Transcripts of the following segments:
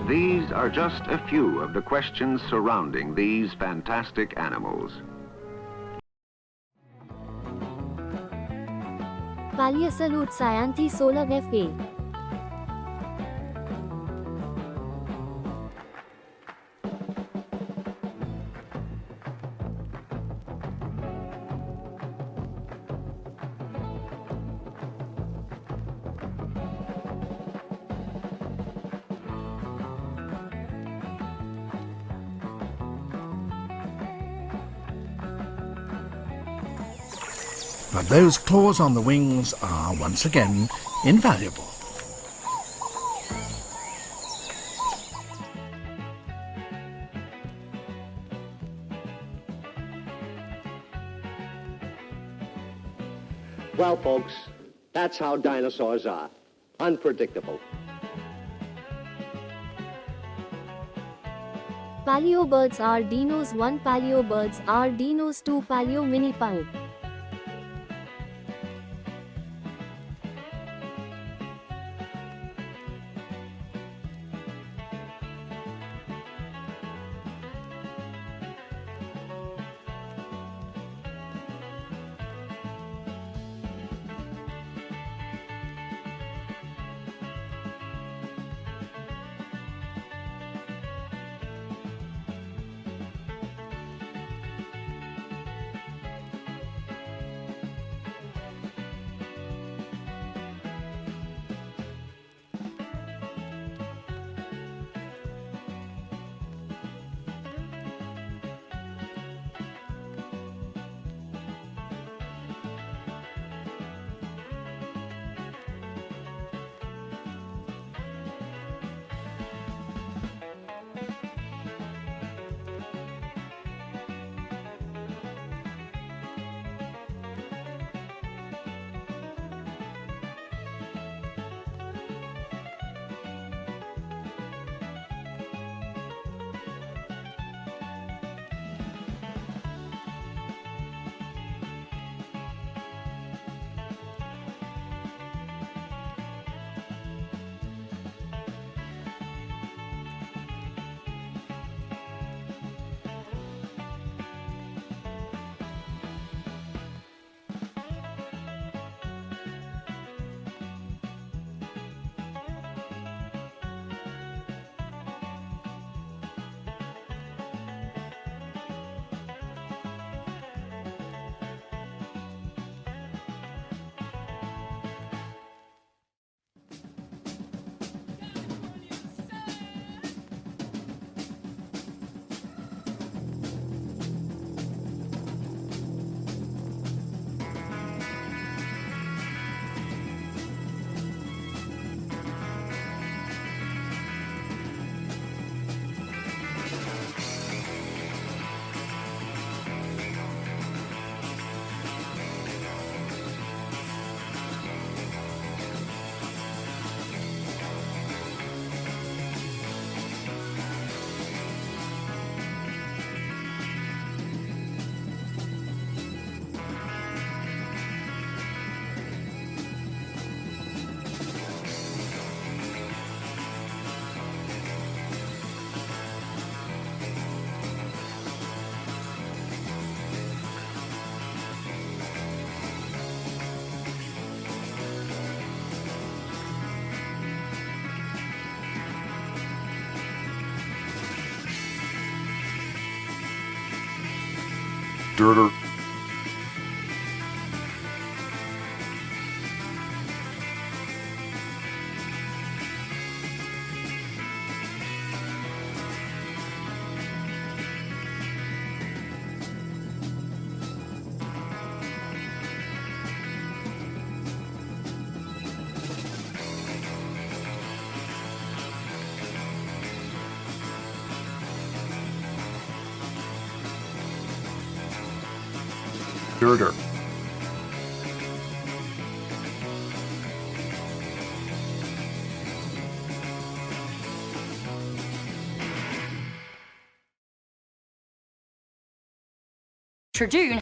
These are just a few of the questions surrounding these fantastic animals. Paleosalute Cyanthi FA. But those claws on the wings are, once again, invaluable. Well, folks, that's how dinosaurs are. Unpredictable. Paleobirds are dinos 1, Paleobirds are dinos 2, Paleo mini pine. Dirter. Dirter. Tribune.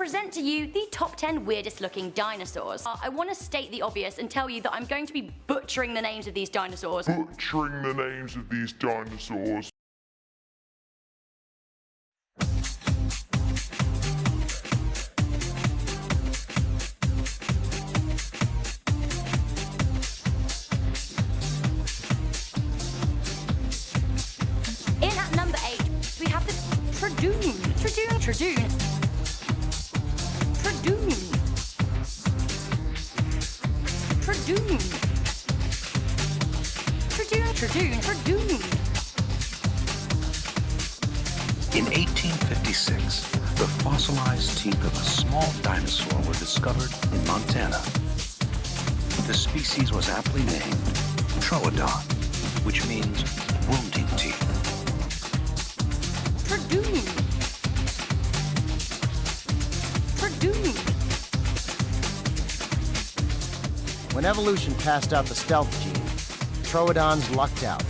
present to you the top 10 weirdest looking dinosaurs. I want to state the obvious and tell you that I'm going to be butchering the names of these dinosaurs. Butchering the names of these dinosaurs. In at number 8, we have the Tradoon. Tradoon. In 1856, the fossilized teeth of a small dinosaur were discovered in Montana. The species was aptly named Troodon, which means wounding teeth. Tradoon. When evolution passed out the stealth gene, Troodons lucked out.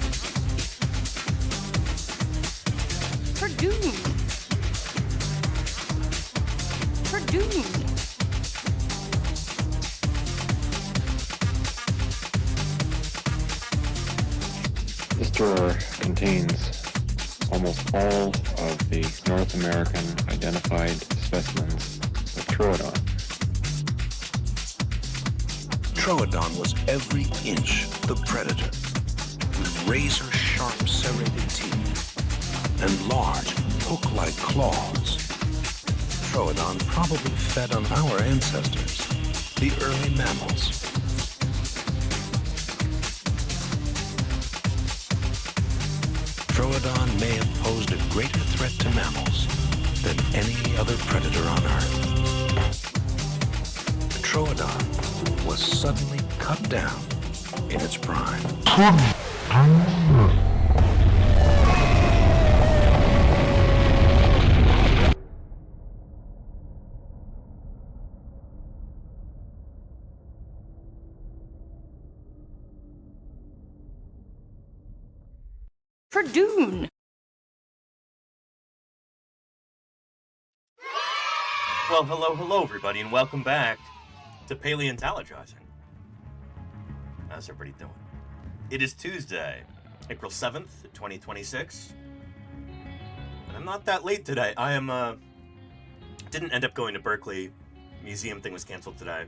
Tradoon. This drawer contains almost all of the North American identified specimens of Troodon. Troodon was every inch the predator, with razor-sharp serrated teeth and large, hook-like claws. Troodon probably fed on our ancestors, the early mammals. Troodon may have posed a greater threat to mammals than any other predator on Earth. The Troodon was suddenly cut down in its prime. Tradoon. Well, hello, everybody, and welcome back to Paleontologizing. How's everybody doing? It is Tuesday, April 7th, 2026, and I'm not that late today. I am, didn't end up going to Berkeley. Museum thing was canceled today.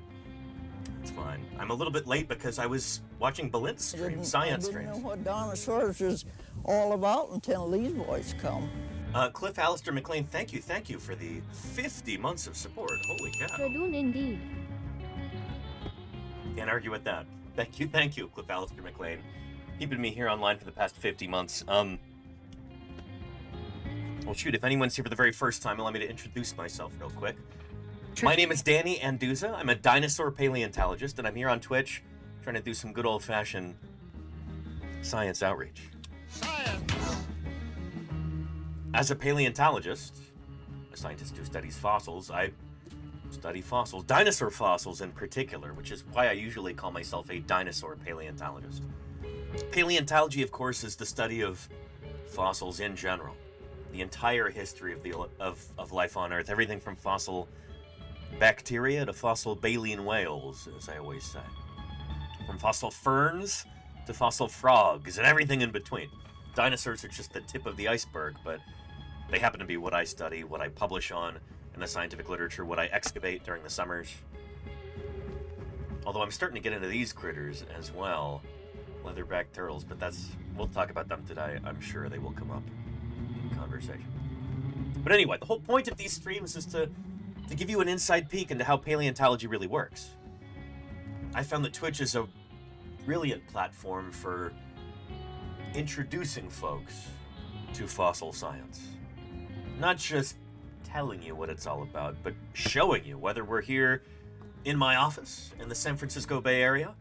It's fine. I'm a little bit late because I was watching Belin's stream, science streams. I didn't know what dinosaurs was all about until these boys come. Cliff Alistair McLean, thank you for the 50 months of support. Holy cow. Tradoon indeed. Can't argue with that. Thank you, Cliff Alistair McLean. Keeping me here online for the past 50 months. Well, shoot, if anyone's here for the very first time, allow me to introduce myself real quick. My name is Danny Anduza. I'm a dinosaur paleontologist, and I'm here on Twitch trying to do some good old-fashioned science outreach. As a paleontologist, a scientist who studies fossils, I study fossils, dinosaur fossils in particular, which is why I usually call myself a dinosaur paleontologist. Paleontology, of course, is the study of fossils in general, the entire history of life on Earth, everything from fossil bacteria to fossil baleen whales, as I always say, from fossil ferns to fossil frogs and everything in between. Dinosaurs are just the tip of the iceberg, but they happen to be what I study, what I publish on in the scientific literature, what I excavate during the summers. Although I'm starting to get into these critters as well, leatherback turtles, but we'll talk about them today. I'm sure they will come up in conversation. But anyway, the whole point of these streams is to give you an inside peek into how paleontology really works. I found that Twitch is a brilliant platform for introducing folks to fossil science. Not just telling you what it's all about, but showing you, whether we're here in my office in the San Francisco Bay Area,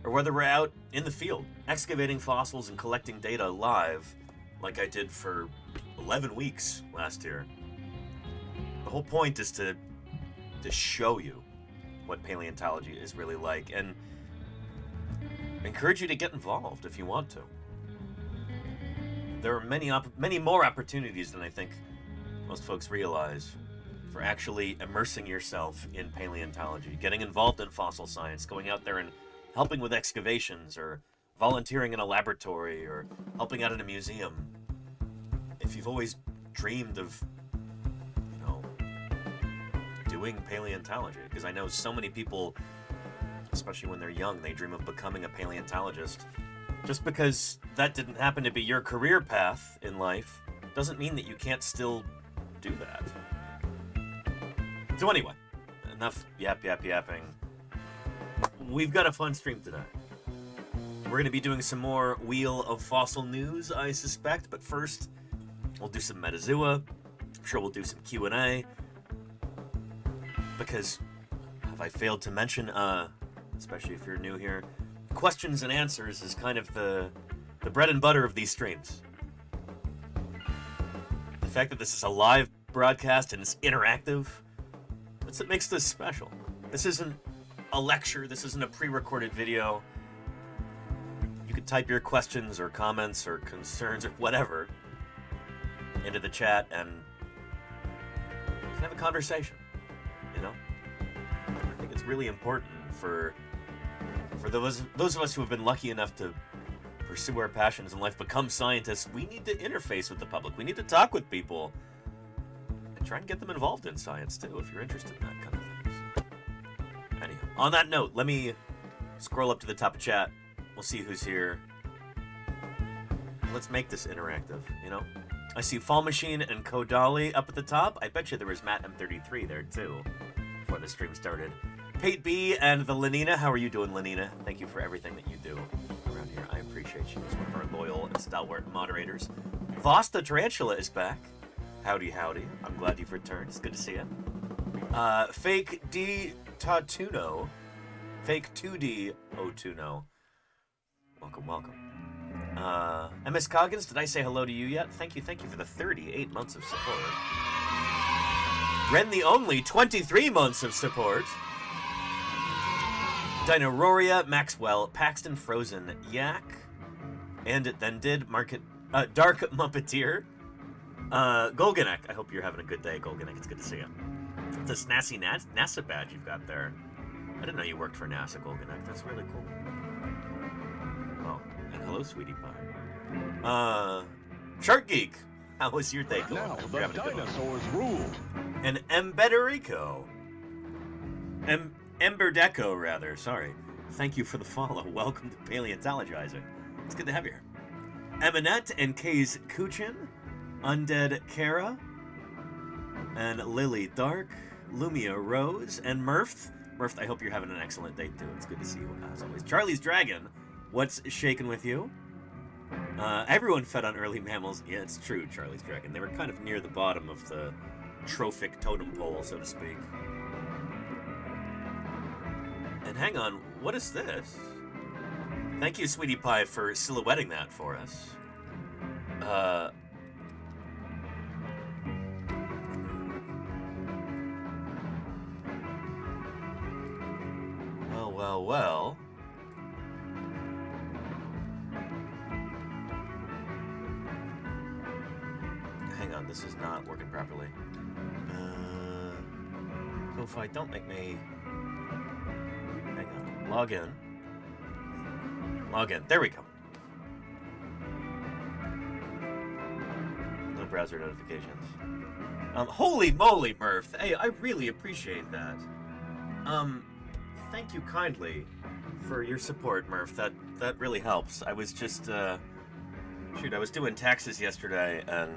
or whether we're out in the field, excavating fossils and collecting data live, like I did for 11 weeks last year. The whole point is to show you what paleontology is really like, and encourage you to get involved if you want to. There are many more opportunities than I think most folks realize for actually immersing yourself in paleontology, getting involved in fossil science, going out there and helping with excavations, or volunteering in a laboratory, or helping out in a museum. If you've always dreamed of, doing paleontology, because I know so many people, especially when they're young, they dream of becoming a paleontologist. Just because that didn't happen to be your career path in life doesn't mean that you can't still do that. So anyway, enough yapping. We've got a fun stream tonight. We're going to be doing some more Wheel of Fossil News, I suspect, but first, we'll do some Metazoa. I'm sure we'll do some Q&A. Because, have I failed to mention, especially if you're new here, questions and answers is kind of the bread and butter of these streams. The fact that this is a live broadcast and it's interactive, that's what makes this special. This isn't a lecture, this isn't a pre-recorded video. You can type your questions or comments or concerns or whatever into the chat and we can have a conversation. I think it's really important for those of us who have been lucky enough to pursue our passions in life, become scientists. We need to interface with the public. We need to talk with people and try and get them involved in science too, if you're interested in that kind of thing. So, anyhow, on that note, let me scroll up to the top of chat. We'll see who's here. Let's make this interactive, I see Fall Machine and Kodali up at the top. I bet you there was Matt M33 there too before the stream started. Pate B and the Lenina. How are you doing, Lenina? Thank you for everything that you do around here. I appreciate you as one of our loyal and stalwart moderators. Voss the Tarantula is back. Howdy. I'm glad you've returned. It's good to see you. Fake D Tatuno. Fake 2D Otuno. Welcome. MS Coggins, did I say hello to you yet? Thank you for the 38 months of support. Ren the Only, 23 months of support. Dinororia, Maxwell, Paxton Frozen, Yak, and it then did Dark Muppeteer. Golganek, I hope you're having a good day, Golganek. It's good to see you. It's a snazzy NASA badge you've got there. I didn't know you worked for NASA, Golganek. That's really cool. Oh, and hello, Sweetie Pie. Shark Geek, how was your day going? Now the dinosaurs rule. And Embederico. Emberdeco, rather. Sorry. Thank you for the follow. Welcome to Paleontologizing. It's good to have you here. Eminette and Kay's Kuchin. Undead Kara. And Lily Dark. Lumia Rose. And Murph. Murph, I hope you're having an excellent day, too. It's good to see you, as always. Charlie's Dragon. What's shaking with you? Everyone fed on early mammals. Yeah, it's true, Charlie's Dragon. They were kind of near the bottom of the trophic totem pole, so to speak. And hang on, what is this? Thank you, Sweetie Pie, for silhouetting that for us. Well. Hang on, this is not working properly. So if I don't make me... Hang on, log in. There we go. No browser notifications. Holy moly, Murph. Hey, I really appreciate that. Thank you kindly for your support, Murph. That really helps. I was just, I was doing taxes yesterday, and...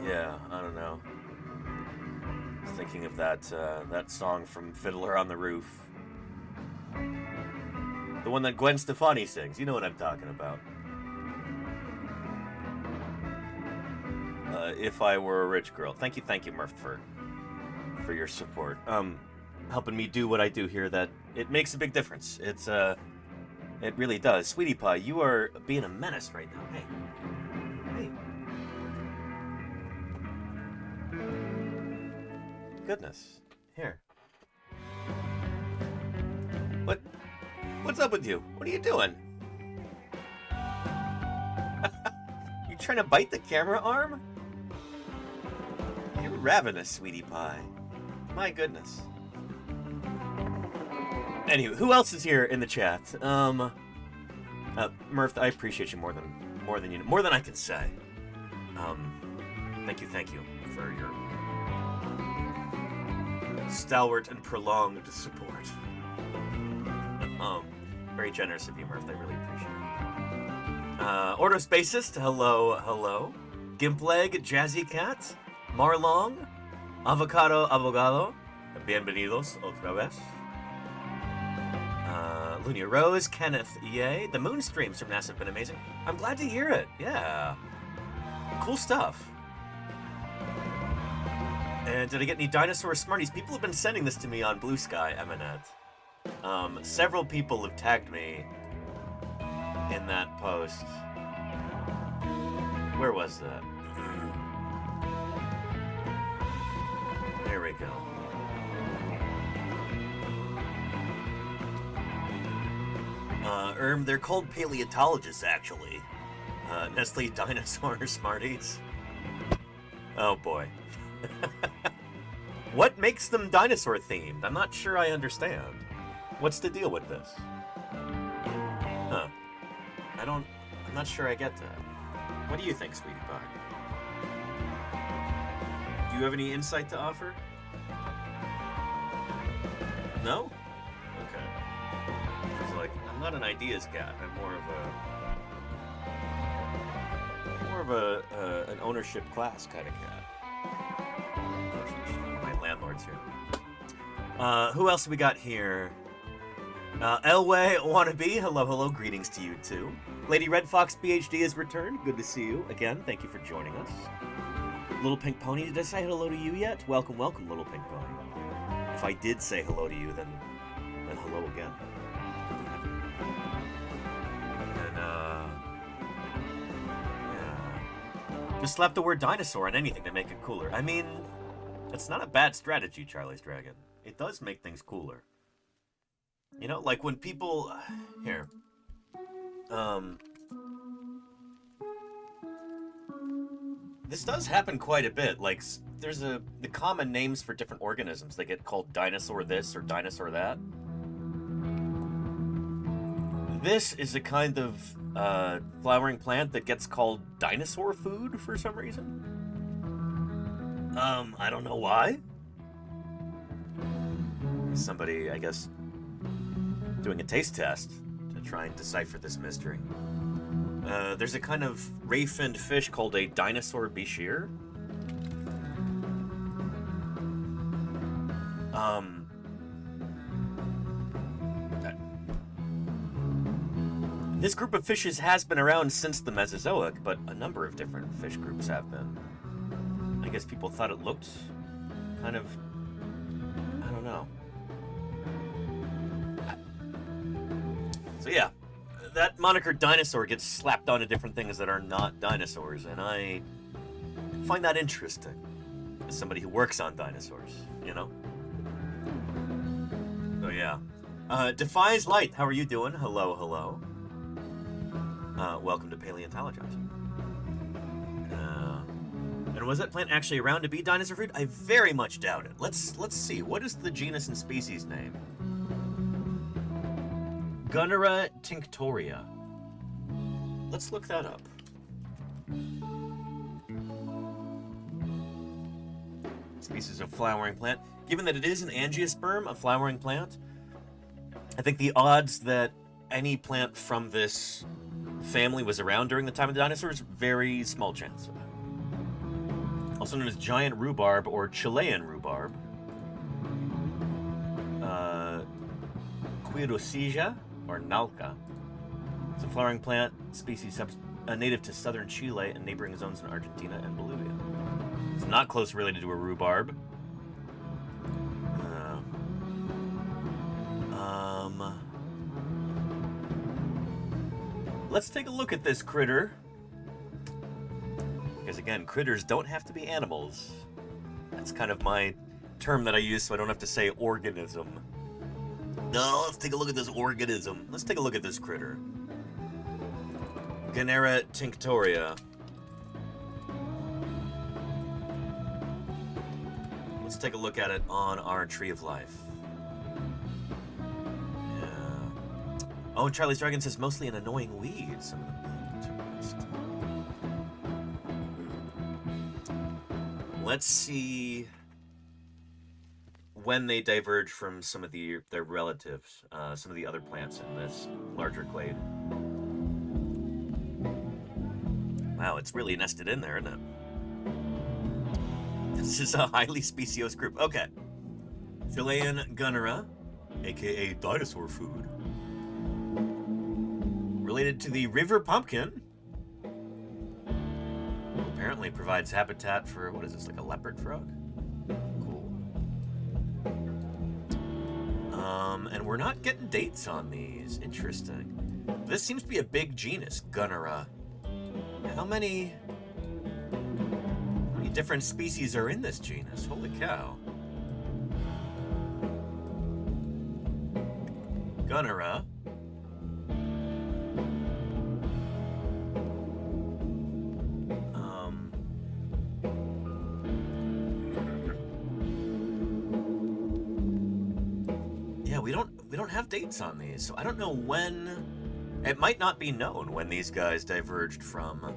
yeah, I don't know. Thinking of that song from Fiddler on the Roof. The one that Gwen Stefani sings. You know what I'm talking about. If I Were a Rich Girl. Thank you, Murph, for your support. Helping me do what I do here, that it makes a big difference. It really does. Sweetie Pie, you are being a menace right now. Hey. Goodness. Here. What's up with you? What are you doing? trying to bite the camera arm? You're ravenous, sweetie pie. My goodness. Anyway, who else is here in the chat? Murph, I appreciate you more than I can say. Thank you for your stalwart and prolonged support. Very generous of you, Murph. I really appreciate it. Ordospacist, hello. Gimpleg, Jazzy Cat, Marlong, Avocado Abogado, bienvenidos otra vez. Lunia Rose, Kenneth, yay. The moon streams from NASA have been amazing. I'm glad to hear it. Yeah. Cool stuff. And did I get any dinosaur Smarties? People have been sending this to me on Blue Sky, Eminette. Several people have tagged me in that post. Where was that? There we go. They're called paleontologists, actually. Nestle Dinosaur Smarties. Oh boy. What makes them dinosaur themed? I'm not sure I understand. What's the deal with this? Huh. I'm not sure I get that. What do you think, sweetie pie? Do you have any insight to offer? No? Okay. It's like, I'm not an ideas cat. I'm more of an ownership class kind of cat. My landlord's here. Who else we got here? Elway Wannabe, hello, greetings to you too. Lady Red Fox PhD has returned. Good to see you again. Thank you for joining us. Little Pink Pony, did I say hello to you yet? Welcome, Little Pink Pony. If I did say hello to you, then hello again. And yeah. Just slap the word dinosaur on anything to make it cooler. I mean, it's not a bad strategy, Charlie's Dragon. It does make things cooler. You know, like when people... Here. This does happen quite a bit. Like, there's the common names for different organisms. They get called dinosaur this or dinosaur that. This is a kind of flowering plant that gets called dinosaur food for some reason. I don't know why. Somebody, I guess, doing a taste test to try and decipher this mystery. There's a kind of ray-finned fish called a dinosaur bichir. This group of fishes has been around since the Mesozoic, but a number of different fish groups have been. I guess people thought it looked kind of... I don't know. So yeah, that moniker dinosaur gets slapped onto different things that are not dinosaurs, and I find that interesting as somebody who works on dinosaurs, you know? So yeah. Defies Light, how are you doing? Hello. Welcome to Paleontologizing. And was that plant actually around to be dinosaur food? I very much doubt it. Let's see. What is the genus and species name? Gunnera tinctoria. Let's look that up. Species of flowering plant. Given that it is an angiosperm, a flowering plant, I think the odds that any plant from this family was around during the time of the dinosaurs, very small chance. Also known as giant rhubarb or Chilean rhubarb. Quirosia or Nalca. It's a flowering plant species native to southern Chile and neighboring zones in Argentina and Bolivia. It's not close related to a rhubarb. Let's take a look at this critter. Because again, critters don't have to be animals. That's kind of my term that I use so I don't have to say organism. No, let's take a look at this organism. Let's take a look at this critter. Gunnera tinctoria. Let's take a look at it on our Tree of Life. Yeah. Oh, and Charlie's Dragon says mostly an annoying weed. Some of them Let's see when they diverge from some of their relatives, some of the other plants in this larger clade. Wow, it's really nested in there, isn't it? This is a highly speciose group. Okay. Chilean Gunnera, aka dinosaur food. Related to the river pumpkin. Apparently provides habitat for, what is this, like a leopard frog? Cool. And we're not getting dates on these. Interesting. This seems to be a big genus, Gunnera. How many different species are in this genus? Holy cow. Gunnera. Yeah, we don't have dates on these, so I don't know when. It might not be known when these guys diverged from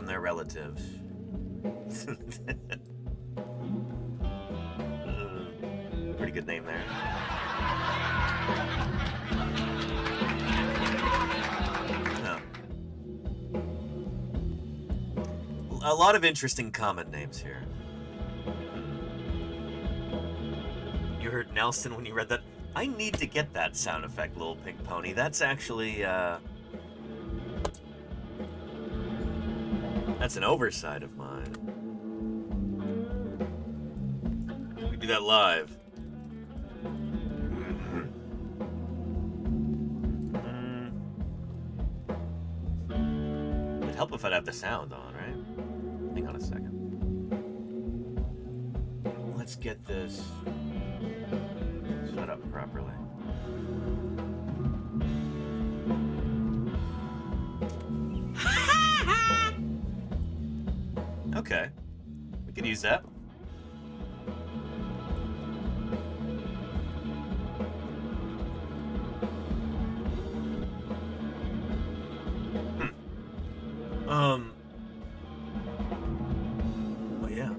their relatives. Pretty good name there. Yeah. A lot of interesting common names here. You heard Nelson when you read that? I need to get that sound effect, Little Pink Pony. That's actually, that's an oversight of mine. We do that live. It'd help if I'd have the sound on, right? Hang on a second. Let's get this set up properly. Okay, we could use that. Oh yeah.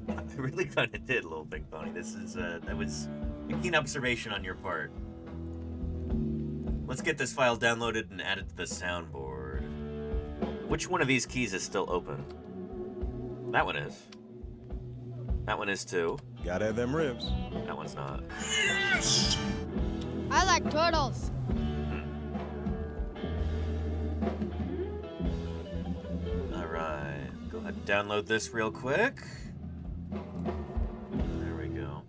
I really kind of did, Little Big Pony. This is that was a keen observation on your part. Let's get this file downloaded and added to the soundboard. Which one of these keys is still open? That one is. That one is too. Gotta have them ribs. That one's not. Yes! I like turtles. Alright. Go ahead and download this real quick. There we go.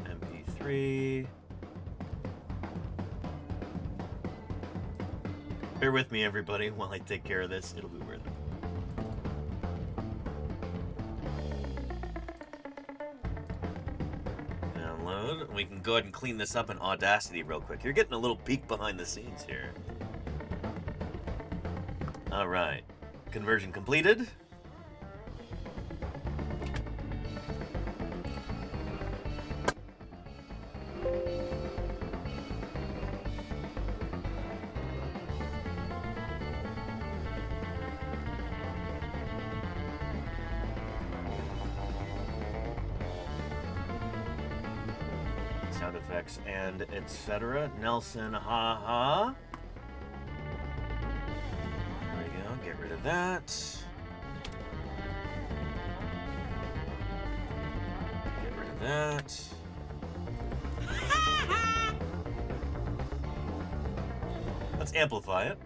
MP3. Bear with me, everybody, while I take care of this. It'll be worth it. Download. We can go ahead and clean this up in Audacity real quick. You're getting a little peek behind the scenes here. All right. Conversion completed. Sound effects and etc. Nelson, haha. There we go. Get rid of that. Get rid of that. Let's amplify it.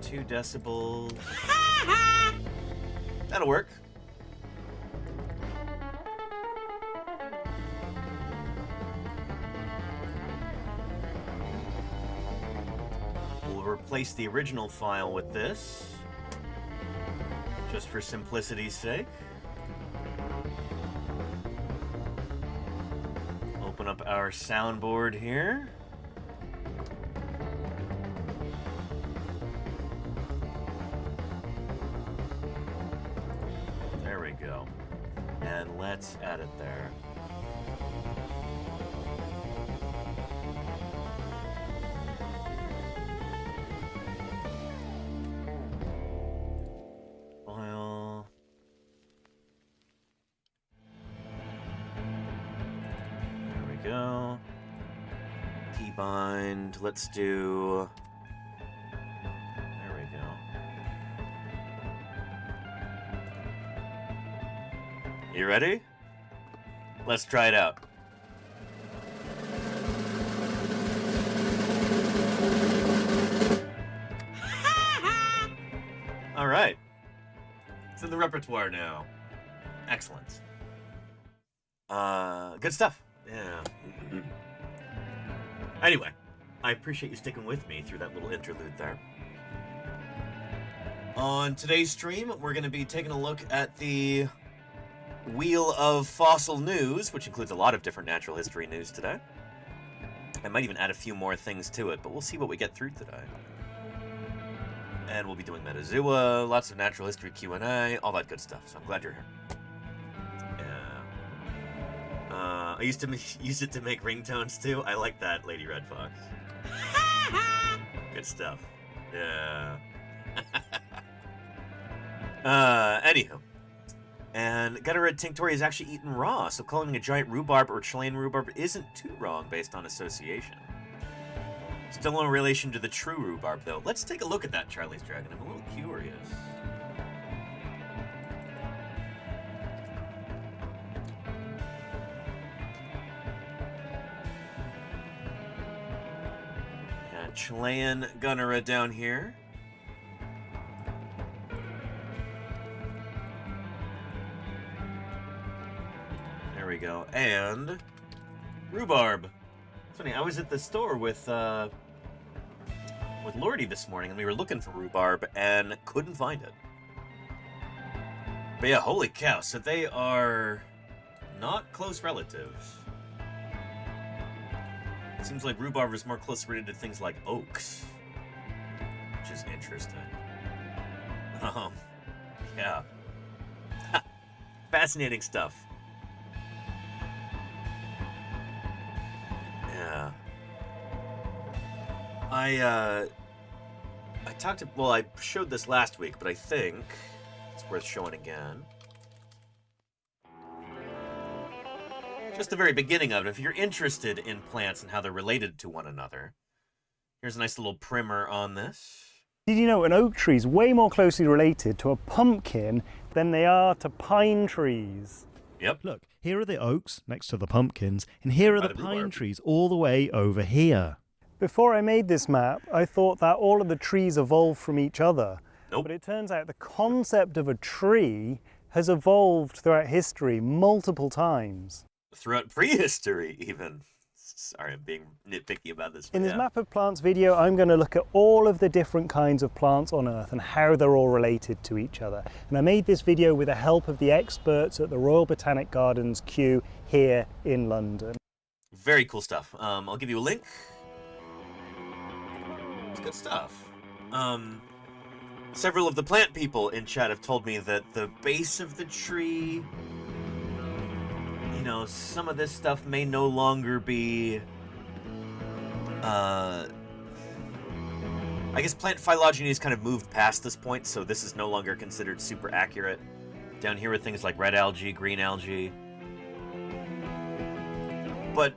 8.2 decibels. That'll work. We'll replace the original file with this, just for simplicity's sake. Open open up our soundboard here. There we go. And let's add it there. Oil. There we go. Keybind. Let's do... There we go. You ready? Let's try it out. All right. It's in the repertoire now. Excellent. Good stuff. Yeah. Anyway, I appreciate you sticking with me through that little interlude there. On today's stream, we're going to be taking a look at the Wheel of Fossil News, which includes a lot of different natural history news today. I might even add a few more things to it, but we'll see what we get through today. And we'll be doing Metazoa, lots of natural history Q&A, all that good stuff, so I'm glad you're here. Yeah. I used to use it to make ringtones too. I like that, Lady Red Fox. Good stuff. Yeah. Anywho. And Guttered Tinctoria is actually eaten raw, so calling a giant rhubarb or Chilean rhubarb isn't too wrong based on association. Still no relation to the true rhubarb, though. Let's take a look at that Charlie's Dragon. I'm a little curious. Yeah, Chilean Gunnera down here. There we go. And rhubarb. It's funny, I was at the store with Lordy this morning, and we were looking for rhubarb and couldn't find it. But yeah, holy cow, so they are not close relatives. It seems like rhubarb is more closely related to things like oaks, which is interesting. Yeah. Fascinating stuff. Yeah. I showed this last week, but I think it's worth showing again. Just the very beginning of it. If you're interested in plants and how they're related to one another, here's a nice little primer on this. Did you know an oak tree is way more closely related to a pumpkin than they are to pine trees? Yep. Look, here are the oaks next to the pumpkins, and here are the pine trees all the way over here. Before I made this map, I thought that all of the trees evolved from each other. Nope. But it turns out the concept of a tree has evolved throughout history multiple times. Throughout prehistory, even. Sorry, I'm being nitpicky about this. In this Map of Plants video, I'm going to look at all of the different kinds of plants on Earth and how they're all related to each other. And I made this video with the help of the experts at the Royal Botanic Gardens, Kew, here in London. Very cool stuff. I'll give you a link. It's good stuff. Several of the plant people in chat have told me that the base of the tree, you know, some of this stuff may no longer be, I guess plant phylogeny has kind of moved past this point, so this is no longer considered super accurate. Down here are things like red algae, green algae. But,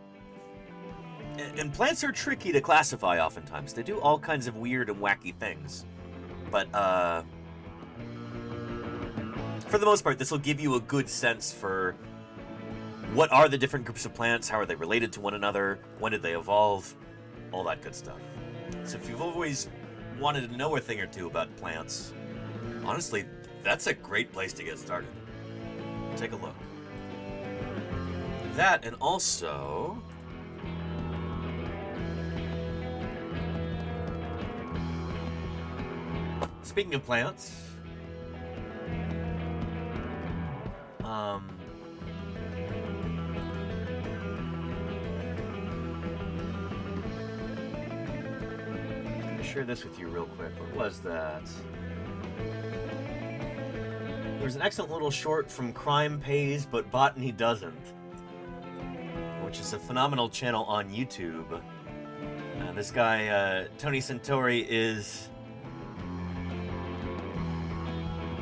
and plants are tricky to classify oftentimes. They do all kinds of weird and wacky things. But, for the most part, this will give you a good sense for what are the different groups of plants, how are they related to one another, when did they evolve, all that good stuff. So if you've always wanted to know a thing or two about plants, honestly, that's a great place to get started. Take a look. That, and also... Speaking of plants, share this with you real quick. What was that? There's an excellent little short from Crime Pays, but Botany Doesn't, which is a phenomenal channel on YouTube. This guy, Tony Santori, is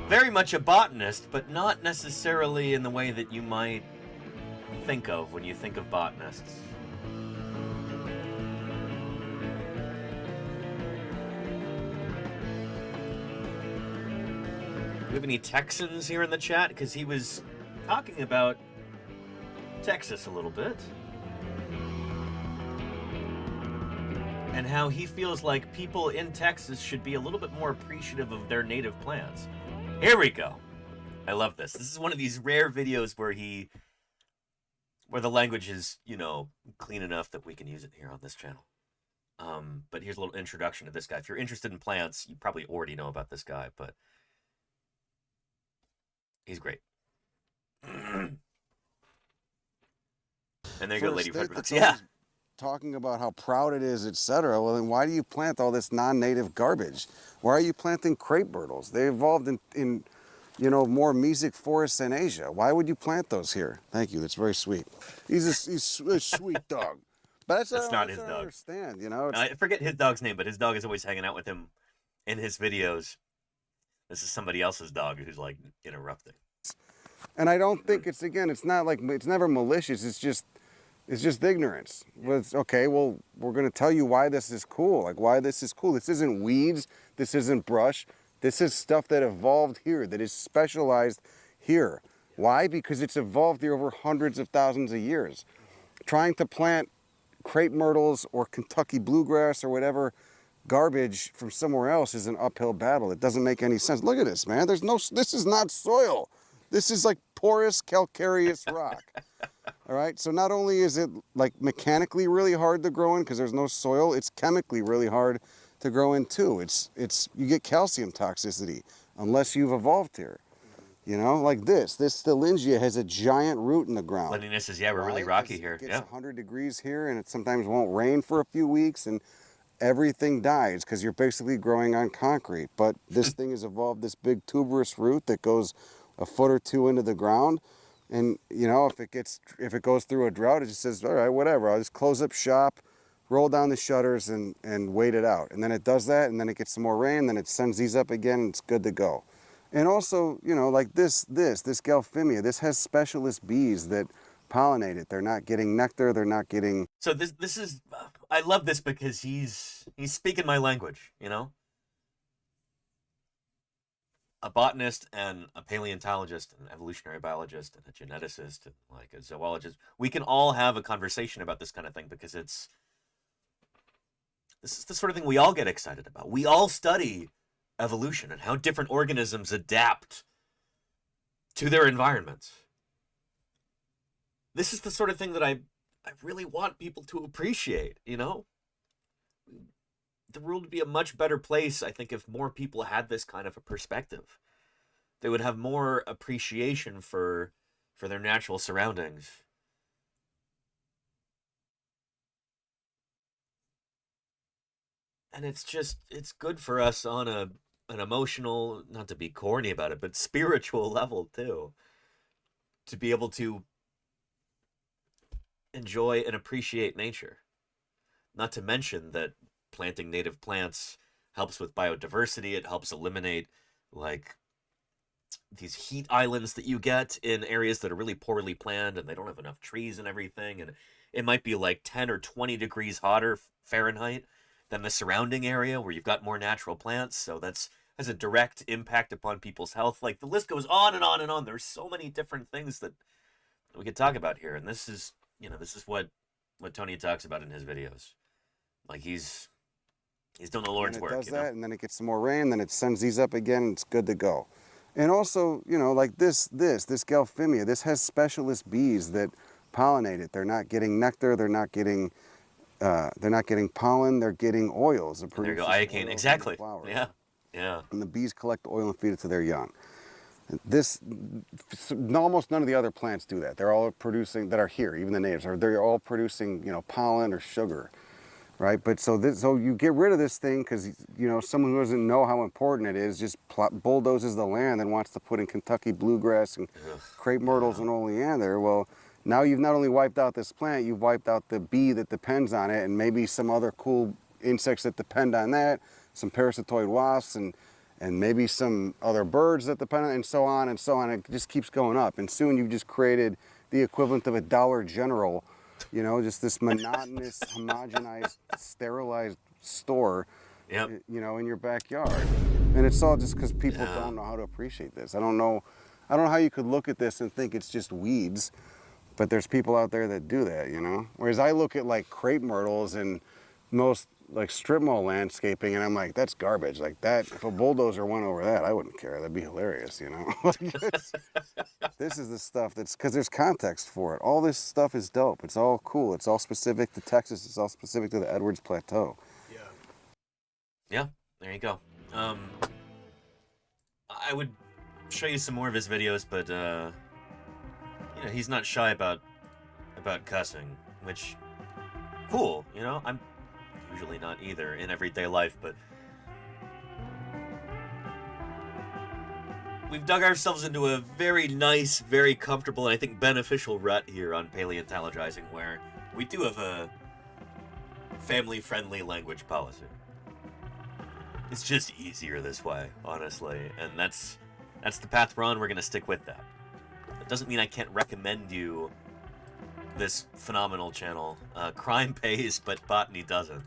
very much a botanist, but not necessarily in the way that you might think of when you think of botanists. Do we have any Texans here in the chat? Because he was talking about Texas a little bit. And how he feels like people in Texas should be a little bit more appreciative of their native plants. Here we go. I love this. This is one of these rare videos where the language is, you know, clean enough that we can use it here on this channel. But here's a little introduction to this guy. If you're interested in plants, you probably already know about this guy, but he's great. And there you go, Lady Frederick. Yeah. Talking about how proud it is, etc. Well, then why do you plant all this non-native garbage? Why are you planting crepe myrtles? They evolved in you know, more mesic forests in Asia. Why would you plant those here? Thank you. That's very sweet. He's a sweet dog. But that's not his dog. I understand, you know. I forget his dog's name, but his dog is always hanging out with him in his videos. This is somebody else's dog who's like interrupting. And I don't think it's not like, it's never malicious. It's just ignorance. It's, okay, well, we're going to tell you why this is cool. Like, why this is cool. This isn't weeds. This isn't brush. This is stuff that evolved here, that is specialized here. Why? Because it's evolved here over hundreds of thousands of years. Trying to plant crepe myrtles or Kentucky bluegrass or whatever garbage from somewhere else is an uphill battle. It doesn't make any sense. Look at this, man. This is not soil. This is like porous calcareous rock. All right, so not only is it like mechanically really hard to grow in because there's no soil, it's chemically really hard to grow in too. You get calcium toxicity unless you've evolved here. You know, like this Stillingia has a giant root in the ground. Cleanliness is, we're really rocky here. It gets 100 degrees here and it sometimes won't rain for a few weeks and everything dies because you're basically growing on concrete. But this thing has evolved this big tuberous root that goes a foot or two into the ground. And, you know, if it goes through a drought, it just says, all right, whatever, I'll just close up shop, roll down the shutters and wait it out. And then it does that, and then it gets some more rain, then it sends these up again, and it's good to go. And also, you know, like this Galphimia, this has specialist bees that pollinate it. They're not getting nectar, they're not getting... So this is, I love this because he's speaking my language, you know? A botanist and a paleontologist and an evolutionary biologist and a geneticist and like a zoologist, we can all have a conversation about this kind of thing because this is the sort of thing we all get excited about. We all study evolution and how different organisms adapt to their environments. This is the sort of thing that I really want people to appreciate, you know? The world would be a much better place, I think, if more people had this kind of a perspective. They would have more appreciation for their natural surroundings. And it's good for us on an emotional, not to be corny about it, but spiritual level too. To be able to enjoy and appreciate nature. Not to mention that planting native plants helps with biodiversity. It helps eliminate like these heat islands that you get in areas that are really poorly planned and they don't have enough trees and everything. And it might be like 10 or 20 degrees hotter Fahrenheit than the surrounding area where you've got more natural plants. So that's has a direct impact upon people's health. Like the list goes on and on and on. There's so many different things that we could talk about here. And this is, you know, this is what Tony talks about in his videos. Like he's doing the Lord's work. It does that, and then it gets some more rain, then it sends these up again, and it's good to go. And also, you know, like this Galphimia, this has specialist bees that pollinate it. They're not getting nectar, they're not getting pollen, they're getting oils. There you go, iocane, exactly. Yeah, yeah. And the bees collect the oil and feed it to their young. Almost none of the other plants do that. They're all producing, that are here, even the natives, they're all producing, you know, pollen or sugar. right? But so you get rid of this thing because, you know, someone who doesn't know how important it is just bulldozes the land and wants to put in Kentucky bluegrass and crepe myrtles and oleander. Well, now you've not only wiped out this plant, you've wiped out the bee that depends on it and maybe some other cool insects that depend on that, some parasitoid wasps and maybe some other birds that depend on it, and so on and so on. It just keeps going up. And soon you've just created the equivalent of a Dollar General, you know, just this monotonous, homogenized, sterilized store, you know, in your backyard. And it's all just because people don't know how to appreciate this. I don't know how you could look at this and think it's just weeds, but there's people out there that do that, you know? Whereas I look at like crepe myrtles and most like strip mall landscaping and I'm like, that's garbage. Like that, if a bulldozer went over that, I wouldn't care. That'd be hilarious, you know? This is the stuff that's, because there's context for it. All this stuff is dope. It's all cool. It's all specific to Texas. It's all specific to the Edwards Plateau. Yeah, there you go. I would show you some more of his videos, but you know, he's not shy about cussing, which cool, you know. I'm usually not either in everyday life, but we've dug ourselves into a very nice, very comfortable, and I think beneficial rut here on Paleontologizing, where we do have a family-friendly language policy. It's just easier this way, honestly, and that's the path we're on. We're going to stick with that. It doesn't mean I can't recommend you this phenomenal channel. Crime pays, but botany doesn't.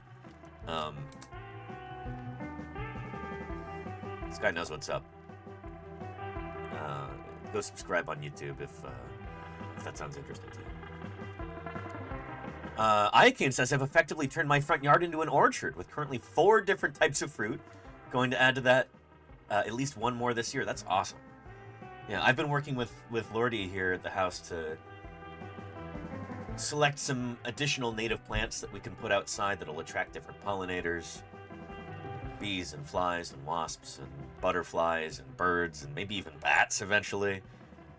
This guy knows what's up. Go subscribe on YouTube if that sounds interesting to you. Iacane says, I've effectively turned my front yard into an orchard with currently 4 different types of fruit. Going to add to that at least 1 more this year. That's awesome. Yeah, I've been working with Lordy here at the house to select some additional native plants that we can put outside that'll attract different pollinators, bees and flies and wasps and butterflies and birds and maybe even bats eventually.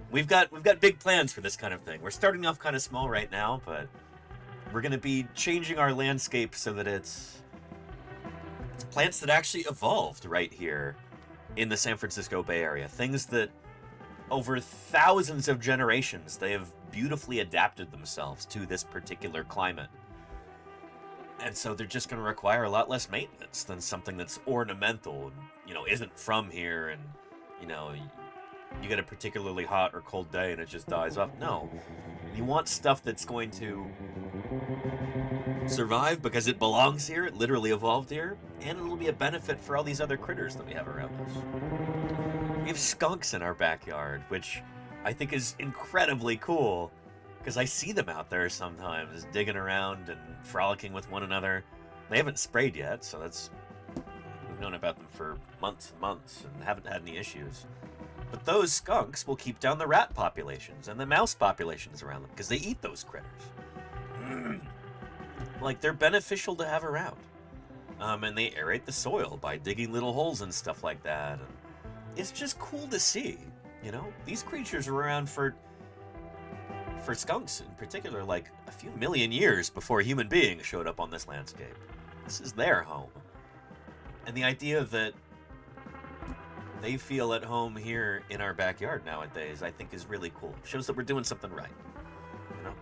We've got big plans for this kind of thing. We're starting off kind of small right now, but we're going to be changing our landscape so that it's plants that actually evolved right here in the San Francisco Bay Area. Things that over thousands of generations, they have beautifully adapted themselves to this particular climate. And so they're just going to require a lot less maintenance than something that's ornamental and, you know, isn't from here and, you know, you get a particularly hot or cold day and it just dies off. No. You want stuff that's going to survive because it belongs here, it literally evolved here, and it'll be a benefit for all these other critters that we have around us. We have skunks in our backyard, which I think is incredibly cool, because I see them out there sometimes, digging around and frolicking with one another. They haven't sprayed yet, so we've known about them for months and months and haven't had any issues. But those skunks will keep down the rat populations and the mouse populations around them, because they eat those critters. Like, they're beneficial to have around. And they aerate the soil by digging little holes and stuff like that. And it's just cool to see, you know? These creatures were around for skunks in particular, like a few million years before human beings showed up on this landscape. This is their home. And the idea that they feel at home here in our backyard nowadays, I think is really cool. Shows that we're doing something right, you know?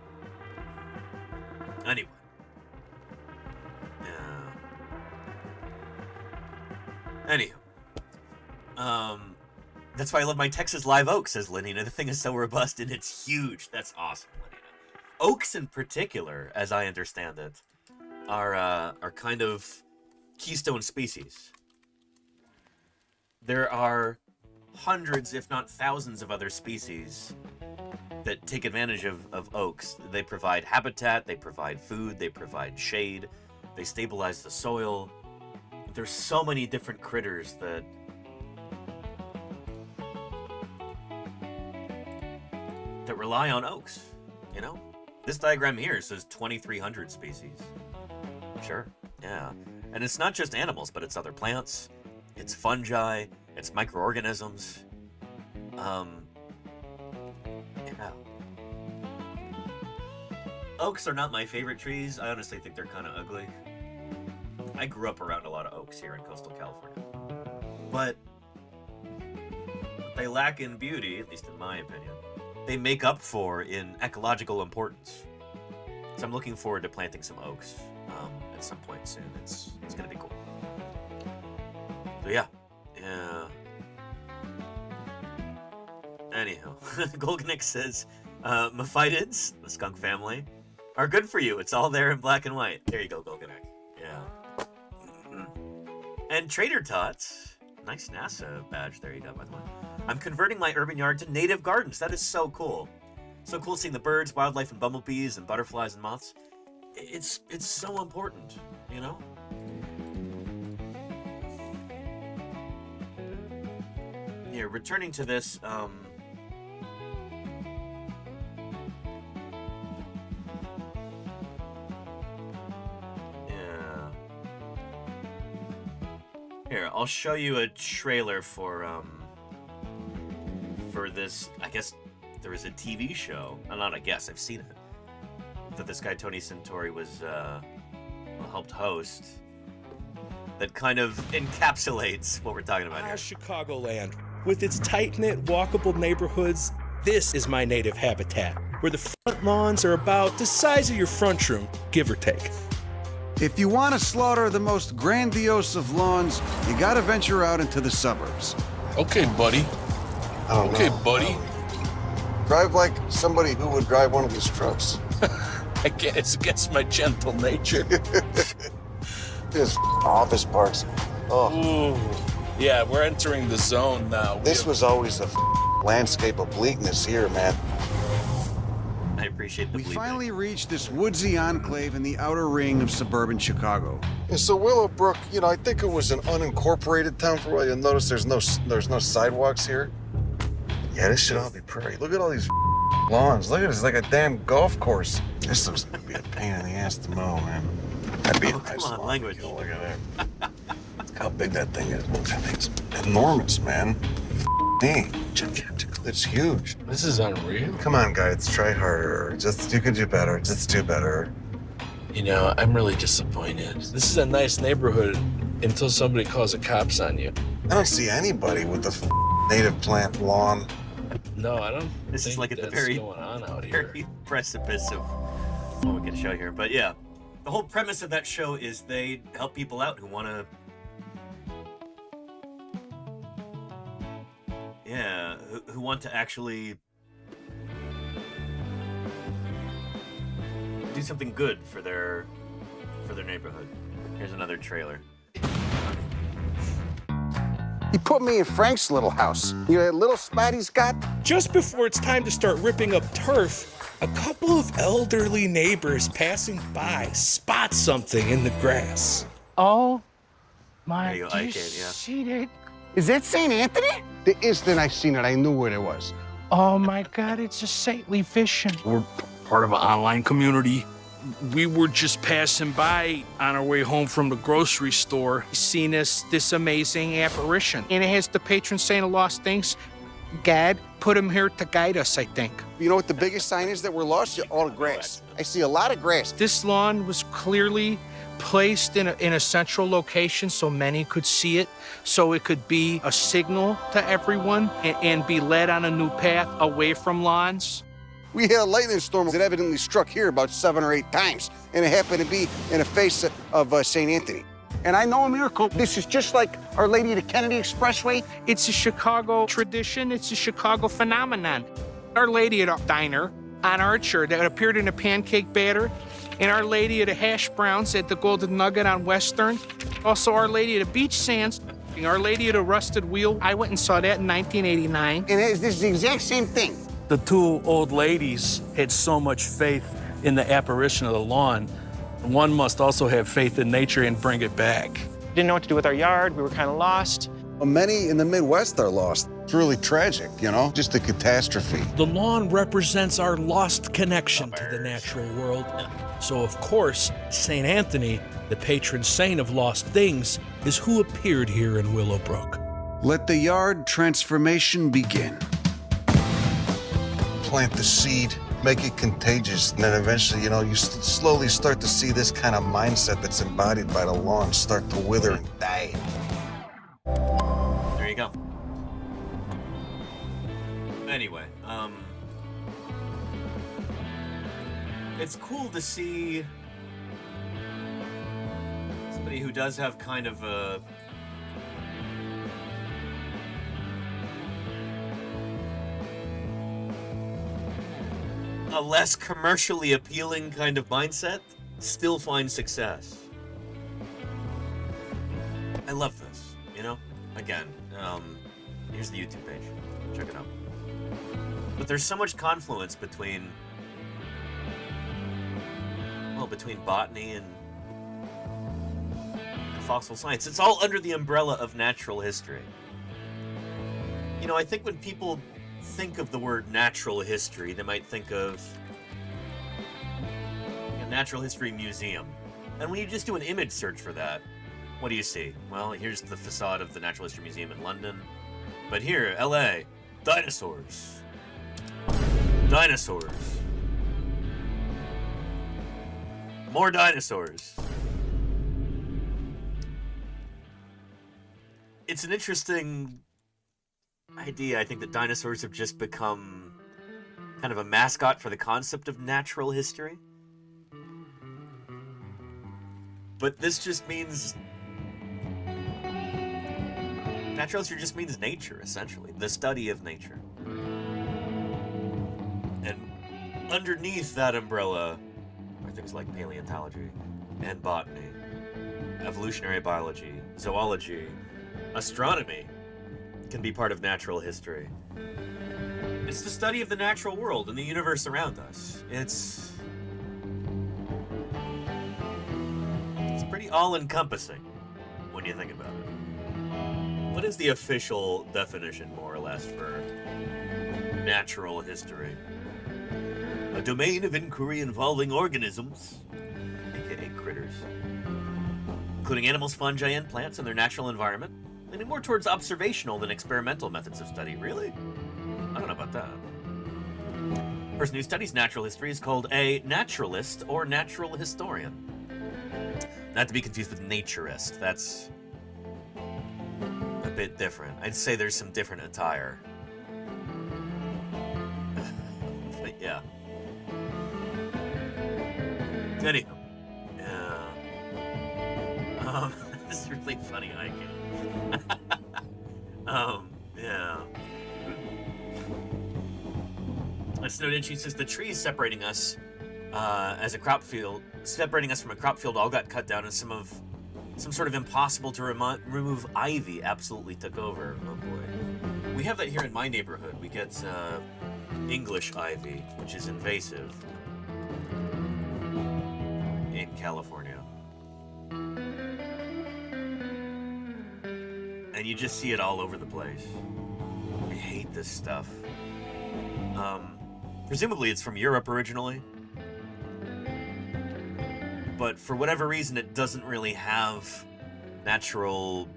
Anyway. That's why I love my Texas live oak, says Lenina. The thing is so robust and it's huge. That's awesome, Lenina. Oaks in particular, as I understand it, are kind of keystone species. There are hundreds, if not thousands, of other species that take advantage of oaks. They provide habitat, they provide food, they provide shade, they stabilize the soil. There's so many different critters that rely on oaks, you know? This diagram here says 2,300 species. Sure, yeah. And it's not just animals, but it's other plants, it's fungi, it's microorganisms. Yeah. Oaks are not my favorite trees. I honestly think they're kind of ugly. I grew up around a lot of oaks here in coastal California. But what they lack in beauty, at least in my opinion, they make up for in ecological importance. So I'm looking forward to planting some oaks at some point soon. It's gonna be cool. So yeah. Anyhow, Golganik says, Mephidids, the skunk family, are good for you. It's all there in black and white. There you go, Golganik. Yeah. And Trader Tots, nice NASA badge there you go, by the way. I'm converting my urban yard to native gardens. That is so cool. So cool seeing the birds, wildlife, and bumblebees, and butterflies and moths. It's so important, you know? Yeah, returning to this, Here, I'll show you a trailer for this. I guess there was a TV show. Not I guess, I've seen it. That this guy Tony Santori was helped host. That kind of encapsulates what we're talking about here. Chicagoland, with its tight-knit, walkable neighborhoods, this is my native habitat, where the front lawns are about the size of your front room, give or take. If you want to slaughter the most grandiose of lawns, you gotta venture out into the suburbs. Okay, buddy. Okay, buddy. Drive like somebody who would drive one of these trucks. I guess it's against my gentle nature. This office parks. Oh. Ooh. Yeah, we're entering the zone now. This was always the landscape of bleakness here, man. I appreciate the We finally reached this woodsy enclave in the outer ring of suburban Chicago. And so Willowbrook, you know, I think it was an unincorporated town for a while. You'll notice there's no sidewalks here. Yeah, this should all be prairie. Look at all these lawns. Look at it, it's like a damn golf course. This looks like it'd be a pain in the ass to mow, man. That'd be a nice come on, lawn. language. Look at that. Look how big that thing is. Look, that thing's enormous, man. Dang, it's huge. This is unreal. Come on, guys, try harder. You can do better. Just do better. You know, I'm really disappointed. This is a nice neighborhood until somebody calls the cops on you. I don't see anybody with the native plant lawn. No, I don't. This is like at the very, going on out very precipice of what we can show here. But yeah, the whole premise of that show is they help people out who want to. Yeah, who want to actually do something good for their neighborhood. Here's another trailer. He put me in Frank's little house. You know that little spot he's got? Just before it's time to start ripping up turf, a couple of elderly neighbors passing by spot something in the grass. Oh my, there you go, do you see that? Is that St. Anthony? The instant I seen it, I knew what it was. Oh my God, it's a saintly vision. We're part of an online community. We were just passing by on our way home from the grocery store, Seen this amazing apparition. And it has the patron saint of lost things. God put him here to guide us, I think. You know what the biggest sign is that we're lost? All the grass. I see a lot of grass. This lawn was clearly placed in a central location so many could see it, so it could be a signal to everyone and be led on a new path away from lawns. We had a lightning storm that evidently struck here about 7 or 8 times, and it happened to be in the face of St. Anthony. And I know a miracle. This is just like Our Lady of the Kennedy Expressway. It's a Chicago tradition. It's a Chicago phenomenon. Our Lady of the Diner on Archer that appeared in a pancake batter, and Our Lady of the Hash Browns at the Golden Nugget on Western. Also Our Lady of the Beach Sands, Our Lady of the Rusted Wheel. I went and saw that in 1989. And this is the exact same thing. The two old ladies had so much faith in the apparition of the lawn. One must also have faith in nature and bring it back. Didn't know what to do with our yard. We were kind of lost. Well, many in the Midwest are lost. It's really tragic, you know, just a catastrophe. The lawn represents our lost connection to the natural world. So, of course, St. Anthony, the patron saint of lost things, is who appeared here in Willowbrook. Let the yard transformation begin. Plant the seed. make it contagious. And then eventually, you know, you slowly start to see this kind of mindset that's embodied by the lawn start to wither and die. There you go. Anyway, it's cool to see somebody who does have kind of a less commercially appealing kind of mindset still find success. I love this, you know? Again, here's the YouTube page. Check it out. But there's so much confluence between, well, between botany and fossil science. It's all under the umbrella of natural history. You know, I think when people think of the word natural history, they might think of a natural history museum. And when you just do an image search for that, what do you see? Well, here's the facade of the Natural History Museum in London. But here, LA, dinosaurs. Dinosaurs. More dinosaurs. It's an interesting idea, I think, that dinosaurs have just become kind of a mascot for the concept of natural history. But this just means... natural history just means nature, essentially. The study of nature. And underneath that umbrella are things like paleontology and botany, evolutionary biology, zoology, astronomy can be part of natural history. It's the study of the natural world and the universe around us. It's pretty all-encompassing when you think about it. What is the official definition, more or less, for natural history? A domain of inquiry involving organisms, aka critters, including animals, fungi, and plants in their natural environment, leaning more towards observational than experimental methods of study. Really? I don't know about that. The person who studies natural history is called a naturalist or natural historian. Not to be confused with naturist. That's a bit different. I'd say there's some different attire. But yeah. Anyhow. Yeah. This is really funny, I get. Yeah. Snowdinchi says the trees separating us as a crop field, separating us from a crop field, all got cut down, and some sort of impossible to remove ivy absolutely took over. Oh boy. We have that here in my neighborhood. We get English ivy, which is invasive in California. And you just see it all over the place. I hate this stuff. Presumably it's from Europe originally. But for whatever reason, it doesn't really have natural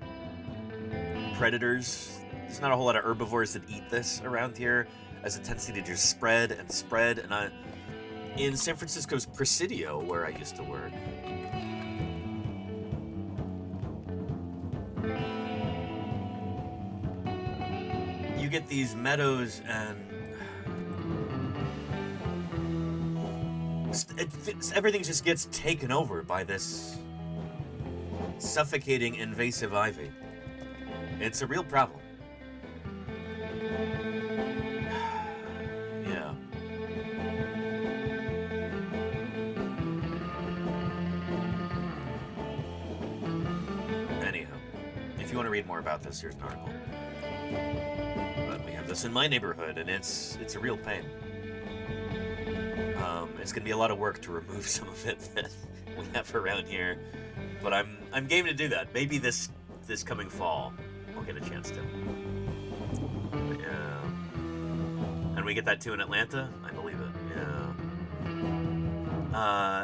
predators. There's not a whole lot of herbivores that eat this around here, as a tendency to just spread and spread. And in San Francisco's Presidio, where I used to work, you get these meadows and everything just gets taken over by this suffocating invasive ivy. It's a real problem. Yeah. Anyhow, if you want to read more about this, here's an article. But we have this in my neighborhood, and it's a real pain. It's gonna be a lot of work to remove some of it that we have around here, but I'm game to do that. Maybe this coming fall I'll get a chance to. Yeah. And we get that too in Atlanta. I believe it. Yeah.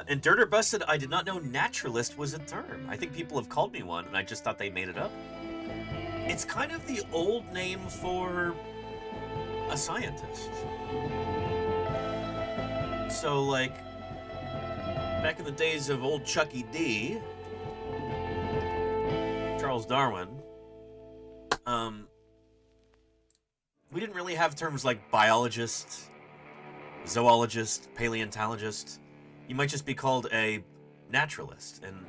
And Dirter Busted, I did not know naturalist was a term. I think people have called me one, and I just thought they made it up. It's kind of the old name for a scientist. So, like, back in the days of old Chucky D, Charles Darwin, we didn't really have terms like biologist, zoologist, paleontologist. You might just be called a naturalist, and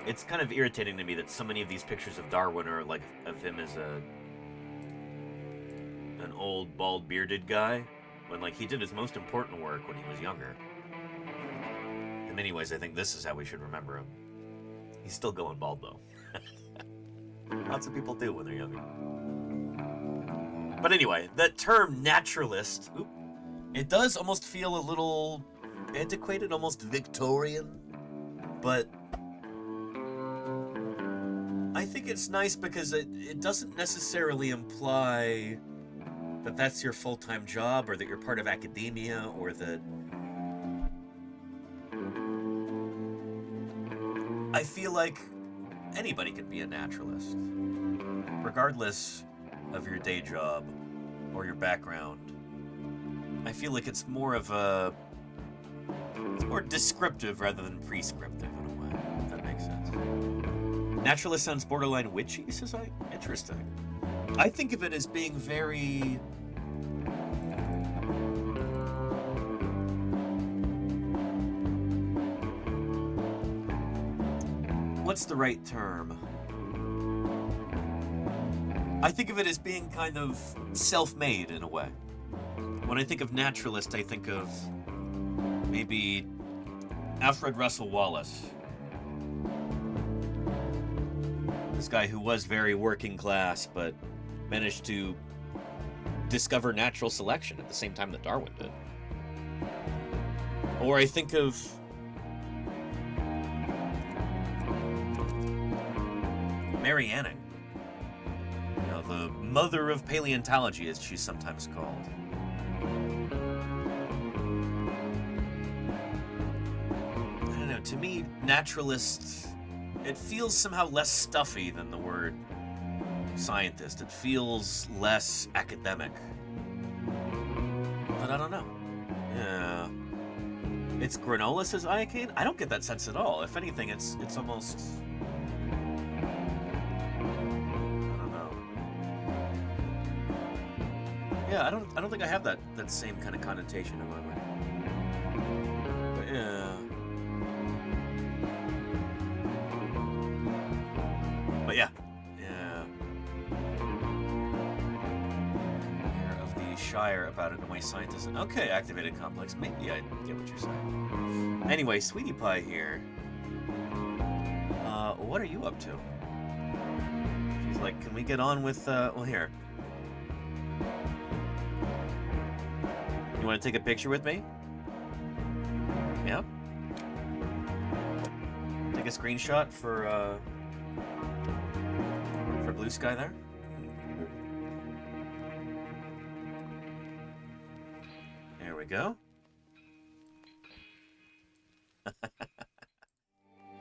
it's kind of irritating to me that so many of these pictures of Darwin are like of him as an old, bald, bearded guy, when like he did his most important work when he was younger. In many ways, I think this is how we should remember him. He's still going bald, though. Lots of people do when they're younger. But anyway, the term naturalist, it does almost feel a little antiquated, almost Victorian. But I think it's nice because it doesn't necessarily imply that that's your full-time job or that you're part of academia or that... I feel like anybody can be a naturalist, regardless of your day job or your background. I feel like it's more of a... It's more descriptive rather than prescriptive in a way, if that makes sense. Naturalist sounds borderline witchy, says I. Interesting. I think of it as being very... What's the right term? I think of it as being kind of self-made in a way. When I think of naturalist, I think of maybe Alfred Russel Wallace. This guy who was very working class, but managed to discover natural selection at the same time that Darwin did. Or I think of Mary Anning, you know, the mother of paleontology, as she's sometimes called. I don't know, to me, naturalist, it feels somehow less stuffy than the word scientist. It feels less academic. But I don't know. Yeah. It's granola, says Iacane? I don't get that sense at all. If anything, it's almost... Yeah, I don't think I have that same kind of connotation in my mind. But yeah. But yeah. Yeah. Mayor of the Shire about it in a way scientists... Okay, activated complex. Maybe I get what you're saying. Anyway, Sweetie Pie here. What are you up to? She's like, can we get on with, well, here. You want to take a picture with me? Yeah? Take a screenshot for Blue Sky there? There we go.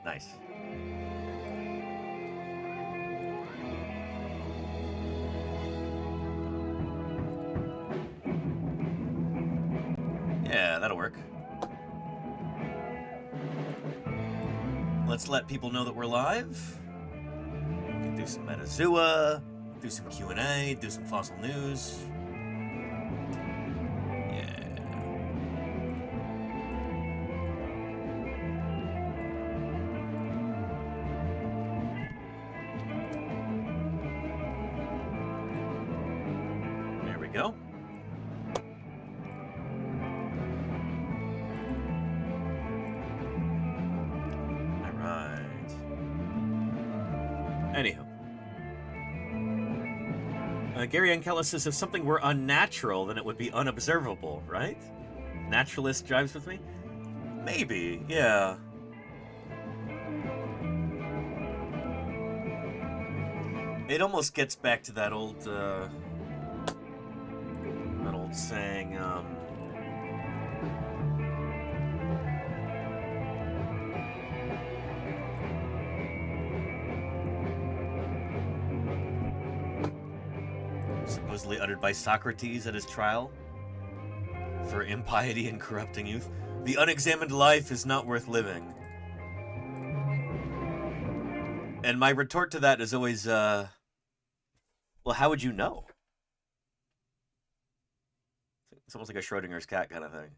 Nice. Yeah, that'll work. Let's let people know that we're live. We can do some Metazoa, do some Q&A, do some fossil news. Yeah. There we go. Anyhow. Gary Ankela says, if something were unnatural, then it would be unobservable, right? Naturalist jives with me? Maybe, yeah. It almost gets back to that old saying, supposedly uttered by Socrates at his trial for impiety and corrupting youth. The unexamined life is not worth living. And my retort to that is always, well, how would you know? It's almost like a Schrodinger's cat kind of thing.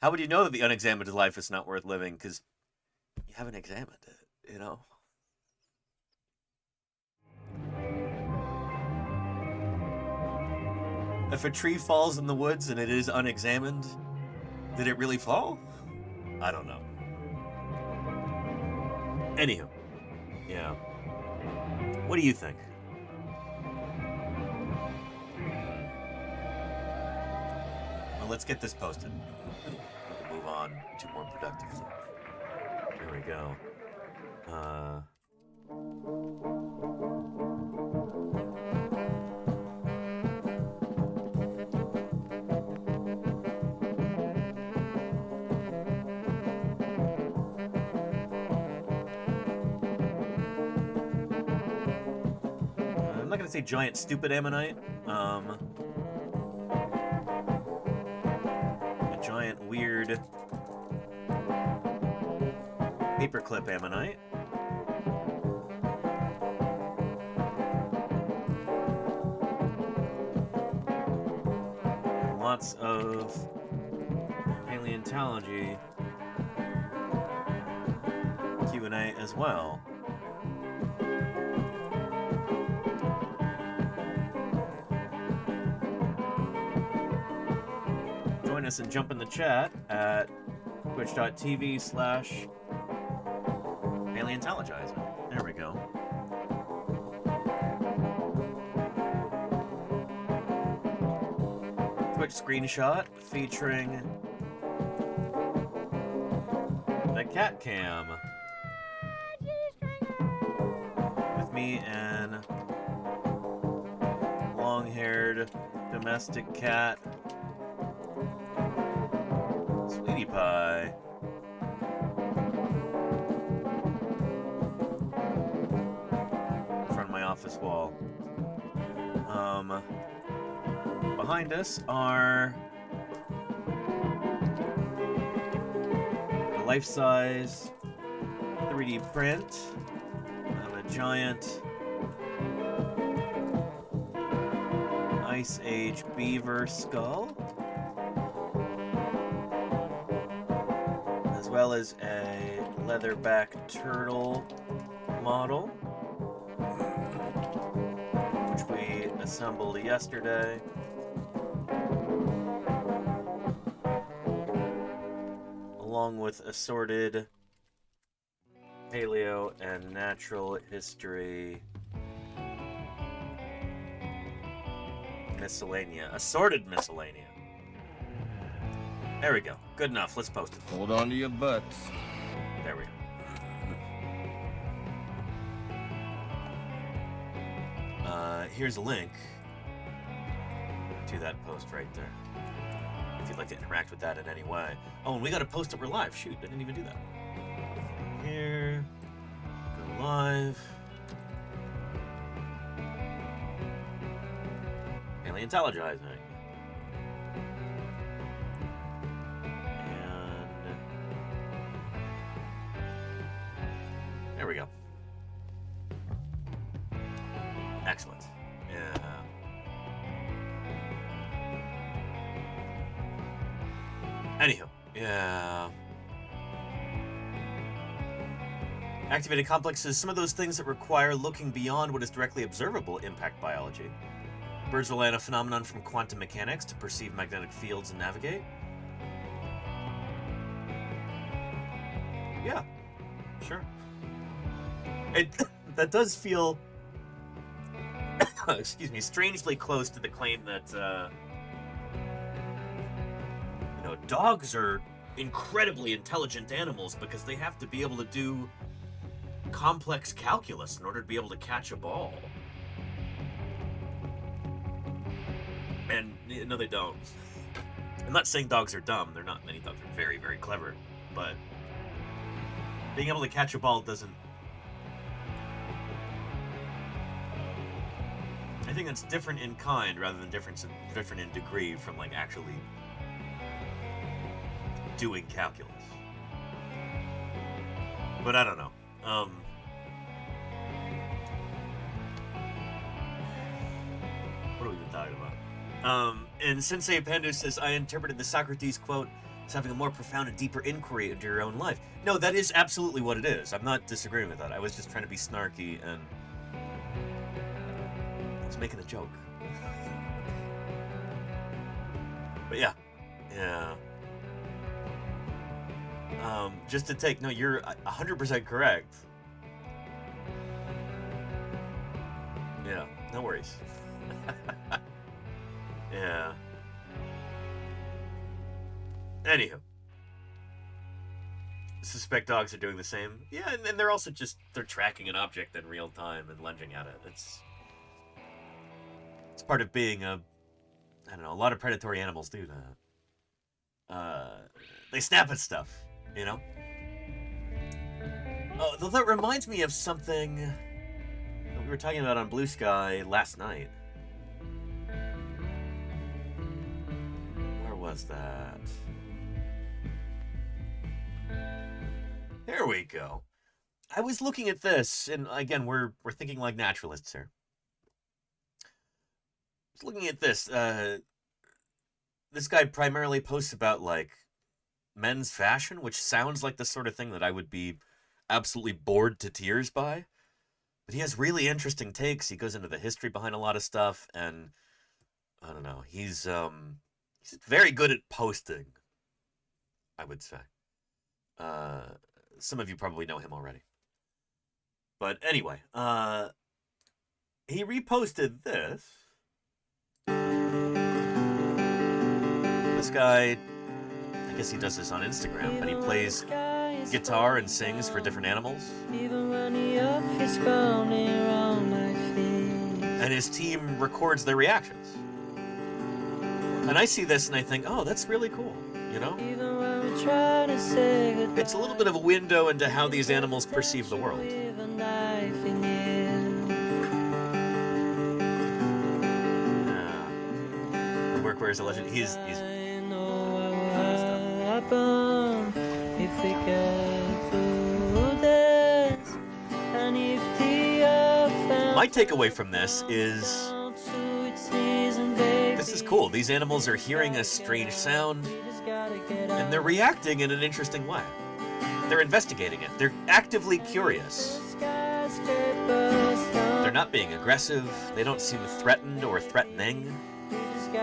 How would you know that the unexamined life is not worth living? Because you haven't examined it, you know? If a tree falls in the woods and it is unexamined, did it really fall? I don't know. Anywho, yeah. What do you think? Well, let's get this posted. We can move on to more productive things. Here we go. I'm not gonna say giant stupid ammonite. A giant weird paperclip ammonite. And lots of paleontology Q&A as well. Join us and jump in the chat at twitch.tv/Paleontologizing. There we go. Twitch screenshot featuring the cat cam with me and long-haired domestic cat Sweetie Pie. In front of my office wall. Behind us are a life-size 3D print of a giant Ice Age beaver skull, as well as a leatherback turtle model, which we assembled yesterday. Along with assorted paleo and natural history miscellanea. Assorted miscellanea. There we go. Good enough. Let's post it. Hold on to your butts. There we go. Here's a link to that post right there, if you'd like to interact with that in any way. Oh, and we got to post it. We're live. Shoot, I didn't even do that. Here, go live. Paleontologizing. And there we go. Excellent. Yeah. Anywho, yeah. Activated complexes, some of those things that require looking beyond what is directly observable, impact biology. Birds rely on a phenomenon from quantum mechanics to perceive magnetic fields and navigate. Yeah, sure. That does feel, excuse me, strangely close to the claim that, dogs are incredibly intelligent animals because they have to be able to do complex calculus in order to be able to catch a ball. And no, they don't. I'm not saying dogs are dumb. They're not. Many dogs are very, very clever. But being able to catch a ball doesn't... I think that's different in kind rather than different in degree from, like, actually doing calculus. But I don't know. What are we even talking about? And Sensei Pandu says, I interpreted the Socrates quote as having a more profound and deeper inquiry into your own life. No, that is absolutely what it is. I'm not disagreeing with that. I was just trying to be snarky and I was making a joke. But yeah. Just to take, no, you're 100% correct. Yeah, no worries. Yeah. Anywho. Suspect dogs are doing the same. Yeah, and they're also just, they're tracking an object in real time and lunging at it. It's part of being a, I don't know, a lot of predatory animals do that. They snap at stuff, you know? Oh, though that reminds me of something that we were talking about on Blue Sky last night. Where was that? There we go. I was looking at this, and again, we're thinking like naturalists here. I was looking at this. This guy primarily posts about, like, men's fashion, which sounds like the sort of thing that I would be absolutely bored to tears by. But he has really interesting takes. He goes into the history behind a lot of stuff, and I don't know. He's very good at posting, I would say. Some of you probably know him already. But anyway, he reposted this. This guy, I guess he does this on Instagram, but he plays guitar and sings for different animals. And his team records their reactions. And I see this and I think, oh, that's really cool, you know? It's a little bit of a window into how these animals perceive the world. Workwear is a legend. He's my takeaway from this is this is cool. These animals are hearing a strange sound and they're reacting in an interesting way. They're investigating it. They're actively curious. They're not being aggressive. They don't seem threatened or threatening. They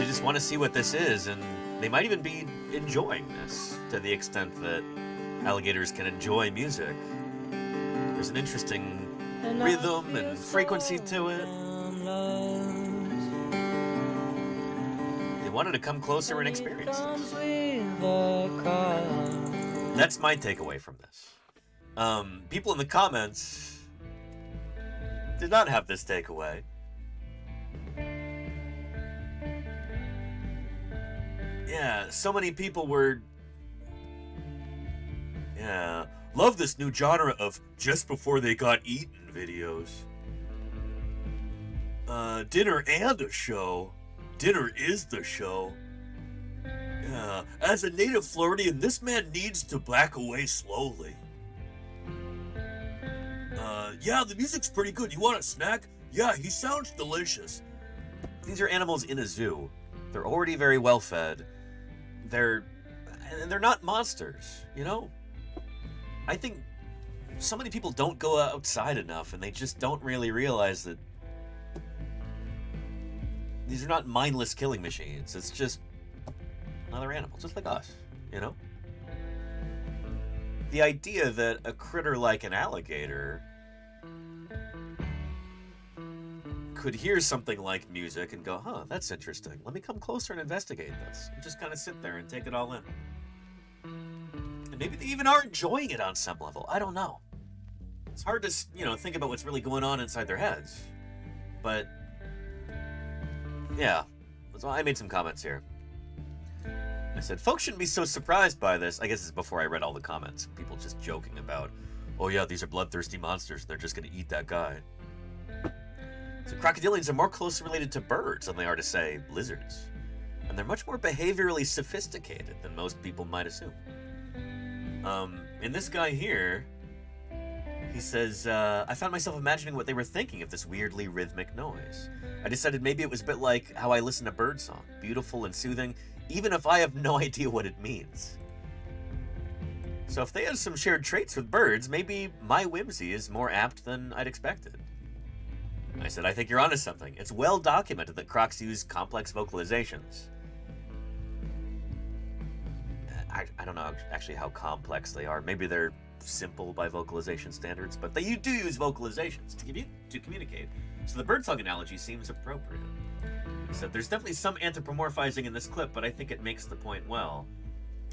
just want to see what this is, and they might even be enjoying this to the extent that alligators can enjoy music. There's an interesting rhythm and frequency to it. They wanted to come closer and experience this. That's my takeaway from this. People in the comments did not have this takeaway. Yeah, so many people were... Yeah, love this new genre of just before they got eaten videos. Dinner and a show. Dinner is the show. Yeah, as a native Floridian, this man needs to back away slowly. Yeah, the music's pretty good. You want a snack? Yeah, he sounds delicious. These are animals in a zoo. They're already very well fed. They're not monsters, you know? I think so many people don't go outside enough and they just don't really realize that these are not mindless killing machines. It's just another animal, just like us, you know? The idea that a critter like an alligator could hear something like music and go, huh, that's interesting. Let me come closer and investigate this. And just kind of sit there and take it all in. And maybe they even are enjoying it on some level. I don't know. It's hard to, you know, think about what's really going on inside their heads. But, yeah. So I made some comments here. I said, folks shouldn't be so surprised by this. I guess this is before I read all the comments. People just joking about, oh yeah, these are bloodthirsty monsters. They're just going to eat that guy. So crocodilians are more closely related to birds than they are to, say, lizards. And they're much more behaviorally sophisticated than most people might assume. And this guy here, he says, I found myself imagining what they were thinking of this weirdly rhythmic noise. I decided maybe it was a bit like how I listen to birdsong, beautiful and soothing, even if I have no idea what it means. So if they have some shared traits with birds, maybe my whimsy is more apt than I'd expected. I said, I think you're onto something. It's well documented that crocs use complex vocalizations. I don't know actually how complex they are. Maybe they're simple by vocalization standards, but they do use vocalizations to communicate. So the birdsong analogy seems appropriate. So there's definitely some anthropomorphizing in this clip, but I think it makes the point well.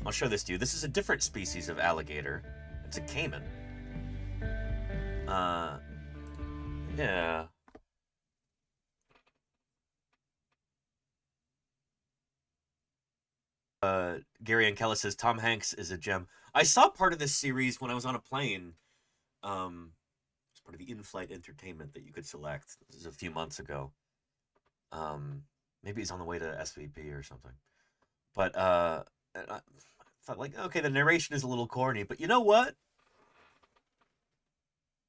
I'll show this to you. This is a different species of alligator. It's a caiman. Yeah. Gary Ankela says Tom Hanks is a gem. I saw part of this series when I was on a plane. It's part of the in-flight entertainment that you could select. This is a few months ago. Maybe he's on the way to SVP or something. But I thought, like, okay, the narration is a little corny, but you know what?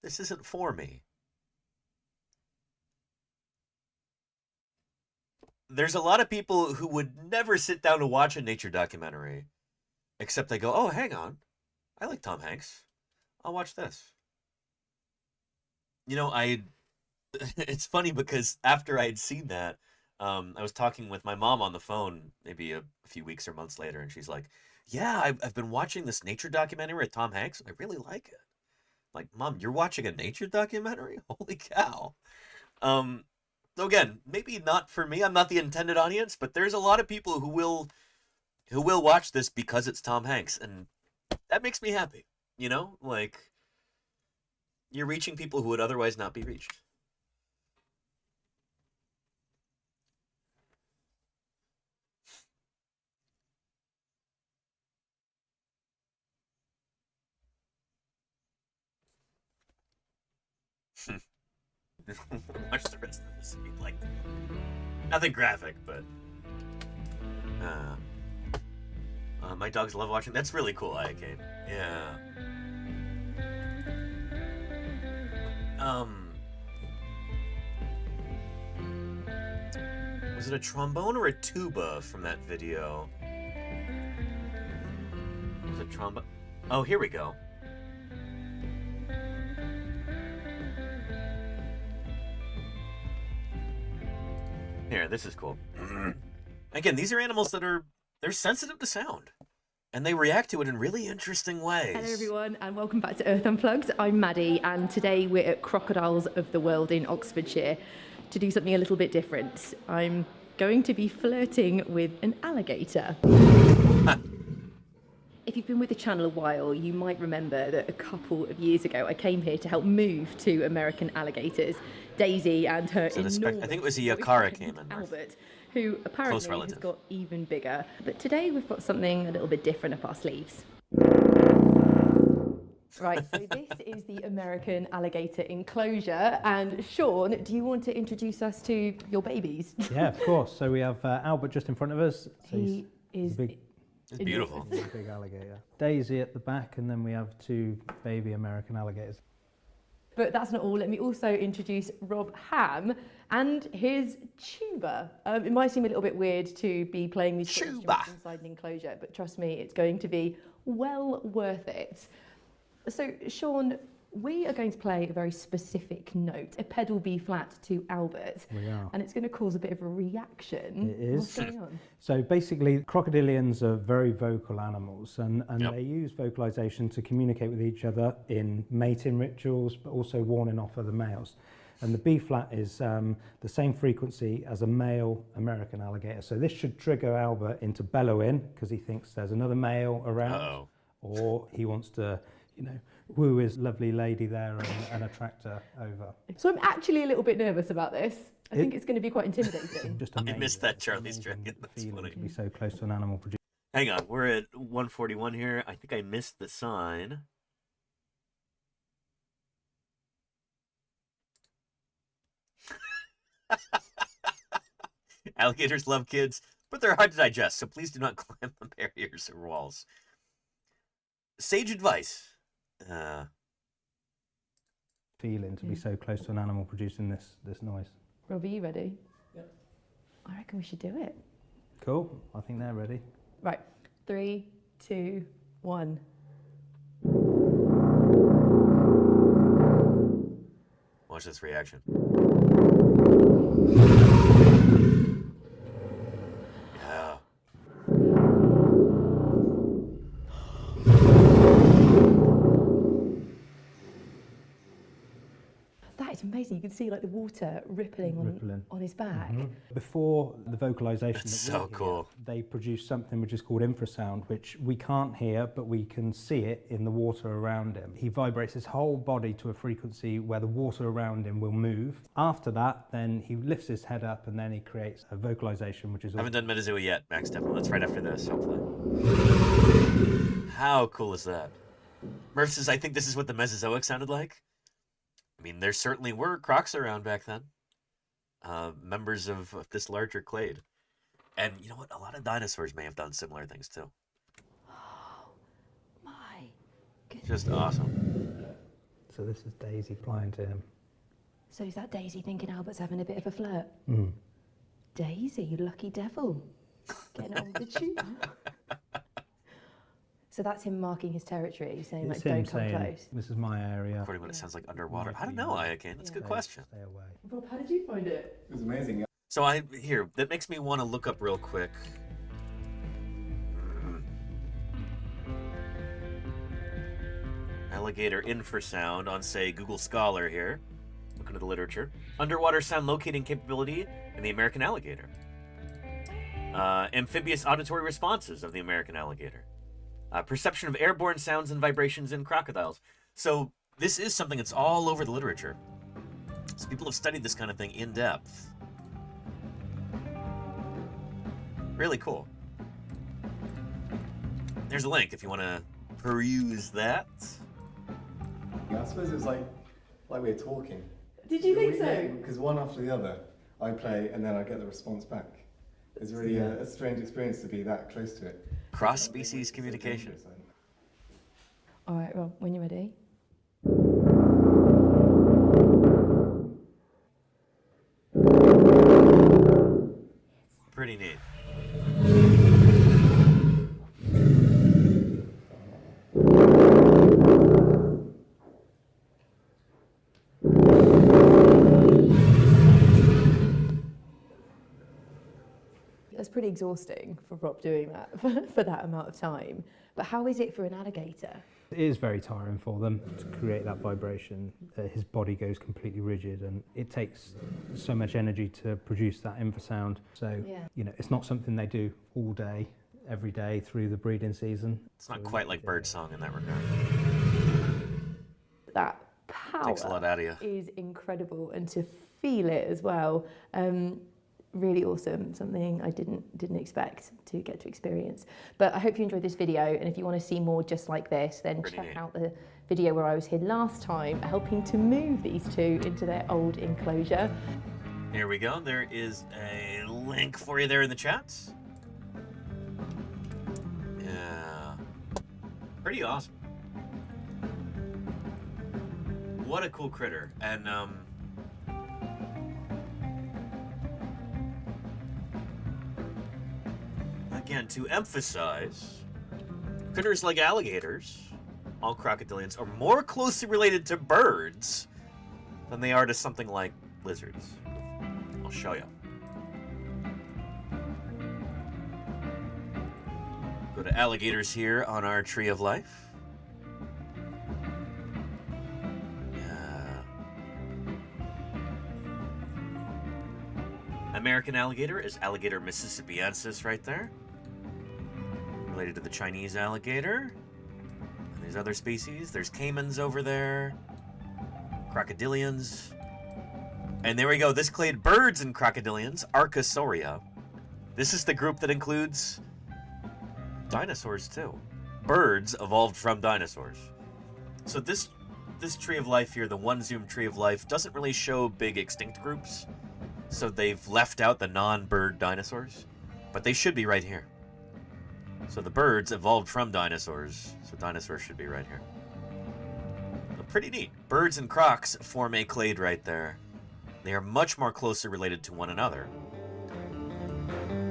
This isn't for me. There's a lot of people who would never sit down to watch a nature documentary, except they go, oh, hang on. I like Tom Hanks. I'll watch this. You know, it's funny because after I had seen that, I was talking with my mom on the phone maybe a few weeks or months later, and she's like, yeah, I've been watching this nature documentary with Tom Hanks. I really like it. Like, Mom, you're watching a nature documentary? Holy cow. So again, maybe not for me. I'm not the intended audience, but there's a lot of people who will watch this because it's Tom Hanks, and that makes me happy. You know, like, you're reaching people who would otherwise not be reached. Watch the rest of this. Like, nothing graphic, but my dogs love watching. That's really cool, Kate. Yeah. Was it a trombone or a tuba from that video? Was it trombone? Oh, here we go. Here, this is cool. Again, these are animals that they're sensitive to sound, and they react to it in really interesting ways. Hello everyone, and welcome back to Earth Unplugged. I'm Maddie, and today we're at Crocodiles of the World in Oxfordshire to do something a little bit different. I'm going to be flirting with an alligator. If you've been with the channel a while, you might remember that a couple of years ago I came here to help move two American alligators, Daisy and her enormous, I think it was a Yakara caiman. Albert, who apparently has got even bigger. But today we've got something a little bit different up our sleeves. Right, so this is the American alligator enclosure, and Sean, do you want to introduce us to your babies? Yeah, of course. So we have Albert just in front of us. So he is big. It's beautiful. He's a big alligator. Daisy at the back, and then we have two baby American alligators. But that's not all. Let me also introduce Rob Ham and his tuba. It might seem a little bit weird to be playing these instruments inside an enclosure, but trust me, it's going to be well worth it. So, Sean, we are going to play a very specific note, a pedal B flat to Albert. We are. And it's going to cause a bit of a reaction. It is. What's going on? So basically, crocodilians are very vocal animals, and they use vocalization to communicate with each other in mating rituals, but also warning off other males. And the B flat is the same frequency as a male American alligator. So this should trigger Albert into bellowing because he thinks there's another male around, or he wants to, you know, woo his lovely lady there and attract her over. So I'm actually a little bit nervous about this. I think it's going to be quite intimidating. Just I missed that Charlie's Dragon. That's funny. To be so close to an animal producer. Hang on, we're at 141 here. I think I missed the sign. Alligators love kids. but they're hard to digest, so please do not climb the barriers or walls. Sage advice. Feeling to be so close to an animal producing this noise. Rob, are you ready? Yeah. I reckon we should do it. Cool. I think they're ready. Right. 3, 2, 1. Watch this reaction. Yeah. That is amazing. You can see like the water rippling. On his back. Before the vocalization, That's that so we hear, cool. they produce something which is called infrasound, which we can't hear, but we can see it in the water around him. He vibrates his whole body to a frequency where the water around him will move. After that, then he lifts his head up and then he creates a vocalization, which is... I haven't done Metazoa yet, Max Stefan. That's right after this, hopefully. How cool is that? Murph says, I think this is what the Mesozoic sounded like. I mean, there certainly were crocs around back then. Members of this larger clade. And you know what? A lot of dinosaurs may have done similar things too. Oh, my goodness. Just awesome. So this is Daisy flying to him. So is that Daisy thinking Albert's having a bit of a flirt? Mm. Daisy, you lucky devil. Getting on with the tuba. So that's him marking his territory, saying It's like, don't him come saying, close. this is my area. According to what it sounds like underwater. I don't know, Iacane. That's a good question. Stay away. Rob, how did you find it? It was amazing. So that makes me want to look up real quick. Alligator infrasound on, say, Google Scholar here. Looking at the literature. Underwater sound locating capability in the American alligator. Amphibious auditory responses of the American alligator. Perception of airborne sounds and vibrations in crocodiles. So this is something that's all over the literature. So people have studied this kind of thing in depth. Really cool. There's a link if you want to peruse that. Yeah, I suppose it was like we're talking. Did you think so? Because one after the other, I play and then I get the response back. It's really a strange experience to be that close to it. Cross-species communication. All right, Rob, when you're ready. Pretty neat. That's pretty exhausting for Rob doing that for that amount of time. But how is it for an alligator? It is very tiring for them to create that vibration. His body goes completely rigid and it takes so much energy to produce that infrasound. So, you know, it's not something they do all day, every day through the breeding season. It's not quite like birdsong in that regard. That power Takes a lot out of you. is incredible, and to feel it as well. Really awesome, something I didn't expect to get to experience. But I hope you enjoyed this video, and if you want to see more just like this, then check out the video where I was here last time helping to move these two into their old enclosure. Here we go. There is a link for you there in the chats. Yeah. Pretty awesome. What a cool critter. And again, to emphasize, critters like alligators, all crocodilians, are more closely related to birds than they are to something like lizards. I'll show you. Go to alligators here on our Tree of Life. American alligator is Alligator mississippiensis right there. Related to the Chinese alligator. And there's other species. There's caimans over there. Crocodilians. And there we go. This clade birds and crocodilians, Archosauria. This is the group that includes dinosaurs too. Birds evolved from dinosaurs. So this Tree of Life here, the one zoom Tree of Life, doesn't really show big extinct groups. So they've left out the non-bird dinosaurs. But they should be right here. So the birds evolved from dinosaurs, so dinosaurs should be right here. So pretty neat. Birds and crocs form a clade right there. They are much more closely related to one another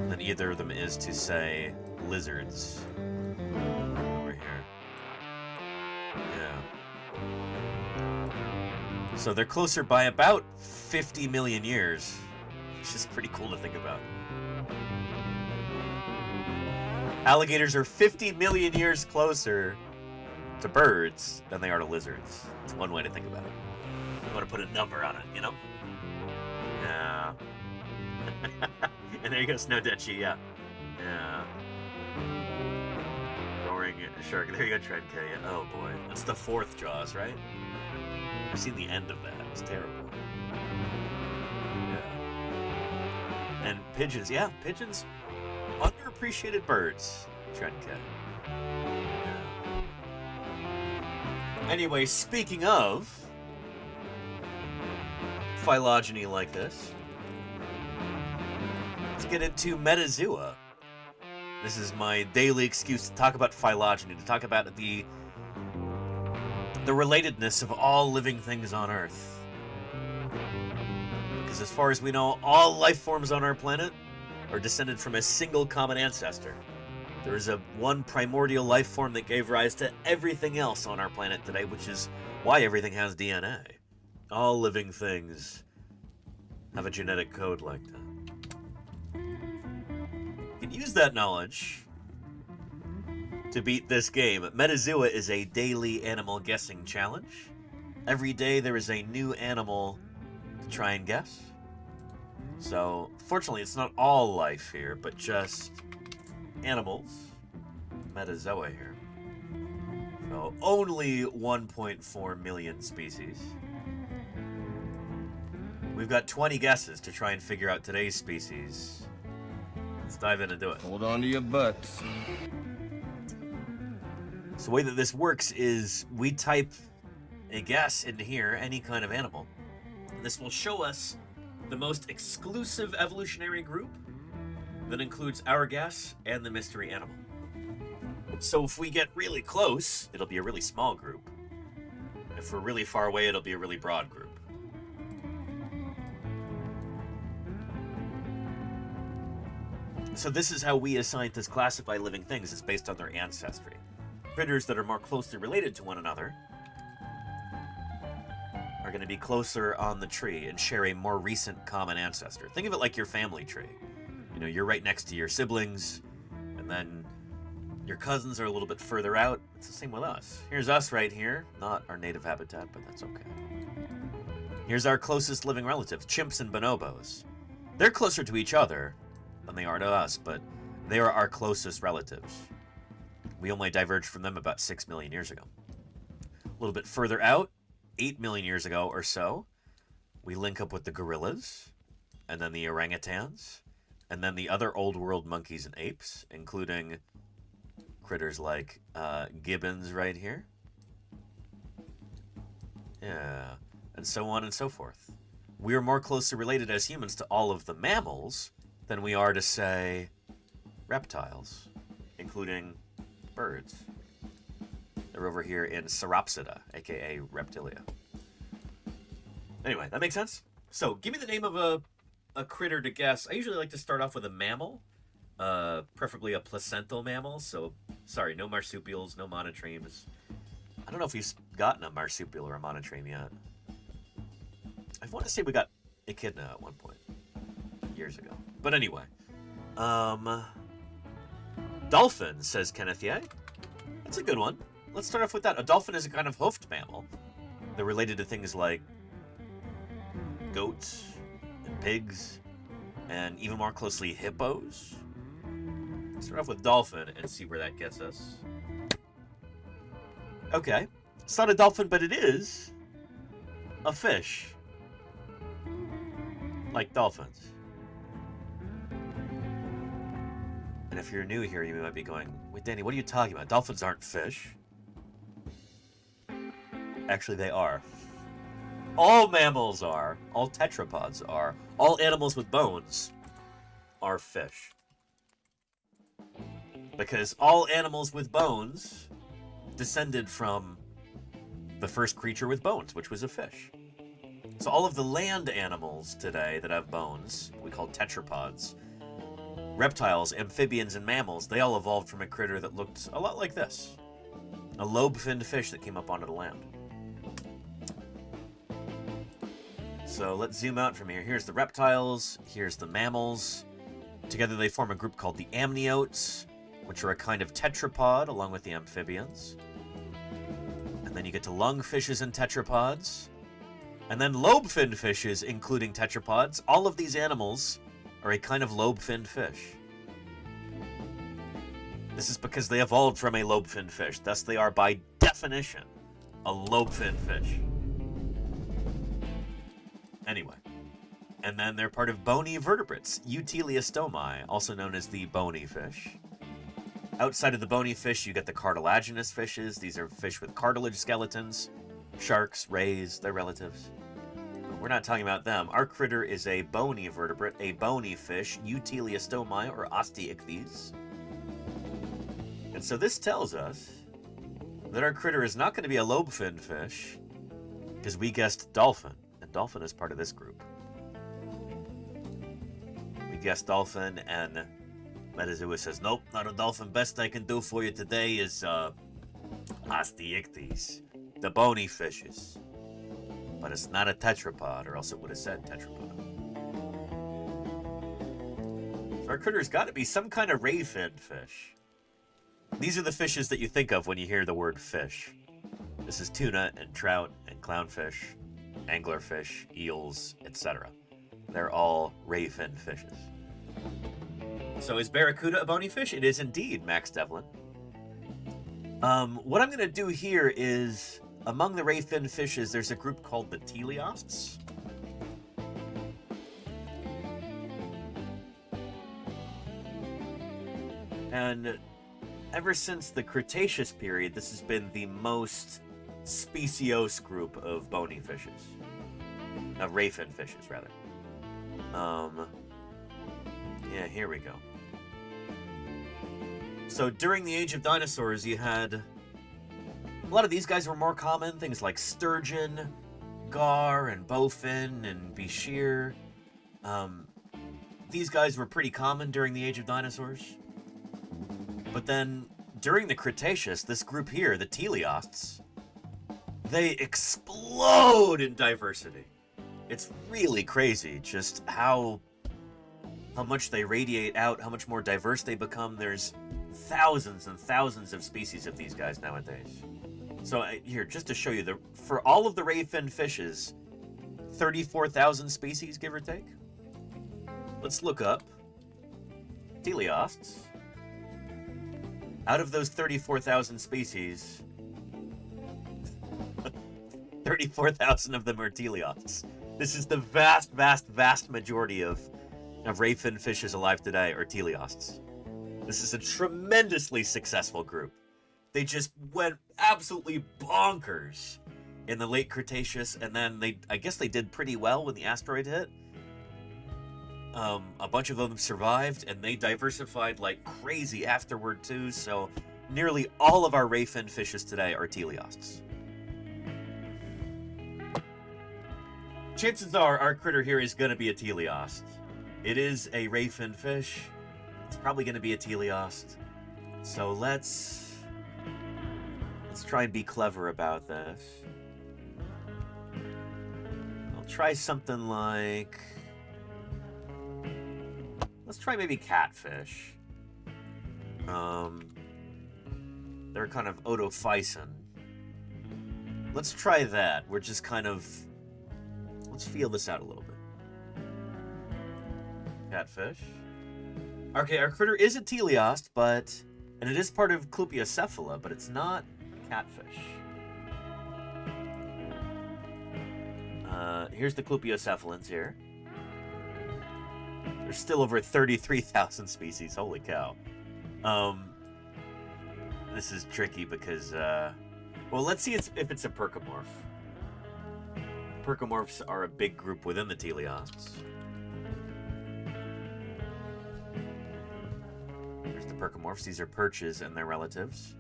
than either of them is to, say, lizards. Over here. Yeah. So they're closer by about 50 million years, which is pretty cool to think about. Alligators are 50 million years closer to birds than they are to lizards. It's one way to think about it. You want to put a number on it, you know? Yeah. And there you go, Snowdetchy, yeah. Yeah. Roaring shark. There you go, Trent K. Oh boy. That's the 4th Jaws, right? I've seen the end of that. It was terrible. Yeah. And pigeons. Yeah, pigeons. Underappreciated birds, Trent K. Yeah. Anyway, speaking of phylogeny like this, let's get into metazoa. This is my daily excuse to talk about phylogeny, to talk about the relatedness of all living things on Earth. Because as far as we know, all life forms on our planet are descended from a single common ancestor. There is one primordial life form that gave rise to everything else on our planet today, which is why everything has DNA. All living things have a genetic code like that. You can use that knowledge to beat this game. Metazoa is a daily animal guessing challenge. Every day there is a new animal to try and guess. So, fortunately, it's not all life here, but just animals. Metazoa here. So, only 1.4 million species. We've got 20 guesses to try and figure out today's species. Let's dive in and do it. Hold on to your butts. So the way that this works is we type a guess into here, any kind of animal. This will show us the most exclusive evolutionary group that includes our guess and the mystery animal. So if we get really close, it'll be a really small group. If we're really far away, it'll be a really broad group. So this is how we as scientists classify living things. It's based on their ancestry. Critters that are more closely related to one another are going to be closer on the tree and share a more recent common ancestor. Think of it like your family tree. You know, you're right next to your siblings, and then your cousins are a little bit further out. It's the same with us. Here's us right here. Not our native habitat, but that's okay. Here's our closest living relatives, chimps and bonobos. They're closer to each other than they are to us, but they are our closest relatives. We only diverged from them about 6 million years ago. A little bit further out, 8 million years ago or so, we link up with the gorillas, and then the orangutans, and then the other old world monkeys and apes, including critters like gibbons right here. Yeah, and so on and so forth. We are more closely related as humans to all of the mammals than we are to, say, reptiles, including birds. They're over here in Sauropsida, aka Reptilia. Anyway, that makes sense? So, give me the name of a critter to guess. I usually like to start off with a mammal, preferably a placental mammal. So, sorry, no marsupials, no monotremes. I don't know if we've gotten a marsupial or a monotreme yet. I want to say we got echidna at one point, years ago. But anyway, dolphin, says Kenneth Ye. That's a good one. Let's start off with that. A dolphin is a kind of hoofed mammal. They're related to things like goats and pigs, and even more closely, hippos. Let's start off with dolphin and see where that gets us. Okay. It's not a dolphin, but it is a fish. Like dolphins. And if you're new here, you might be going, wait, Danny, what are you talking about? Dolphins aren't fish. Actually, they are. All mammals are. All tetrapods are. All animals with bones are fish. Because all animals with bones descended from the first creature with bones, which was a fish. So all of the land animals today that have bones, we call tetrapods, reptiles, amphibians, and mammals, they all evolved from a critter that looked a lot like this. A lobe-finned fish that came up onto the land. So let's zoom out from here. Here's the reptiles, here's the mammals. Together they form a group called the amniotes, which are a kind of tetrapod along with the amphibians. And then you get to lungfishes and tetrapods. And then lobe-finned fishes, including tetrapods. All of these animals are a kind of lobe-finned fish. This is because they evolved from a lobe-finned fish. Thus they are, by definition, a lobe-finned fish. Anyway. And then they're part of bony vertebrates, Euteliostomi, also known as the bony fish. Outside of the bony fish, you get the cartilaginous fishes. These are fish with cartilage skeletons. Sharks, rays, they're relatives. But we're not talking about them. Our critter is a bony vertebrate, a bony fish, Euteliostomi or osteichthyes. And so this tells us that our critter is not going to be a lobe-finned fish, because we guessed dolphin, and dolphin is part of this group. We guessed dolphin, and Metazua says, nope, not a dolphin. Best I can do for you today is osteichthyes, the bony fishes. But it's not a tetrapod, or else it would have said tetrapod. So our critter's got to be some kind of ray-finned fish. These are the fishes that you think of when you hear the word fish. This is tuna and trout and clownfish, anglerfish, eels, etc. They're all ray-finned fishes. So is barracuda a bony fish? It is indeed, Max Devlin. What I'm going to do here is, among the ray-finned fishes, there's a group called the teleosts. And ever since the Cretaceous period, this has been the most speciose group of bony fishes. Of ray-finned fishes, rather. Yeah, here we go. So during the age of dinosaurs, you had a lot of these guys were more common. Things like sturgeon, gar, and bowfin, and bichir. These guys were pretty common during the age of dinosaurs. But then, during the Cretaceous, this group here, the teleosts, they explode in diversity. It's really crazy just how much they radiate out, how much more diverse they become. There's thousands and thousands of species of these guys nowadays. So here, just to show you, for all of the ray-finned fishes, 34,000 species, give or take. Let's look up teleosts. Out of those 34,000 species, 34,000 of them are teleosts. This is the vast, vast, vast majority of ray-finned fishes alive today are teleosts. This is a tremendously successful group. They just went absolutely bonkers in the late Cretaceous, and then I guess they did pretty well when the asteroid hit. A bunch of them survived, and they diversified like crazy afterward too, so nearly all of our ray-finned fishes today are teleosts. Chances are our critter here is going to be a teleost. It is a ray-finned fish. It's probably going to be a teleost. So let's try and be clever about this. I'll try something like... Let's try maybe catfish. They're kind of otophysin. Let's try that. We're just kind of... Let's feel this out a little bit. Catfish. Okay, our critter is a teleost, and it is part of Clupiocephala, but it's not a catfish. Here's the Clupiocephalans here. There's still over 33,000 species. Holy cow. This is tricky because, well, let's see if it's a percomorph. Percomorphs are a big group within the teleosts. There's the percomorphs. These are perches and their relatives.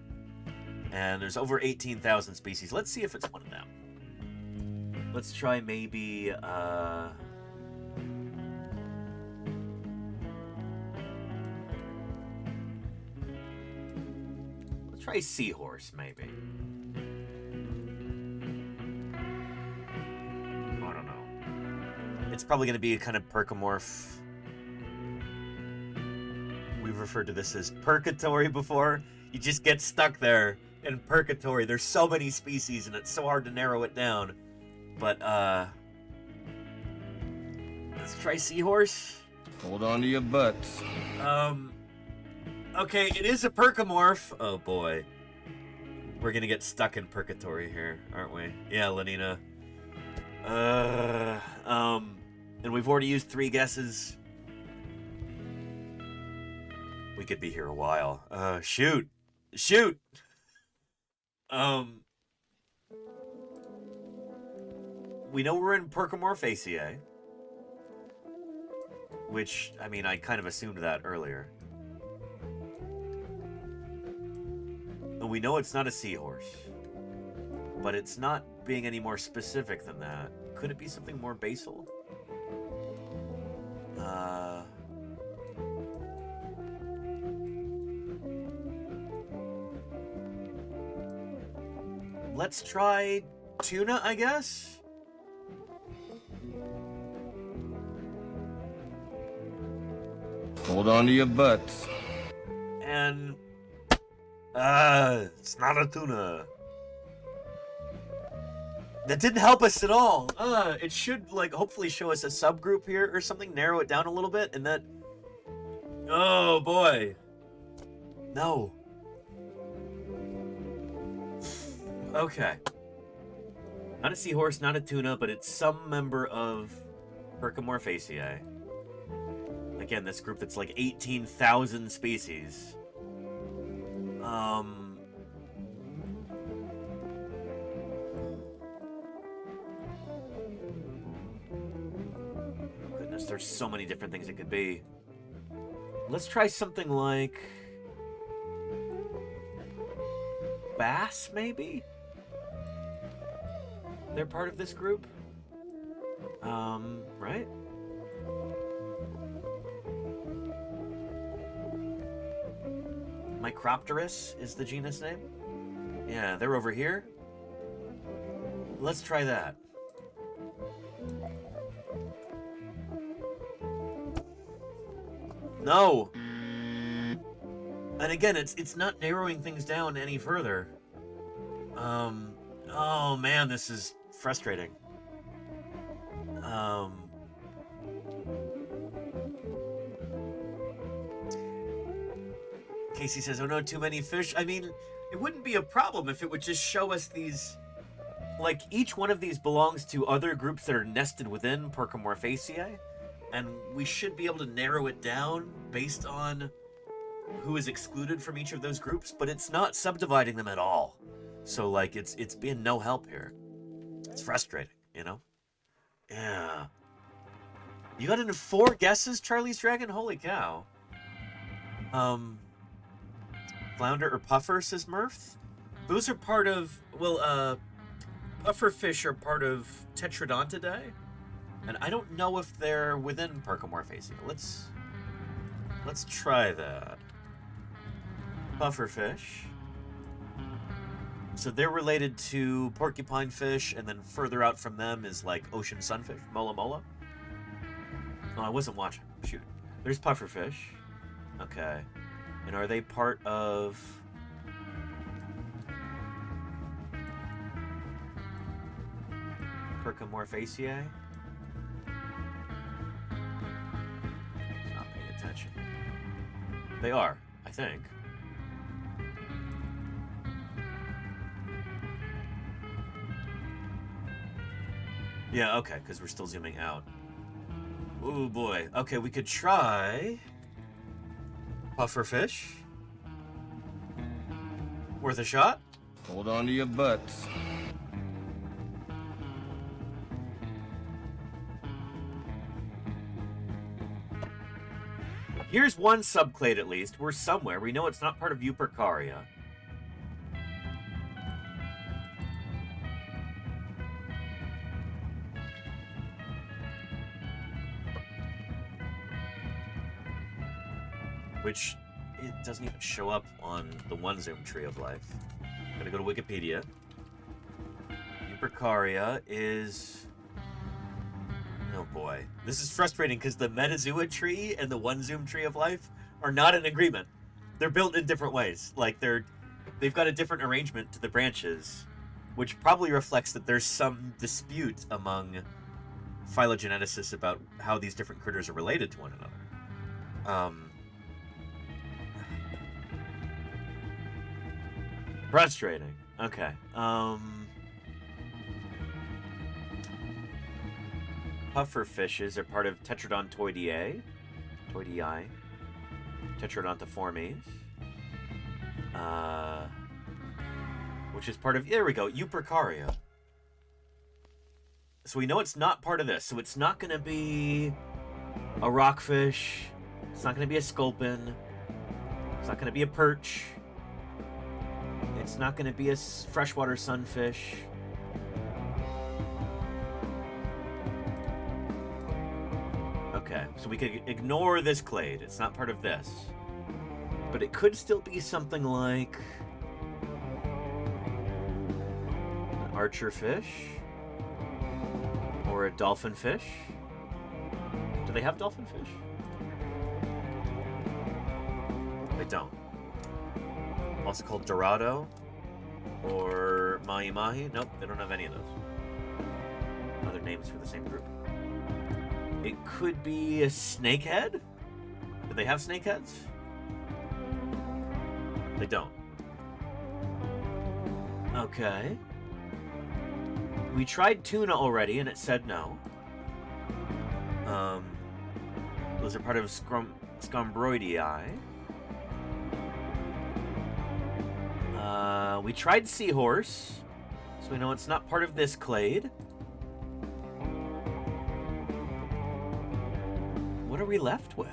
And there's over 18,000 species. Let's see if it's one of them. Let's try maybe, let's try seahorse, maybe. I don't know. It's probably going to be a kind of percomorph. We've referred to this as purgatory before. You just get stuck there in purgatory. There's so many species and it's so hard to narrow it down. But, let's try seahorse. Hold on to your butts. Okay, it is a percomorph. Oh boy. We're gonna get stuck in purgatory here, aren't we? Yeah, Lenina. And we've already used 3 guesses. We could be here a while. Shoot! We know we're in Percomorphaceae. Which, I mean, I kind of assumed that earlier. And we know it's not a seahorse. But it's not being any more specific than that. Could it be something more basal? Let's try tuna, I guess? Hold on to your butts. And... it's not a tuna. That didn't help us at all. It should, like, hopefully show us a subgroup here or something, narrow it down a little bit, and that... Oh, boy. No. Okay. Not a seahorse, not a tuna, but it's some member of Percomorphaceae. Again, this group that's like 18,000 species. Goodness, there's so many different things it could be. Let's try something like... bass, maybe? They're part of this group? Right? Micropterus is the genus name? Yeah, they're over here. Let's try that. No! And again, it's not narrowing things down any further. Oh man, this is frustrating. Casey says, oh no, too many fish. I mean, it wouldn't be a problem if it would just show us these... Like, each one of these belongs to other groups that are nested within Percomorphaceae, and we should be able to narrow it down based on who is excluded from each of those groups, but it's not subdividing them at all. So, like, it's being no help here. It's frustrating, you know? Yeah. You got into 4 guesses, Charlie's Dragon? Holy cow. Flounder or puffer, says Murph? Those are part of, well, pufferfish are part of Tetrodontidae, and I don't know if they're within Percomorphaceae. Let's try that. Pufferfish. So they're related to porcupine fish, and then further out from them is like ocean sunfish, mola mola. Oh, I wasn't watching. Shoot. There's pufferfish. Okay. And are they part of... Percomorphaceae? Not paying attention. They are, I think. Yeah, okay, because we're still zooming out. Ooh, boy. Okay, we could try... Pufferfish. Worth a shot? Hold on to your butts. Here's one subclade at least. We're somewhere. We know it's not part of Eupercaria. Which it doesn't even show up on the one zoom tree of life. I'm gonna go to Wikipedia. Eupercaria is... Oh boy. This is frustrating because the Metazoa tree and the one zoom tree of life are not in agreement. They're built in different ways. Like they've got a different arrangement to the branches, which probably reflects that there's some dispute among phylogeneticists about how these different critters are related to one another. Frustrating. Okay. Pufferfishes are part of Tetrodontoidea. Tetrodontiformes. Which is part of... There we go. Eupercaria. So we know it's not part of this. So it's not going to be a rockfish. It's not going to be a sculpin. It's not going to be a perch. It's not going to be a freshwater sunfish. Okay, so we could ignore this clade. It's not part of this. But it could still be something like an archer fish or a dolphin fish. Do they have dolphin fish? They don't. Also called Dorado or Mahi Mahi. Nope, they don't have any of those. Other names for the same group. It could be a snakehead. Do they have snakeheads? They don't. Okay. We tried tuna already and it said no. Those are part of Scombroidea. We tried seahorse, so we know it's not part of this clade. What are we left with?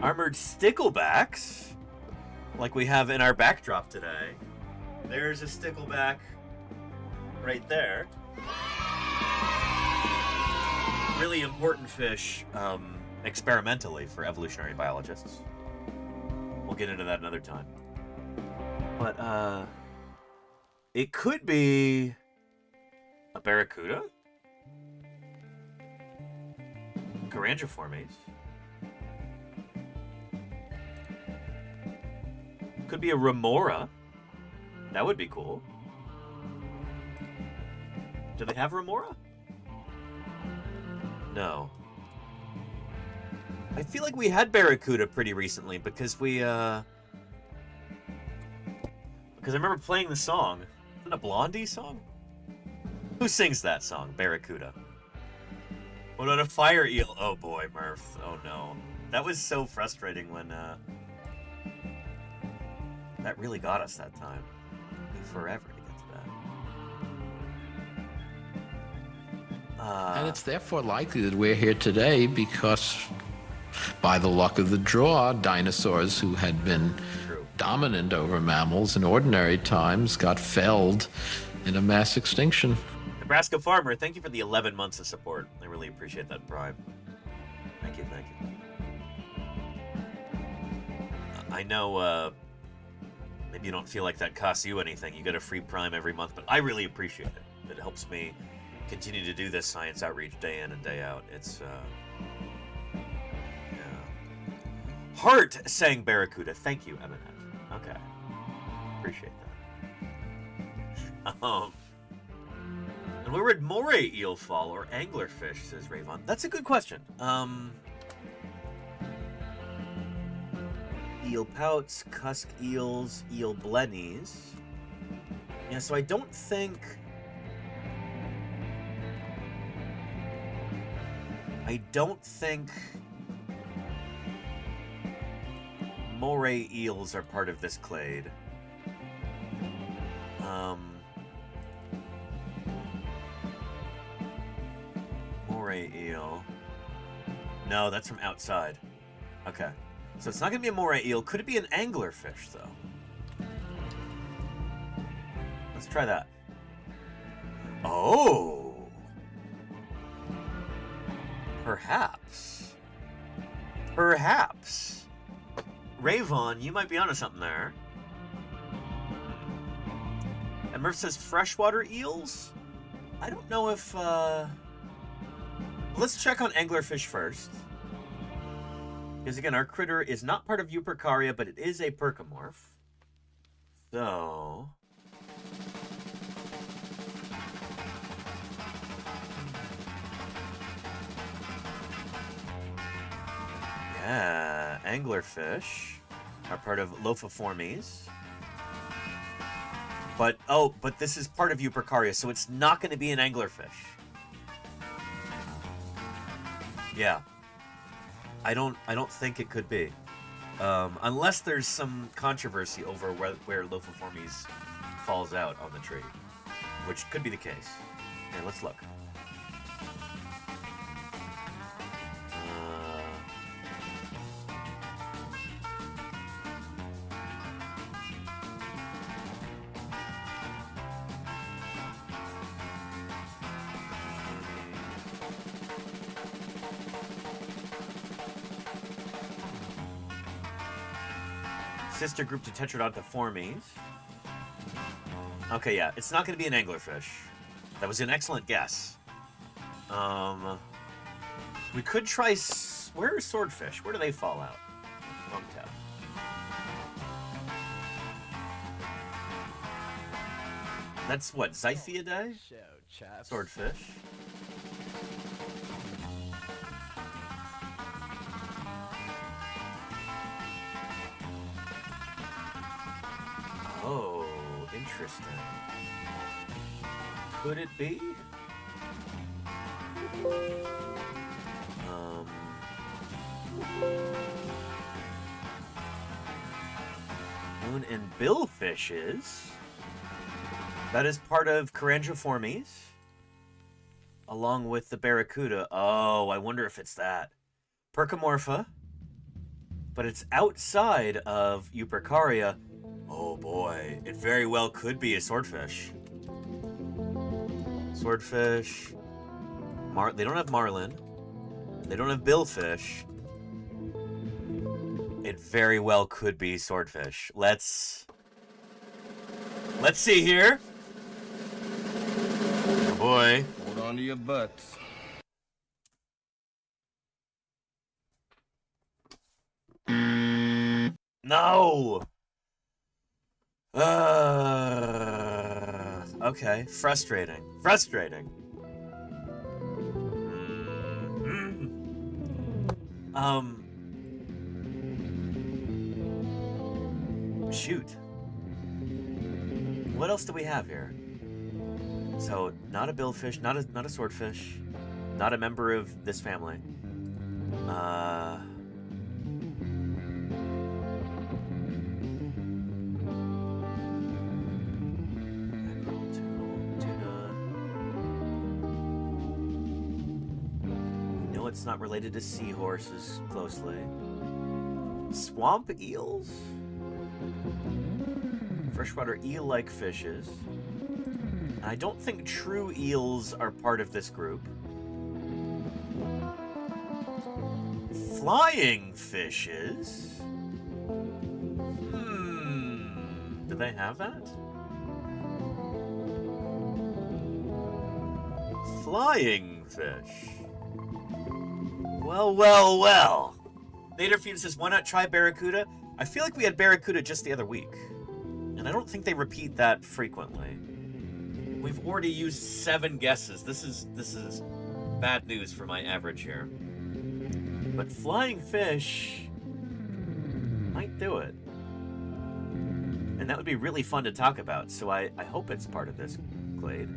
Armored sticklebacks, like we have in our backdrop today. There's a stickleback right there. Really important fish, experimentally for evolutionary biologists. We'll get into that another time. But, it could be a barracuda? Carangiformes. Could be a remora. That would be cool. Do they have remora? No. I feel like we had barracuda pretty recently because because I remember playing the song. Isn't it a Blondie song? Who sings that song? Barracuda. What about a fire eel? Oh boy, Murph. Oh no. That was so frustrating when that really got us that time. It took forever to get to that. And it's therefore likely that we're here today because, by the luck of the draw, dinosaurs who had been dominant over mammals in ordinary times got felled in a mass extinction. Nebraska Farmer, thank you for the 11 months of support. I really appreciate that, Prime. Thank you, thank you. I know, maybe you don't feel like that costs you anything. You get a free Prime every month, but I really appreciate it. It helps me continue to do this science outreach day in and day out. It's, yeah. Heart saying Barracuda. Thank you, Eminette. Okay. Appreciate that. And where would moray eel fall or anglerfish, says Ravon? That's a good question. Eel pouts, cusk eels, eel blennies. Yeah, so I don't think moray eels are part of this clade. eel. No, that's from outside. Okay. So it's not going to be a moray eel. Could it be an anglerfish, though? Let's try that. Oh! Perhaps. Perhaps. Rayvon, you might be onto something there. And Murph says freshwater eels? I don't know if, Let's check on anglerfish first. Because again, our critter is not part of Eupercaria, but it is a percomorph. So... yeah, anglerfish are part of Lophiformes. But, oh, but this is part of Eupercaria, so it's not going to be an anglerfish. Yeah. I don't think it could be. Unless there's some controversy over where Lophiformes falls out on the tree. Which could be the case. Okay, let's look. Sister group to Tetrodontiformes. Okay, yeah, it's not going to be an anglerfish. That was an excellent guess. We could try... where are swordfish? Where do they fall out? Long tab. That's what, Xiphiidae? Swordfish. Oh, interesting. Could it be? Moon and billfishes. That is part of Carangiformes. Along with the barracuda. Oh, I wonder if it's that. Percomorpha. But it's outside of Eupercaria. Oh boy, it very well could be a swordfish. Swordfish. They don't have marlin. They don't have billfish. It very well could be swordfish. Let's see here. Oh boy. Hold on to your butts. No! Okay, frustrating. Frustrating. Shoot. What else do we have here? So, not a billfish, not a swordfish, not a member of this family. It's not related to seahorses closely. Swamp eels? Freshwater eel-like fishes. I don't think true eels are part of this group. Flying fishes? Do they have that? Flying fish. Well, well, well. Naderfield says, why not try barracuda? I feel like we had barracuda just the other week. And I don't think they repeat that frequently. We've already used 7 guesses. This is bad news for my average here. But flying fish might do it. And that would be really fun to talk about, so I hope it's part of this glade.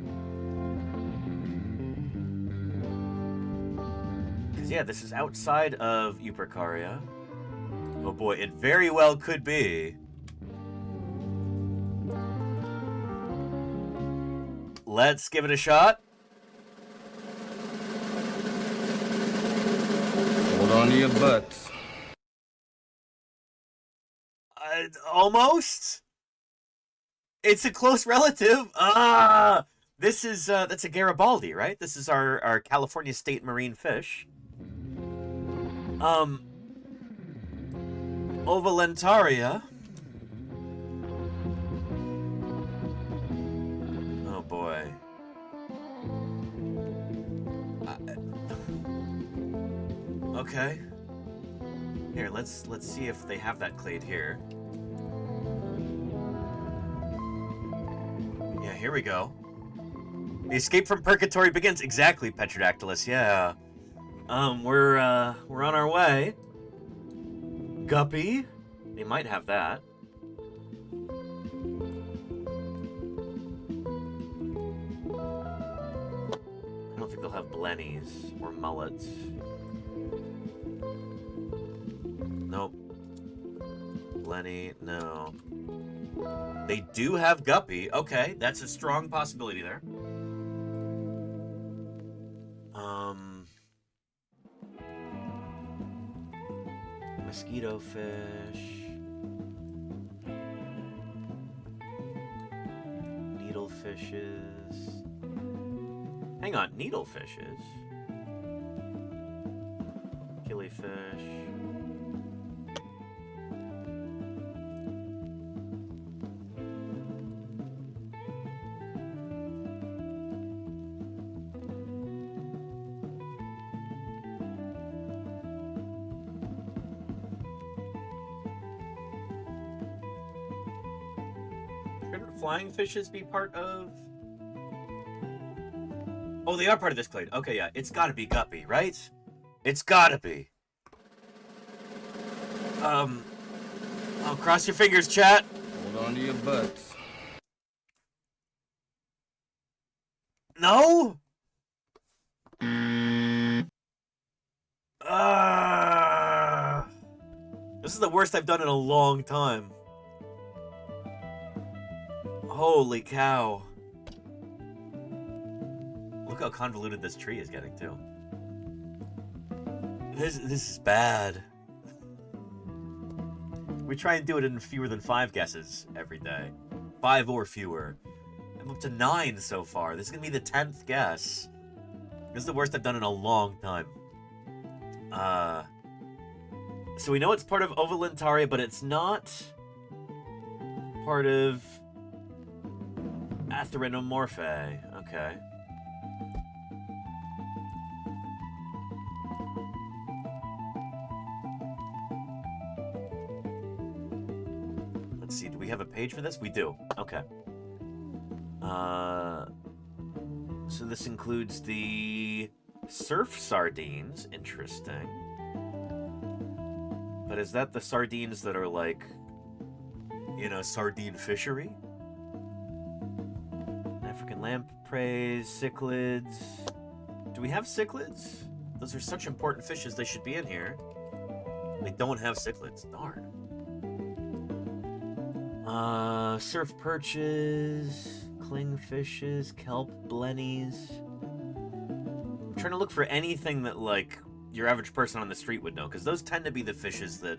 Yeah, this is outside of Eupercaria. Oh boy, it very well could be. Let's give it a shot. on to your butts. Almost. It's a close relative. This is that's a Garibaldi, right? This is our California state marine fish. Ovalentaria. Oh boy. Okay. Here, let's see if they have that clade here. Yeah, here we go. The escape from purgatory begins. Exactly, Petrodactylus. Yeah. We're on our way. Guppy. They might have that. I don't think they'll have blennies or mullets. Nope. Blenny, no. They do have guppy. Okay, that's a strong possibility there. Mosquito fish. Needlefishes. Hang on, needlefishes. Killifish. Flying fishes be part of... Oh, they are part of this clade. Okay, yeah. It's gotta be guppy, right? It's gotta be. Oh, cross your fingers, chat. Hold on to your butts. No? This is the worst I've done in a long time. Holy cow. Look how convoluted this tree is getting, too. This is bad. We try and do it in fewer than 5 guesses every day. 5 or fewer. I'm up to 9 so far. This is going to be the 10th guess. This is the worst I've done in a long time. So we know it's part of Ovalentaria, but it's not part of Atherenomorphae. Okay. Let's see, do we have a page for this? We do. Okay. So this includes the surf sardines. Interesting. But is that the sardines that are like, you know, sardine fishery? African lampreys, cichlids. Do we have cichlids? Those are such important fishes, they should be in here. They don't have cichlids. Darn. Surf perches, clingfishes, kelp blennies. I'm trying to look for anything that, like, your average person on the street would know, because those tend to be the fishes that,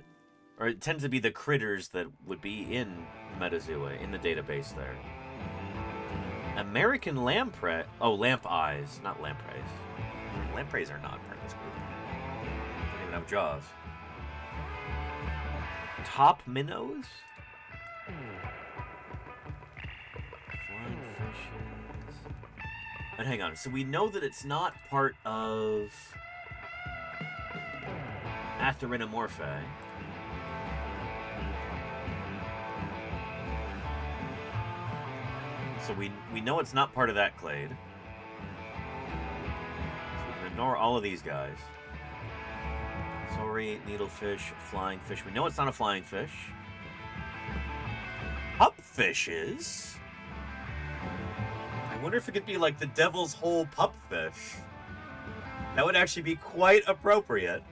or it tends to be the critters that would be in Metazoa, in the database there. American lamprey. Oh, lamp eyes, not lampreys. Lampreys are not part of this group. They don't even have jaws. Top minnows? Flying fishes. And hang on, so we know that it's not part of Atherenomorphae. So we know it's not part of that clade. So we can ignore all of these guys. Sorry, needlefish, flying fish. We know it's not a flying fish. Pupfishes? I wonder if it could be like the devil's hole pupfish. That would actually be quite appropriate.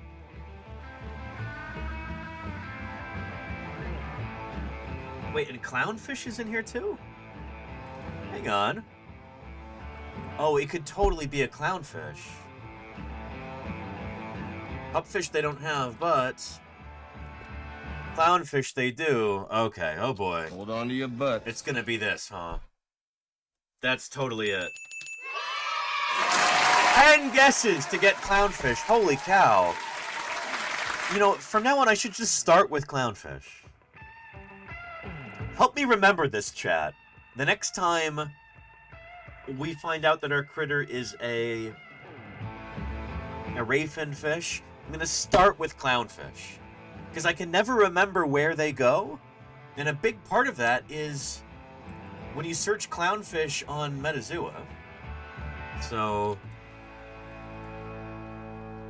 Wait, and clownfish is in here too? Hang on. Oh, it could totally be a clownfish. Pupfish they don't have, but clownfish they do. Okay, oh boy. Hold on to your butt. It's gonna be this, huh? That's totally it. 10 guesses to get clownfish. Holy cow. You know, from now on I should just start with clownfish. Help me remember this, chat. The next time we find out that our critter is a rayfin fish, I'm gonna start with clownfish. Because I can never remember where they go. And a big part of that is when you search clownfish on Metazoa. So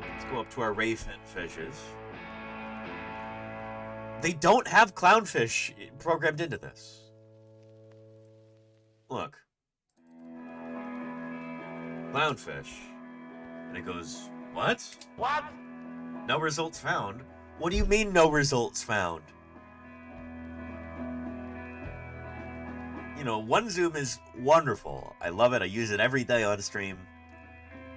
let's go up to our rayfin fishes. They don't have clownfish programmed into this. Look. Clownfish. And it goes, what? What? No results found. What do you mean no results found? You know, one zoom is wonderful. I love it. I use it every day on stream.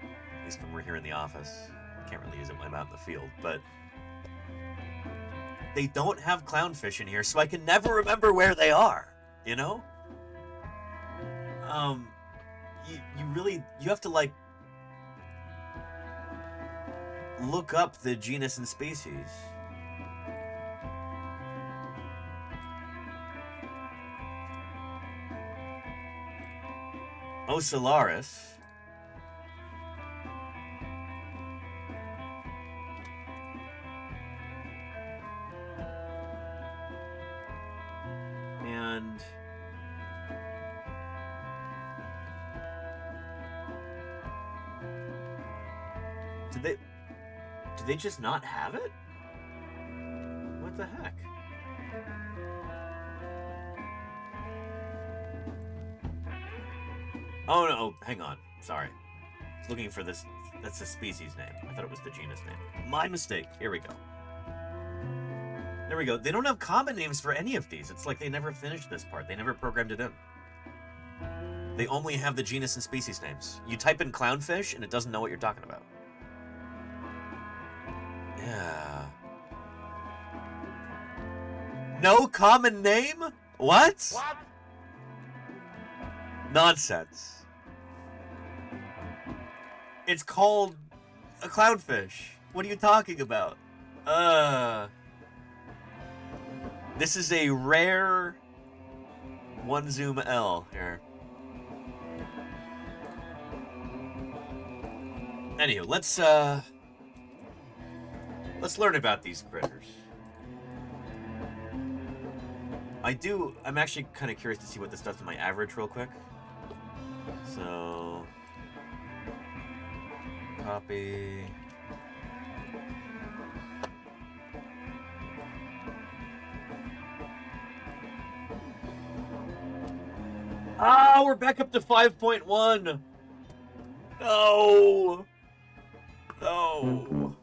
At least when we're here in the office. I can't really use it when I'm out in the field, but they don't have clownfish in here, so I can never remember where they are, you know? You have to, like, look up the genus and species. Ocellaris. And did they just not have it? What the heck? Oh no, hang on. Sorry. I was looking for this. That's the species name. I thought it was the genus name. My mistake. Here we go. There we go. They don't have common names for any of these. It's like they never finished this part. They never programmed it in. They only have the genus and species names. You type in clownfish and it doesn't know what you're talking about. Yeah. No common name? What? What? Nonsense. It's called a clownfish. What are you talking about? This is a rare one zoom L here. Anywho, let's learn about these critters. I'm actually kind of curious to see what this does to my average real quick. So, copy. Ah, we're back up to 5.1. No. No.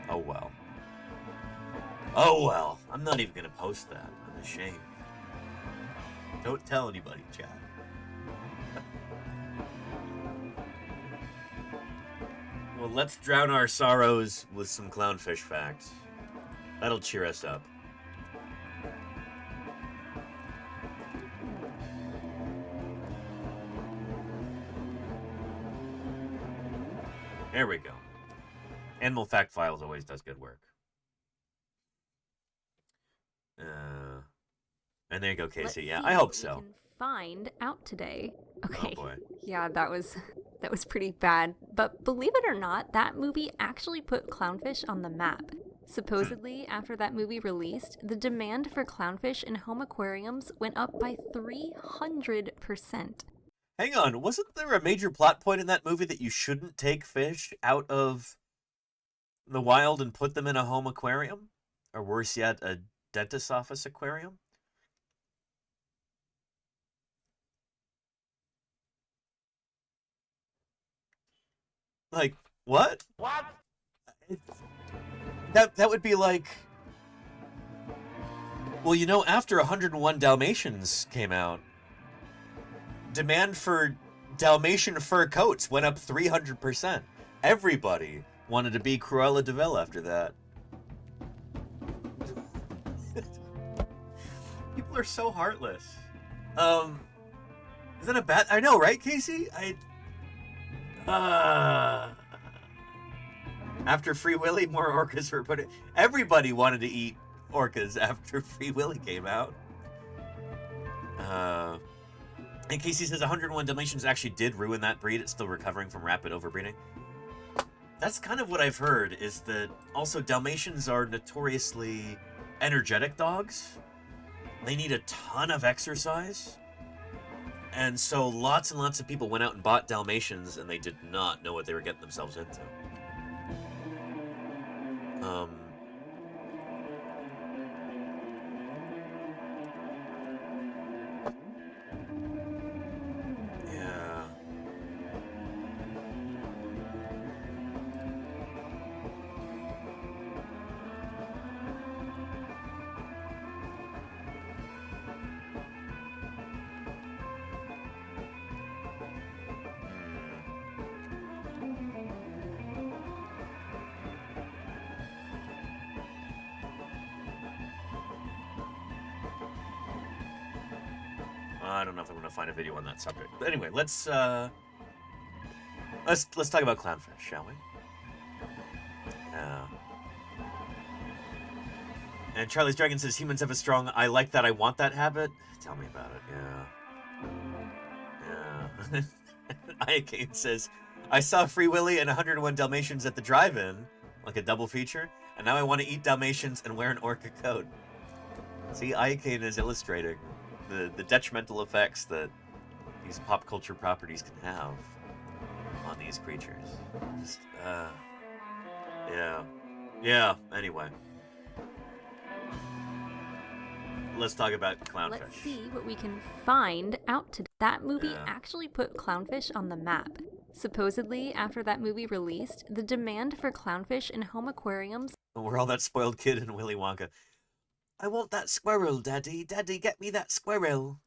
Oh well. Oh well. I'm not even gonna post that. I'm ashamed. Don't tell anybody, Chad. Well, let's drown our sorrows with some clownfish facts. That'll cheer us up. There we go. Animal Fact Files always does good work. And there you go, Casey. Yeah, I hope so. Find out today. Okay. Oh boy. Yeah, that was pretty bad. But believe it or not, that movie actually put clownfish on the map. Supposedly, after that movie released, the demand for clownfish in home aquariums went up by 300%. Hang on, wasn't there a major plot point in that movie that you shouldn't take fish out of the wild and put them in a home aquarium? Or worse yet, a dentist's office aquarium? Like, what? What? That would be like... Well, you know, after 101 Dalmatians came out, demand for Dalmatian fur coats went up 300%. Everybody wanted to be Cruella de Vil after that. People are so heartless. Is that a bad... I know, right, Casey? After Free Willy, more orcas were put in. Everybody wanted to eat orcas after Free Willy came out. And Casey says 101 Dalmatians actually did ruin that breed. It's still recovering from rapid overbreeding. That's kind of what I've heard, is that also Dalmatians are notoriously energetic dogs. They need a ton of exercise. And so lots and lots of people went out and bought Dalmatians, and they did not know what they were getting themselves into. Yeah. I don't know if I'm gonna find a video on that subject. But anyway, let's talk about clownfish, shall we? Yeah. And Charlie's Dragon says humans have a strong "I like that, I want that" habit. Tell me about it. Yeah. Iacane says, I saw Free Willy and 101 Dalmatians at the drive-in, like a double feature, and now I want to eat Dalmatians and wear an orca coat. See, Iacane is illustrating the detrimental effects that these pop culture properties can have on these creatures. Just, yeah. Anyway. Let's talk about clownfish. Let's see what we can find out today. That movie actually put clownfish on the map. Supposedly, after that movie released, the demand for clownfish in home aquariums... We're all that spoiled kid in Willy Wonka. I want that squirrel, Daddy. Daddy, get me that squirrel.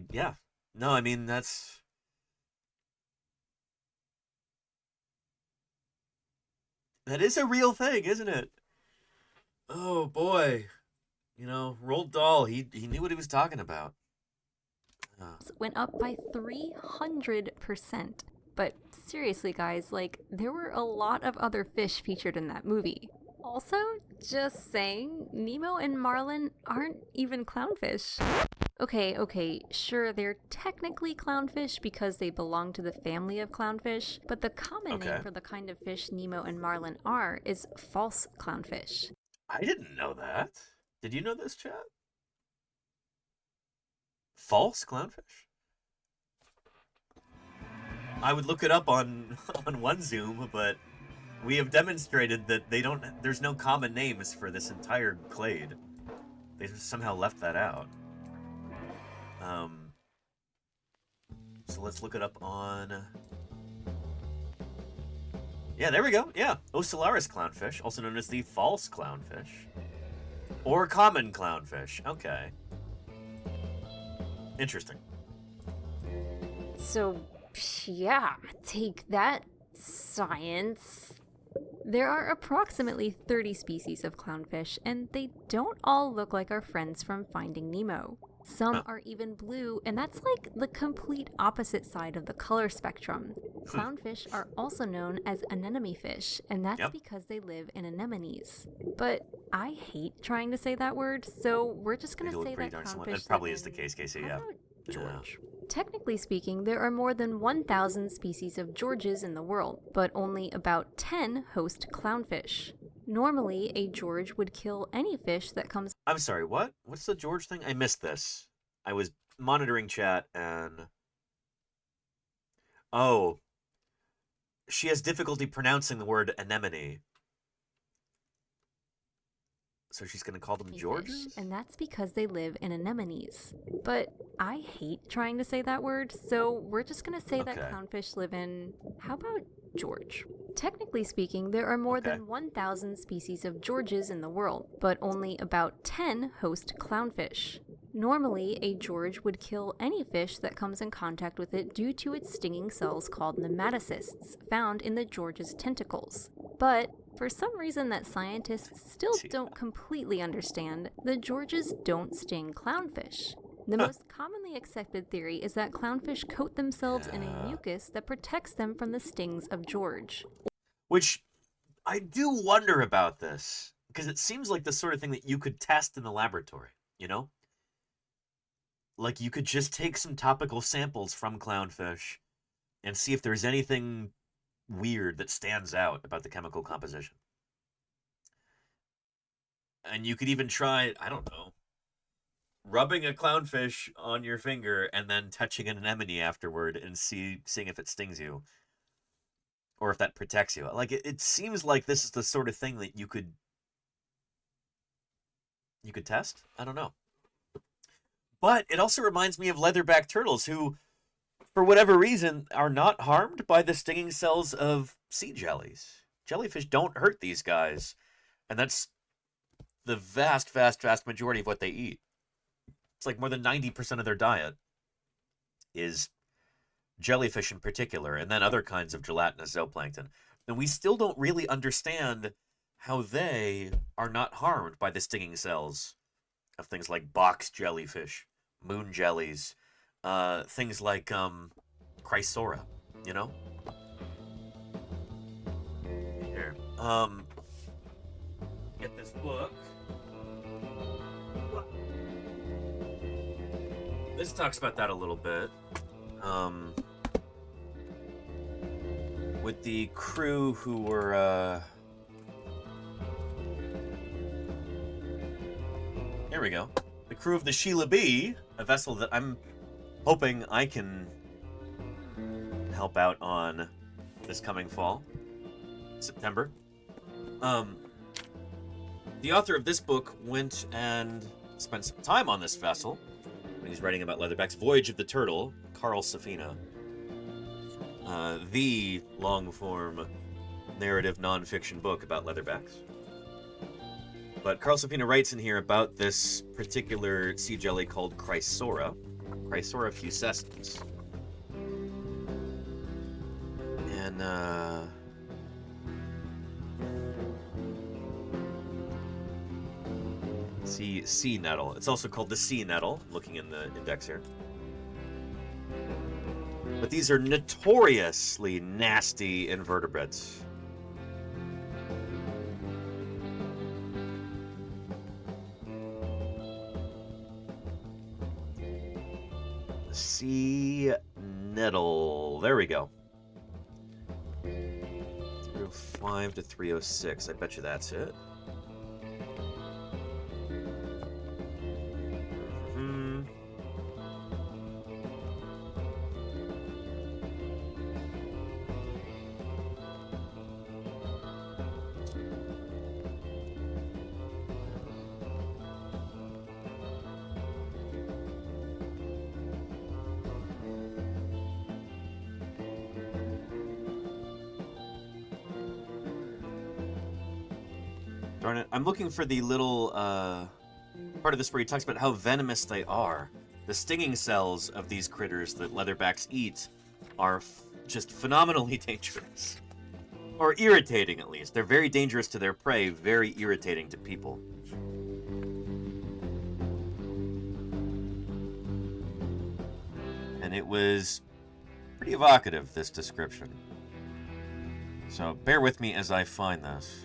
Yeah. No, I mean, that's... That is a real thing, isn't it? Oh, boy. You know, Roald Dahl, he knew what he was talking about. Went up by 300%. But seriously, guys, like, there were a lot of other fish featured in that movie. Also, just saying, Nemo and Marlin aren't even clownfish. Okay, sure, they're technically clownfish because they belong to the family of clownfish, but the common name for the kind of fish Nemo and Marlin are is false clownfish. I didn't know that. Did you know this, chat? False clownfish? I would look it up on OneZoom, but we have demonstrated that there's no common names for this entire clade. They just somehow left that out. So let's look it up on... Yeah, there we go. Yeah, Ocellaris clownfish, also known as the false clownfish. Or common clownfish. Okay. Interesting. So, yeah, take that, science. There are approximately 30 species of clownfish, and they don't all look like our friends from Finding Nemo. Some are even blue, and that's like the complete opposite side of the color spectrum. Clownfish are also known as anemone fish, and that's because they live in anemones. But I hate trying to say that word, so we're just going to say that clownfish... That probably is the case, Casey, yeah. George. Technically speaking, there are more than 1,000 species of Georges in the world, but only about 10 host clownfish. Normally, a George would kill any fish that comes... I'm sorry, what? What's the George thing? I missed this. I was monitoring chat and... Oh. She has difficulty pronouncing the word anemone. So she's going to call them Georges? And that's because they live in anemones. But I hate trying to say that word, so we're just going to say that clownfish live in... How about George? Technically speaking, there are more than 1,000 species of Georges in the world, but only about 10 host clownfish. Normally, a George would kill any fish that comes in contact with it due to its stinging cells called nematocysts, found in the George's tentacles. But, for some reason that scientists still don't completely understand, the Georges don't sting clownfish. The most commonly accepted theory is that clownfish coat themselves in a mucus that protects them from the stings of George. Which, I do wonder about this, because it seems like the sort of thing that you could test in the laboratory, you know? Like, you could just take some topical samples from clownfish and see if there's anything weird that stands out about the chemical composition. And you could even try, I don't know, rubbing a clownfish on your finger and then touching an anemone afterward and seeing if it stings you. Or if that protects you. Like, it seems like this is the sort of thing that you could test? I don't know. But it also reminds me of leatherback turtles who, for whatever reason, are not harmed by the stinging cells of sea jellies. Jellyfish don't hurt these guys. And that's the vast, vast, vast majority of what they eat. It's like more than 90% of their diet is jellyfish in particular, and then other kinds of gelatinous zooplankton. And we still don't really understand how they are not harmed by the stinging cells of things like box jellyfish, moon jellies, things like Chrysora, you know? Here. Get this book. This talks about that a little bit. With the crew who were, here we go. The crew of the Sheila B, a vessel that I'm hoping I can help out on this coming fall, September. The author of this book went and spent some time on this vessel when he's writing about leatherback's Voyage of the Turtle, Carl Safina. The long-form narrative nonfiction book about leatherbacks. But Carl Safina writes in here about this particular sea jelly called Chrysora fuscescens. And, sea nettle. It's also called the sea nettle, looking in the index here. But these are notoriously nasty invertebrates. Sea nettle. There we go. 305 to 306. I bet you that's it. Darn it. I'm looking for the little part of this where he talks about how venomous they are. The stinging cells of these critters that leatherbacks eat are just phenomenally dangerous. Or irritating, at least. They're very dangerous to their prey, very irritating to people. And it was pretty evocative, this description. So bear with me as I find this.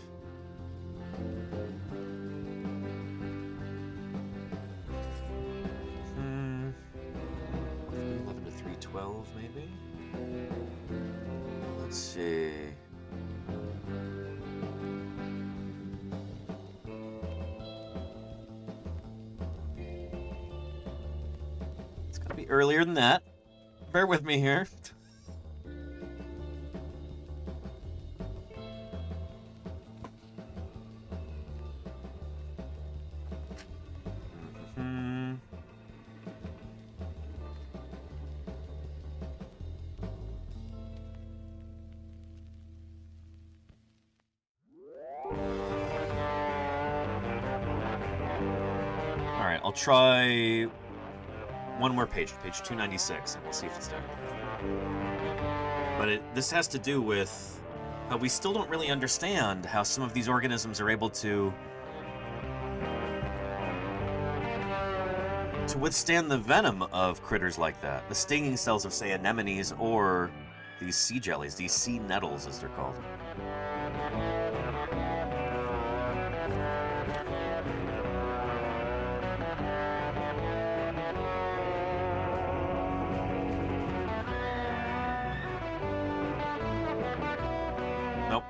Maybe? Let's see. It's gonna be earlier than that. Bear with me here. I'll try one more page, page 296, and we'll see if it's there. But this has to do with how we still don't really understand how some of these organisms are able to withstand the venom of critters like that. The stinging cells of, say, anemones or these sea jellies, these sea nettles as they're called. Nope.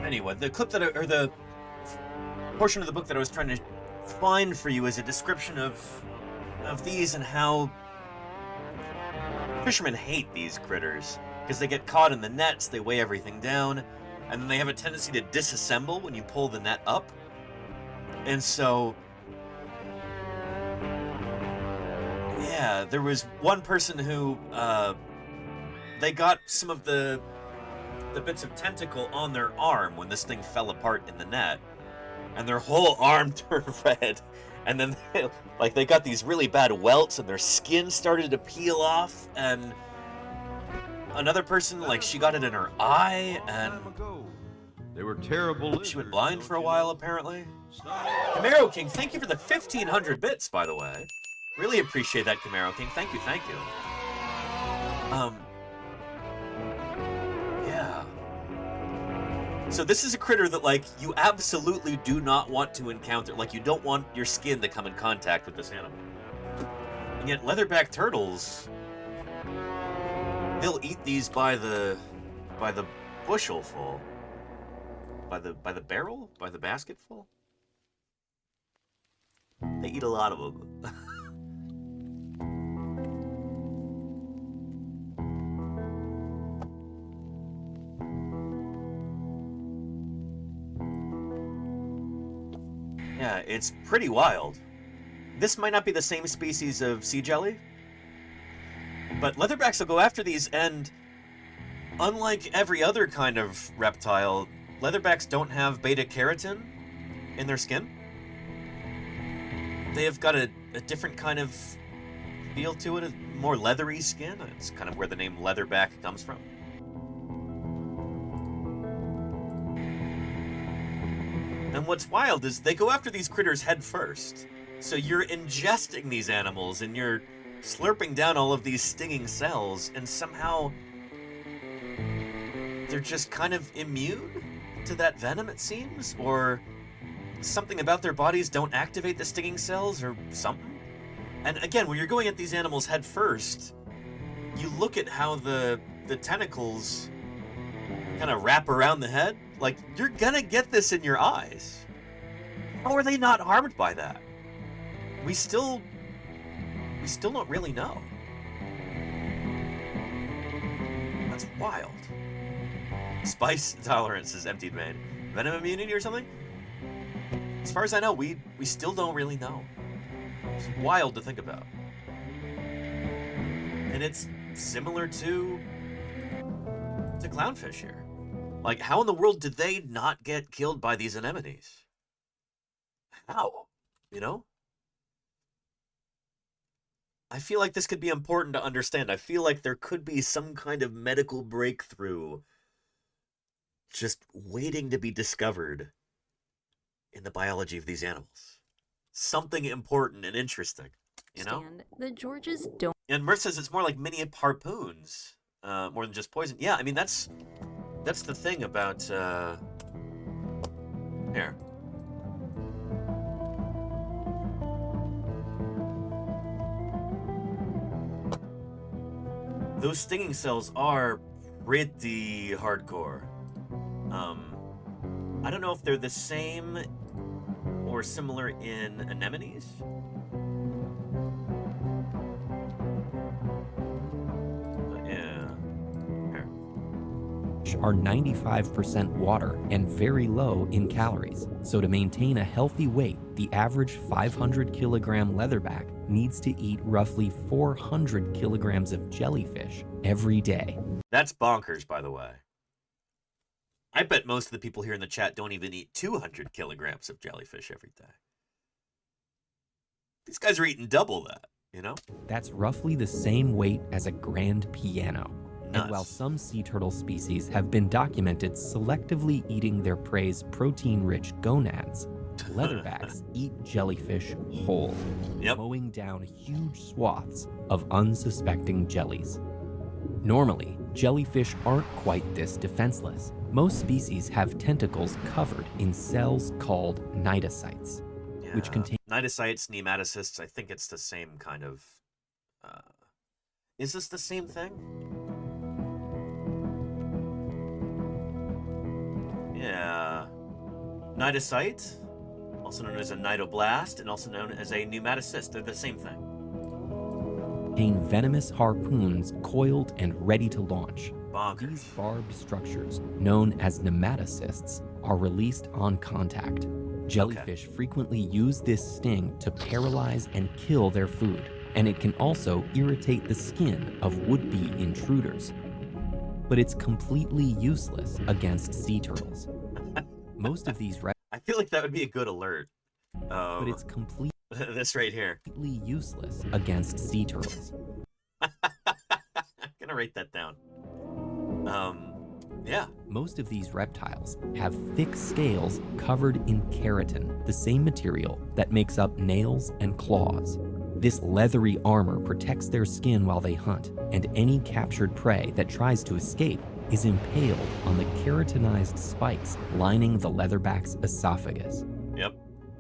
Anyway, the clip or the portion of the book that I was trying to find for you is a description of these and how fishermen hate these critters because they get caught in the nets, they weigh everything down, and then they have a tendency to disassemble when you pull the net up. And so, yeah, there was one person who they got some of the bits of tentacle on their arm when this thing fell apart in the net, and their whole arm turned red, and then they got these really bad welts and their skin started to peel off, and another person, she got it in her eye, and they were terrible. She went blind for a while, apparently. Camaro King, thank you for the 1,500 bits, by the way. Really appreciate that, Camaro King. Thank you, thank you. Yeah. So this is a critter that, you absolutely do not want to encounter. You don't want your skin to come in contact with this animal. And yet leatherback turtles, they'll eat these by the bushel full. By the barrel? By the basket full? They eat a lot of them. Yeah, it's pretty wild. This might not be the same species of sea jelly, but leatherbacks will go after these, and unlike every other kind of reptile, leatherbacks don't have beta-carotene in their skin. They have got a different kind of feel to it, a more leathery skin. It's kind of where the name leatherback comes from. And what's wild is they go after these critters head first. So you're ingesting these animals and you're slurping down all of these stinging cells, and somehow they're just kind of immune to that venom, it seems, or something about their bodies don't activate the stinging cells or something. And again, when you're going at these animals head first, you look at how the tentacles kind of wrap around the head. You're gonna get this in your eyes. How are they not harmed by that? We still don't really know. That's wild. Spice tolerance is emptied main. Venom immunity or something? As far as I know, we still don't really know. It's wild to think about. And it's similar to clownfish here. How in the world did they not get killed by these anemones? How? I feel like this could be important to understand. I feel like there could be some kind of medical breakthrough just waiting to be discovered in the biology of these animals. Something important and interesting, The Georges don't. And Murph says it's more like mini harpoons, more than just poison. Yeah, I mean, that's the thing about, here. Those stinging cells are pretty hardcore. I don't know if they're the same or similar in anemones. But yeah. Here. Are 95% water and very low in calories. So to maintain a healthy weight, the average 500 kilogram leatherback needs to eat roughly 400 kilograms of jellyfish every day. That's bonkers, by the way. I bet most of the people here in the chat don't even eat 200 kilograms of jellyfish every day. These guys are eating double that, you know? That's roughly the same weight as a grand piano. Nuts. And while some sea turtle species have been documented selectively eating their prey's protein-rich gonads, leatherbacks eat jellyfish whole, mowing down huge swaths of unsuspecting jellies. Normally, jellyfish aren't quite this defenseless. Most species have tentacles covered in cells called cnidocytes, which contain cnidocytes, nematocysts. I think it's the same kind of. Is this the same thing? Yeah, cnidocyte, also known as a cnidoblast, and also known as a nematocyst. They're the same thing. Contain venomous harpoons coiled and ready to launch. Bonkers. These barbed structures, known as nematocysts, are released on contact. Jellyfish frequently use this sting to paralyze and kill their food, and it can also irritate the skin of would-be intruders. But it's completely useless against sea turtles. Most of these I feel like that would be a good alert. But it's completely this right here. Useless against sea turtles. I'm gonna write that down. Yeah. Most of these reptiles have thick scales covered in keratin, the same material that makes up nails and claws. This leathery armor protects their skin while they hunt, and any captured prey that tries to escape is impaled on the keratinized spikes lining the leatherback's esophagus. Yep.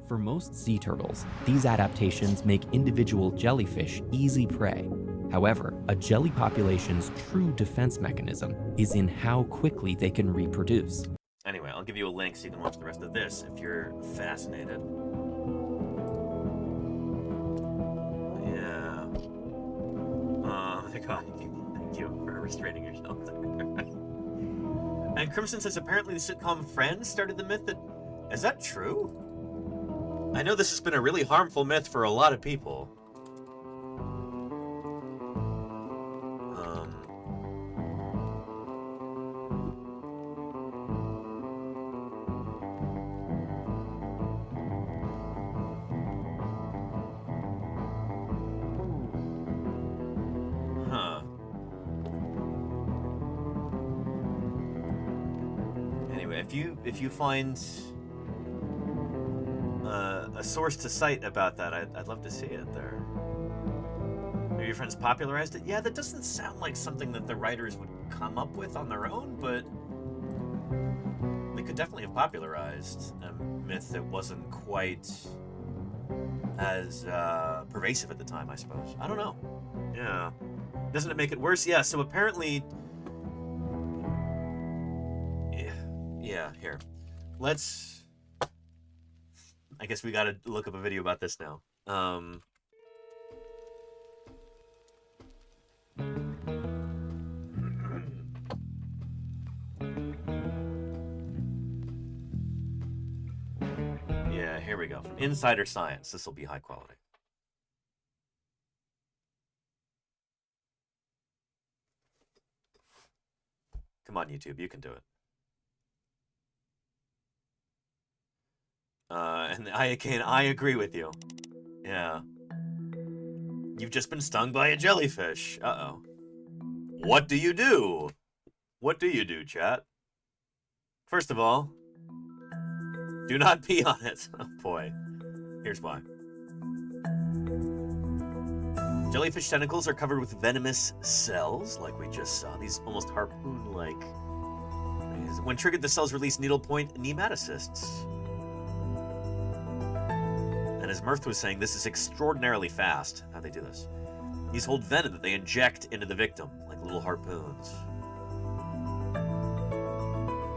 For most sea turtles, these adaptations make individual jellyfish easy prey. However, a jelly population's true defense mechanism is in how quickly they can reproduce. Anyway, I'll give you a link so you can watch the rest of this if you're fascinated. Yeah. Thank you for restraining yourself there. And Crimson says apparently the sitcom Friends started the myth that... Is that true? I know this has been a really harmful myth for a lot of people. Anyway, if you find a source to cite about that, I'd love to see it there. Maybe your friends popularized it? Yeah, that doesn't sound like something that the writers would come up with on their own, but they could definitely have popularized a myth that wasn't quite as pervasive at the time, I suppose. I don't know. Yeah. Doesn't it make it worse? Yeah, so apparently... Yeah, here. Let's... I guess we gotta look up a video about this now. Yeah, here we go. From Insider Science. This will be high quality. Come on, YouTube. You can do it. And I agree with you. Yeah. You've just been stung by a jellyfish. Uh-oh. What do you do? What do you do, chat? First of all, do not pee on it. Oh boy. Here's why. Jellyfish tentacles are covered with venomous cells, like we just saw. These almost harpoon-like. When triggered, the cells release needlepoint nematocysts. And as Mirth was saying, this is extraordinarily fast, how they do this. These hold venom that they inject into the victim, like little harpoons.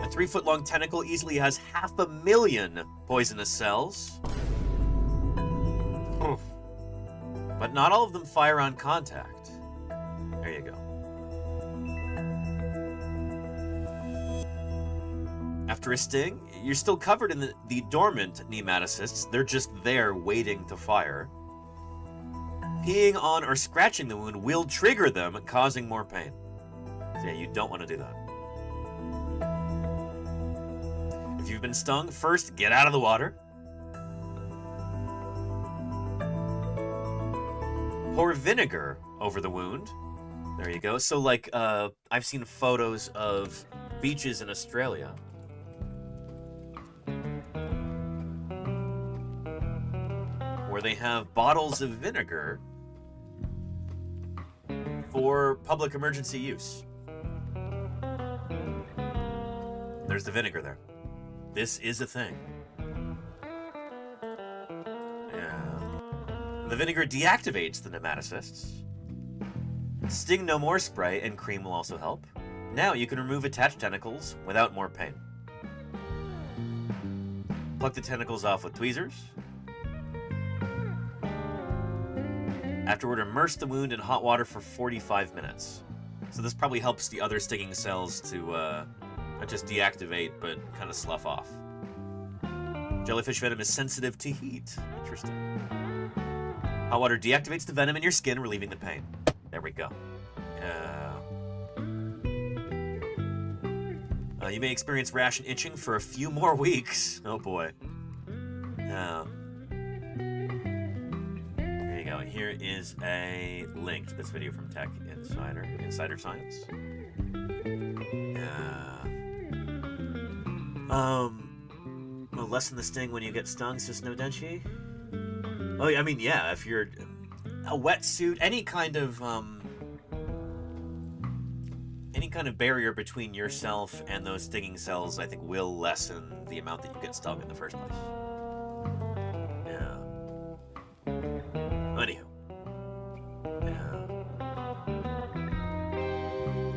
A 3-foot-long tentacle easily has 500,000 poisonous cells. Oof. But not all of them fire on contact. There you go. After a sting, you're still covered in the dormant nematocysts. They're just there waiting to fire. Peeing on or scratching the wound will trigger them, causing more pain. So yeah, you don't want to do that. If you've been stung, first get out of the water. Pour vinegar over the wound. There you go. So, like, I've seen photos of beaches in Australia. Where they have bottles of vinegar for public emergency use. There's the vinegar there. This is a thing. Yeah. The vinegar deactivates the nematocysts. Sting no more spray and cream will also help. Now you can remove attached tentacles without more pain. Pluck the tentacles off with tweezers. Afterward, immerse the wound in hot water for 45 minutes. So this probably helps the other stinging cells to not just deactivate, but kind of slough off. Jellyfish venom is sensitive to heat. Interesting. Hot water deactivates the venom in your skin, relieving the pain. There we go. You may experience rash and itching for a few more weeks. Oh boy. There you go. Here is a link to this video from Tech Insider Science. Will lessen the sting when you get stung, says Snowdenshi. Oh, I mean, yeah, if you're a wetsuit, any kind of barrier between yourself and those stinging cells, I think, will lessen the amount that you get stung in the first place. Yeah. Anywho. Yeah.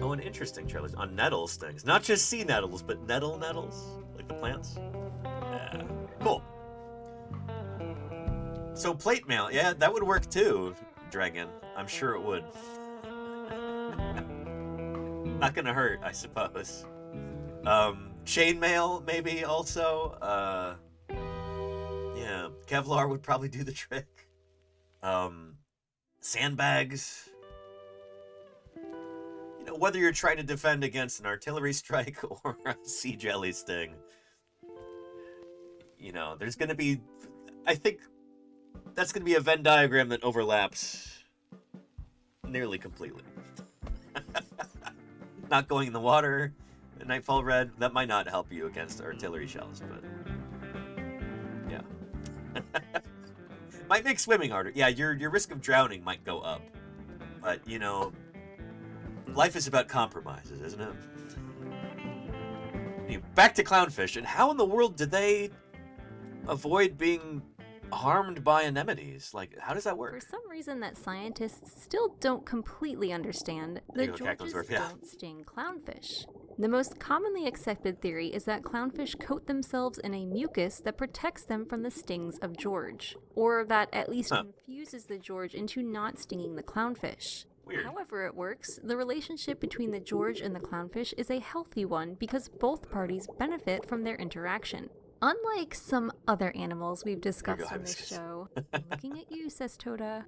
Oh, an interesting trailer on nettle stings. Not just sea nettles, but nettles, like the plants. Yeah. Cool. So plate mail, yeah, that would work too, Dragon. I'm sure it would. Not gonna hurt, I suppose. Chainmail, maybe, also. Yeah, Kevlar would probably do the trick. Sandbags. You know, whether you're trying to defend against an artillery strike or a sea jelly sting, you know, there's gonna be... I think that's gonna be a Venn diagram that overlaps nearly completely. Not going in the water, Nightfall Red, that might not help you against artillery shells, but yeah. Might make swimming harder. Yeah, your risk of drowning might go up. But, you know, life is about compromises, isn't it? Anyway, back to clownfish, and how in the world did they avoid being harmed by anemones? Like, how does that work? For some reason that scientists still don't completely understand, the Georges don't sting clownfish. The most commonly accepted theory is that clownfish coat themselves in a mucus that protects them from the stings of George, or that at least confuses the George into not stinging the clownfish. Weird. However it works, the relationship between the George and the clownfish is a healthy one because both parties benefit from their interaction. Unlike some other animals we've discussed on this show, I'm looking at you, says Toda,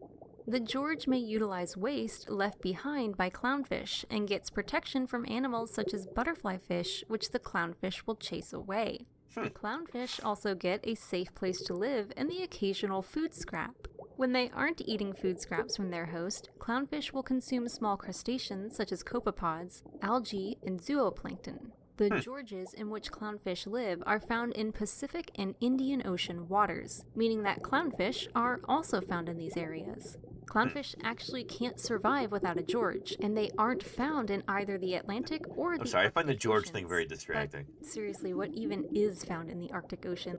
the George may utilize waste left behind by clownfish and gets protection from animals such as butterfly fish, which the clownfish will chase away. The clownfish also get a safe place to live and the occasional food scrap. When they aren't eating food scraps from their host, clownfish will consume small crustaceans such as copepods, algae, and zooplankton. The Georges in which clownfish live are found in Pacific and Indian Ocean waters, meaning that clownfish are also found in these areas. Clownfish actually can't survive without a George, and they aren't found in either the Atlantic or the I find the George Oceans. thing very distracting. But seriously, what even is found in the Arctic Ocean?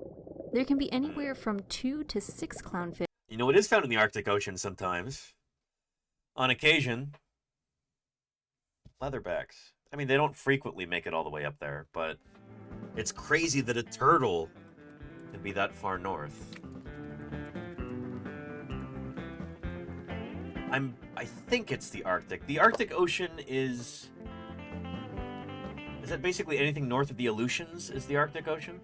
There can be anywhere from 2 to 6 clownfish. You know what is found in the Arctic Ocean sometimes? On occasion, leatherbacks. I mean, they don't frequently make it all the way up there, but it's crazy that a turtle can be that far north. I think it's the Arctic. The Arctic Ocean is that basically anything north of the Aleutians is the Arctic Ocean?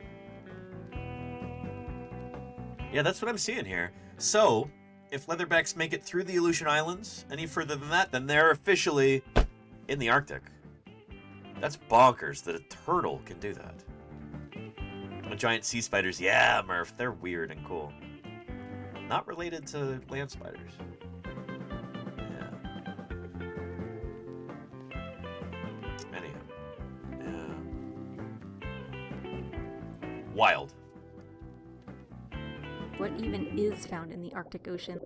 Yeah, that's what I'm seeing here. So, if leatherbacks make it through the Aleutian Islands any further than that, then they're officially in the Arctic. That's bonkers that a turtle can do that. Giant sea spiders. Yeah, Murph. They're weird and cool. Not related to land spiders. Wild. What even is found in the Arctic Ocean?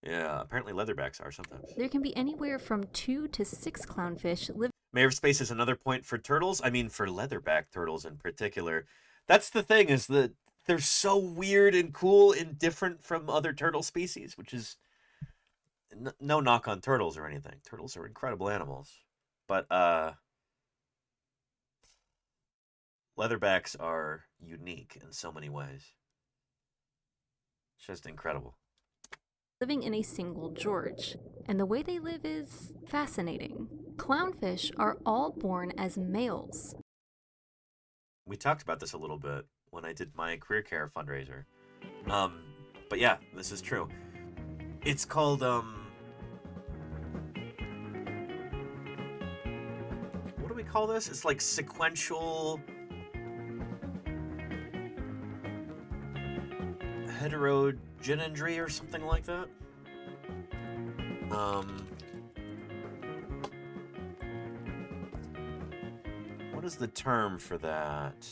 Yeah, apparently leatherbacks are sometimes. There can be anywhere from 2 to 6 clownfish living. Mayor of Space is another point for turtles. I mean, for leatherback turtles in particular. That's the thing, is that they're so weird and cool and different from other turtle species, which is no knock on turtles or anything. Turtles are incredible animals. But, leatherbacks are unique in so many ways. It's just incredible. Living in a single gorge, and the way they live is fascinating. Clownfish are all born as males. We talked about this a little bit when I did my career care fundraiser. But yeah, this is true. It's called, what do we call this? It's like sequential heterogeneandry or something like that. What is the term for that?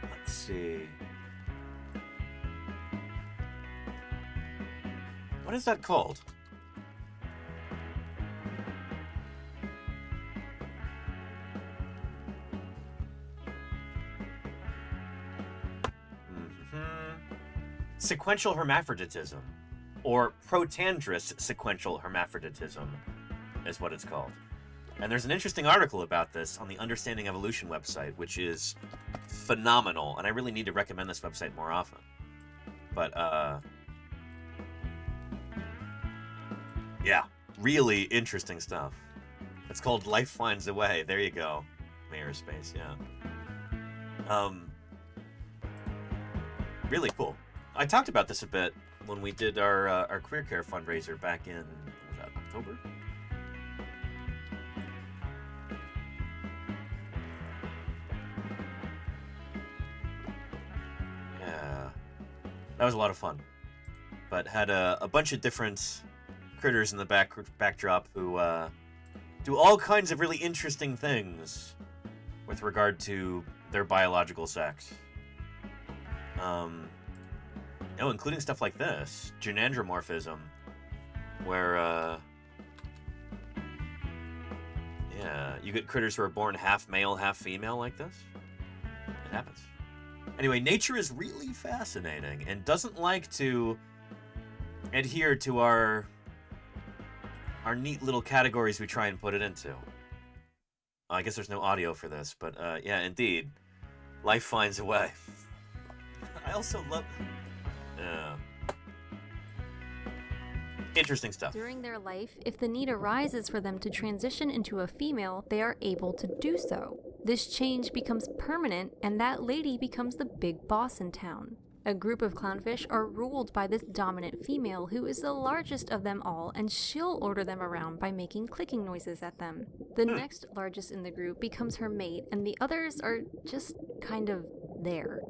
Let's see. What is that called? Sequential hermaphroditism, or protandrous sequential hermaphroditism, is what it's called. And there's an interesting article about this on the Understanding Evolution website, which is phenomenal, and I really need to recommend this website more often. But, yeah, really interesting stuff. It's called Life Finds a Way. There you go. Mayor Space, yeah. Really cool. I talked about this a bit when we did our career care fundraiser back in, was that October? Yeah, that was a lot of fun. But had a bunch of different critters in the backdrop who do all kinds of really interesting things with regard to their biological sex. Oh, including stuff like this, gynandromorphism, where, yeah, you get critters who are born half male, half female like this. It happens. Anyway, nature is really fascinating and doesn't like to adhere to our neat little categories we try and put it into. I guess there's no audio for this, but, yeah, indeed, life finds a way. I also love... Yeah. Interesting stuff. During their life, if the need arises for them to transition into a female, they are able to do so. This change becomes permanent, and that lady becomes the big boss in town. A group of clownfish are ruled by this dominant female who is the largest of them all, and she'll order them around by making clicking noises at them. The next largest in the group becomes her mate, and the others are just kind of there.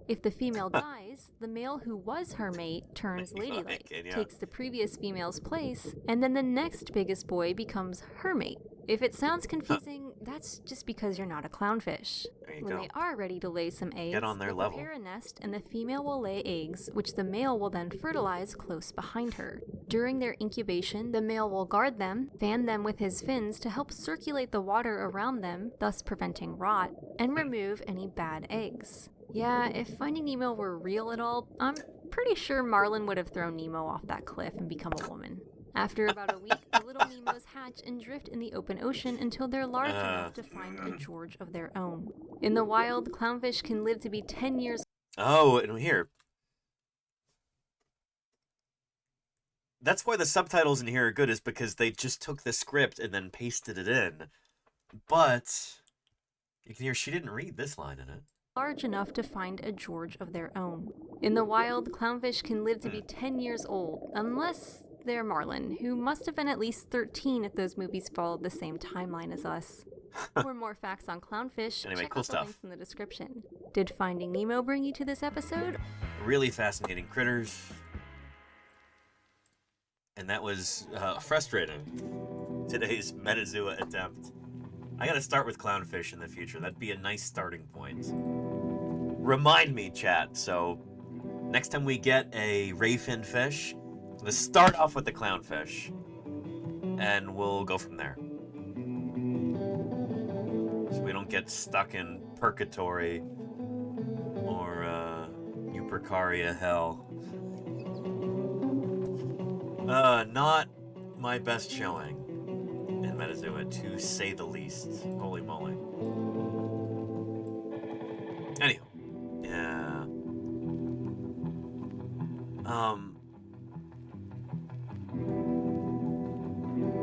If the female dies, the male who was her mate turns ladylike, takes the previous female's place, and then the next biggest boy becomes her mate. If it sounds confusing, that's just because you're not a clownfish. When they are ready to lay some eggs, get on their level. Prepare a nest, and the female will lay eggs, which the male will then fertilize close behind her. During their incubation, the male will guard them, fan them with his fins to help circulate the water around them, thus preventing rot, and remove any bad eggs. Yeah, if Finding Nemo were real at all, I'm pretty sure Marlin would have thrown Nemo off that cliff and become a woman. After about a week, the little Nemos hatch and drift in the open ocean until they're large enough to find a gorge of their own. In the wild, clownfish can live to be 10 years. Oh, and here. That's why the subtitles in here are good, is because they just took the script and then pasted it in. But you can hear she didn't read this line in it. Large enough to find a gorge of their own. In the wild, clownfish can live to be 10 years old, unless They're Marlin, who must have been at least 13 if those movies followed the same timeline as us. For more facts on clownfish, Anyway, check cool out the stuff. links in the description. Did Finding Nemo bring you to this episode? Really fascinating critters. And that was frustrating. Today's Metazoo attempt. I gotta start with clownfish in the future. That'd be a nice starting point. Remind me, chat. So, next time we get a ray-finned fish, let's start off with the clownfish. And we'll go from there. So we don't get stuck in purgatory or Eupercaria hell. Not my best showing in Metazoo, to say the least. Holy moly. Anywho, yeah.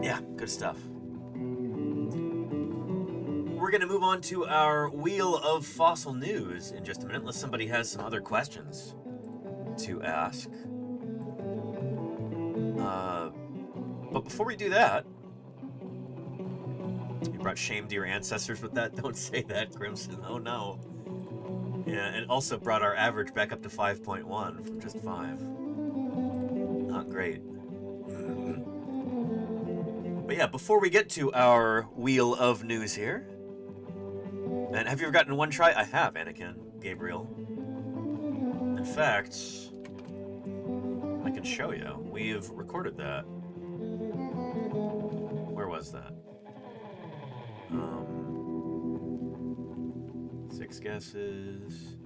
Yeah, good stuff. We're gonna move on to our Wheel of Fossil News in just a minute, unless somebody has some other questions to ask. But before we do that, you brought shame to your ancestors with that? Don't say that, Crimson. Oh no. Yeah, and also brought our average back up to 5.1 from just 5. Not great. But yeah, before we get to our Wheel of News here, and have you ever gotten one try? I have, Anakin, Gabriel. In fact, I can show you. We've recorded that. Where was that? 6 guesses.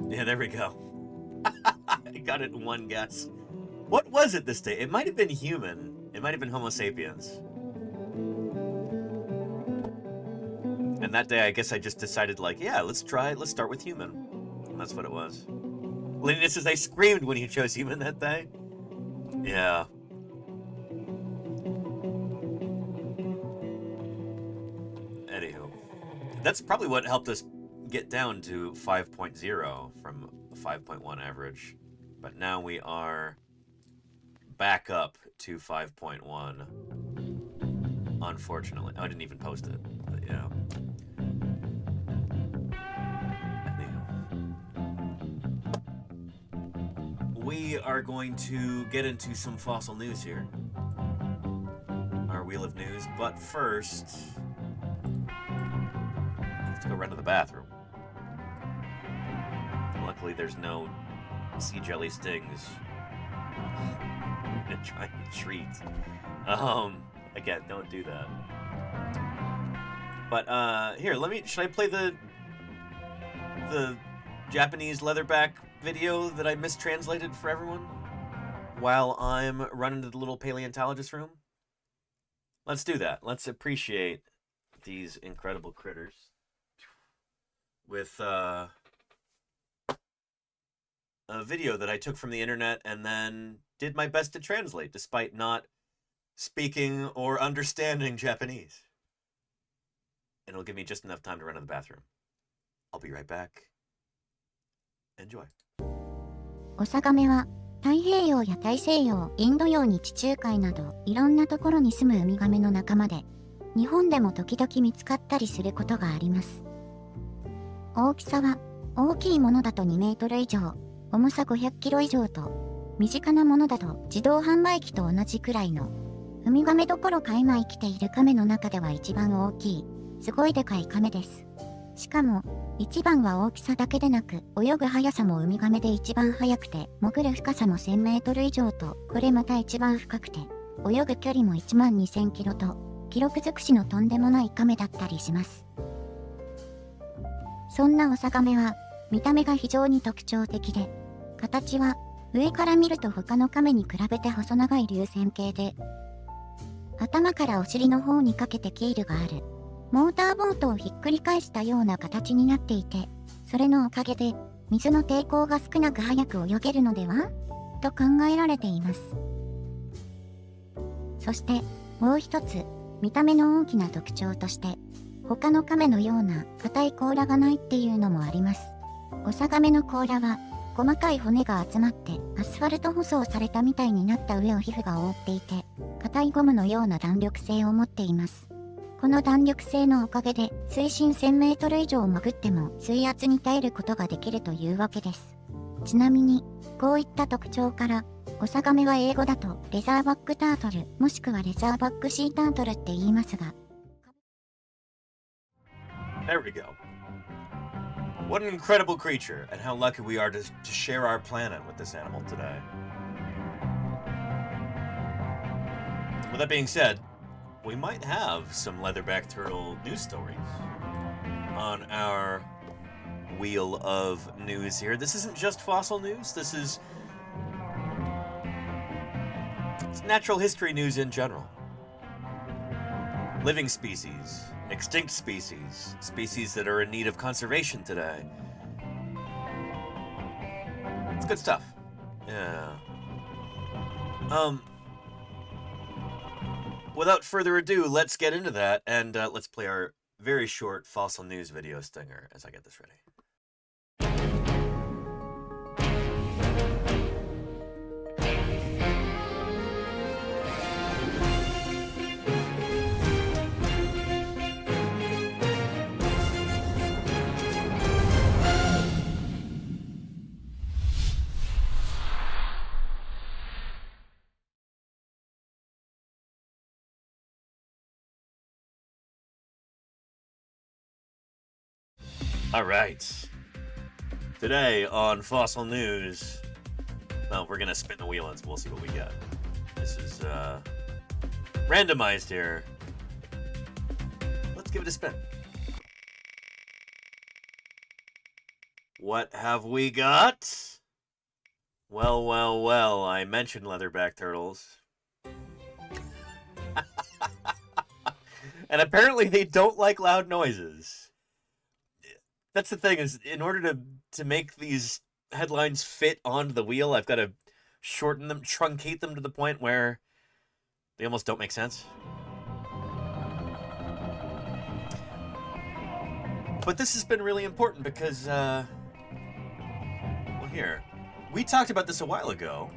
Yeah, there we go. I got it in one guess. What was it this day? It might have been human. It might have been Homo sapiens. And that day, I guess I just decided, like, yeah, let's start with human. And that's what it was. Lena says, I screamed when you chose human that day. Yeah. Anywho, that's probably what helped us get down to 5.0 from a 5.1 average. But now we are back up to 5.1. Unfortunately. Oh, I didn't even post it. But yeah. We are going to get into some fossil news here. Our Wheel of News. But first, let's go run to the bathroom. Luckily, there's no sea jelly stings. I'm gonna try and treat. Again, don't do that. But here, should I play the Japanese leatherback video that I mistranslated for everyone while I'm running to the little paleontologist room? Let's do that. Let's appreciate these incredible critters with a video that I took from the internet and then did my best to translate despite not speaking or understanding Japanese. And it'll give me just enough time to run to the bathroom. I'll be right back. Enjoy. オサガメは太平洋や大西洋、インド洋に地中海などいろんなところに住むウミガメの仲間で、日本でも時々見つかったりすることがあります。大きさは大きいものだと2メートル以上、重さ500キロ以上と、身近なものだと自動販売機と同じくらいの、ウミガメどころか今生きているカメの中では一番大きい、すごいでかいカメです。しかも、一番は大きさだけでなく、泳ぐ速さもウミガメで一番速くて、潜る深さも1000メートル以上と、これまた一番深くて、泳ぐ距離も1万2000キロと、記録尽くしのとんでもないカメだったりします。そんなオサガメは、見た目が非常に特徴的で、形は上から見ると他のカメに比べて細長い流線形で、頭からお尻の方にかけてケールがある。モーターボートをひっくり返したような形になっていて、それのおかげで水の抵抗が少なく速く泳げるのではと考えられています。そしてもう一つ、見た目の大きな特徴として、他のカメのような硬い甲羅がないっていうのもあります。オサガメの甲羅は細かい骨が集まってアスファルト舗装されたみたいになった上を皮膚が覆っていて、硬いゴムのような弾力性を持っています。この弾力性のおかげで水深1000メートル以上潜っても水圧に耐えることができるというわけです。ちなみに、こういった特徴から、オサガメは英語だとレザーバックタートルもしくはレザーバックシータートルって言いますが。There we go. What an incredible creature, and how lucky we are to share our planet with this animal today. With that being said, we might have some leatherback turtle news stories on our wheel of news here. This isn't just fossil news, this is natural history news in general. Living species, extinct species, species that are in need of conservation today. It's good stuff. Yeah. Without further ado, let's get into that, and let's play our very short fossil news video stinger as I get this ready. All right. Today on Fossil News, well, we're gonna spin the wheel and we'll see what we get. This is randomized here. Let's give it a spin. What have we got? Well, well, well, I mentioned leatherback turtles. And apparently they don't like loud noises. That's the thing, is in order to make these headlines fit onto the wheel, I've got to shorten them, truncate them to the point where they almost don't make sense. But this has been really important because, well, here, we talked about this a while ago.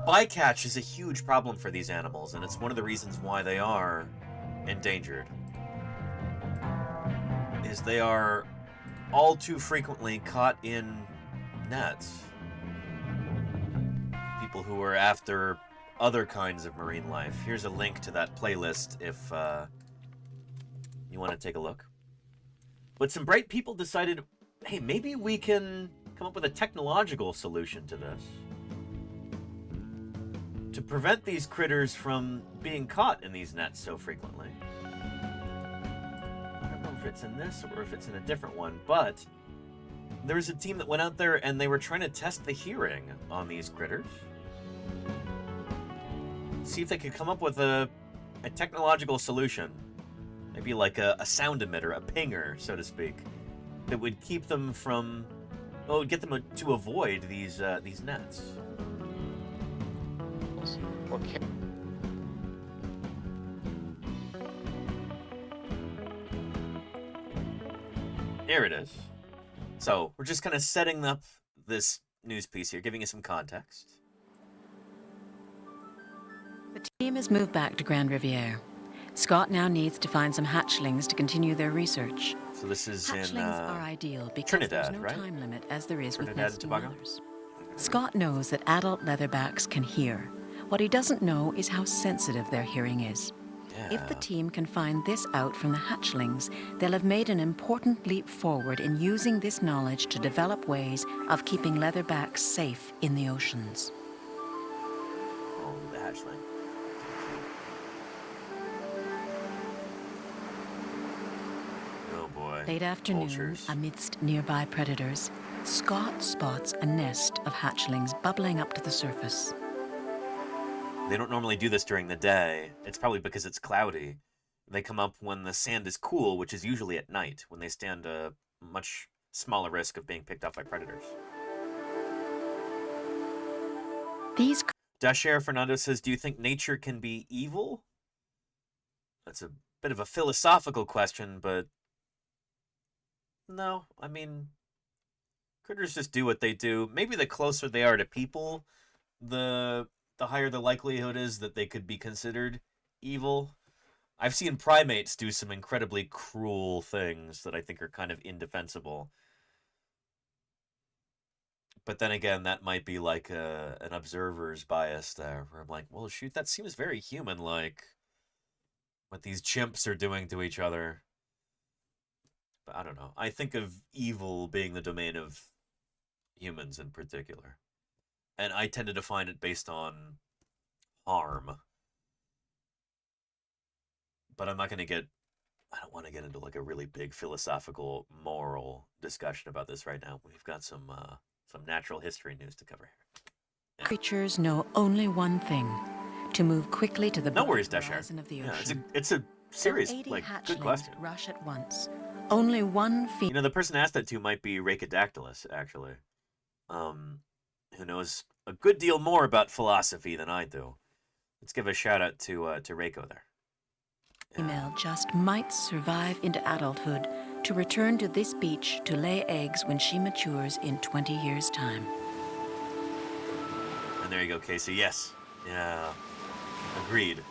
Bycatch is a huge problem for these animals, and it's one of the reasons why they are endangered. Is they are all too frequently caught in nets. People who are after other kinds of marine life. Here's a link to that playlist if you want to take a look. But some bright people decided, hey, maybe we can come up with a technological solution to this. To prevent these critters from being caught in these nets so frequently. If it's in this or if it's in a different one, but there's a team that went out there and they were trying to test the hearing on these critters. See if they could come up with a technological solution. Maybe like a sound emitter, a pinger, so to speak, that would keep them from, well, would get them to avoid these nets. Okay. Here it is. So, we're just kind of setting up this news piece here, giving you some context. The team has moved back to Grand Riviere. Scott now needs to find some hatchlings to continue their research. So this is hatchlings are ideal because Trinidad, there's no right? time limit as there is Trinidad with nesting and Tobago? mothers. Scott knows that adult leatherbacks can hear. What he doesn't know is how sensitive their hearing is. If the team can find this out from the hatchlings, they'll have made an important leap forward in using this knowledge to develop ways of keeping leatherbacks safe in the oceans. Oh, the hatchling. Oh boy. Late afternoon, Vultures. amidst nearby predators, Scott spots a nest of hatchlings bubbling up to the surface. They don't normally do this during the day. It's probably because it's cloudy. They come up when the sand is cool, which is usually at night, when they stand a much smaller risk of being picked off by predators. These... Dasher Fernando says, do you think nature can be evil? That's a bit of a philosophical question, but No, I mean, critters just do what they do. Maybe the closer they are to people, the higher the likelihood is that they could be considered evil. I've seen primates do some incredibly cruel things that I think are kind of indefensible. But then again, that might be like an observer's bias there, where I'm like, well, shoot, that seems very human-like, what these chimps are doing to each other. But I don't know. I think of evil being the domain of humans in particular. And I tend to define it based on harm. But I'm not going to get... I don't want to get into like a really big philosophical, moral discussion about this right now. We've got some natural history news to cover here. Creatures know only one thing: to move quickly to the No worries, horizon of the ocean. Yeah, it's a serious, 80 like, good hatchlings question. rush at once. Only one You know, the person asked that to might be Rhacodactylus, actually. Who knows a good deal more about philosophy than I do. Let's give a shout out to Reiko there. female just might survive into adulthood to return to this beach to lay eggs when she matures in 20 years' time. And there you go, Casey. Yes. Yeah. Agreed.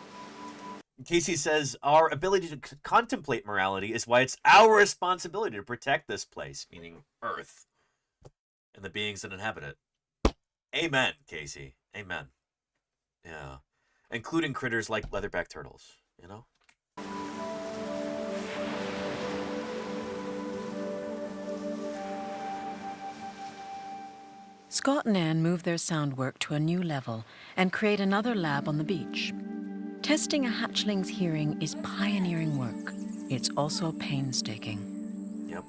Casey says, our ability to contemplate morality is why it's our responsibility to protect this place, meaning Earth, and the beings that inhabit it. Amen, Casey. Amen. Yeah. Including critters like leatherback turtles, you know? Scott and Anne move their sound work to a new level and create another lab on the beach. Testing a hatchling's hearing is pioneering work. It's also painstaking. Yep.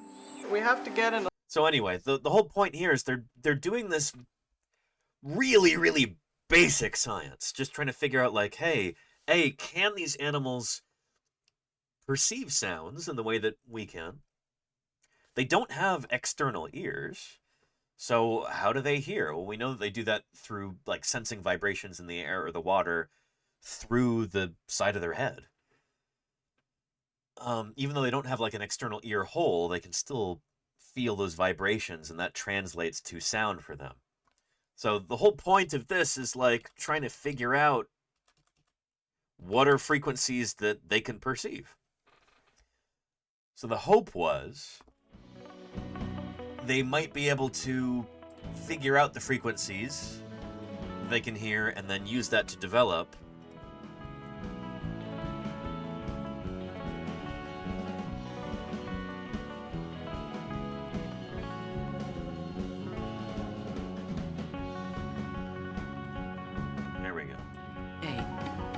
We have to get in. So anyway, the whole point here is they're doing this really, really basic science, just trying to figure out, like, hey, can these animals perceive sounds in the way that we can? They don't have external ears, so how do they hear? Well, we know that they do that through, like, sensing vibrations in the air or the water through the side of their head. Even though they don't have, like, an external ear hole, they can still feel those vibrations, and that translates to sound for them. So the whole point of this is, like, trying to figure out what are frequencies that they can perceive. So the hope was they might be able to figure out the frequencies they can hear and then use that to develop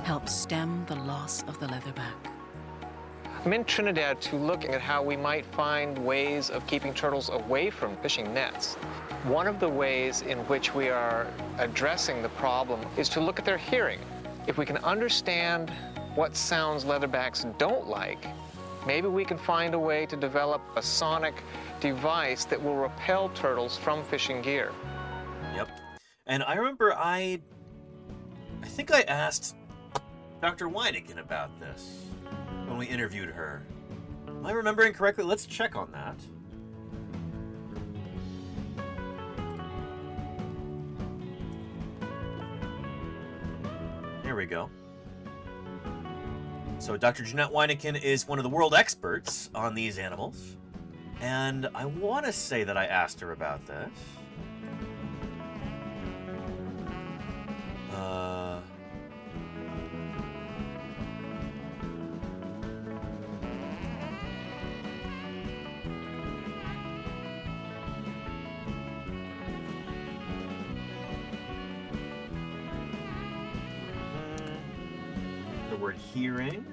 help stem the loss of the leatherback. I'm in Trinidad to look at how we might find ways of keeping turtles away from fishing nets. One of the ways in which we are addressing the problem is to look at their hearing. If we can understand what sounds leatherbacks don't like, maybe we can find a way to develop a sonic device that will repel turtles from fishing gear. Yep. And I remember I think I asked Dr. Weinekin about this when we interviewed her. Am I remembering correctly? Let's check on that. Here we go. So Dr. Jeanette Weinekin is one of the world experts on these animals. And I want to say that I asked her about this. The word hearing.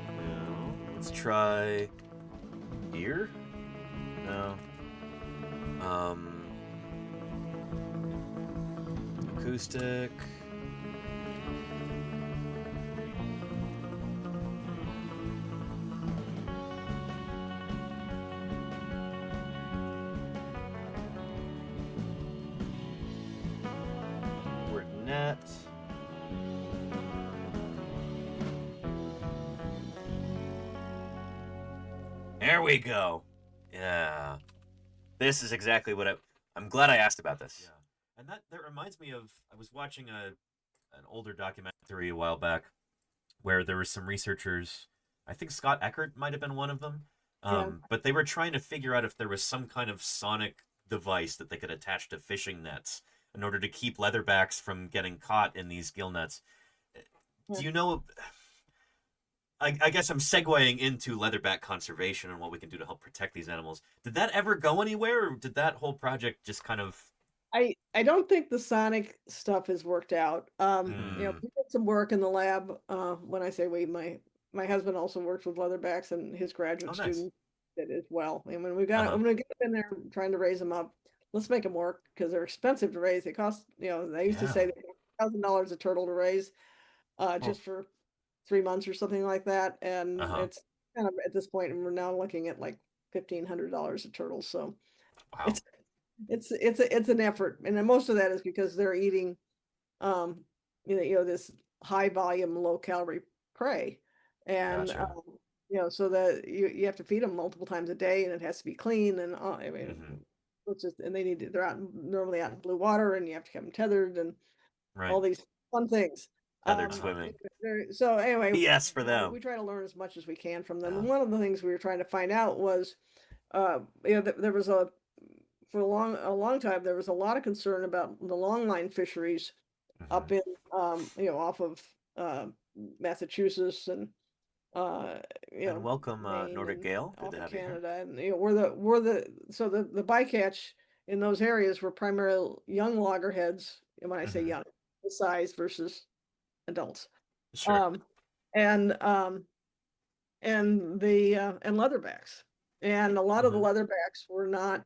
No. Let's try ear. No. Acoustic. Word net. There we go. Yeah. This is exactly what I'm glad I asked about this. Yeah. And that reminds me of, I was watching an older documentary a while back where there were some researchers, I think Scott Eckert might have been one of them, but they were trying to figure out if there was some kind of sonic device that they could attach to fishing nets in order to keep leatherbacks from getting caught in these gill nets. Do you know... I guess I'm segueing into leatherback conservation and what we can do to help protect these animals. Did that ever go anywhere, or did that whole project just kind of... I don't think the sonic stuff has worked out. You know, we did some work in the lab. When I say we, my husband also works with leatherbacks, and his graduate student did as well. And when we got when we get them in there trying to raise them up, let's make them work because they're expensive to raise. They cost, you know, they used to say $1,000 a turtle to raise, just for 3 months or something like that, and it's kind of at this point, and we're now looking at like $1,500 a turtle. So it's an effort, and then most of that is because they're eating, you know, this high volume, low calorie prey, and you know, so that you have to feed them multiple times a day, and it has to be clean, and I mean, it's just, and they're normally out in blue water, and you have to keep them tethered, and all these fun things. Tethered swimming. So anyway, yes, for them. We try to learn as much as we can from them. And one of the things we were trying to find out was, you know, there was for a long time there was a lot of concern about the longline fisheries up in, you know, off of Massachusetts and you know, welcome Nordic Gale. Good to have Canada, and you know, so the bycatch in those areas were primarily young loggerheads. And when I say young, the size versus adults, and leatherbacks, and a lot of the leatherbacks were not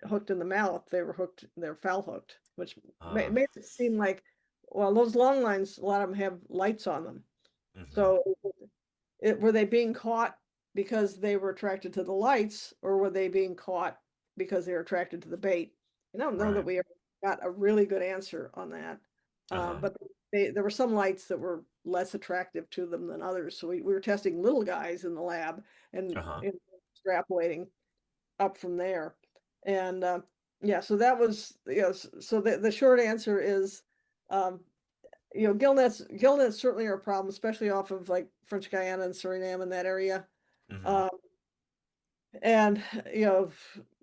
hooked in the mouth. They're foul hooked, which made it seem like, well, those long lines, a lot of them have lights on them. So were they being caught because they were attracted to the lights, or were they being caught because they were attracted to the bait? And I don't know that we ever got a really good answer on that. But there were some lights that were less attractive to them than others. So we were testing little guys in the lab and extrapolating up from there. And yeah, so that was, you know, so the short answer is, you know, gill nets certainly are a problem, especially off of like French Guiana and Suriname in that area. And you know,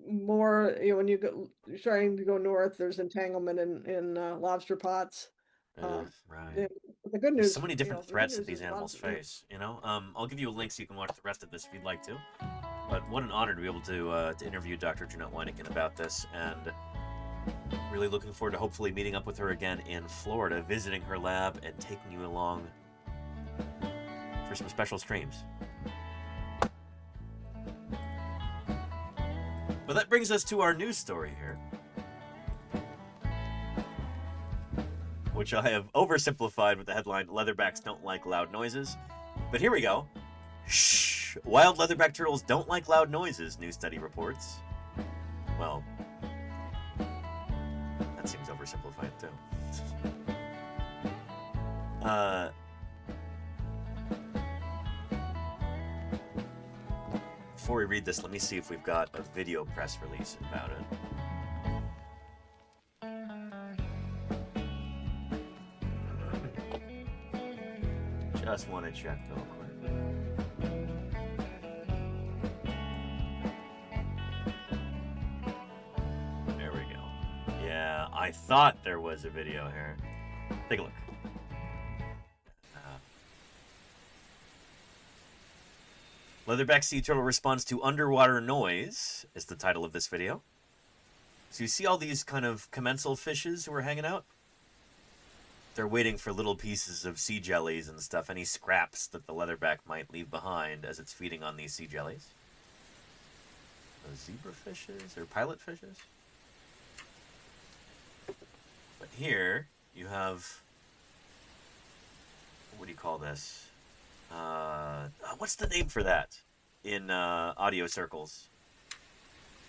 more, you know, when you're starting to go north, there's entanglement in lobster pots. The good news, there's so many different threats that these animals face. You know, I'll give you a link so you can watch the rest of this if you'd like to. But what an honor to be able to interview Dr. Jeanette Weineken about this, and really looking forward to hopefully meeting up with her again in Florida, visiting her lab, and taking you along for some special streams. But that brings us to our news story here, which I have oversimplified with the headline, "Leatherbacks don't like loud noises." But here we go. Shh! Wild leatherback turtles don't like loud noises, new study reports. Well, that seems oversimplified too. Before we read this, let me see if we've got a video press release about it. Just want to check real quick. There we go. Yeah, I thought there was a video here. Take a look. Leatherback sea turtle responds to underwater noise is the title of this video. So you see all these kind of commensal fishes who are hanging out? They're waiting for little pieces of sea jellies and stuff, any scraps that the leatherback might leave behind as it's feeding on these sea jellies. Those zebra fishes or pilot fishes? But here you have, what do you call this? What's the name for that in audio circles?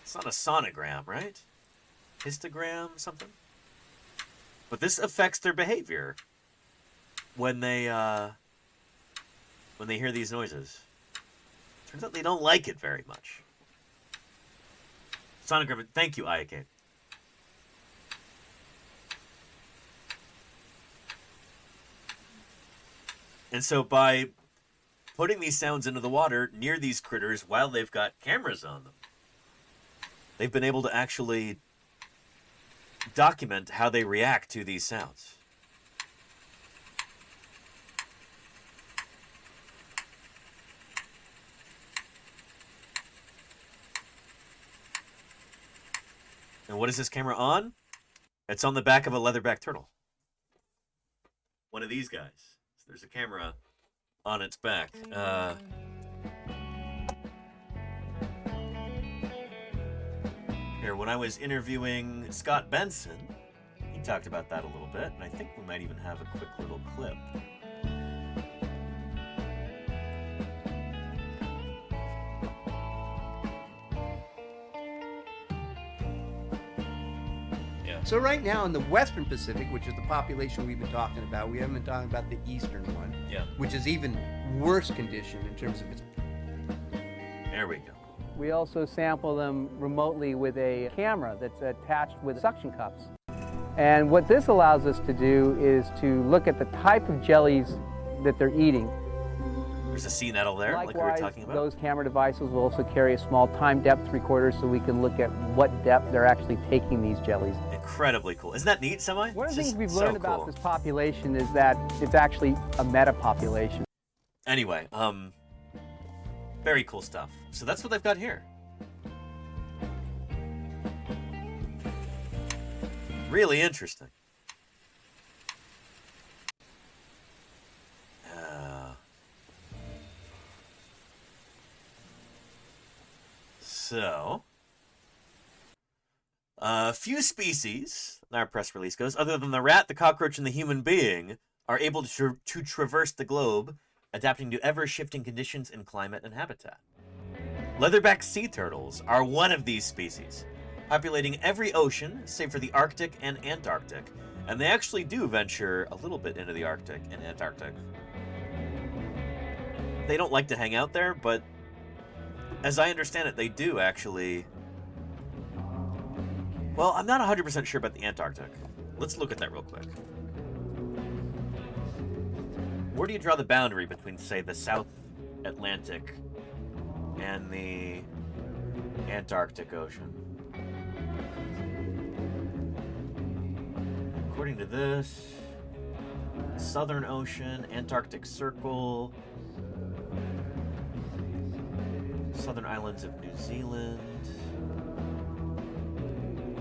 It's not a sonogram, right? Histogram, something? But this affects their behavior when they hear these noises. Turns out they don't like it very much. Sonogram, thank you, Ayake. And so by putting these sounds into the water near these critters while they've got cameras on them, they've been able to actually document how they react to these sounds. And what is this camera on? It's on the back of a leatherback turtle. One of these guys. So there's a camera on its back. Here, when I was interviewing Scott Benson, he talked about that a little bit, and I think we might even have a quick little clip. So right now in the Western Pacific, which is the population we've been talking about, we haven't been talking about the Eastern one, which is even worse condition in terms of its... There we go. We also sample them remotely with a camera that's attached with suction cups. And what this allows us to do is to look at the type of jellies that they're eating. There's a sea nettle there, like we were talking about. Those camera devices will also carry a small time depth recorder so we can look at what depth they're actually taking these jellies. Incredibly cool. Isn't that neat, Semi? One of the things we've learned about this population is that it's actually a meta-population. Anyway, very cool stuff. So that's what they've got here. Really interesting. So, a few species, our press release goes, other than the rat, the cockroach, and the human being, are able to traverse the globe, adapting to ever-shifting conditions in climate and habitat. Leatherback sea turtles are one of these species, populating every ocean, save for the Arctic and Antarctic, and they actually do venture a little bit into the Arctic and Antarctic. They don't like to hang out there, but as I understand it, they do actually... Well, I'm not 100% sure about the Antarctic. Let's look at that real quick. Where do you draw the boundary between, say, the South Atlantic and the Antarctic Ocean? According to this, Southern Ocean, Antarctic Circle, Southern Islands of New Zealand.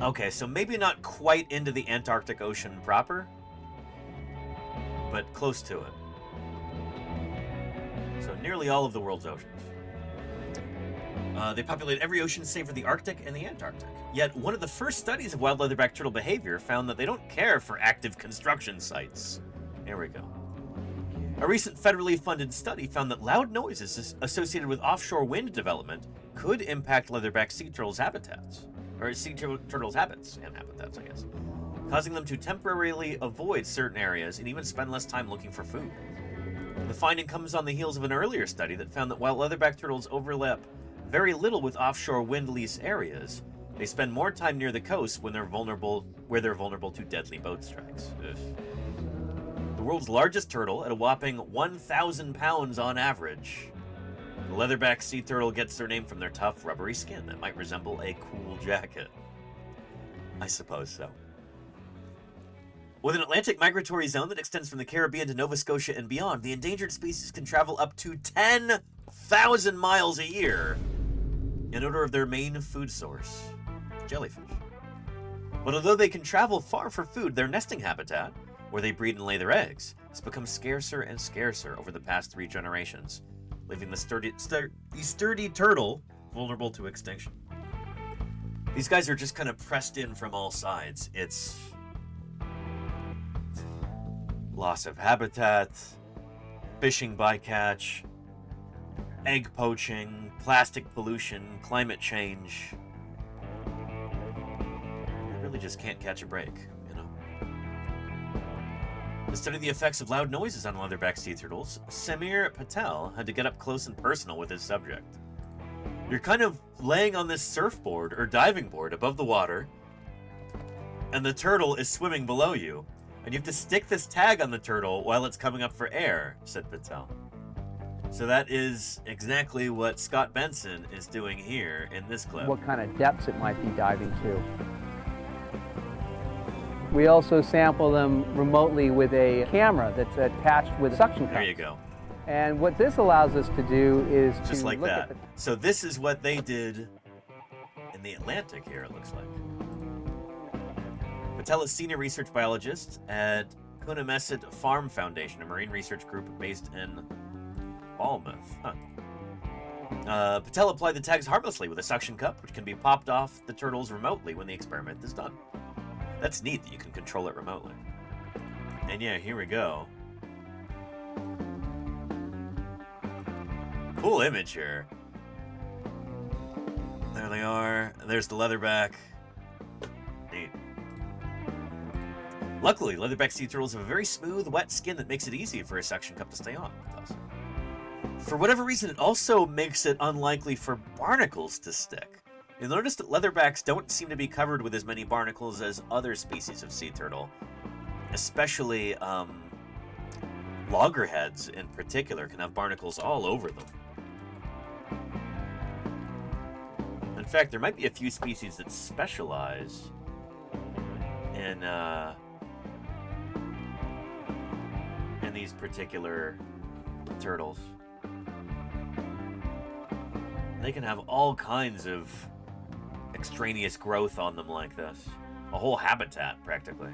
Okay, so maybe not quite into the Antarctic Ocean proper, but close to it. So nearly all of the world's oceans. They populate every ocean save for the Arctic and the Antarctic. Yet one of the first studies of wild leatherback turtle behavior found that they don't care for active construction sites. Here we go. A recent federally funded study found that loud noises associated with offshore wind development could impact leatherback sea turtles' habitats. Or sea turtles' habits and habitats, I guess. Causing them to temporarily avoid certain areas and even spend less time looking for food. The finding comes on the heels of an earlier study that found that while leatherback turtles overlap very little with offshore wind-lease areas, they spend more time near the coast when they're vulnerable to deadly boat strikes. Ugh. The world's largest turtle, at a whopping 1,000 pounds on average. The leatherback sea turtle gets their name from their tough, rubbery skin that might resemble a cool jacket. I suppose so. With an Atlantic migratory zone that extends from the Caribbean to Nova Scotia and beyond, the endangered species can travel up to 10,000 miles a year in order of their main food source, jellyfish. But although they can travel far for food, their nesting habitat, where they breed and lay their eggs, has become scarcer and scarcer over the past 3 generations, leaving the sturdy turtle vulnerable to extinction. These guys are just kind of pressed in from all sides. It's loss of habitat, fishing bycatch, egg poaching, plastic pollution, climate change. They really just can't catch a break, you know? To study the effects of loud noises on leatherback sea turtles, Samir Patel had to get up close and personal with his subject. You're kind of laying on this surfboard or diving board above the water, and the turtle is swimming below you, and you have to stick this tag on the turtle while it's coming up for air, said Patel. So that is exactly what Scott Benson is doing here in this clip. What kind of depths it might be diving to. We also sample them remotely with a camera that's attached with suction cups. There you go. And what this allows us to do is Just to like look that. at So this is what they did in the Atlantic here, it looks like. Patel is senior research biologist at Coonamessett Farm Foundation, a marine research group based in Bournemouth. Patel applied the tags harmlessly with a suction cup, which can be popped off the turtles remotely when the experiment is done. That's neat that you can control it remotely. And yeah, here we go. Cool image here. There they are. There's the leatherback. Neat. Luckily, leatherback sea turtles have a very smooth, wet skin that makes it easy for a suction cup to stay on. For whatever reason, it also makes it unlikely for barnacles to stick. You'll notice that leatherbacks don't seem to be covered with as many barnacles as other species of sea turtle. Especially, loggerheads in particular can have barnacles all over them. In fact, there might be a few species that specialize in these particular turtles. They can have all kinds of extraneous growth on them like this. A whole habitat, practically.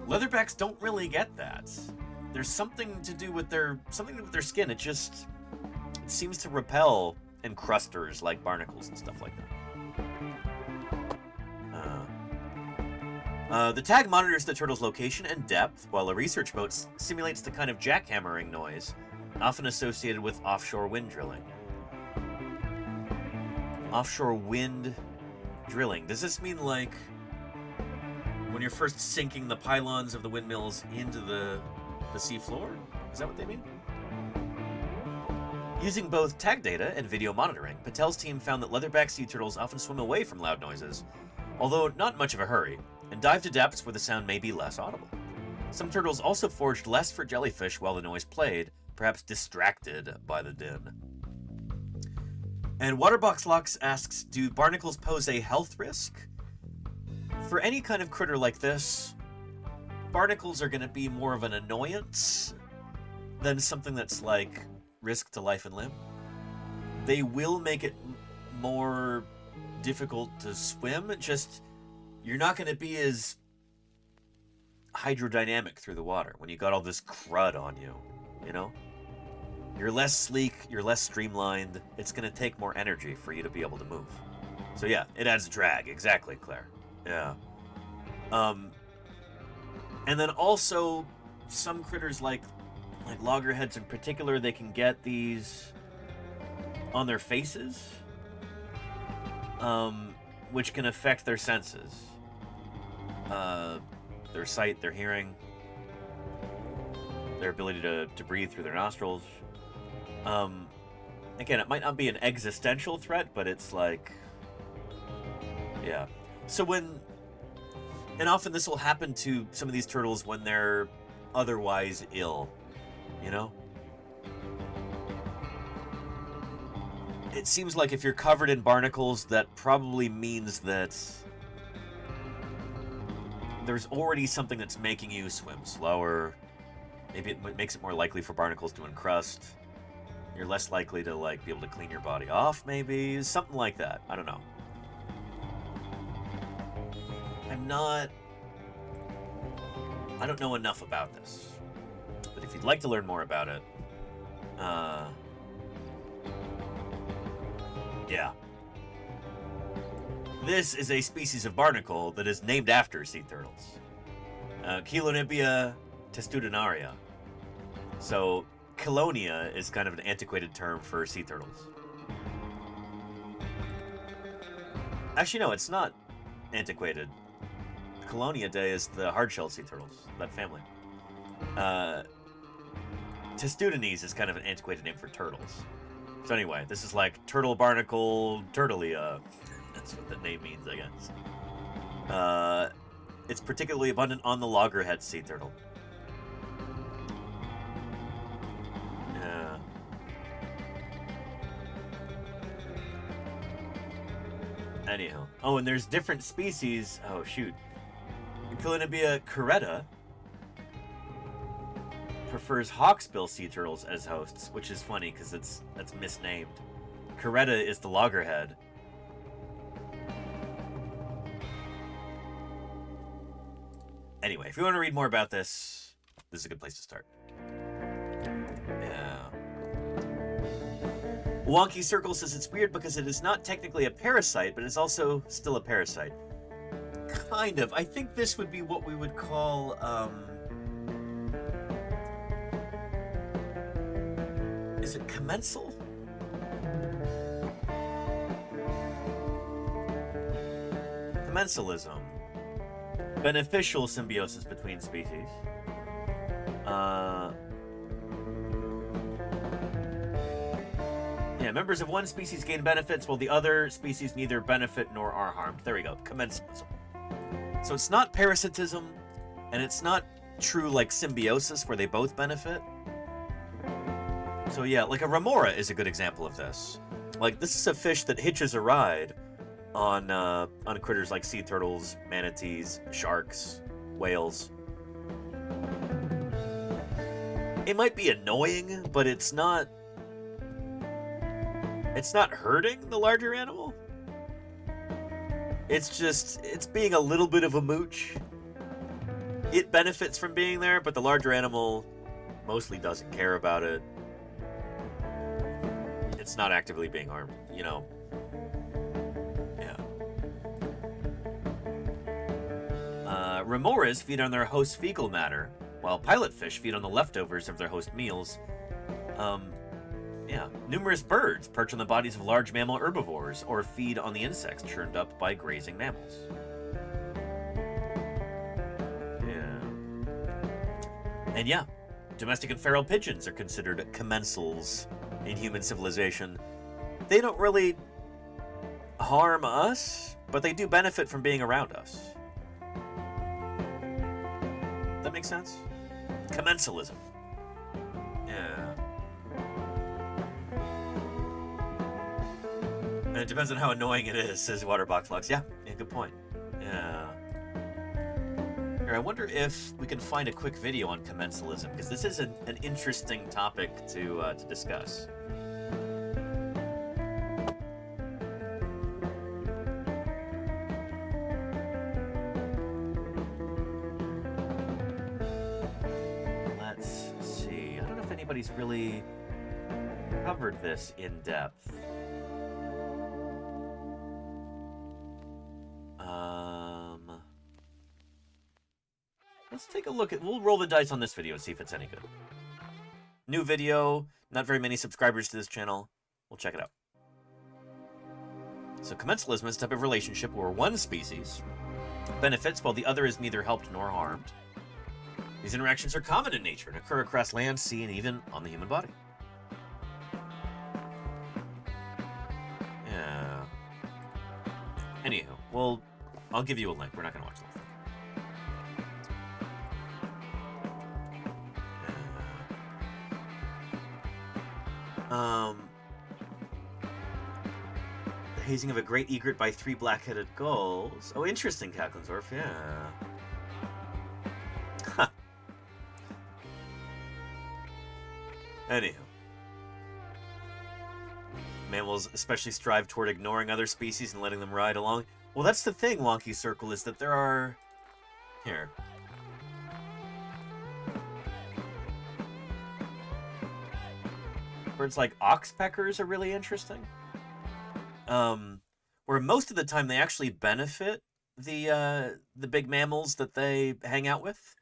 Leatherbacks don't really get that. There's something to do with their skin. It seems to repel encrusters like barnacles and stuff like that. The tag monitors the turtle's location and depth, while a research boat simulates the kind of jackhammering noise often associated with offshore wind drilling. Offshore wind drilling. Does this mean like when you're first sinking the pylons of the windmills into the seafloor? Is that what they mean? Using both tag data and video monitoring, Patel's team found that leatherback sea turtles often swim away from loud noises, although not in much of a hurry, and dive to depths where the sound may be less audible. Some turtles also foraged less for jellyfish while the noise played, perhaps distracted by the din. And Waterbox Lux asks, do barnacles pose a health risk? For any kind of critter like this, barnacles are going to be more of an annoyance than something that's like risk to life and limb. They will make it more difficult to swim, just you're not going to be as hydrodynamic through the water when you got all this crud on you, you know? You're less sleek, you're less streamlined. It's going to take more energy for you to be able to move. So yeah, it adds drag. Exactly, Claire. Yeah. And then also, some critters like loggerheads in particular, they can get these on their faces, which can affect their senses. Their sight, their hearing, their ability to breathe through their nostrils. Again, it might not be an existential threat, but it's like, yeah. So and often this will happen to some of these turtles when they're otherwise ill, you know? It seems like if you're covered in barnacles, that probably means that there's already something that's making you swim slower. Maybe it makes it more likely for barnacles to encrust. You're less likely to be able to clean your body off, maybe. Something like that. I don't know. I don't know enough about this. But if you'd like to learn more about it, yeah. This is a species of barnacle that is named after sea turtles. Chelonibia testudinaria. So, chelonia is kind of an antiquated term for sea turtles. Actually, no, it's not antiquated. Coloniidae is the hard-shelled sea turtles, that family. Testudines is kind of an antiquated name for turtles. So anyway, this is like turtle barnacle turtlia. That's what the name means, I guess. It's particularly abundant on the loggerhead sea turtle. Yeah. Anyhow. Oh, and there's different species. Oh, shoot. Calinabia caretta prefers hawksbill sea turtles as hosts, which is funny because that's misnamed. Caretta is the loggerhead. Anyway, if you want to read more about this, this is a good place to start. Yeah. Wonky Circle says it's weird because it is not technically a parasite, but it's also still a parasite. Kind of. I think this would be what we would call, is it commensal? Commensalism. Beneficial symbiosis between species. Yeah, members of one species gain benefits while the other species neither benefit nor are harmed. There we go. Commensalism. So it's not parasitism, and it's not true like symbiosis where they both benefit. So yeah, like a remora is a good example of this. Like, this is a fish that hitches a ride on critters like sea turtles, manatees, sharks, whales. It might be annoying, but it's not hurting the larger animal. It's being a little bit of a mooch. It benefits from being there, but the larger animal mostly doesn't care about it. It's not actively being harmed, you know. Yeah. Remoras feed on their host's fecal matter, while pilotfish feed on the leftovers of their host meals. Yeah. Numerous birds perch on the bodies of large mammal herbivores or feed on the insects churned up by grazing mammals. Yeah. And yeah, domestic and feral pigeons are considered commensals in human civilization. They don't really harm us, but they do benefit from being around us. That makes sense? Commensalism. Yeah. And it depends on how annoying it is, says Waterbox Flux. Yeah, good point. Yeah. Here, I wonder if we can find a quick video on commensalism, because this is an interesting topic to discuss. Let's see. I don't know if anybody's really covered this in depth. Let's take a look at... We'll roll the dice on this video and see if it's any good. New video. Not very many subscribers to this channel. We'll check it out. So commensalism is a type of relationship where one species benefits while the other is neither helped nor harmed. These interactions are common in nature and occur across land, sea, and even on the human body. Yeah. Anywho, well, I'll give you a link. We're not going to watch the whole thing. The hazing of a great egret by 3 black-headed gulls. Oh, interesting, Kackensdorf, yeah. Huh. Anywho. Mammals especially strive toward ignoring other species and letting them ride along. Well, that's the thing, Wonky Circle, is that there are... Here. Birds like oxpeckers are really interesting. Where most of the time they actually benefit the big mammals that they hang out with.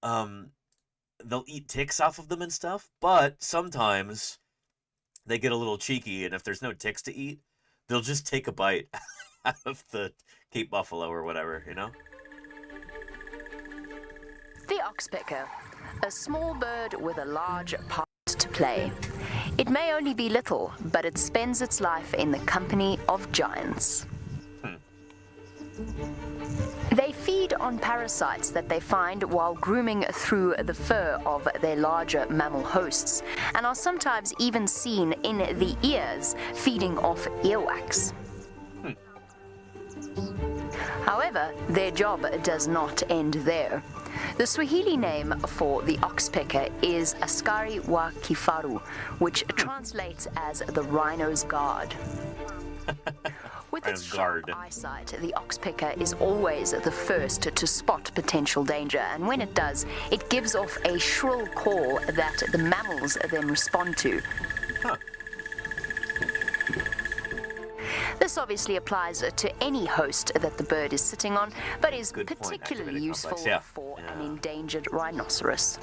They'll eat ticks off of them and stuff, but sometimes they get a little cheeky, and if there's no ticks to eat, they'll just take a bite out of the Cape Buffalo or whatever, you know? The oxpecker, a small bird with a large part to play. It may only be little, but it spends its life in the company of giants. They feed on parasites that they find while grooming through the fur of their larger mammal hosts, and are sometimes even seen in the ears feeding off earwax. However, their job does not end there. The Swahili name for the oxpecker is Askari wa Kifaru, which translates as the rhino's guard. With its sharp eyesight, the oxpecker is always the first to spot potential danger, and when it does, it gives off a shrill call that the mammals then respond to. This obviously applies to any host that the bird is sitting on, but is particularly useful for an endangered rhinoceros.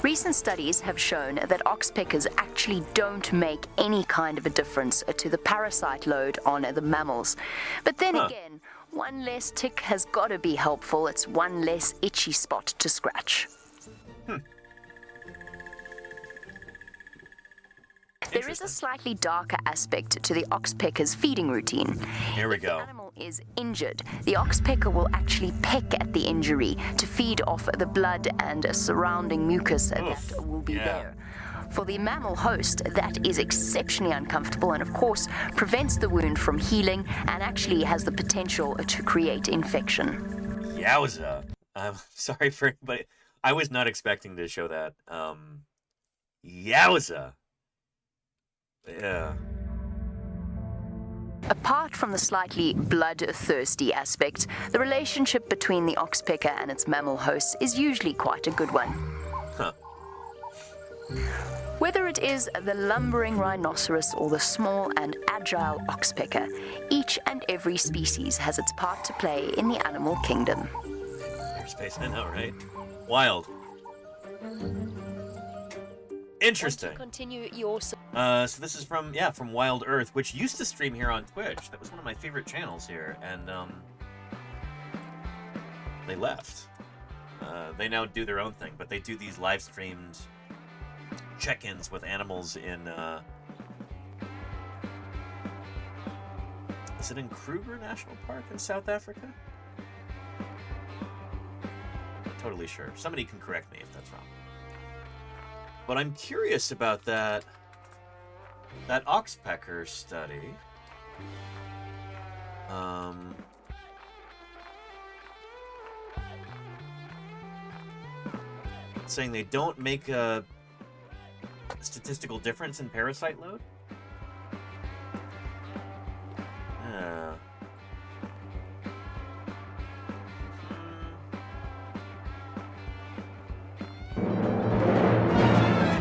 Recent studies have shown that oxpeckers actually don't make any kind of a difference to the parasite load on the mammals. But then again, one less tick has got to be helpful. It's one less itchy spot to scratch. There is a slightly darker aspect to the oxpecker's feeding routine. Here we If go. the animal is injured, the oxpecker will actually peck at the injury to feed off the blood and surrounding mucus that will be there. For the mammal host, that is exceptionally uncomfortable and, of course, prevents the wound from healing and actually has the potential to create infection. Yowza. I'm sorry for anybody. I was not expecting to show that. Yowza. Yeah. Apart from the slightly bloodthirsty aspect, the relationship between the oxpecker and its mammal hosts is usually quite a good one. Whether it is the lumbering rhinoceros or the small and agile oxpecker, each and every species has its part to play in the animal kingdom. Space, I know, right? Wild. Interesting. Continue your. So this is from Wild Earth, which used to stream here on Twitch. That was one of my favorite channels here, and they left. They now do their own thing, but they do these live streamed check-ins with animals in. Is it in Kruger National Park in South Africa? I'm not totally sure. Somebody can correct me if that's wrong. But I'm curious about that oxpecker study. Saying they don't make a statistical difference in parasite load?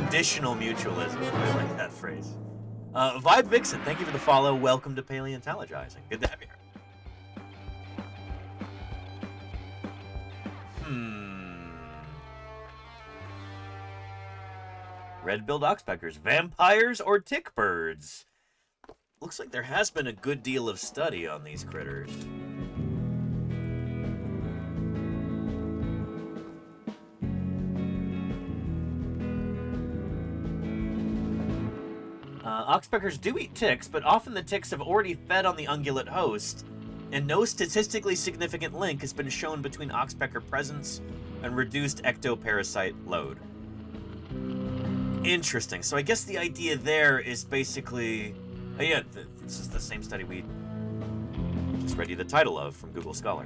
Conditional mutualism. I like that phrase. Vibe Vixen, thank you for the follow. Welcome to Paleontologizing. Good to have you here. Red-billed oxpeckers, vampires or tick birds? Looks like there has been a good deal of study on these critters. Oxpeckers do eat ticks, but often the ticks have already fed on the ungulate host, and no statistically significant link has been shown between oxpecker presence and reduced ectoparasite load. Interesting. So I guess the idea there is basically... this is the same study we just read you the title of from Google Scholar.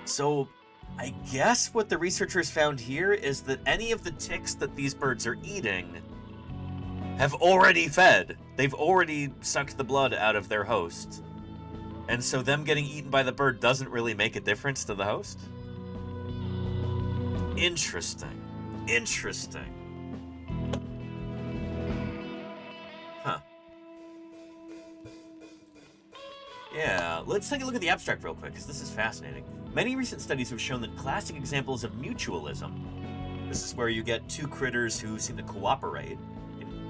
So I guess what the researchers found here is that any of the ticks that these birds are eating have already fed. They've already sucked the blood out of their host. And so them getting eaten by the bird doesn't really make a difference to the host? Interesting. Interesting. Huh. Yeah, let's take a look at the abstract real quick, because this is fascinating. Many recent studies have shown that classic examples of mutualism, this is where you get two critters who seem to cooperate,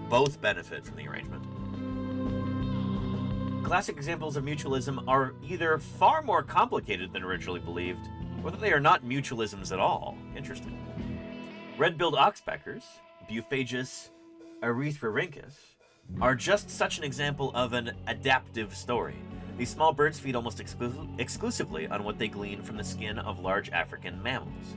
both benefit from the arrangement, classic examples of mutualism are either far more complicated than originally believed, or that they are not mutualisms at all. Interesting. Red-billed oxpeckers, Buphagus erythrorhynchus, are just such an example of an adaptive story. These small birds feed almost exclusively on what they glean from the skin of large African mammals.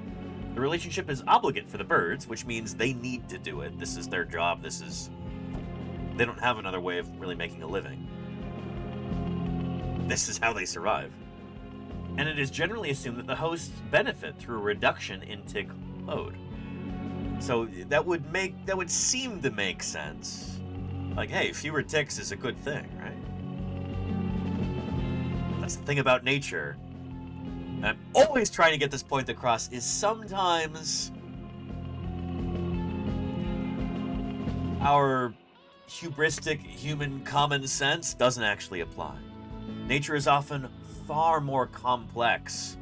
The relationship is obligate for the birds, which means they need to do it. This is their job. They don't have another way of really making a living. This is how they survive. And it is generally assumed that the hosts benefit through a reduction in tick load. So that would seem to make sense. Like, hey, fewer ticks is a good thing, right? That's the thing about nature. And I'm always trying to get this point across, is sometimes our hubristic human common sense doesn't actually apply. Nature is often far more complex,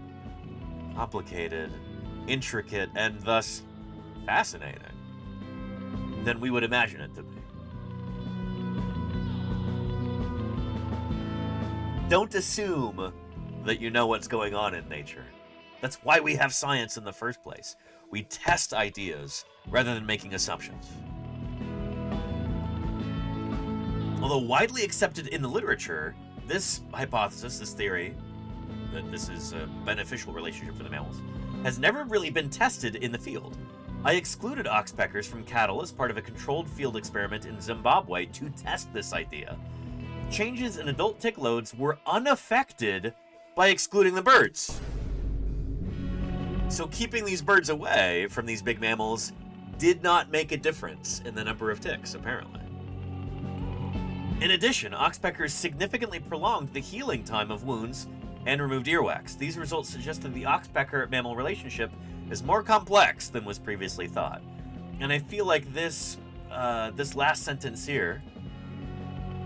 complicated, intricate, and thus fascinating than we would imagine it to be. Don't assume that you know what's going on in nature. That's why we have science in the first place. We test ideas rather than making assumptions. Although widely accepted in the literature, this hypothesis, this theory, that this is a beneficial relationship for the mammals, has never really been tested in the field. I excluded oxpeckers from cattle as part of a controlled field experiment in Zimbabwe to test this idea. Changes in adult tick loads were unaffected by excluding the birds. So keeping these birds away from these big mammals did not make a difference in the number of ticks, apparently. In addition, oxpeckers significantly prolonged the healing time of wounds and removed earwax. These results suggest that the oxpecker-mammal relationship is more complex than was previously thought. And I feel like this last sentence here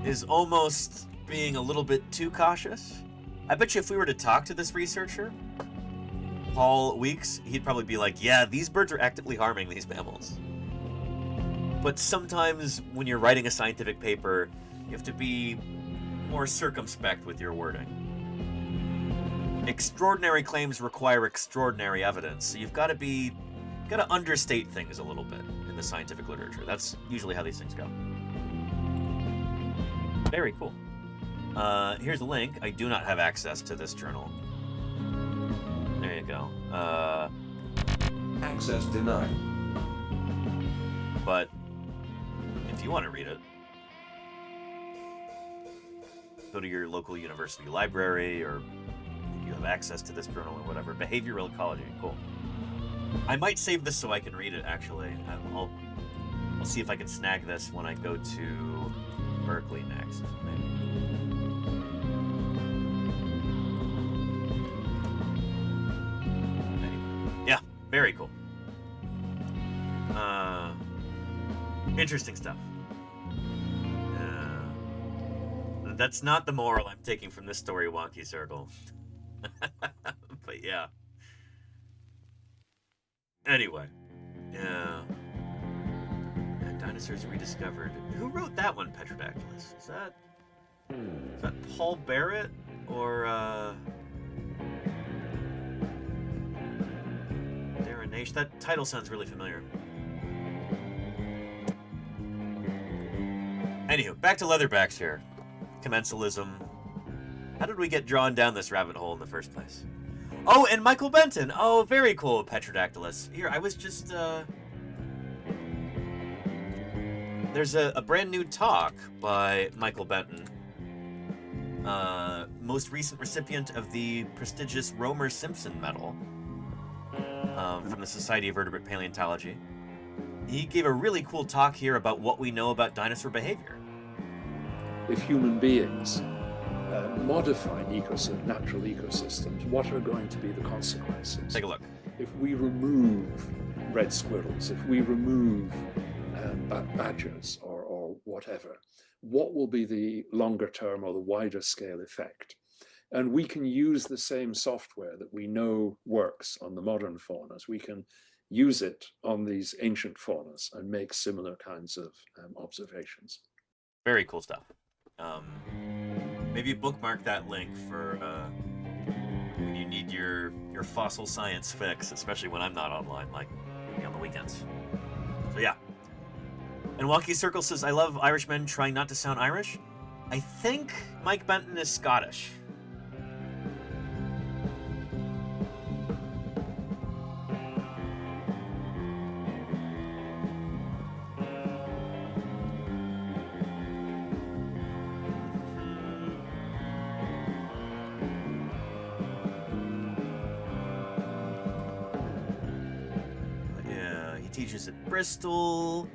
is almost being a little bit too cautious. I bet you if we were to talk to this researcher, Paul Weeks, he'd probably be like, yeah, these birds are actively harming these mammals. But sometimes when you're writing a scientific paper, you have to be more circumspect with your wording. Extraordinary claims require extraordinary evidence, so you've got to understate things a little bit in the scientific literature. That's usually how these things go. Very cool. Here's a link. I do not have access to this journal. There you go. Access denied. But if you want to read it, go to your local university library, or if you have access to this journal or whatever. Behavioral ecology. Cool. I might save this so I can read it, actually. I'll see if I can snag this when I go to Berkeley next, maybe. Yeah, very cool. Interesting stuff. That's not the moral I'm taking from this story, Wonky Circle. But yeah. Anyway. Yeah. Dinosaurs rediscovered. Who wrote that one, Petrodactylus? Is that Paul Barrett? Or, Darren Naish? That title sounds really familiar. Anywho, back to leatherbacks here. Commensalism. How did we get drawn down this rabbit hole in the first place? Oh, and Michael Benton. Oh, very cool, Petrodactylus. Here, I was just, there's a brand new talk by Michael Benton, most recent recipient of the prestigious Romer Simpson Medal from the Society of Vertebrate Paleontology. He gave a really cool talk here about what we know about dinosaur behavior. If human beings modify natural ecosystems, what are going to be the consequences? Take a look. If we remove red squirrels, if we remove badgers or whatever, what will be the longer term or the wider scale effect? And we can use the same software that we know works on the modern faunas. We can use it on these ancient faunas and make similar kinds of observations. Very cool stuff. Maybe bookmark that link for when you need your fossil science fix, especially when I'm not online, like maybe on the weekends. So yeah. And Wonky Circle says, I love Irishmen trying not to sound Irish. I think Mike Benton is Scottish. Yeah, he teaches at Bristol,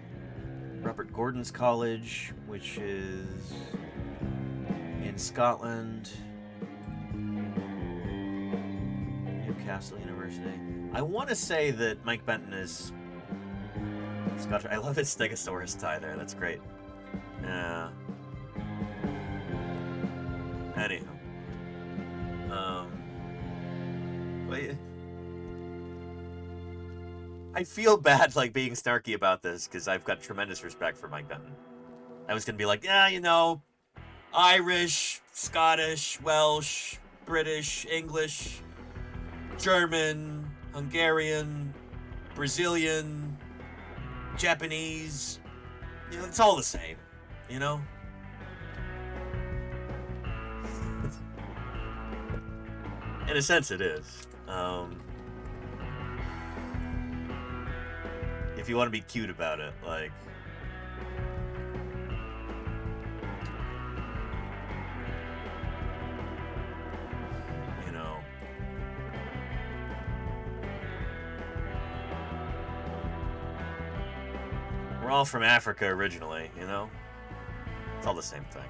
Robert Gordon's College, which is in Scotland, Newcastle University. I want to say that Mike Benton is Scottish. I love his Stegosaurus tie there. That's great. Yeah. Anyhow. But yeah. I feel bad, like, being snarky about this, because I've got tremendous respect for Mike Benton. I was going to be like, yeah, you know, Irish, Scottish, Welsh, British, English, German, Hungarian, Brazilian, Japanese. You know, it's all the same, you know? In a sense, it is. If you want to be cute about it, like... You know... We're all from Africa originally, you know? It's all the same thing.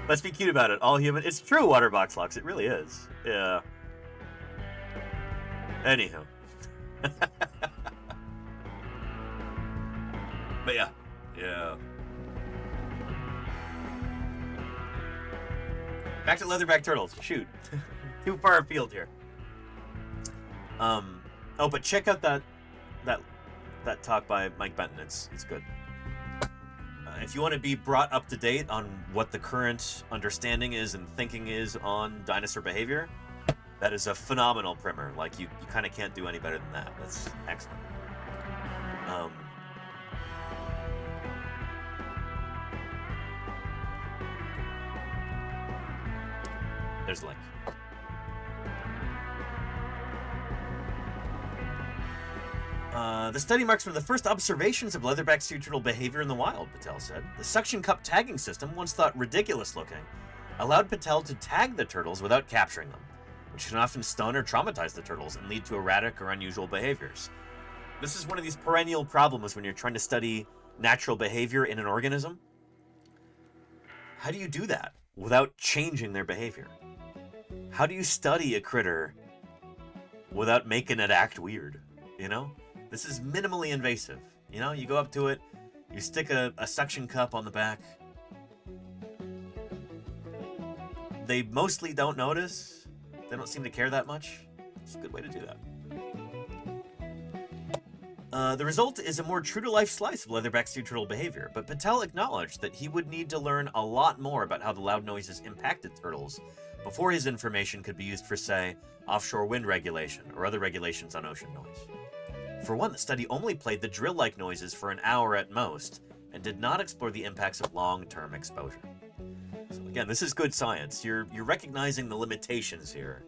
Let's be cute about it. All human... It's true, Waterbox Locks. It really is. Yeah. Anyhow. But yeah. Yeah. Back to leatherback turtles. Shoot. Too far afield here. Oh, but check out that talk by Mike Benton. It's good. If you want to be brought up to date on what the current understanding is and thinking is on dinosaur behavior, that is a phenomenal primer. Like, you kind of can't do any better than that. That's excellent. There's the link. The study marks one of the first observations of leatherback sea turtle behavior in the wild, Patel said. The suction cup tagging system, once thought ridiculous looking, allowed Patel to tag the turtles without capturing them, which can often stun or traumatize the turtles and lead to erratic or unusual behaviors. This is one of these perennial problems when you're trying to study natural behavior in an organism. How do you do that without changing their behavior? How do you study a critter without making it act weird, you know? This is minimally invasive, you know? You go up to it, you stick a suction cup on the back. They mostly don't notice. They don't seem to care that much. It's a good way to do that. The result is a more true-to-life slice of leatherback sea turtle behavior, but Patel acknowledged that he would need to learn a lot more about how the loud noises impacted turtles before his information could be used for, say, offshore wind regulation or other regulations on ocean noise. For one, the study only played the drill-like noises for an hour at most and did not explore the impacts of long-term exposure. So again, this is good science. You're recognizing the limitations here.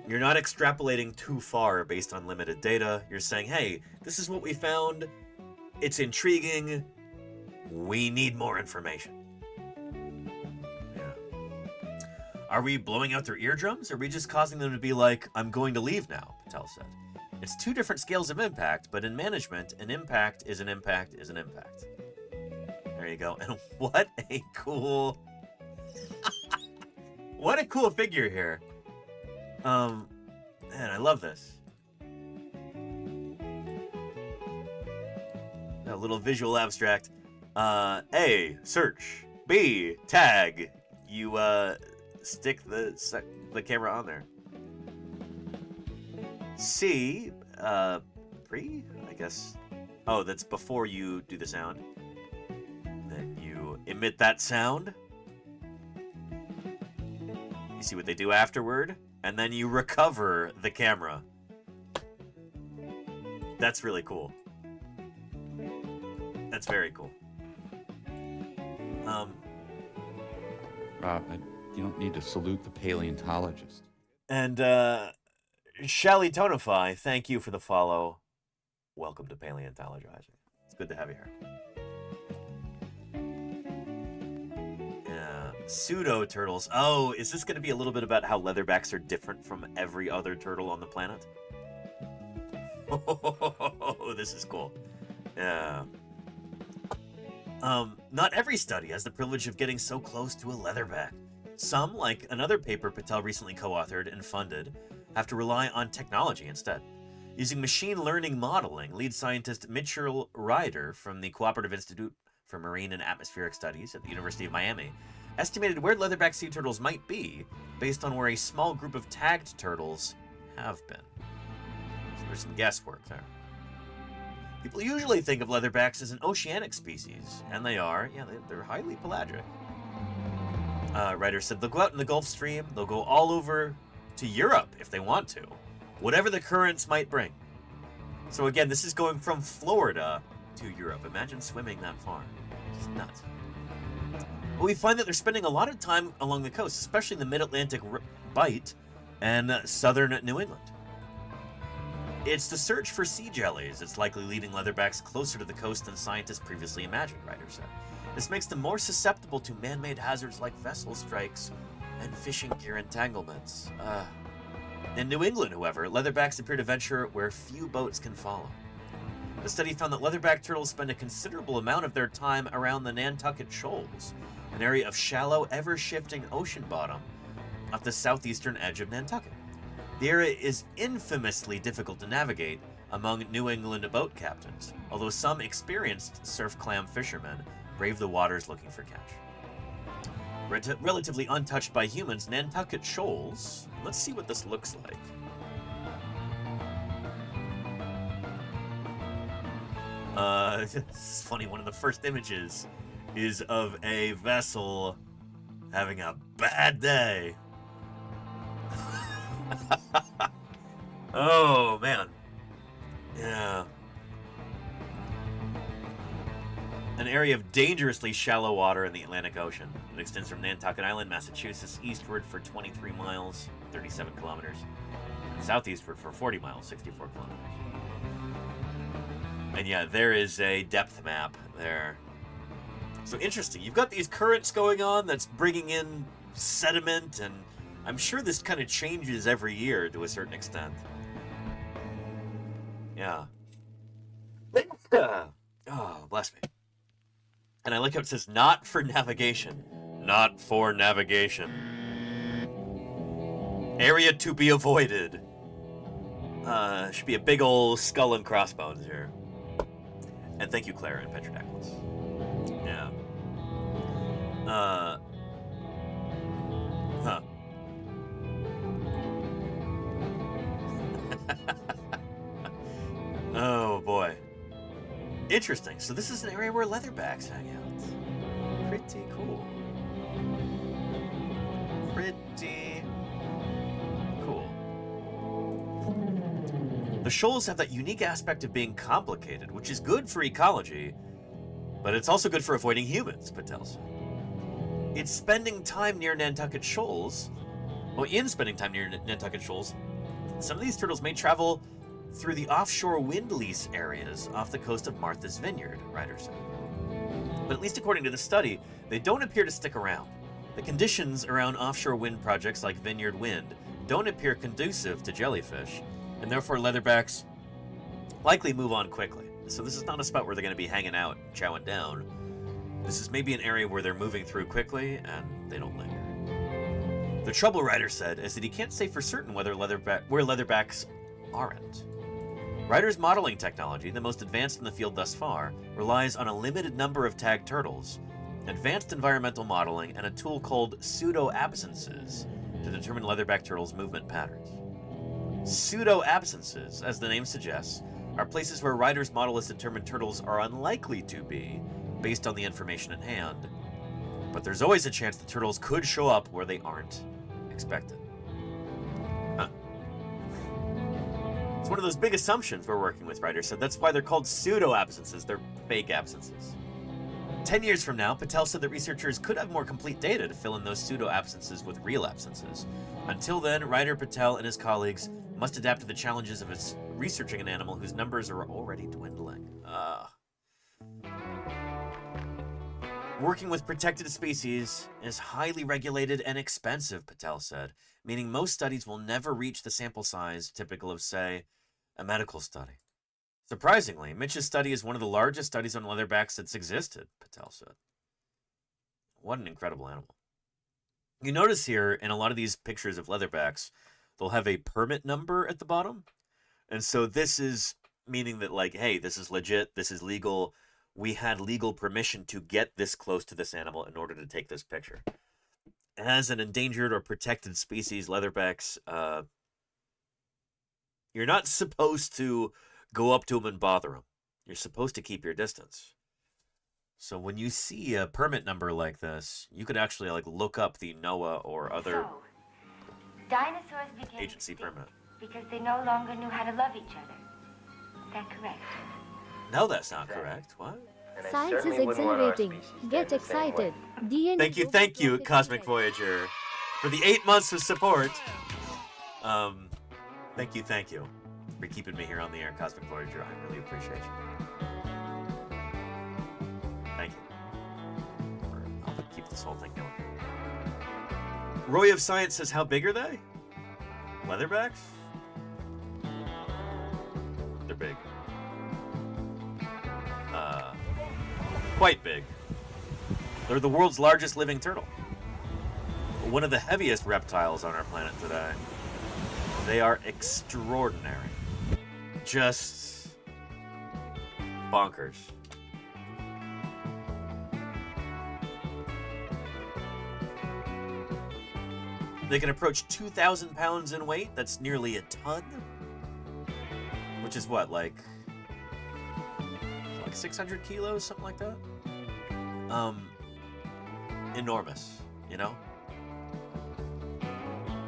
You're not extrapolating too far based on limited data. You're saying, hey, this is what we found. It's intriguing. We need more information. Yeah. Are we blowing out their eardrums? Or are we just causing them to be like, I'm going to leave now, Patel said. It's two different scales of impact, but in management, an impact is an impact is an impact. There you go. And what a cool... what a cool figure here. Man, I love this. A little visual abstract. A, search. B, tag. You, stick the camera on there. C, pre, I guess. Oh, that's before you do the sound. Then you emit that sound. You see what they do afterward, and then you recover the camera. That's really cool. That's very cool. Rob, you don't need to salute the paleontologist. And Shelly Tonify, thank you for the follow. Welcome to Paleontologizing. It's good to have you here. Yeah, pseudo turtles. Oh, is this going to be a little bit about how leatherbacks are different from every other turtle on the planet? Oh, this is cool. Yeah. Not every study has the privilege of getting so close to a leatherback. Some, like another paper Patel recently co-authored and funded, have to rely on technology instead. Using machine learning modeling, lead scientist Mitchell Ryder from the Cooperative Institute for Marine and Atmospheric Studies at the University of Miami estimated where leatherback sea turtles might be based on where a small group of tagged turtles have been. So there's some guesswork there. People usually think of leatherbacks as an oceanic species, and they are. Yeah, they're highly pelagic. Ryder said they'll go out in the Gulf Stream, they'll go all over to Europe if they want to, whatever the currents might bring. So again, this is going from Florida to Europe. Imagine swimming that far. It's nuts. But we find that they're spending a lot of time along the coast, especially the mid-Atlantic bight and southern New England. It's the search for sea jellies that's likely leading leatherbacks closer to the coast than scientists previously imagined, Ryder said. This makes them more susceptible to man-made hazards like vessel strikes and fishing gear entanglements. In New England, however, leatherbacks appear to venture where few boats can follow. The study found that leatherback turtles spend a considerable amount of their time around the Nantucket Shoals, an area of shallow, ever-shifting ocean bottom off the southeastern edge of Nantucket. The area is infamously difficult to navigate among New England boat captains, although some experienced surf clam fishermen brave the waters looking for catch. Relatively untouched by humans, Nantucket Shoals. Let's see what this looks like. It's funny, one of the first images is of a vessel having a bad day. Oh, man. Yeah. An area of dangerously shallow water in the Atlantic Ocean. It extends from Nantucket Island, Massachusetts, eastward for 23 miles, 37 kilometers, and southeastward for 40 miles, 64 kilometers. And yeah, there is a depth map there. So interesting. You've got these currents going on that's bringing in sediment, and I'm sure this kind of changes every year to a certain extent. Yeah. Oh, bless me. And I like how it says, not for navigation. Not for navigation. Area to be avoided. Should be a big old skull and crossbones here. And thank you, Clara and Petrodactyls. Yeah. Huh. Oh, boy. Interesting. So this is an area where leatherbacks hang out. Pretty cool. Pretty cool. The shoals have that unique aspect of being complicated, which is good for ecology, but it's also good for avoiding humans, Patel said. It's spending time near Nantucket Shoals. Well, in spending time near Nantucket Shoals, some of these turtles may travel through the offshore wind lease areas off the coast of Martha's Vineyard, Ryder said. But at least according to the study, they don't appear to stick around. The conditions around offshore wind projects like Vineyard Wind don't appear conducive to jellyfish, and therefore leatherbacks likely move on quickly. So this is not a spot where they're going to be hanging out, chowing down. This is maybe an area where they're moving through quickly, and they don't linger. The trouble, Ryder said, is that he can't say for certain where leatherbacks aren't. Ryder's modeling technology, the most advanced in the field thus far, relies on a limited number of tagged turtles, advanced environmental modeling, and a tool called pseudo-absences to determine leatherback turtles' movement patterns. Pseudo-absences, as the name suggests, are places where Ryder's model has determined turtles are unlikely to be, based on the information at hand, but there's always a chance the turtles could show up where they aren't expected. Huh. It's one of those big assumptions we're working with, Ryder said. That's why they're called pseudo-absences. They're fake absences. 10 years from now, Patel said that researchers could have more complete data to fill in those pseudo-absences with real absences. Until then, Ryder, Patel, and his colleagues must adapt to the challenges of researching an animal whose numbers are already dwindling. Working with protected species is highly regulated and expensive, Patel said, meaning most studies will never reach the sample size typical of, say, a medical study. Surprisingly, Mitch's study is one of the largest studies on leatherbacks that's existed, Patel said. What an incredible animal. You notice here in a lot of these pictures of leatherbacks, they'll have a permit number at the bottom. And so this is meaning that, like, hey, this is legit, this is legal. We had legal permission to get this close to this animal in order to take this picture. As an endangered or protected species, leatherbacks, you're not supposed to go up to them and bother them. You're supposed to keep your distance. So when you see a permit number like this, you could actually like look up the NOAA or other Dinosaurs became agency permit. because they no longer knew how to love each other. Is that correct? No, that's not correct. What? Science is exhilarating. Get excited. DNA. Thank you, Cosmic Voyager, for the 8 months of support. Thank you for keeping me here on the air, Cosmic Voyager. I really appreciate you. Thank you for helping keep this whole thing going. Roy of Science says, how big are they? Leatherbacks? They're big. Quite big. They're the world's largest living turtle. One of the heaviest reptiles on our planet today. They are extraordinary. Just bonkers. They can approach 2,000 pounds in weight. That's nearly a ton. Which is what, like 600 kilos, something like that? Enormous, you know?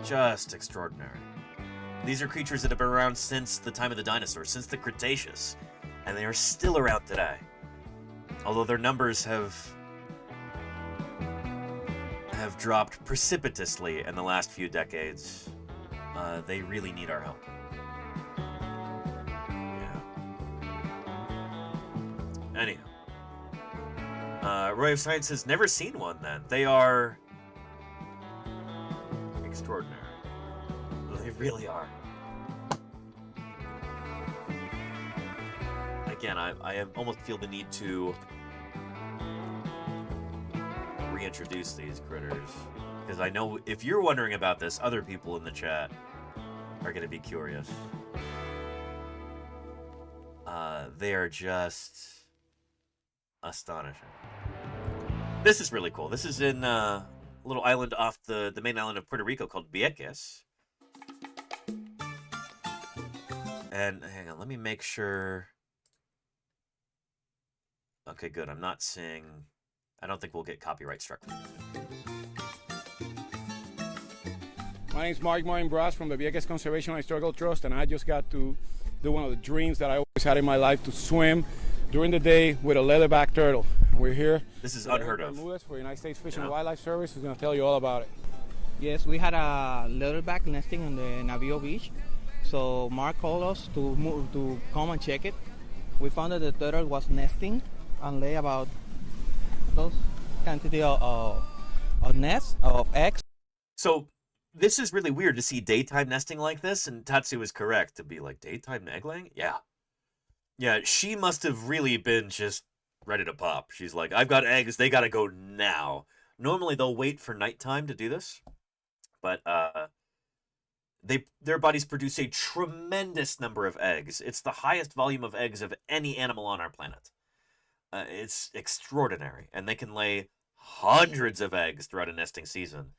Just extraordinary. These are creatures that have been around since the time of the dinosaurs, since the Cretaceous, and they are still around today. Although their numbers have dropped precipitously in the last few decades, they really need our help. Anyhow, Roy of Science has never seen one then. They are extraordinary. They really are. Again, I almost feel the need to reintroduce these critters. Because I know if you're wondering about this, other people in the chat are going to be curious. They are just astonishing. This is really cool. This is in a little island off the main island of Puerto Rico called Vieques. And hang on, let me make sure. Okay, good. I'm not seeing. I don't think we'll get copyright struck. My name is Mark Morin-Brass from the Vieques Conservation and Historical Trust, and I just got to do one of the dreams that I always had in my life, to swim during the day with a leatherback turtle. And we're here. This is unheard of. For the United States Fish and Wildlife Service, who's going to tell you all about it. Yes, we had a leatherback nesting on the Navío Beach. So Mark called us to come and check it. We found that the turtle was nesting and lay about those quantity of nests, of eggs. So this is really weird to see daytime nesting like this, and Tatsu is correct to be like, daytime egg laying? Yeah. Yeah, she must have really been just ready to pop. She's like, I've got eggs, they gotta go now. Normally they'll wait for nighttime to do this, but their bodies produce a tremendous number of eggs. It's the highest volume of eggs of any animal on our planet. It's extraordinary, and they can lay hundreds of eggs throughout a nesting season.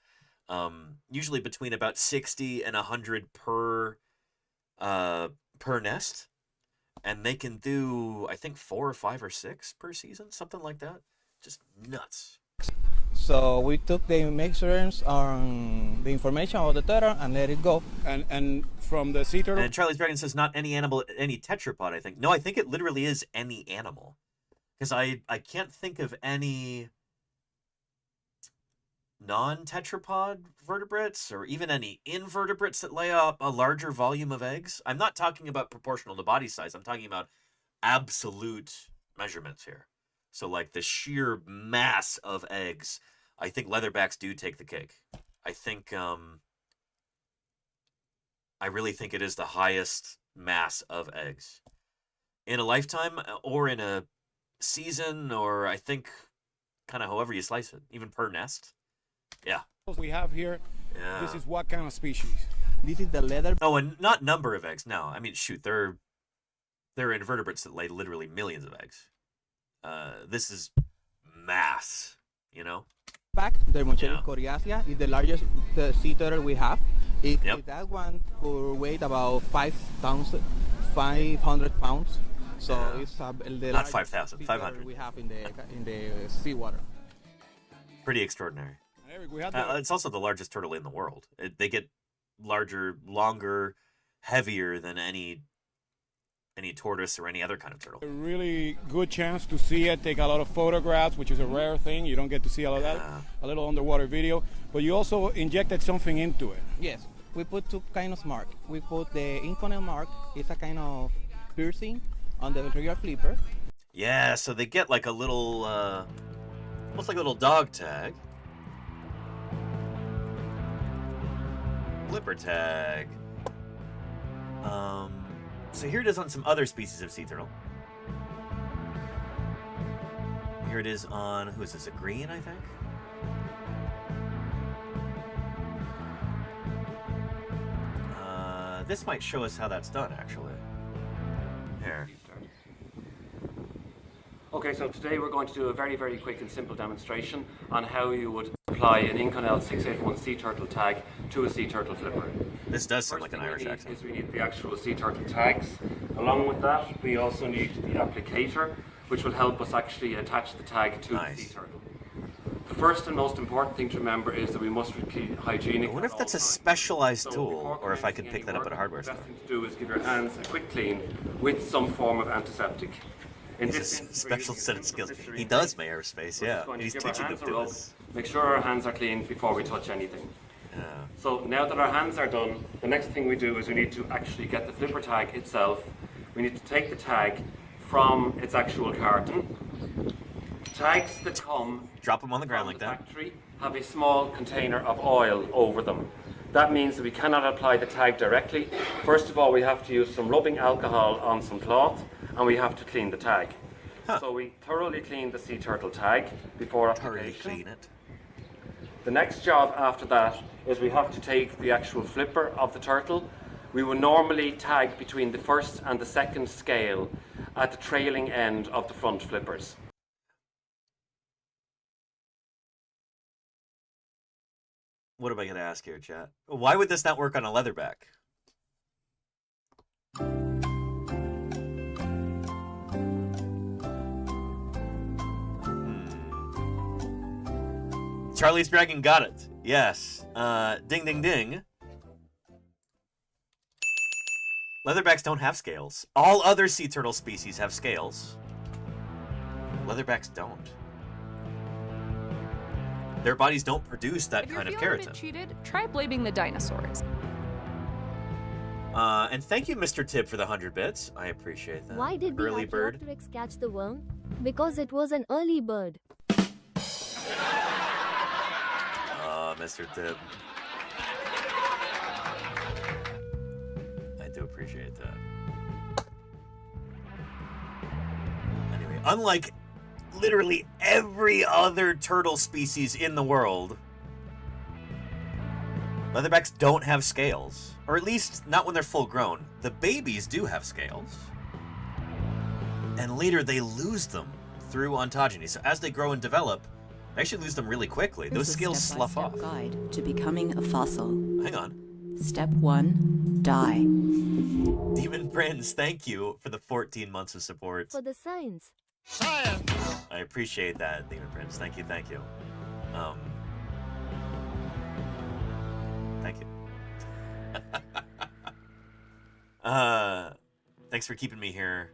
Usually between about 60 and 100 per nest, and they can do, I think, 4 or 5 or 6 per season, something like that. Just nuts. So we took the measurements on the information about the turtle and let it go. And from the sea turtle. And Charlie's Dragon says not any animal, any tetrapod, I think. No, I think it literally is any animal. Because I can't think of any non-tetrapod vertebrates or even any invertebrates that lay up a larger volume of eggs. I'm not talking about proportional to body size. I'm talking about absolute measurements here. So like the sheer mass of eggs, I think leatherbacks do take the cake. I think, I really think it is the highest mass of eggs in a lifetime or in a season, or I think kind of however you slice it, even per nest. Yeah. We have here, this is what kind of species? This is the leather. Oh, and not number of eggs. No, I mean, shoot, they're invertebrates that lay literally millions of eggs. This is mass, you know? Back, the Dermocheirus coriacea is the largest sea turtle we have. That one could weigh about 500 pounds. So it's the not 5,000, 500 we have in the seawater. Pretty extraordinary. It's also the largest turtle in the world. They get larger, longer, heavier than any tortoise or any other kind of turtle. A really good chance to see it, take a lot of photographs, which is a rare thing. You don't get to see all of that. A little underwater video. But you also injected something into it. Yes, we put two kinds of mark. We put the inconel mark. It's a kind of piercing on the rear flipper. Yeah, so they get like a little, almost like a little dog tag. Flipper tag. So here it is on some other species of sea turtle. Here it is on, who is this, a green, I think? This might show us how that's done, actually. Here. Okay, so today we're going to do a very, very quick and simple demonstration on how you would apply an Inconel 681 sea turtle tag to a sea turtle flipper. This does sound like an Irish accent. We need the actual sea turtle tags. Along with that, we also need the applicator, which will help us actually attach the tag to the sea turtle. The first and most important thing to remember is that we must keep hygienic. I wonder if that's a specialized tool, or if I could pick that up at a hardware store. The best thing to do is give your hands a quick clean with some form of antiseptic. In this special set of skills. He does my aerospace, yeah. He's teaching them to do this. Make sure our hands are clean before we touch anything. Yeah. So now that our hands are done, the next thing we do is we need to actually get the flipper tag itself. We need to take the tag from its actual carton. Tags that come drop them on the ground like that. Factory have a small container of oil over them. That means that we cannot apply the tag directly. First of all, we have to use some rubbing alcohol on some cloth, and we have to clean the tag. So we thoroughly clean the sea turtle tag before application. Thoroughly clean it. The next job after that is we have to take the actual flipper of the turtle. We will normally tag between the first and the second scale at the trailing end of the front flippers. What am I going to ask here, chat? Why would this not work on a leatherback? Charlie's Dragon got it. Yes. Ding, ding, ding. Leatherbacks don't have scales. All other sea turtle species have scales. Leatherbacks don't. Their bodies don't produce that kind of If you're feeling keratin. a bit cheated, try blaming the dinosaurs. And thank you, Mr. Tibb, for the 100 bits. I appreciate that. Why did the early bird? Archaeopteryx catch the worm? Because it was an early bird. Mr. Tibb. I do appreciate that. Anyway, unlike literally every other turtle species in the world, leatherbacks don't have scales. Or at least not when they're full grown. The babies do have scales. And later they lose them through ontogeny. So as they grow and develop, they actually lose them really quickly. Those scales slough off. Guide to becoming a fossil. Hang on. Step 1, die. Demon Prince, thank you for the 14 months of support. For the science. I appreciate that, Demon Prince. Thank you, thank you. Thank you. Thanks for keeping me here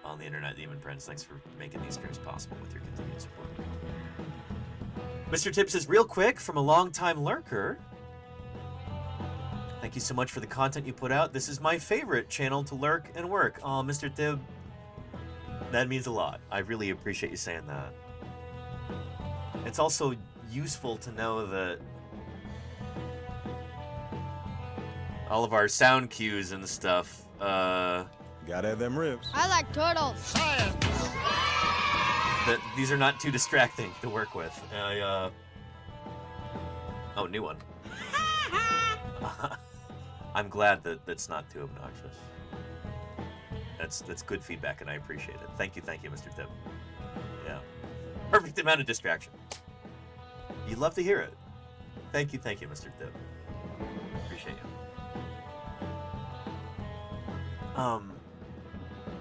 on the internet, Demon Prince. Thanks for making these streams possible with your continued support. Mr. Tibbs says, real quick, from a long-time lurker, thank you so much for the content you put out. This is my favorite channel to lurk and work. Oh, Mr. Tibb, that means a lot. I really appreciate you saying that. It's also useful to know that all of our sound cues and stuff, gotta have them ribs. I like turtles. Science. That these are not too distracting to work with. Oh, new one. I'm glad that that's not too obnoxious. That's good feedback, and I appreciate it. Thank you, Mr. Tim. Yeah, perfect amount of distraction. You'd love to hear it. Thank you, Mr. Tim. Appreciate you.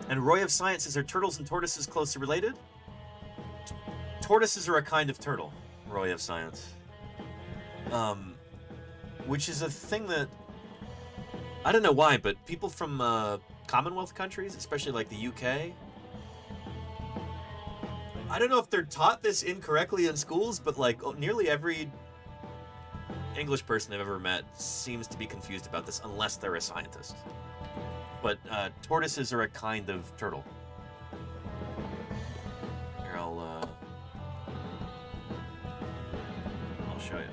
And Roy of Science says, are turtles and tortoises closely related? Tortoises are a kind of turtle, Roy of Science. Which is a thing that, I don't know why, but people from Commonwealth countries, especially like the UK, I don't know if they're taught this incorrectly in schools, but like nearly every English person I've ever met seems to be confused about this unless they're a scientist. But tortoises are a kind of turtle. Here, I'll show you.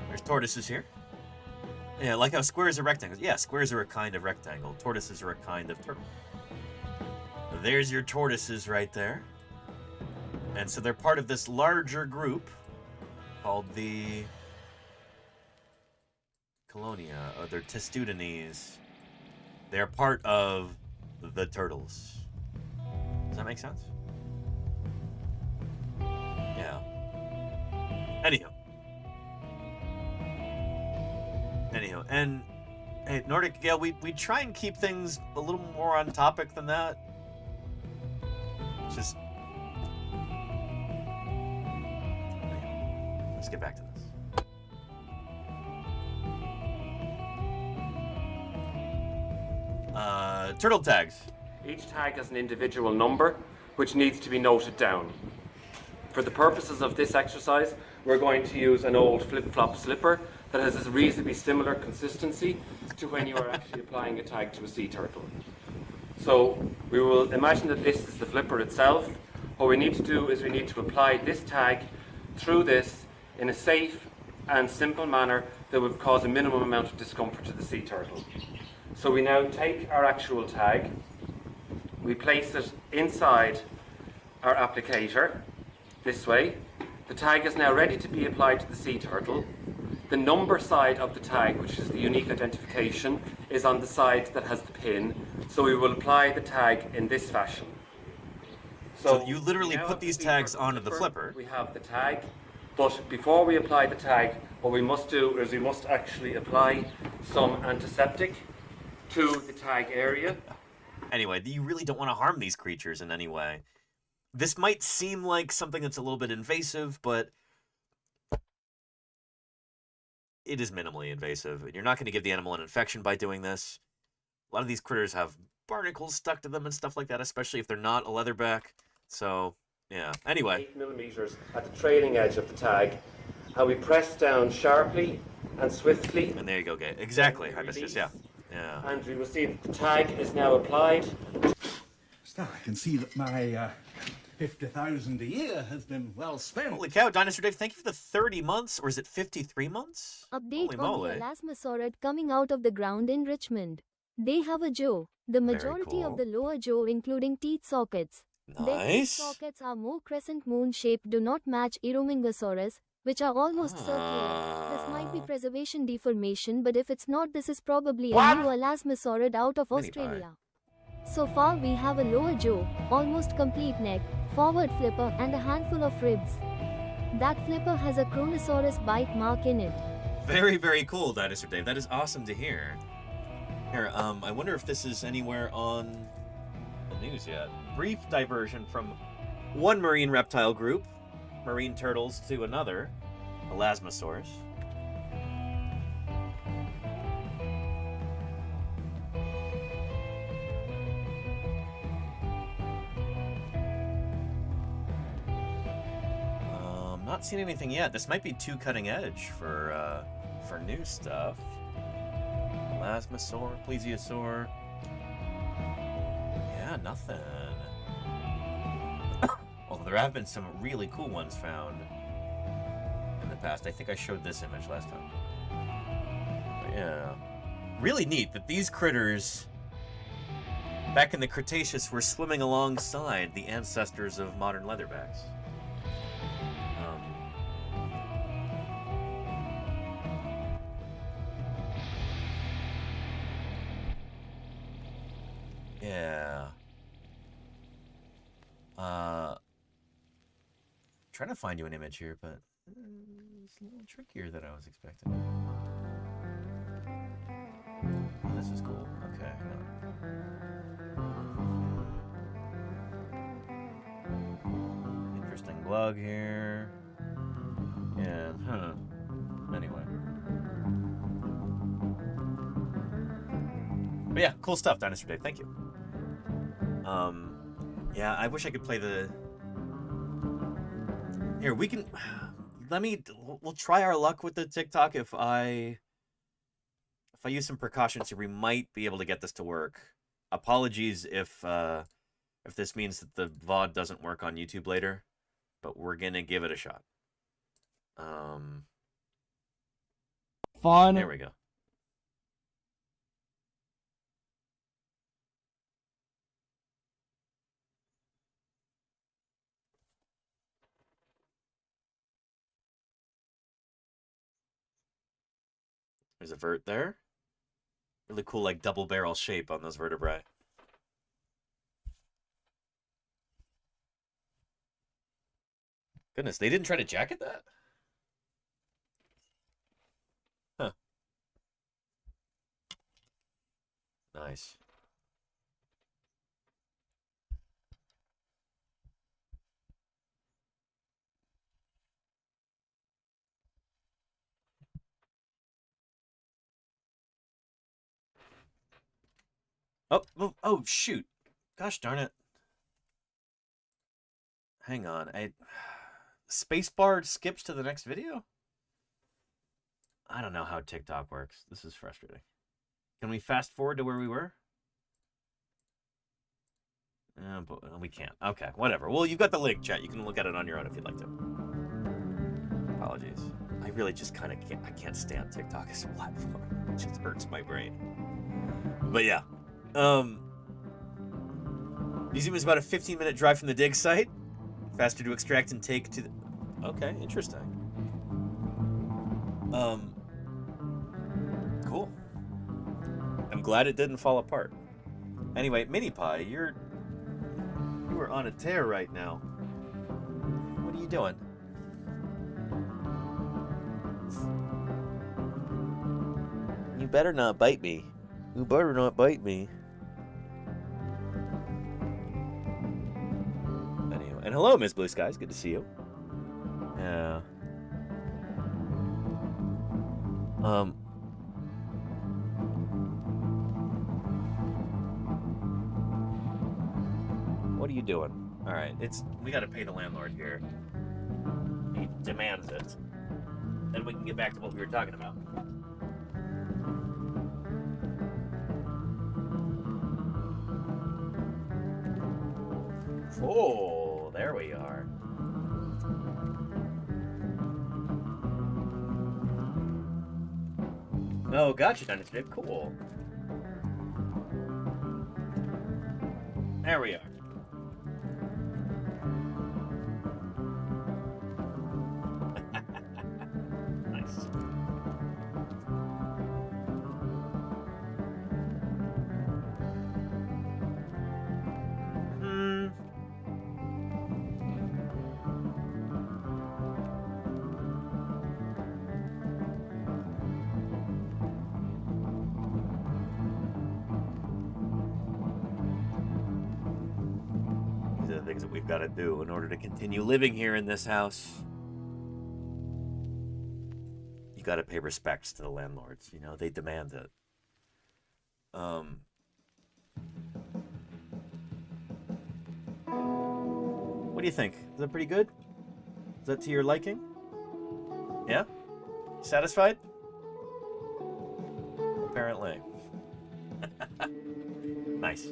There's tortoises here. Yeah, like how squares are rectangles. Yeah, squares are a kind of rectangle. Tortoises are a kind of turtle. There's your tortoises right there. And so they're part of this larger group called the Colonia, or they're Testudines. They're part of the turtles. Does that make sense? Yeah. Anyhow, and hey, Nordic Gale, we try and keep things a little more on topic than that. Just let's get back to this. Turtle tags. Each tag has an individual number, which needs to be noted down. For the purposes of this exercise, we're going to use an old flip-flop slipper that has a reasonably similar consistency to when you are actually applying a tag to a sea turtle. So we will imagine that this is the flipper itself. What we need to do is we need to apply this tag through this in a safe and simple manner that would cause a minimum amount of discomfort to the sea turtle. So we now take our actual tag, we place it inside our applicator, this way. The tag is now ready to be applied to the sea turtle. The number side of the tag, which is the unique identification, is on the side that has the pin. So we will apply the tag in this fashion. So you literally put these tags onto the flipper. We have the tag, but before we apply the tag, what we must do is we must actually apply some antiseptic to the tag area. Anyway, you really don't want to harm these creatures in any way. This might seem like something that's a little bit invasive, but it is minimally invasive. You're not going to give the animal an infection by doing this. A lot of these critters have barnacles stuck to them and stuff like that, especially if they're not a leatherback. So, yeah. Anyway. 8 millimeters at the trailing edge of the tag, and we press down sharply and swiftly. And there you go, Gay. Exactly, Hibiscus, yeah. Yeah. And we will see that the tag is now applied. So I can see that my 50,000 a year has been well spent. Holy cow, Dinosaur Dave, thank you for the 30 months, or is it 53 months? Update on the elasmosaurid coming out of the ground in Richmond. They have a jaw. The majority of the lower jaw, including teeth sockets. Their teeth sockets are more crescent moon shaped, do not match Eromingosaurus, which are almost circular. This might be preservation deformation, but if it's not, this is probably a new elasmosaurid out of Australia. So far we have a lower jaw, almost complete neck, forward flipper and a handful of ribs. That flipper has a Chronosaurus bite mark in it. Very, very cool, Dinosaur Dave. That is awesome to hear. Here, I wonder if this is anywhere on the news yet. brief diversion from one marine reptile group, marine turtles, to another, Elasmosaurus. Not seen anything yet. This might be too cutting edge for new stuff. Elasmosaur, Plesiosaur. Yeah, nothing. Although there have been some really cool ones found in the past. I think I showed this image last time. But yeah. Really neat that these critters, back in the Cretaceous, were swimming alongside the ancestors of modern leatherbacks. Yeah. Trying to find you an image here, but it's a little trickier than I was expecting. Oh, this is cool. Okay, hang on. Interesting glug here. And, anyway. But yeah, cool stuff, Dinosaur Dave. Thank you. Yeah, I wish I could play the... Here, we can... We'll try our luck with the TikTok. If I use some precautions here, we might be able to get this to work. Apologies if this means that the VOD doesn't work on YouTube later, but we're gonna give it a shot. Fun. There we go. There's a vert there. Really cool, like, double barrel shape on those vertebrae. Goodness, they didn't try to jacket that? Huh. Nice. Oh, shoot. Gosh darn it. Hang on. Spacebar skips to the next video? I don't know how TikTok works. This is frustrating. Can we fast forward to where we were? But we can't. Okay, whatever. Well, you've got the link, chat. You can look at it on your own if you'd like to. Apologies. I really just kind of can't. I can't stand TikTok as a platform. It just hurts my brain. But yeah. Museum is about a 15-minute drive from the dig site. Faster to extract and take to the... Okay, interesting. Cool. I'm glad it didn't fall apart. Anyway, MiniPie, you are on a tear right now. What are you doing? You better not bite me. You better not bite me. Anyway, and hello, Miss Blue Skies. Good to see you. Yeah. What are you doing? All right, we got to pay the landlord here. He demands it. Then we can get back to what we were talking about. Oh, there we are. Oh, gotcha, Dinosaur. Cool. There we are. Nice. things that we've got to do in order to continue living here in this house. You got to pay respects to the landlords. You know, they demand it. What do you think? Is that pretty good? Is that to your liking? Yeah? Satisfied? Apparently. Nice.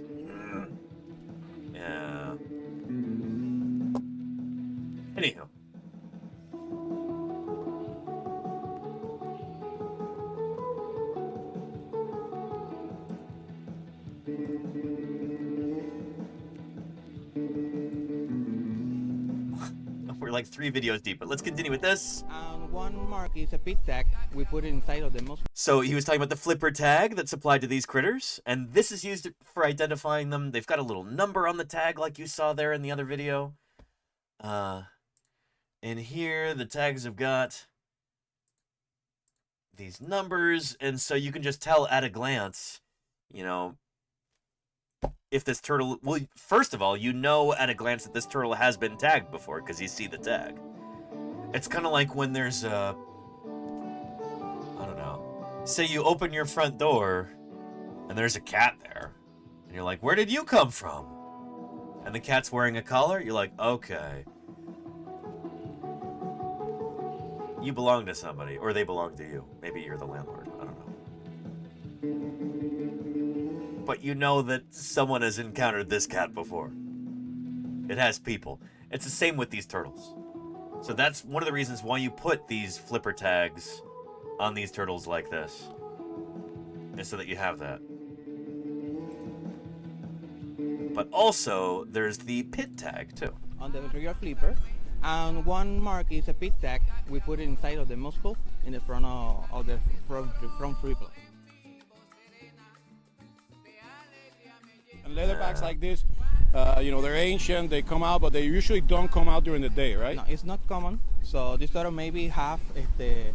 Yeah. Anywho. We're like 3 videos deep, but let's continue with this. One mark is a pit tag. We put it inside of the most. So he was talking about the flipper tag that's applied to these critters, and this is used for identifying them. They've got a little number on the tag like you saw there in the other video. And here the tags have got these numbers, and so you can just tell at a glance, you know, if this turtle... Well, first of all, you know at a glance that this turtle has been tagged before because you see the tag. It's kind of like when there's a... I don't know. Say you open your front door and there's a cat there. And you're like, where did you come from? And the cat's wearing a collar? You're like, okay. You belong to somebody, or they belong to you. Maybe you're the landlord. I don't know. But you know that someone has encountered this cat before. It has people. It's the same with these turtles. So that's one of the reasons why you put these flipper tags on these turtles like this. Is so that you have that. But also, there's the pit tag, too. On the rear flipper. And one mark is a pit tag. We put it inside of the muzzle in the front of the front flipper. And leatherbacks like this, you know, they're ancient, they come out, but they usually don't come out during the day, right? No, it's not common. So this turtle maybe have a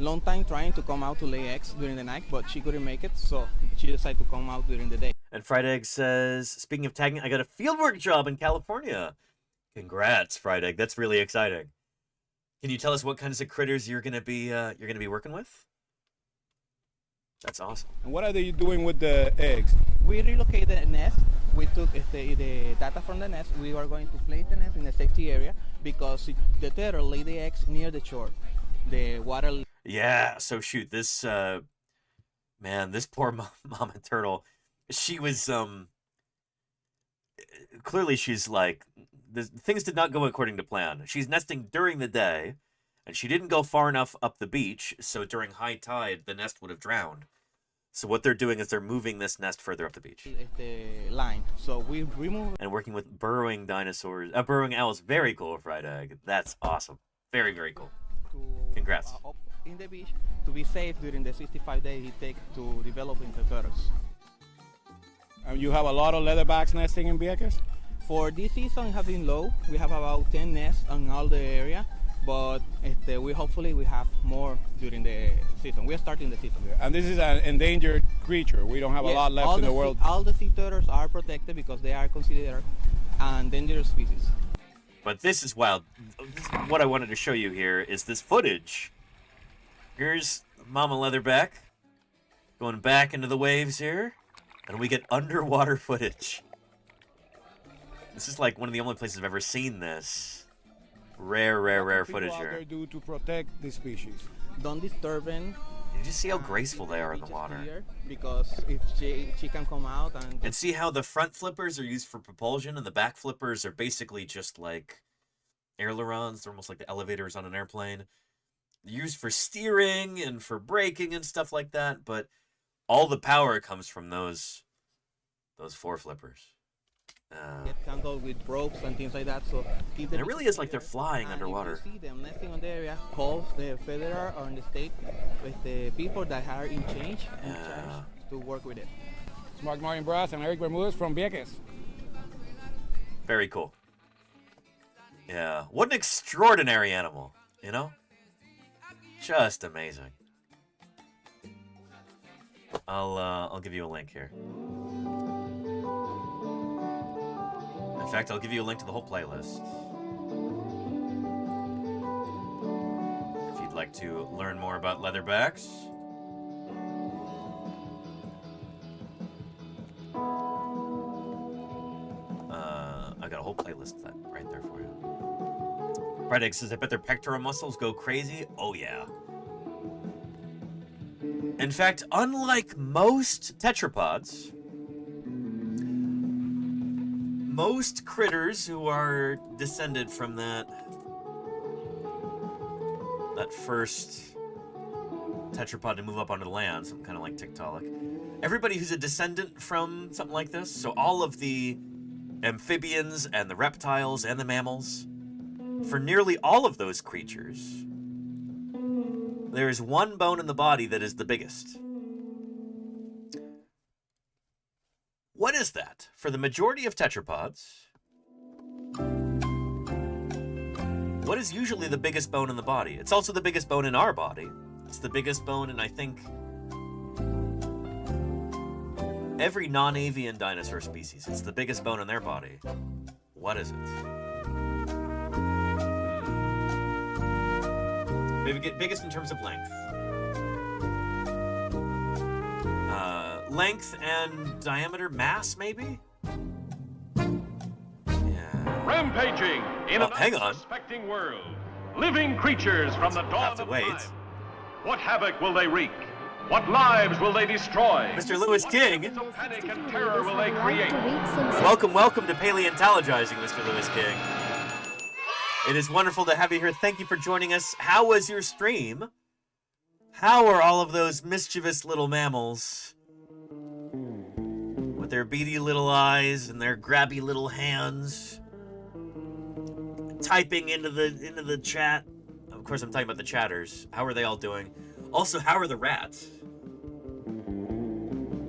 long time trying to come out to lay eggs during the night, but she couldn't make it, so she decided to come out during the day. And Fried Egg says, speaking of tagging, I got a fieldwork job in California. Congrats, Fried Egg. That's really exciting. Can you tell us what kinds of critters you're gonna be working with? That's awesome. And what are they doing with the eggs? We relocated the nest. We took the data from the nest. We are going to place the nest in a safety area because the turtle lay the eggs near the shore. The water. Yeah. So shoot, this man, this poor mama turtle. She was clearly she's like. Things did not go according to plan. She's nesting during the day, and she didn't go far enough up the beach, so during high tide, the nest would have drowned. So what they're doing is they're moving this nest further up the beach. The line. So we remove. And working with burrowing dinosaurs, burrowing owls. Very cool, Fried Egg. That's awesome. Very, very cool. Congrats. Up in the beach to be safe during the 65 days it takes to develop into turtles. And you have a lot of leatherbacks nesting in Vieques? For this season, it has been low. We have about 10 nests on all the area, but we hopefully have more during the season. We are starting the season. And this is an endangered creature. We don't have a lot left in the world. All the sea turtles are protected because they are considered an endangered species. But this is wild. What I wanted to show you here is this footage. Here's Mama Leatherback going back into the waves here, and we get underwater footage. This is like one of the only places I've ever seen this. Rare footage here. What do to protect the species? Don't disturb them. You just see how graceful they are in the water. Because if she can come out and see how the front flippers are used for propulsion and the back flippers are basically just like ailerons. They're almost like the elevators on an airplane. They're used for steering and for braking and stuff like that, but all the power comes from those four flippers. Get tangled with ropes and things like that. So keep it really is like they're flying underwater. If you see them nesting on the area, call the federal or in the state with the people that are in charge to work with it. It's Mark Martin Brass and Eric Bermudez from Vieques. Very cool. Yeah, what an extraordinary animal, you know? Just amazing. I'll give you a link here. In fact, I'll give you a link to the whole playlist. If you'd like to learn more about leatherbacks. I got a whole playlist right there for you. Friday says, I bet their pectoral muscles go crazy. Oh, yeah. In fact, unlike most tetrapods, most critters who are descended from that first tetrapod to move up onto the land, something kind of like Tiktaalik, everybody who's a descendant from something like this, so all of the amphibians and the reptiles and the mammals, for nearly all of those creatures, there is one bone in the body that is the biggest. What is that? For the majority of tetrapods, what is usually the biggest bone in the body? It's also the biggest bone in our body. It's the biggest bone in, I think, every non-avian dinosaur species. It's the biggest bone in their body. What is it? Biggest in terms of length. Length and diameter, mass, maybe? Yeah. Rampaging in an hang on. unsuspecting world. Living creatures from the dawn of time. What havoc will they wreak? What lives will they destroy? Mr. Lewis King. What panic and terror will they create? Welcome to Paleontologizing, Mr. Lewis King. It is wonderful to have you here. Thank you for joining us. How was your stream? How are all of those mischievous little mammals with their beady little eyes and their grabby little hands typing into the chat? Of course, I'm talking about the chatters. How are they all doing? Also, how are the rats? I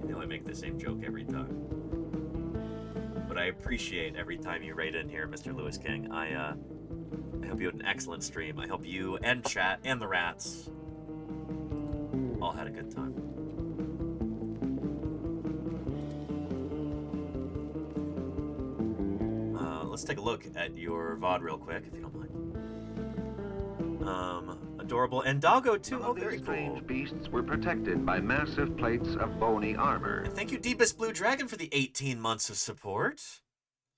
know I make the same joke every time, but I appreciate every time you write in here, Mr. Lewis King. I hope you had an excellent stream. I hope you and chat and the rats all had a good time. Let's take a look at your VOD real quick, if you don't mind. Adorable. And Doggo, too. Oh, very cool. Strange beasts were protected by massive plates of bony armor. And thank you, Deepest Blue Dragon, for the 18 months of support.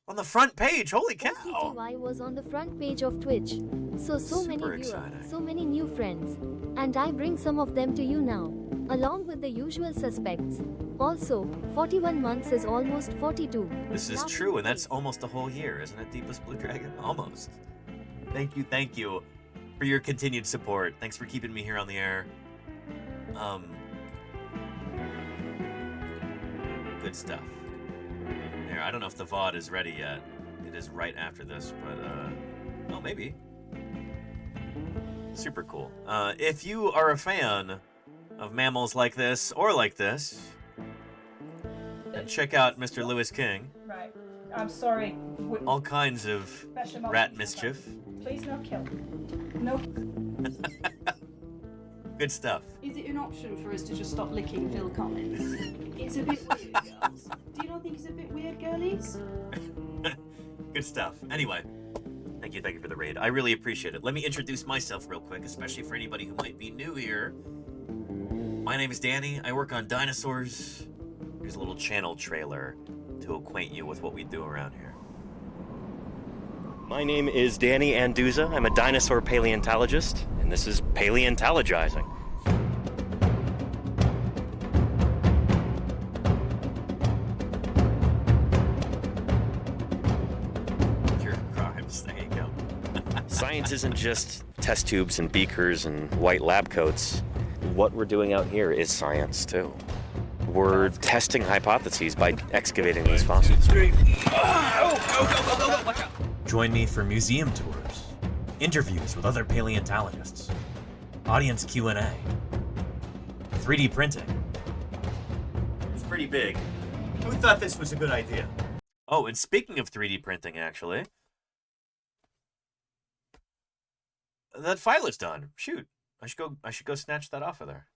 On the front page, holy cow! CTY was on the front page of Twitch. So many viewers, so many new friends. And I bring some of them to you now, along with the usual suspects. Also, 41 months is almost 42. This is true, and that's almost a whole year, isn't it, Deepest Blue Dragon? Almost. Thank you for your continued support. Thanks for keeping me here on the air. Good stuff. There, I don't know if the VOD is ready yet. It is right after this, but, oh, maybe. Super cool. If you are a fan of mammals like this, or like this, then check out Mr. Lewis King. Right. I'm sorry. All kinds of rat mischief. Please no kill. No. Good stuff. Is it an option for us to just stop licking Phil comments? It's a bit weird, girls. Do you not think it's a bit weird, girlies? Good stuff. Anyway, thank you for the raid. I really appreciate it. Let me introduce myself real quick, especially for anybody who might be new here. My name is Danny. I work on dinosaurs. Here's a little channel trailer to acquaint you with what we do around here. My name is Danny Anduza. I'm a dinosaur paleontologist, and this is Paleontologizing. There you go. Science isn't just test tubes and beakers and white lab coats. What we're doing out here is science, too. We're testing hypotheses by excavating these fossils. Join me for museum tours, interviews with other paleontologists, audience Q&A, 3D printing. It's pretty big. Who thought this was a good idea? Oh, and speaking of 3D printing, actually, that file is done. Shoot, I should go snatch that off of there.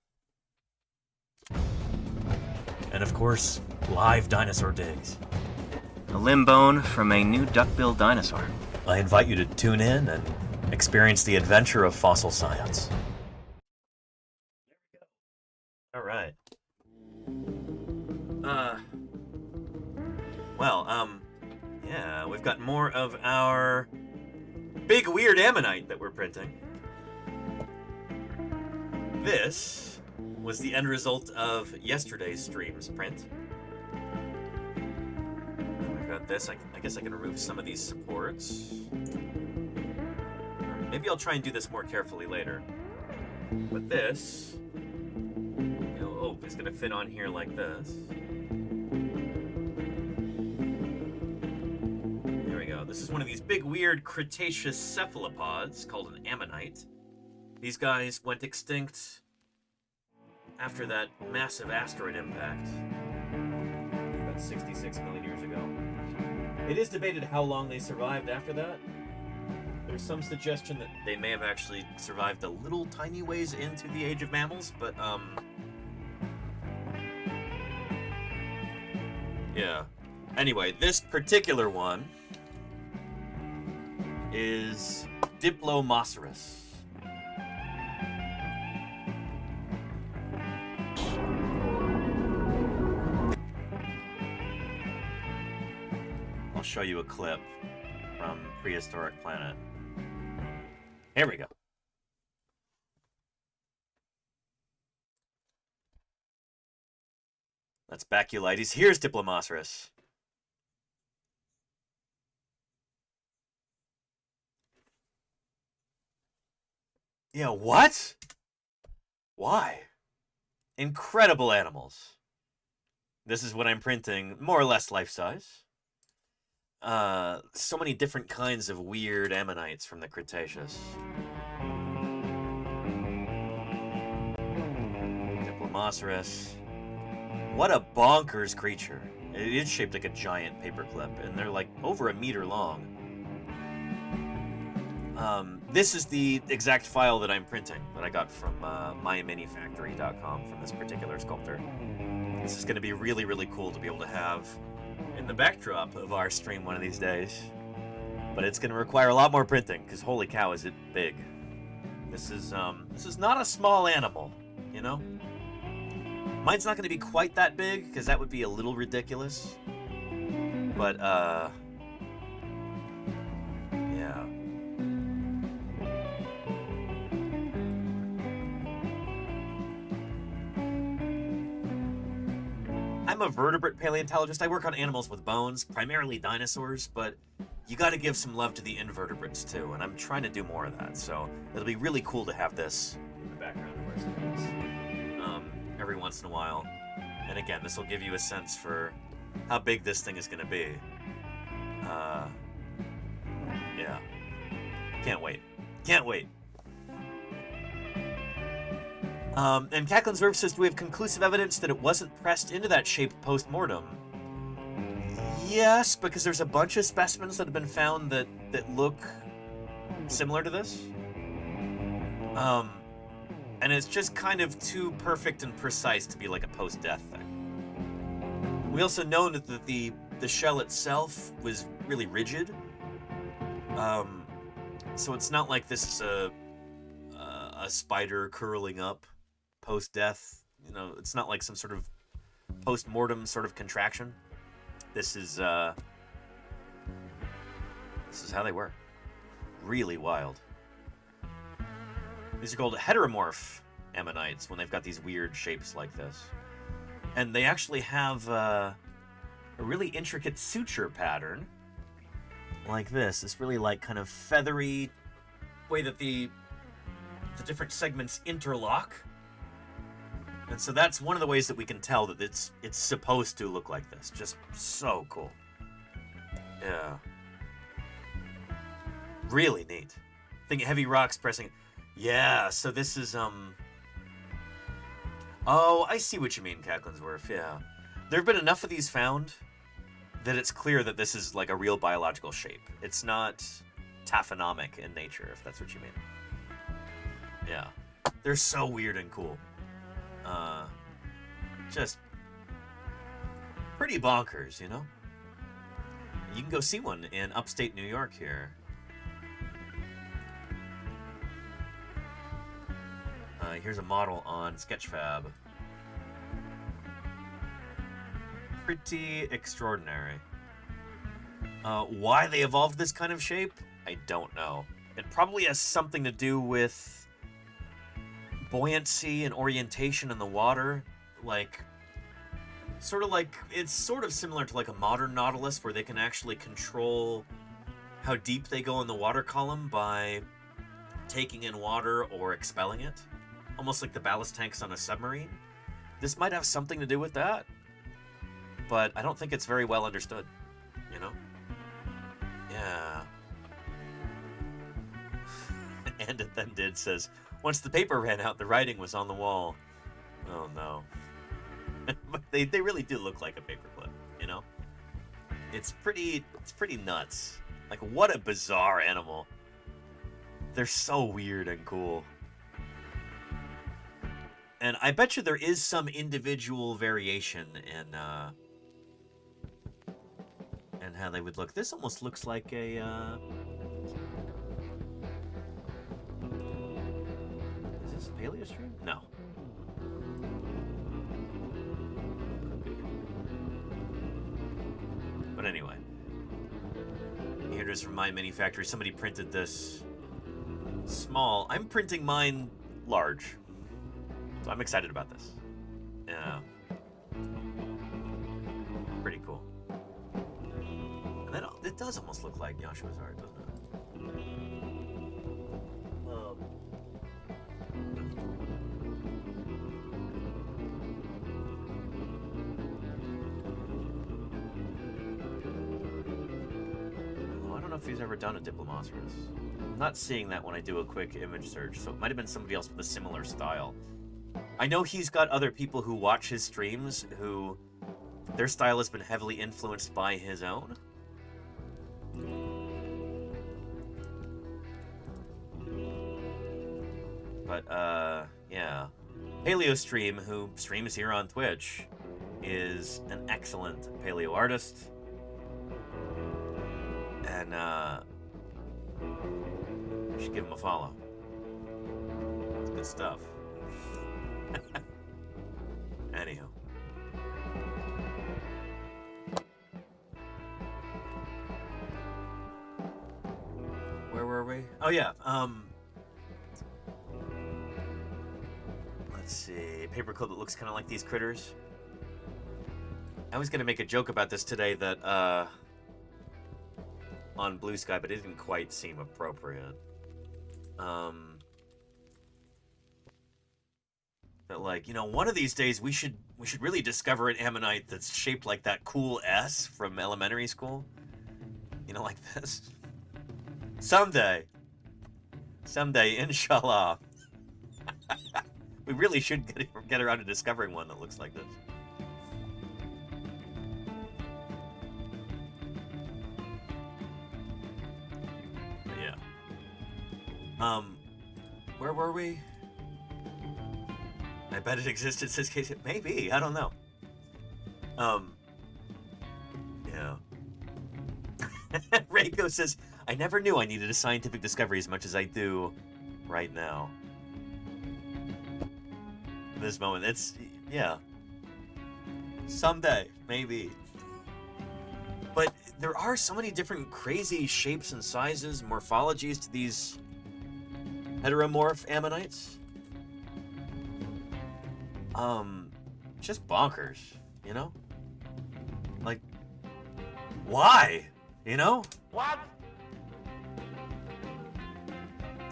And of course, live dinosaur digs. A limb bone from a new duck-billed dinosaur. I invite you to tune in and experience the adventure of fossil science. All right. Yeah, we've got more of our big weird ammonite that we're printing. This was the end result of yesterday's stream's print. We've got this. I guess I can remove some of these supports. Maybe I'll try and do this more carefully later. But this, it's gonna fit on here like this. There we go. This is one of these big weird Cretaceous cephalopods called an ammonite. These guys went extinct after that massive asteroid impact about 66 million years ago. It is debated how long they survived after that. There's some suggestion that they may have actually survived a little tiny ways into the age of mammals, but yeah. Anyway, this particular one is Diplomoceras. I'll show you a clip from Prehistoric Planet. Here we go. That's Baculites. Here's Diplomoceras. Yeah, what? Why? Incredible animals. This is what I'm printing, more or less life-size. So many different kinds of weird ammonites from the Cretaceous. Diplomoceras. What a bonkers creature. It is shaped like a giant paperclip, and they're like over a meter long. This is the exact file that I'm printing that I got from myminifactory.com from this particular sculptor. This is going to be really, really cool to be able to have in the backdrop of our stream one of these days. But it's going to require a lot more printing, because holy cow, is it big. This is not a small animal, you know? Mine's not going to be quite that big, because that would be a little ridiculous. But, yeah. I'm a vertebrate paleontologist. I work on animals with bones, primarily dinosaurs, but you got to give some love to the invertebrates too, and I'm trying to do more of that. So it'll be really cool to have this in the background of our studios every once in a while. And again, this will give you a sense for how big this thing is going to be. Yeah, can't wait. Can't wait. And Cacklin's Verve says, do we have conclusive evidence that it wasn't pressed into that shape post-mortem? Yes, because there's a bunch of specimens that have been found that look similar to this. And it's just kind of too perfect and precise to be like a post-death thing. We also know that the shell itself was really rigid. So it's not like this is a spider curling up post-death. You know, it's not like some sort of post-mortem sort of contraction. This is how they were. Really wild. These are called heteromorph ammonites when they've got these weird shapes like this. And they actually have a really intricate suture pattern like this really like kind of feathery way that the different segments interlock. And so that's one of the ways that we can tell that it's supposed to look like this. Just so cool. Yeah. Really neat. Think heavy rocks pressing. Yeah, so this is, Oh, I see what you mean, Cacklinsworth, yeah. There have been enough of these found that it's clear that this is like a real biological shape. It's not taphonomic in nature, if that's what you mean. Yeah. They're so weird and cool. Just pretty bonkers, you know? You can go see one in upstate New York here. Here's a model on Sketchfab. Pretty extraordinary. Why they evolved this kind of shape, I don't know. It probably has something to do with buoyancy and orientation in the water. Like, it's sort of similar to like a modern nautilus where they can actually control how deep they go in the water column by taking in water or expelling it. Almost like the ballast tanks on a submarine. This might have something to do with that, but I don't think it's very well understood, you know? Yeah. And it then did says, once the paper ran out, the writing was on the wall. Oh no. But they really do look like a paperclip, you know? It's pretty nuts. Like, what a bizarre animal. They're so weird and cool. And I bet you there is some individual variation in how they would look. This almost looks like a is this Paleostream? No. But anyway, here it is from my mini factory. Somebody printed this small. I'm printing mine large. So I'm excited about this. Yeah. Pretty cool. And then it does almost look like Yoshua's art, doesn't it? I don't know if he's ever done a Diplomacerus. I'm not seeing that when I do a quick image search, so it might have been somebody else with a similar style. I know he's got other people who watch his streams who their style has been heavily influenced by his own. But, yeah. Paleostream, who streams here on Twitch, is an excellent paleo artist. And, you should give him a follow. It's good stuff. Anywho. Where were we? Oh yeah, let's see. Paperclip that looks kind of like these critters. I was gonna make a joke about this today that, on Blue Sky, but it didn't quite seem appropriate. That, like, you know, one of these days we should really discover an ammonite that's shaped like that cool S from elementary school. You know, like this. Someday, inshallah. We really should get around to discovering one that looks like this. But yeah. Where were we? I bet it existed, says Casey. Maybe, I don't know. Yeah. Reiko says, I never knew I needed a scientific discovery as much as I do right now. This moment, it's, yeah. Someday, maybe. But there are so many different crazy shapes and sizes, morphologies to these heteromorph ammonites. Just bonkers, you know? Like, why? You know? What?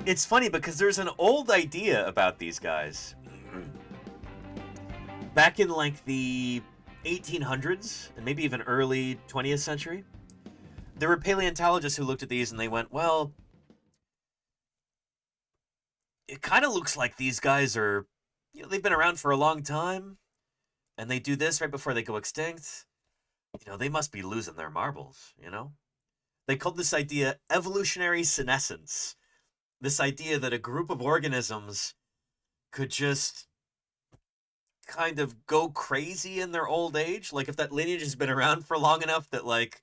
It's funny because there's an old idea about these guys. Back in like the 1800s, and maybe even early 20th century, there were paleontologists who looked at these and they went, well, it kind of looks like these guys are, you know, they've been around for a long time, and they do this right before they go extinct. You know, they must be losing their marbles, you know? They called this idea evolutionary senescence. This idea that a group of organisms could just kind of go crazy in their old age. Like, if that lineage has been around for long enough that, like,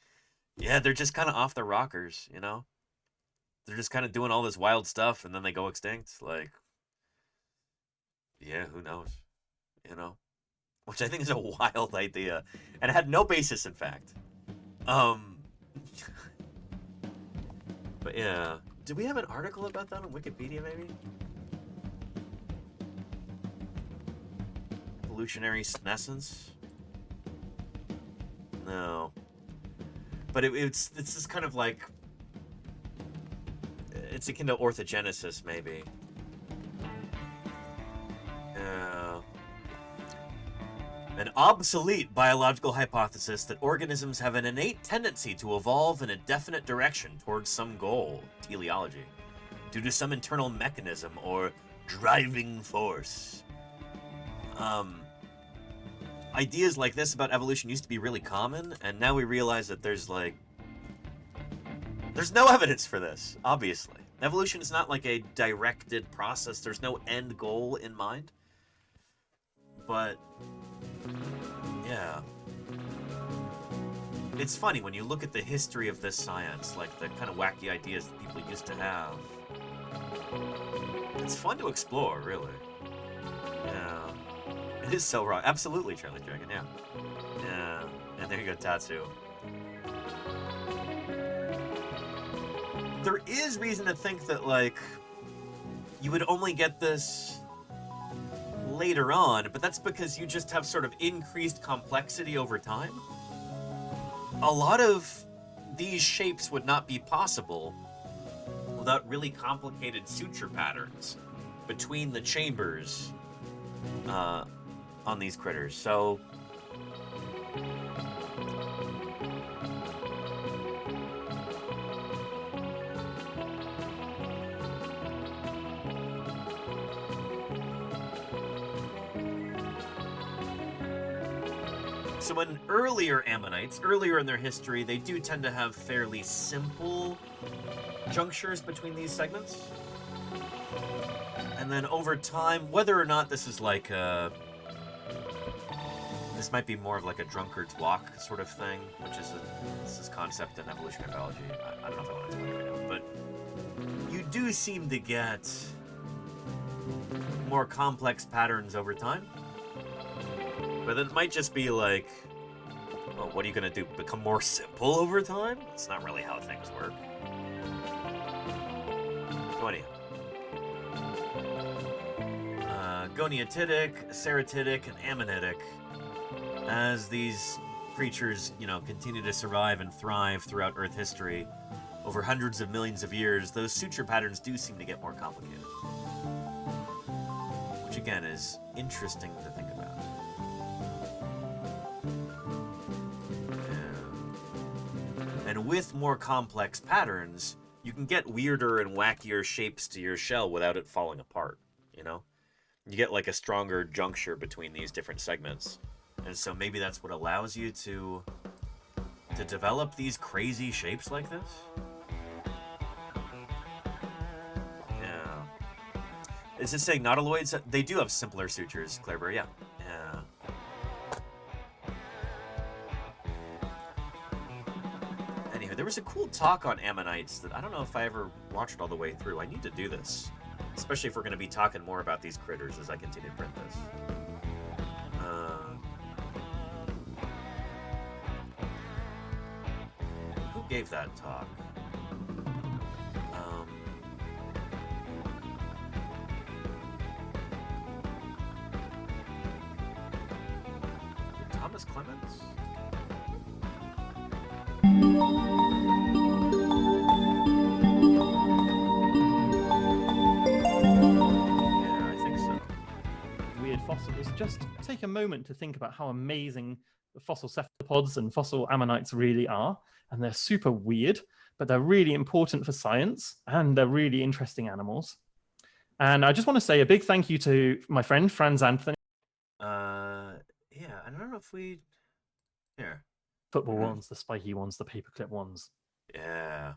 Yeah, they're just kind of off their rockers, you know? They're just kind of doing all this wild stuff, and then they go extinct. Like, yeah, who knows? You know? Which I think is a wild idea, and it had no basis, in fact. But yeah. Do we have an article about that on Wikipedia, maybe? Evolutionary senescence? No. But it's this kind of like... It's akin to orthogenesis, maybe. An obsolete biological hypothesis that organisms have an innate tendency to evolve in a definite direction towards some goal, teleology, due to some internal mechanism or driving force. Ideas like this about evolution used to be really common, and now we realize that there's no evidence for this, obviously. Evolution is not like a directed process. There's no end goal in mind. But yeah. It's funny when you look at the history of this science, like the kind of wacky ideas that people used to have. It's fun to explore, really. Yeah. It is so wrong. Absolutely, Charlie Dragon, yeah. Yeah. And there you go, Tatsu. There is reason to think that, like, you would only get this later on, but that's because you just have sort of increased complexity over time. A lot of these shapes would not be possible without really complicated suture patterns between the chambers on these critters. So when earlier ammonites, earlier in their history, they do tend to have fairly simple junctures between these segments. And then over time, whether or not this is like a... This might be more of like a drunkard's walk sort of thing, which is this concept in evolutionary biology. I don't know if I want to explain it right now, but you do seem to get more complex patterns over time. But it might just be like, well, what are you going to do? Become more simple over time? It's not really how things work. So anyhow. Goniatidic, Ceratidic, and Ammonitic. As these creatures, you know, continue to survive and thrive throughout Earth history, over hundreds of millions of years, those suture patterns do seem to get more complicated. Which again is interesting to think about. And with more complex patterns, you can get weirder and wackier shapes to your shell without it falling apart, you know? You get like a stronger juncture between these different segments. And so maybe that's what allows you to develop these crazy shapes like this? Yeah. Is this saying nautiloids? They do have simpler sutures, Claireberry, yeah. Yeah. There was a cool talk on ammonites that I don't know if I ever watched all the way through. I need to do this, especially if we're going to be talking more about these critters as I continue to print this. Who gave that talk? Thomas Clements? Fossils, just take a moment to think about how amazing the fossil cephalopods and fossil ammonites really are. And they're super weird, but they're really important for science, and they're really interesting animals. And I just want to say a big thank you to my friend, Franz Anthony. Yeah, I don't know if we... Here. Football ones, the spiky ones, the paperclip ones. Yeah.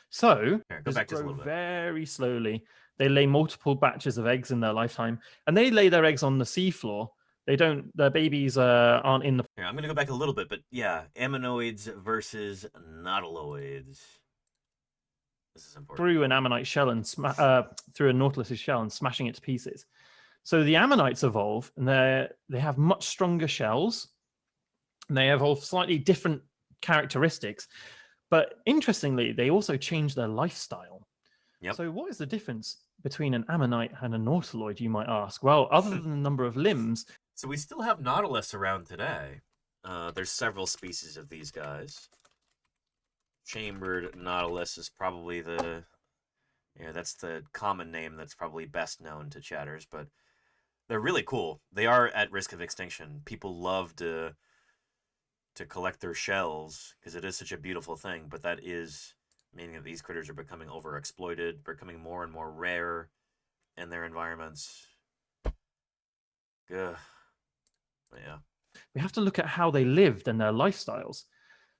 So, here, go back just a little bit. Very slowly. They lay multiple batches of eggs in their lifetime, and they lay their eggs on the seafloor. They don't. Their babies aren't in the. Here, I'm going to go back a little bit, but yeah, ammonoids versus nautiloids. This is important. Through an ammonite shell and through a nautilus's shell and smashing it to pieces. So the ammonites evolve, and they have much stronger shells, and they evolve slightly different characteristics. But interestingly, they also change their lifestyle. Yep. So what is the difference between an ammonite and a nautiloid, you might ask? Well, other than the number of limbs... So we still have nautilus around today. There's several species of these guys. Chambered nautilus is probably that's the common name that's probably best known to chatters, but they're really cool. They are at risk of extinction. People love to collect their shells because it is such a beautiful thing, but that is meaning that these critters are becoming overexploited, becoming more and more rare in their environments. Ugh. But yeah. We have to look at how they lived and their lifestyles.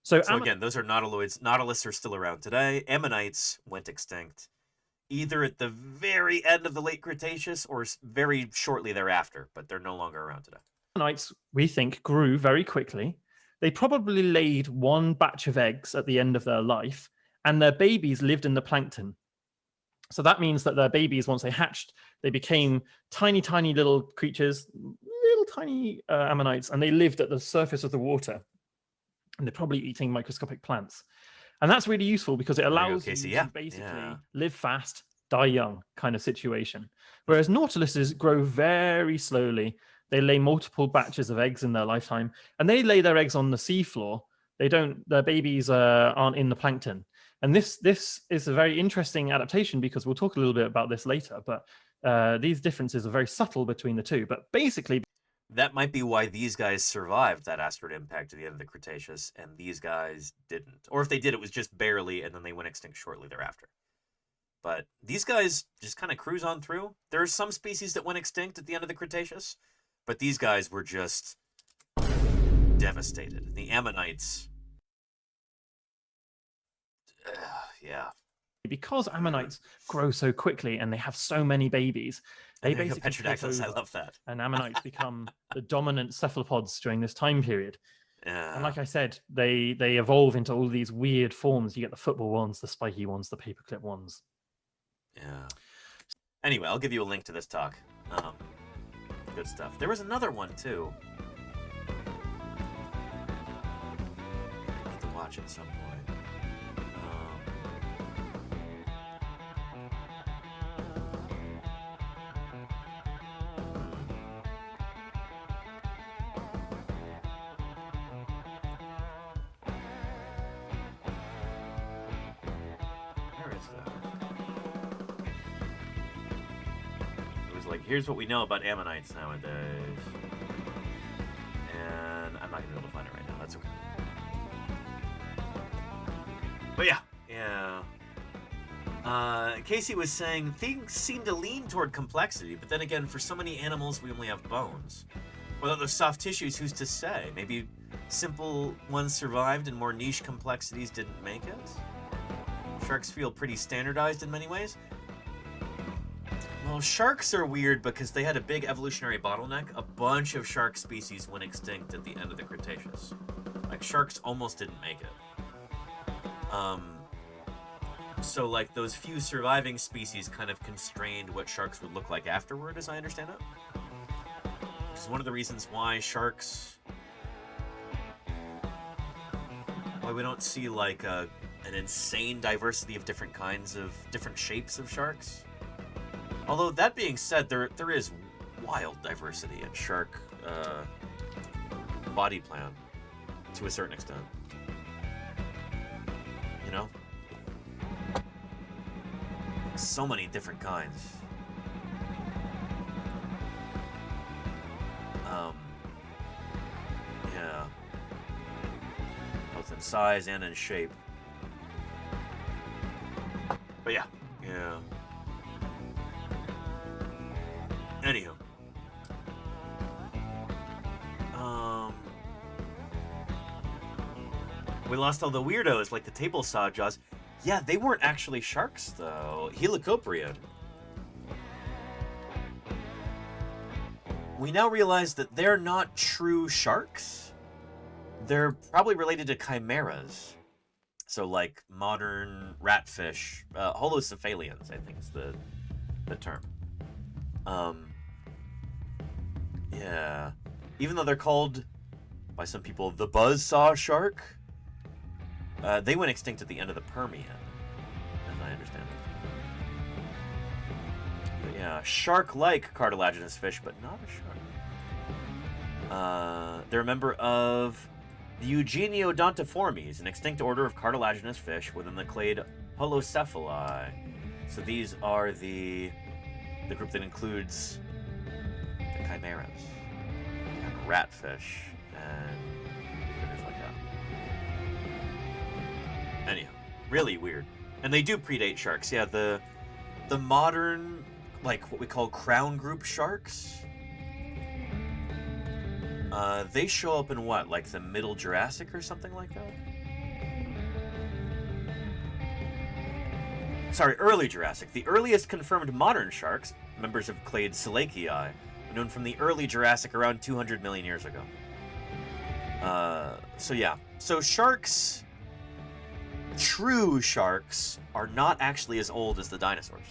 So again, those are nautiloids. Nautilus are still around today. Ammonites went extinct either at the very end of the late Cretaceous or very shortly thereafter, but they're no longer around today. Ammonites, we think, grew very quickly. They probably laid one batch of eggs at the end of their life, and their babies lived in the plankton. So that means that their babies, once they hatched, they became tiny, tiny little creatures, little tiny ammonites, and they lived at the surface of the water. And they're probably eating microscopic plants. And that's really useful because it allows you to basically live fast, die young kind of situation. Whereas nautiluses grow very slowly. They lay multiple batches of eggs in their lifetime, and they lay their eggs on the seafloor. Their babies aren't in the plankton. And this is a very interesting adaptation because we'll talk a little bit about this later, but these differences are very subtle between the two. But basically, that might be why these guys survived that asteroid impact at the end of the Cretaceous, and these guys didn't. Or if they did, it was just barely, and then they went extinct shortly thereafter. But these guys just kind of cruise on through. There are some species that went extinct at the end of the Cretaceous, but these guys were just devastated. The ammonites... yeah. Because ammonites grow so quickly and they have so many babies, they basically take over, I love that. and ammonites become the dominant cephalopods during this time period. Yeah. And like I said, they evolve into all these weird forms. You get the football ones, the spiky ones, the paperclip ones. Yeah. Anyway, I'll give you a link to this talk. Good stuff. There was another one too. I'll have to watch at some point. Here's what we know about ammonites nowadays. And I'm not going to be able to find it right now. That's okay. But yeah. Casey was saying things seem to lean toward complexity, but then again, for so many animals, we only have bones. Without those soft tissues, who's to say? Maybe simple ones survived and more niche complexities didn't make it? Sharks feel pretty standardized in many ways. Well, sharks are weird because they had a big evolutionary bottleneck. A bunch of shark species went extinct at the end of the Cretaceous. Like, sharks almost didn't make it. So, like, those few surviving species kind of constrained what sharks would look like afterward, as I understand it. Which is one of the reasons why why we don't see, like, an insane diversity of different shapes of sharks. Although, that being said, there is wild diversity in shark body plan, to a certain extent. You know? So many different kinds. Yeah. Both in size and in shape. But yeah. Anywho. We lost all the weirdos like the table saw jaws. Yeah, they weren't actually sharks though. Helicoprion. We now realize that they're not true sharks. they're probably related to chimeras. So like modern ratfish, holocephalians, I think is the term. Yeah. Even though they're called, by some people, the buzzsaw shark, they went extinct at the end of the Permian, as I understand it. But yeah, shark-like cartilaginous fish, but not a shark. They're a member of the Eugenodontiformes, an extinct order of cartilaginous fish within the clade Holocephali. So these are the group that includes the chimeras and ratfish and critters like that. Anyhow, really weird. And they do predate sharks. Yeah, the modern, like what we call crown group sharks, they show up in what, like the Middle Jurassic or something like that? Sorry, Early Jurassic. The earliest confirmed modern sharks, members of clade Selachii, are known from the early Jurassic around 200 million years ago. So yeah. So sharks, true sharks, are not actually as old as the dinosaurs.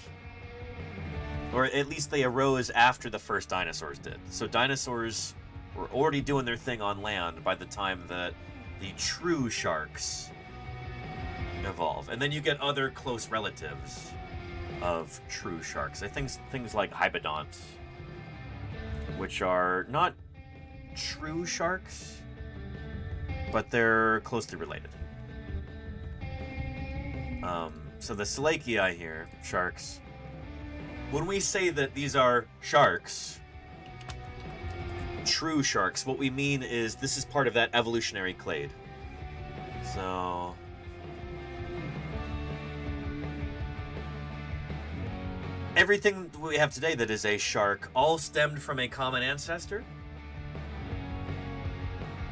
Or at least they arose after the first dinosaurs did. So dinosaurs were already doing their thing on land by the time that the true sharks evolve. And then you get other close relatives of true sharks. I think things like hybodonts, which are not true sharks, but they're closely related. So the Selachii here, sharks, when we say that these are sharks, true sharks, what we mean is this is part of that evolutionary clade. So everything we have today that is a shark all stemmed from a common ancestor.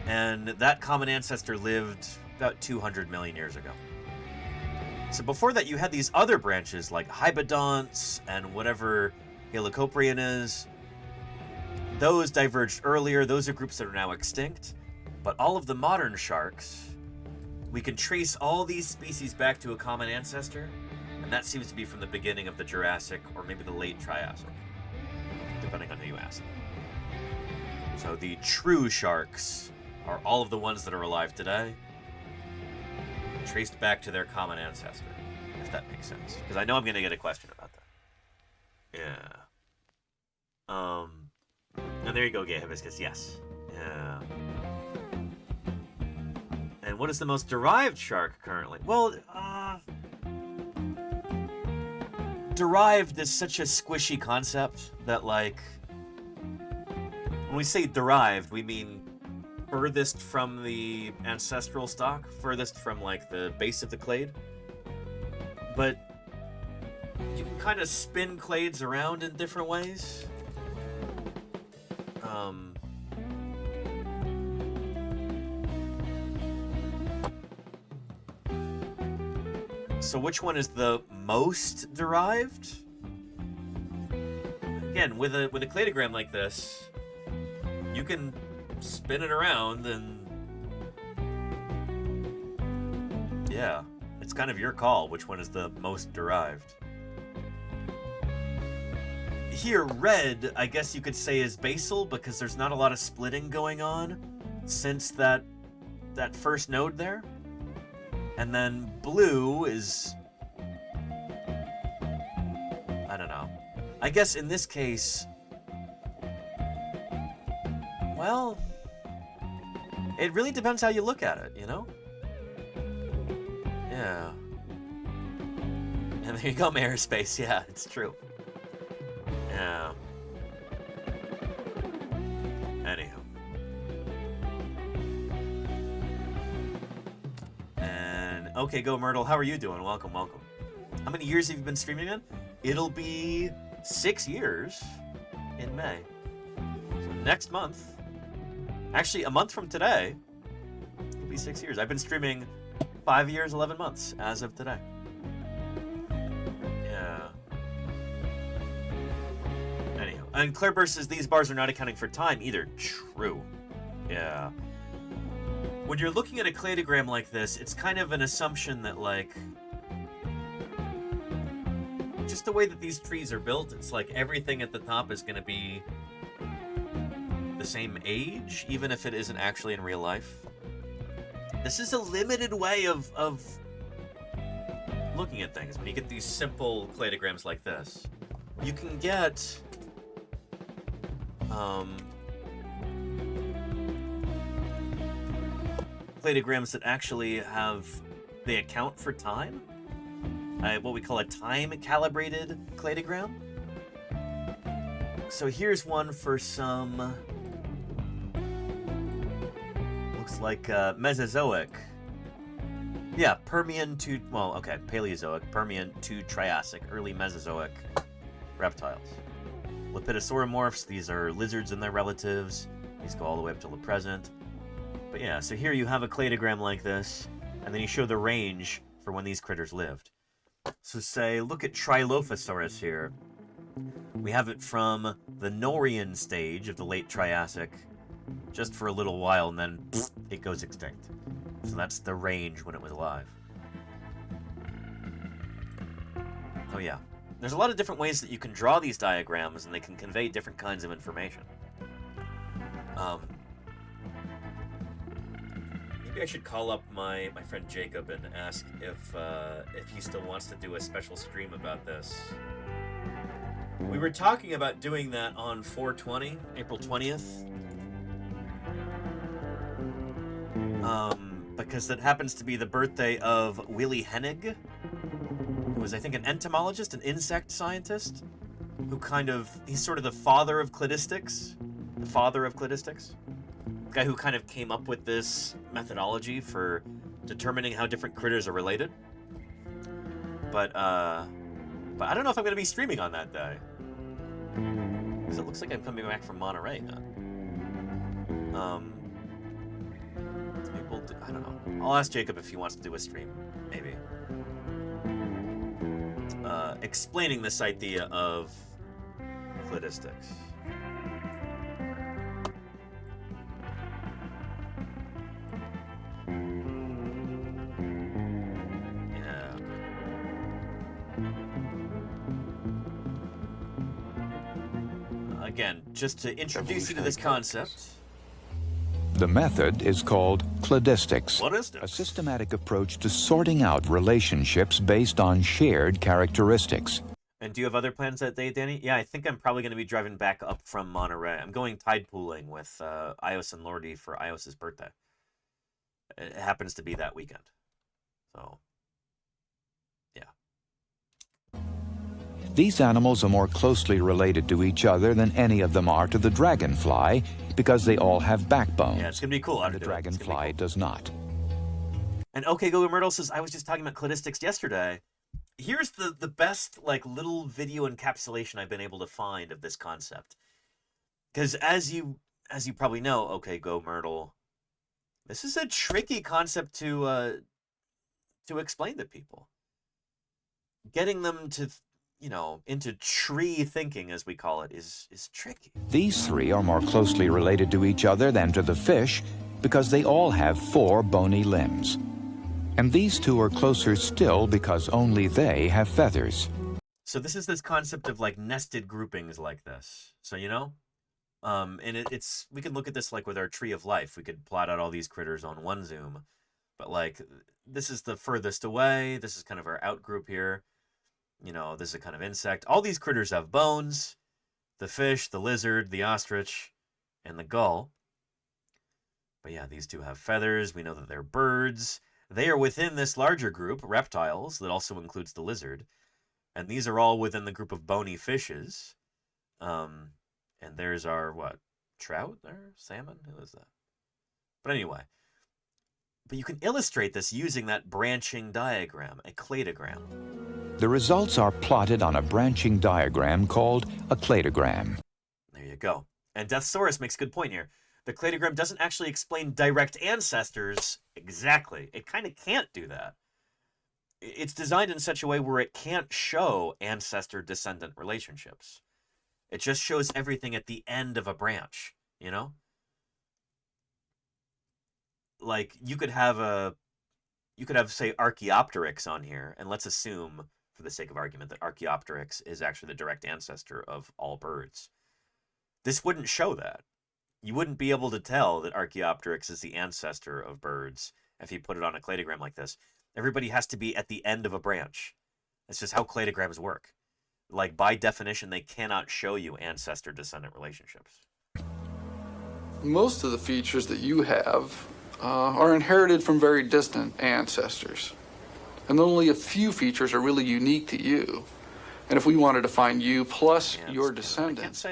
And that common ancestor lived about 200 million years ago. So before that, you had these other branches like hybodonts and whatever Helicoprion is. Those diverged earlier. Those are groups that are now extinct. But all of the modern sharks, we can trace all these species back to a common ancestor. And that seems to be from the beginning of the Jurassic or maybe the late Triassic, depending on who you ask. So the true sharks are all of the ones that are alive today, traced back to their common ancestor, if that makes sense. Because I know I'm going to get a question about that. Yeah. And there you go, Gay Hibiscus. Yes. Yeah. And what is the most derived shark currently? Well, derived is such a squishy concept that, like, when we say derived, we mean furthest from the ancestral stock, furthest from, like, the base of the clade. But you can kind of spin clades around in different ways. So which one is the most derived? Again, with a cladogram like this, you can spin it around and yeah, it's kind of your call which one is the most derived. Here, red, I guess you could say, is basal because there's not a lot of splitting going on since that first node there. And then blue is, I don't know. I guess in this case, well, it really depends how you look at it, you know? Yeah. And there you go, Aerospace. Yeah, it's true. Yeah. Anywho. And okay, go Myrtle. How are you doing? Welcome, welcome. How many years have you been streaming in? It'll be 6 years in May. So next month, actually a month from today, it'll be 6 years. I've been streaming 5 years, 11 months as of today. Yeah. Anyhow, and Claireburst says these bars are not accounting for time either. True. Yeah. when you're looking at a cladogram like this, it's kind of an assumption that, like, just the way that these trees are built, it's like everything at the top is going to be the same age, even if it isn't actually in real life. This is a limited way of looking at things. When you get these simple cladograms like this, you can get cladograms that actually they account for time. What we call a time-calibrated cladogram. So here's one for some, looks like Mesozoic. Yeah, Permian to, well, okay, Paleozoic, Permian to Triassic, early Mesozoic reptiles. Lepidosauromorphs, these are lizards and their relatives. These go all the way up to the present. But yeah, so here you have a cladogram like this, and then you show the range for when these critters lived. So say, look at Trilophosaurus here. We have it from the Norian stage of the late Triassic, just for a little while, and then it goes extinct. So that's the range when it was alive. Oh yeah. There's a lot of different ways that you can draw these diagrams, and they can convey different kinds of information. Maybe I should call up my friend Jacob and ask if he still wants to do a special stream about this. We were talking about doing that on 4/20, April 20th. Because that happens to be the birthday of Willy Hennig, who was, I think, an entomologist, an insect scientist, who he's sort of the father of cladistics. The father of cladistics. The guy who kind of came up with this methodology for determining how different critters are related. But I don't know if I'm going to be streaming on that day. Because it looks like I'm coming back from Monterey now. I don't know. I'll ask Jacob if he wants to do a stream, maybe. Explaining this idea of cladistics. Yeah. Again, just to introduce you to this concept. The method is called cladistics, Cladistics. a systematic approach to sorting out relationships based on shared characteristics. And do you have other plans that day, Danny? Yeah, I think I'm probably going to be driving back up from Monterey. I'm going tide pooling with Ios and Lordy for Ios's birthday. It happens to be that weekend. So, yeah. These animals are more closely related to each other than any of them are to the dragonfly because they all have backbones. Yeah, it's going to be cool. The dragonfly does not. And OK Google Myrtle says, I was just talking about cladistics yesterday. Here's the best little video encapsulation I've been able to find of this concept. Because as you probably know, OK Go Myrtle, this is a tricky concept to explain to people. Getting them to, into tree thinking, as we call it, is tricky. These three are more closely related to each other than to the fish because they all have 4 bony limbs. And these two are closer still because only they have feathers. So this is this concept of nested groupings like this. So, and it's we can look at this with our tree of life. We could plot out all these critters on one zoom, but this is the furthest away. This is kind of our out group here. This is a kind of insect. All these critters have bones. The fish, the lizard, the ostrich, and the gull. But yeah, these two have feathers. We know that they're birds. They are within this larger group, reptiles, that also includes the lizard. And these are all within the group of bony fishes. And there's our, trout there? Salmon? Who is that? But anyway. But you can illustrate this using that branching diagram, a cladogram. The results are plotted on a branching diagram called a cladogram. There you go. And Deathsaurus makes a good point here. The cladogram doesn't actually explain direct ancestors exactly. It kind of can't do that. It's designed in such a way where it can't show ancestor-descendant relationships. It just shows everything at the end of a branch, like you could have say Archaeopteryx on here, and let's assume for the sake of argument that Archaeopteryx is actually the direct ancestor of all birds. This wouldn't show that. You wouldn't be able to tell that Archaeopteryx is the ancestor of birds if you put it on a cladogram like this. Everybody has to be at the end of a branch. That's just how cladograms work. Like, by definition, they cannot show you ancestor-descendant relationships. Most of the features that you have are inherited from very distant ancestors. And only a few features are really unique to you. And if we wanted to find you plus your descendants,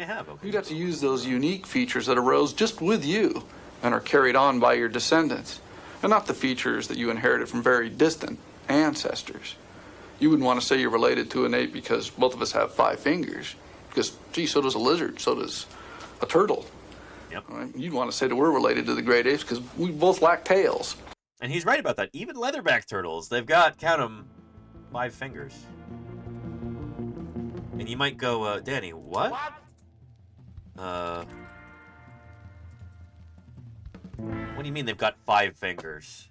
we'd have to use those unique features that arose just with you and are carried on by your descendants, and not the features that you inherited from very distant ancestors. You wouldn't want to say you're related to an ape because both of us have 5 fingers, because, gee, so does a lizard, so does a turtle. Yep. Right? You'd want to say that we're related to the great apes because we both lack tails. And he's right about that. Even leatherback turtles, they've got, count them, 5 fingers. And you might go, Danny, what? What do you mean they've got 5 fingers?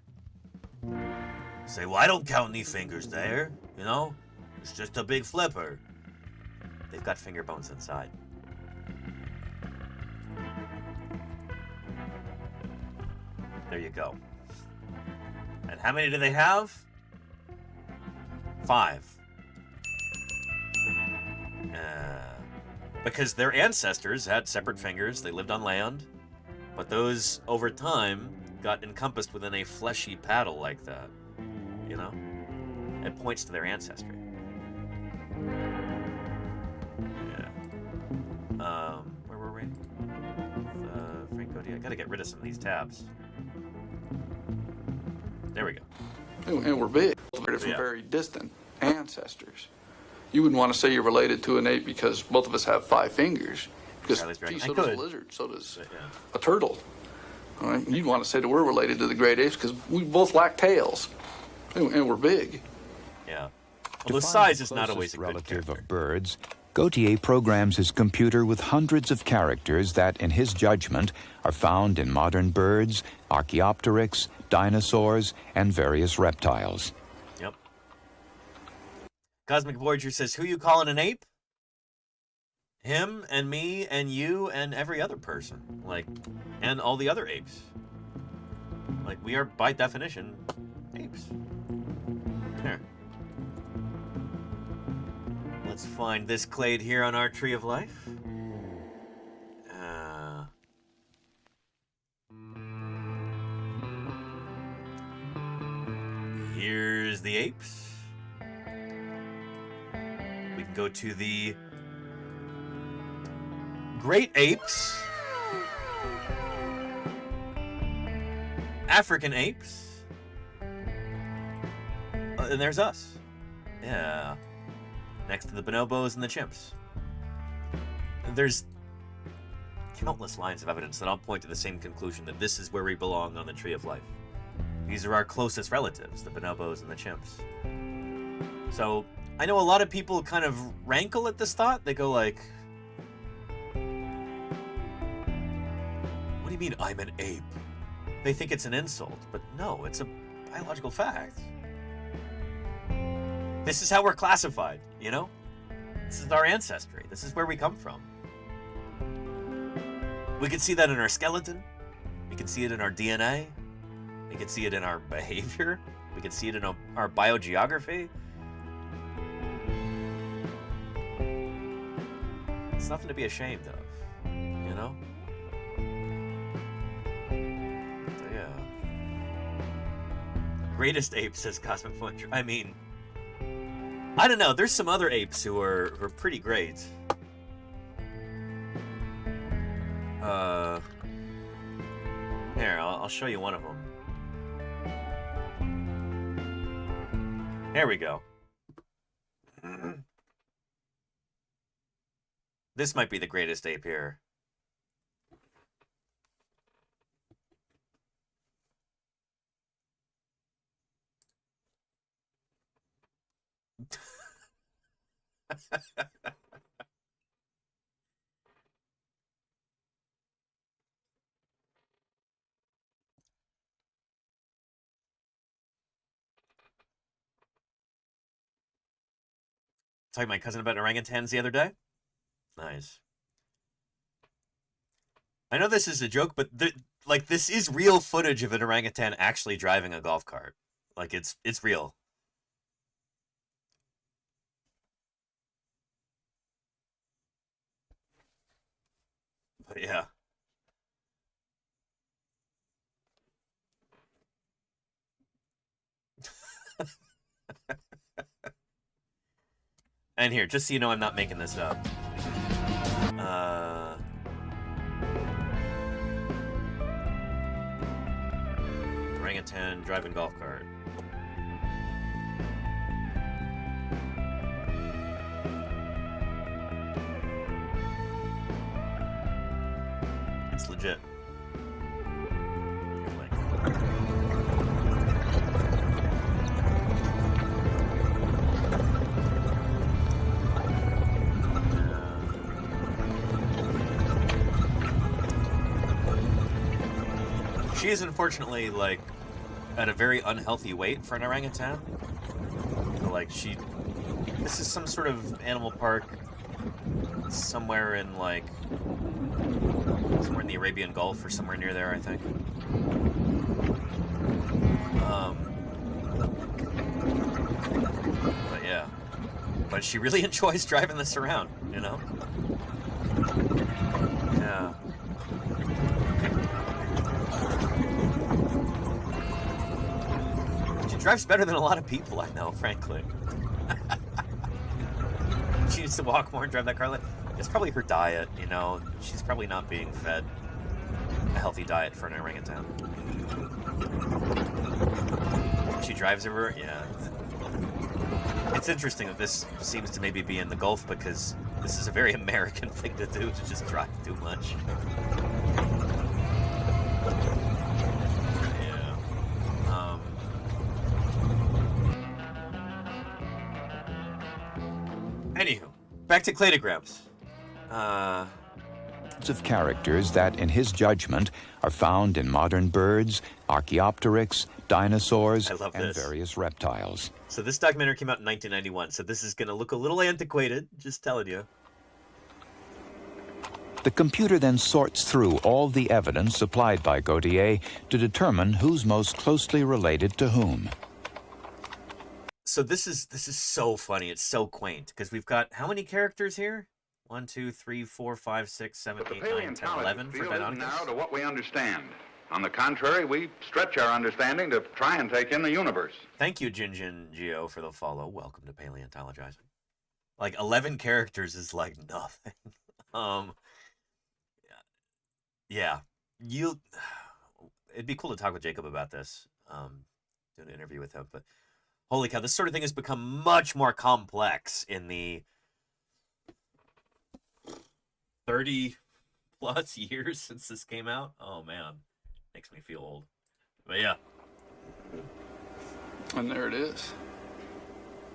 Say, well, I don't count any fingers there, you know? It's just a big flipper. They've got finger bones inside. There you go. And how many do they have? 5. Because their ancestors had separate fingers, they lived on land, but those, over time, got encompassed within a fleshy paddle like that, you know? It points to their ancestry. Yeah. Where were we? Frank Cody, I gotta get rid of some of these tabs. There we go. And we're big, from very distant ancestors. You wouldn't want to say you're related to an ape because both of us have 5 fingers. Because, gee, so does a lizard, so does a turtle. All right? You'd want to say that we're related to the great apes because we both lack tails. And we're big. Yeah. Well, the size is not always a good relative of birds. Gautier programs his computer with hundreds of characters that, in his judgment, are found in modern birds, Archaeopteryx, dinosaurs, and various reptiles. Yep. Cosmic Voyager says, who you calling an ape? Him and me and you and every other person. Like, and all the other apes. Like, we are, by definition, apes. There. Let's find this clade here on our Tree of Life. Here's the apes. We can go to the great apes. African apes. And there's us. Yeah. Next to the bonobos and the chimps. There's countless lines of evidence that all point to the same conclusion, that this is where we belong on the Tree of Life. These are our closest relatives, the bonobos and the chimps. So, I know a lot of people kind of rankle at this thought. They go like, what do you mean I'm an ape? They think it's an insult, but no, it's a biological fact. This is how we're classified, you know? This is our ancestry. This is where we come from. We can see that in our skeleton. We can see it in our DNA. We can see it in our behavior. We can see it in our biogeography. It's nothing to be ashamed of, you know? So, yeah. Greatest ape, says Cosmic Voyager. I mean, I don't know. There's some other apes who are pretty great. Here, I'll show you one of them. Here we go. This might be the greatest ape here. talking to my cousin about orangutans the other day. Nice. I know this is a joke, but like this is real footage of an orangutan actually driving a golf cart. Like it's real. But yeah. And here, just so you know, I'm not making this up. Orangutan driving golf cart. It's legit. She is unfortunately, like, at a very unhealthy weight for an orangutan. Like, this is some sort of animal park somewhere in, like, somewhere in the Arabian Gulf or somewhere near there, I think. But yeah. But she really enjoys driving this around, you know? Yeah. She drives better than a lot of people I know, frankly. She needs to walk more and drive that car. It's probably her diet, you know? She's probably not being fed a healthy diet for an orangutan. She drives everywhere, yeah. It's interesting that this seems to maybe be in the Gulf because this is a very American thing to do, to just drive too much. Yeah. Anywho, back to cladograms. Of characters that, in his judgment, are found in modern birds, Archaeopteryx, dinosaurs, and various reptiles. So this documentary came out in 1991, so this is going to look a little antiquated, just telling you. The computer then sorts through all the evidence supplied by Gautier to determine who's most closely related to whom. So this is so funny. It's so quaint because we've got how many characters here? 1, 2, 3, 4, 5, 6, 7, 8, 9, 10, 11 for Deinonychus. Now to what we understand. On the contrary, we stretch our understanding to try and take in the universe. Thank you, Jinjin Geo, for the follow. Welcome to Paleontologizing. Like 11 characters is like nothing. Yeah, it'd be cool to talk with Jacob about this. Do an interview with him, but holy cow, this sort of thing has become much more complex in the 30 plus years since this came out. Oh man, makes me feel old. But yeah. And there it is.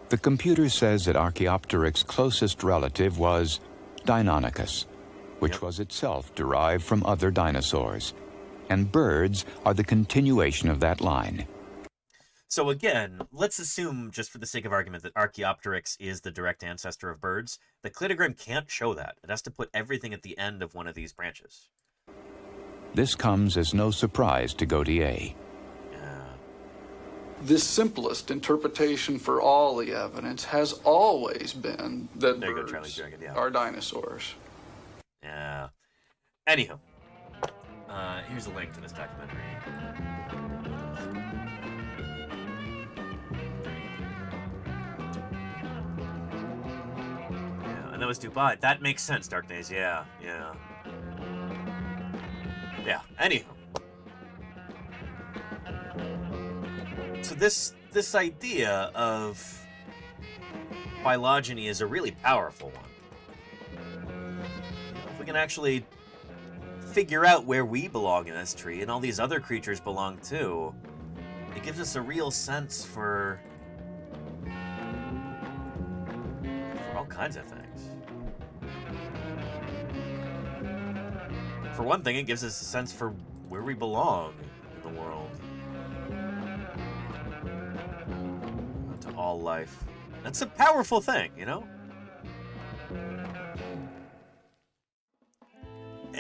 The computer says that Archaeopteryx's closest relative was Deinonychus, which was itself derived from other dinosaurs. And birds are the continuation of that line. So again, let's assume, just for the sake of argument, that Archaeopteryx is the direct ancestor of birds. The cladogram can't show that. It has to put everything at the end of one of these branches. This comes as no surprise to Gautier. This simplest interpretation for all the evidence has always been that birds are dinosaurs. Yeah. Anywho, here's a link to this documentary. And that was Dubai. That makes sense, Dark Days. Yeah. Anywho. So this idea of phylogeny is a really powerful one. If we can actually figure out where we belong in this tree and all these other creatures belong too, it gives us a real sense for all kinds of things. For one thing, it gives us a sense for where we belong in the world. To all life. That's a powerful thing, you know?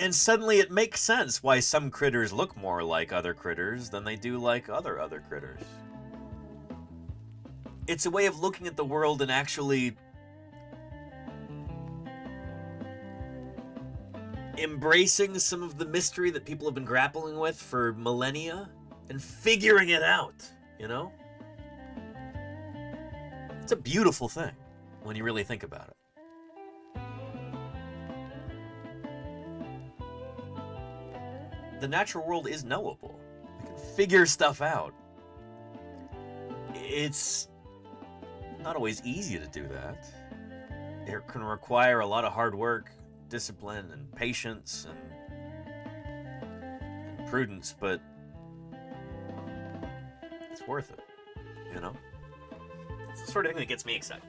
And suddenly it makes sense why some critters look more like other critters than they do like other critters. It's a way of looking at the world and actually embracing some of the mystery that people have been grappling with for millennia and figuring it out, you know? It's a beautiful thing when you really think about it. The natural world is knowable. We can figure stuff out. It's not always easy to do that. It can require a lot of hard work, discipline, and patience, and prudence, but it's worth it, you know? It's the sort of thing that gets me excited.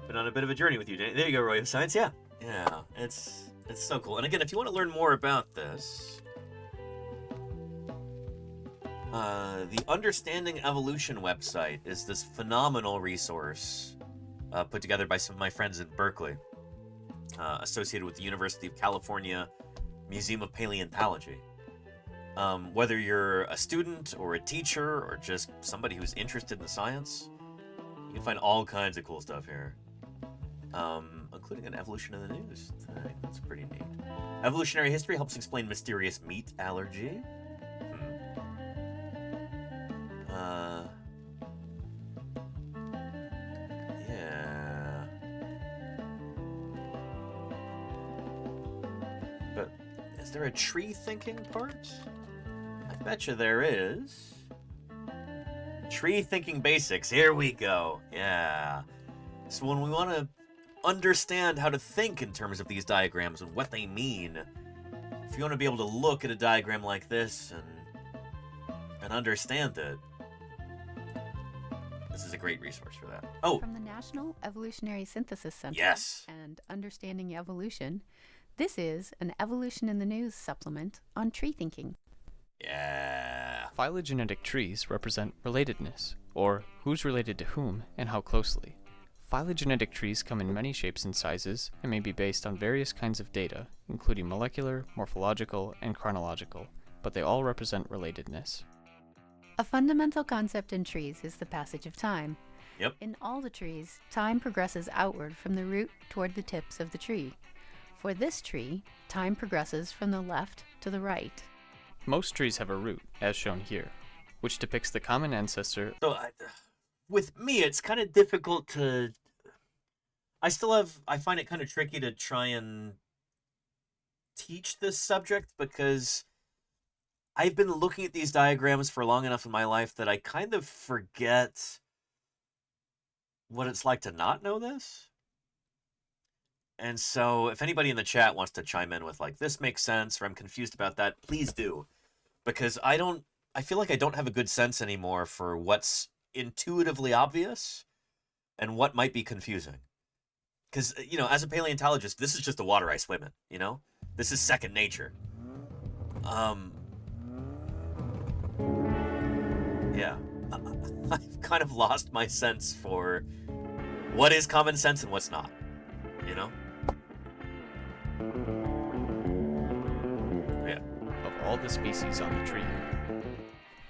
Been on a bit of a journey with you, Danny. There you go, Roy of Science. Yeah, it's so cool. And again, if you want to learn more about this, the Understanding Evolution website is this phenomenal resource put together by some of my friends in Berkeley, associated with the University of California Museum of Paleontology. Whether you're a student or a teacher or just somebody who's interested in the science, you can find all kinds of cool stuff here. Including an evolution in the news. That's pretty neat. Evolutionary history helps explain mysterious meat allergy. Yeah. But is there a tree thinking part? I betcha there is. Tree thinking basics. Here we go. Yeah. So when we want to understand how to think in terms of these diagrams and what they mean, if you want to be able to look at a diagram like this and understand it, this is a great resource for that. Oh, from the National Evolutionary Synthesis Center yes, and Understanding Evolution, this is an Evolution in the News supplement on tree thinking. Yeah. Phylogenetic trees represent relatedness, or who's related to whom and how closely. Phylogenetic trees come in many shapes and sizes and may be based on various kinds of data, including molecular, morphological, and chronological, but they all represent relatedness. A fundamental concept in trees is the passage of time. Yep. In all the trees, time progresses outward from the root toward the tips of the tree. For this tree, time progresses from the left to the right. Most trees have a root, as shown here, which depicts the common ancestor. So with me, it's kind of difficult to... I find it kind of tricky to try and teach this subject because I've been looking at these diagrams for long enough in my life that I kind of forget what it's like to not know this. And so if anybody in the chat wants to chime in with like, this makes sense, or I'm confused about that, please do. Because I feel like I don't have a good sense anymore for what's intuitively obvious and what might be confusing. Because, you know, as a paleontologist, this is just the water I swim in, you know? This is second nature. Yeah. I've kind of lost my sense for what is common sense and what's not, you know? Yeah. Of all the species on the tree,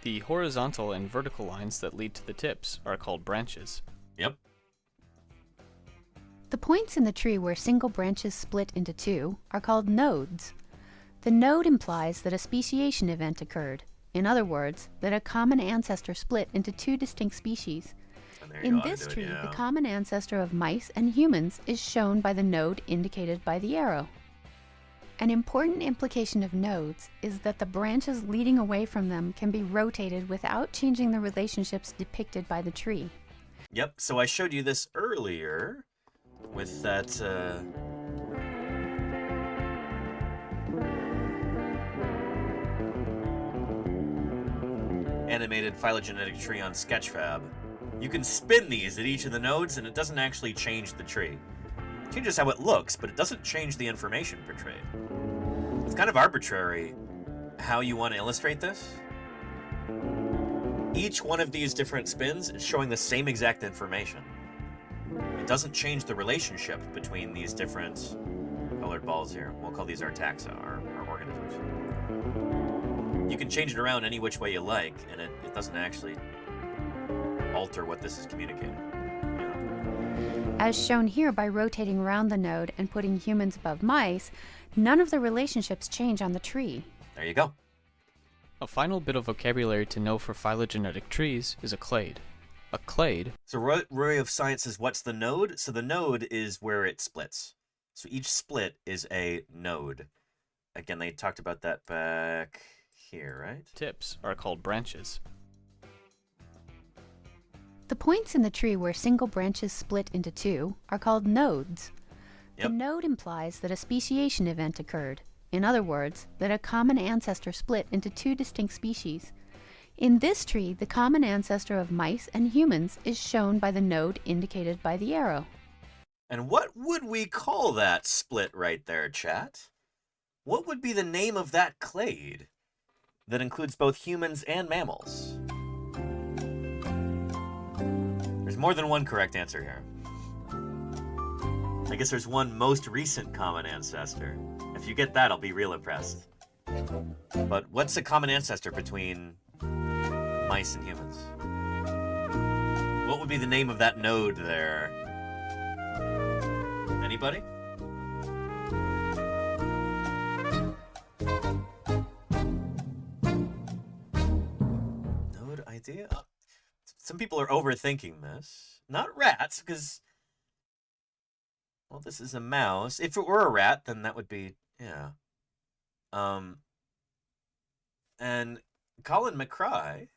the horizontal and vertical lines that lead to the tips are called branches. Yep. The points in the tree where single branches split into two are called nodes. The node implies that a speciation event occurred. In other words, that a common ancestor split into two distinct species. In this tree, the common ancestor of mice and humans is shown by the node indicated by the arrow. An important implication of nodes is that the branches leading away from them can be rotated without changing the relationships depicted by the tree. Yep, so I showed you this earlier with that animated phylogenetic tree on Sketchfab. You can spin these at each of the nodes and it doesn't actually change the tree. It changes how it looks, but it doesn't change the information portrayed. It's kind of arbitrary how you want to illustrate this. Each one of these different spins is showing the same exact information. It doesn't change the relationship between these different colored balls here. We'll call these our taxa, our organisms. You can change it around any which way you like, and it doesn't actually alter what this is communicating. As shown here by rotating around the node and putting humans above mice, none of the relationships change on the tree. There you go. A final bit of vocabulary to know for phylogenetic trees is a clade. A clade... So Roy of Science says, what's the node? So the node is where it splits. So each split is a node. Again, they talked about that back here, right? Tips are called branches. The points in the tree where single branches split into two are called nodes. The node implies that a speciation event occurred. In other words, that a common ancestor split into two distinct species. In this tree, the common ancestor of mice and humans is shown by the node indicated by the arrow. And what would we call that split right there, chat? What would be the name of that clade that includes both humans and mammals? There's more than one correct answer here. I guess there's one most recent common ancestor. If you get that, I'll be real impressed. But what's the common ancestor between mice and humans? What would be the name of that node there? Anybody? Node idea? Some people are overthinking this. Not rats, because... Well, this is a mouse. If it were a rat, then that would be... Yeah. And Colin McCry,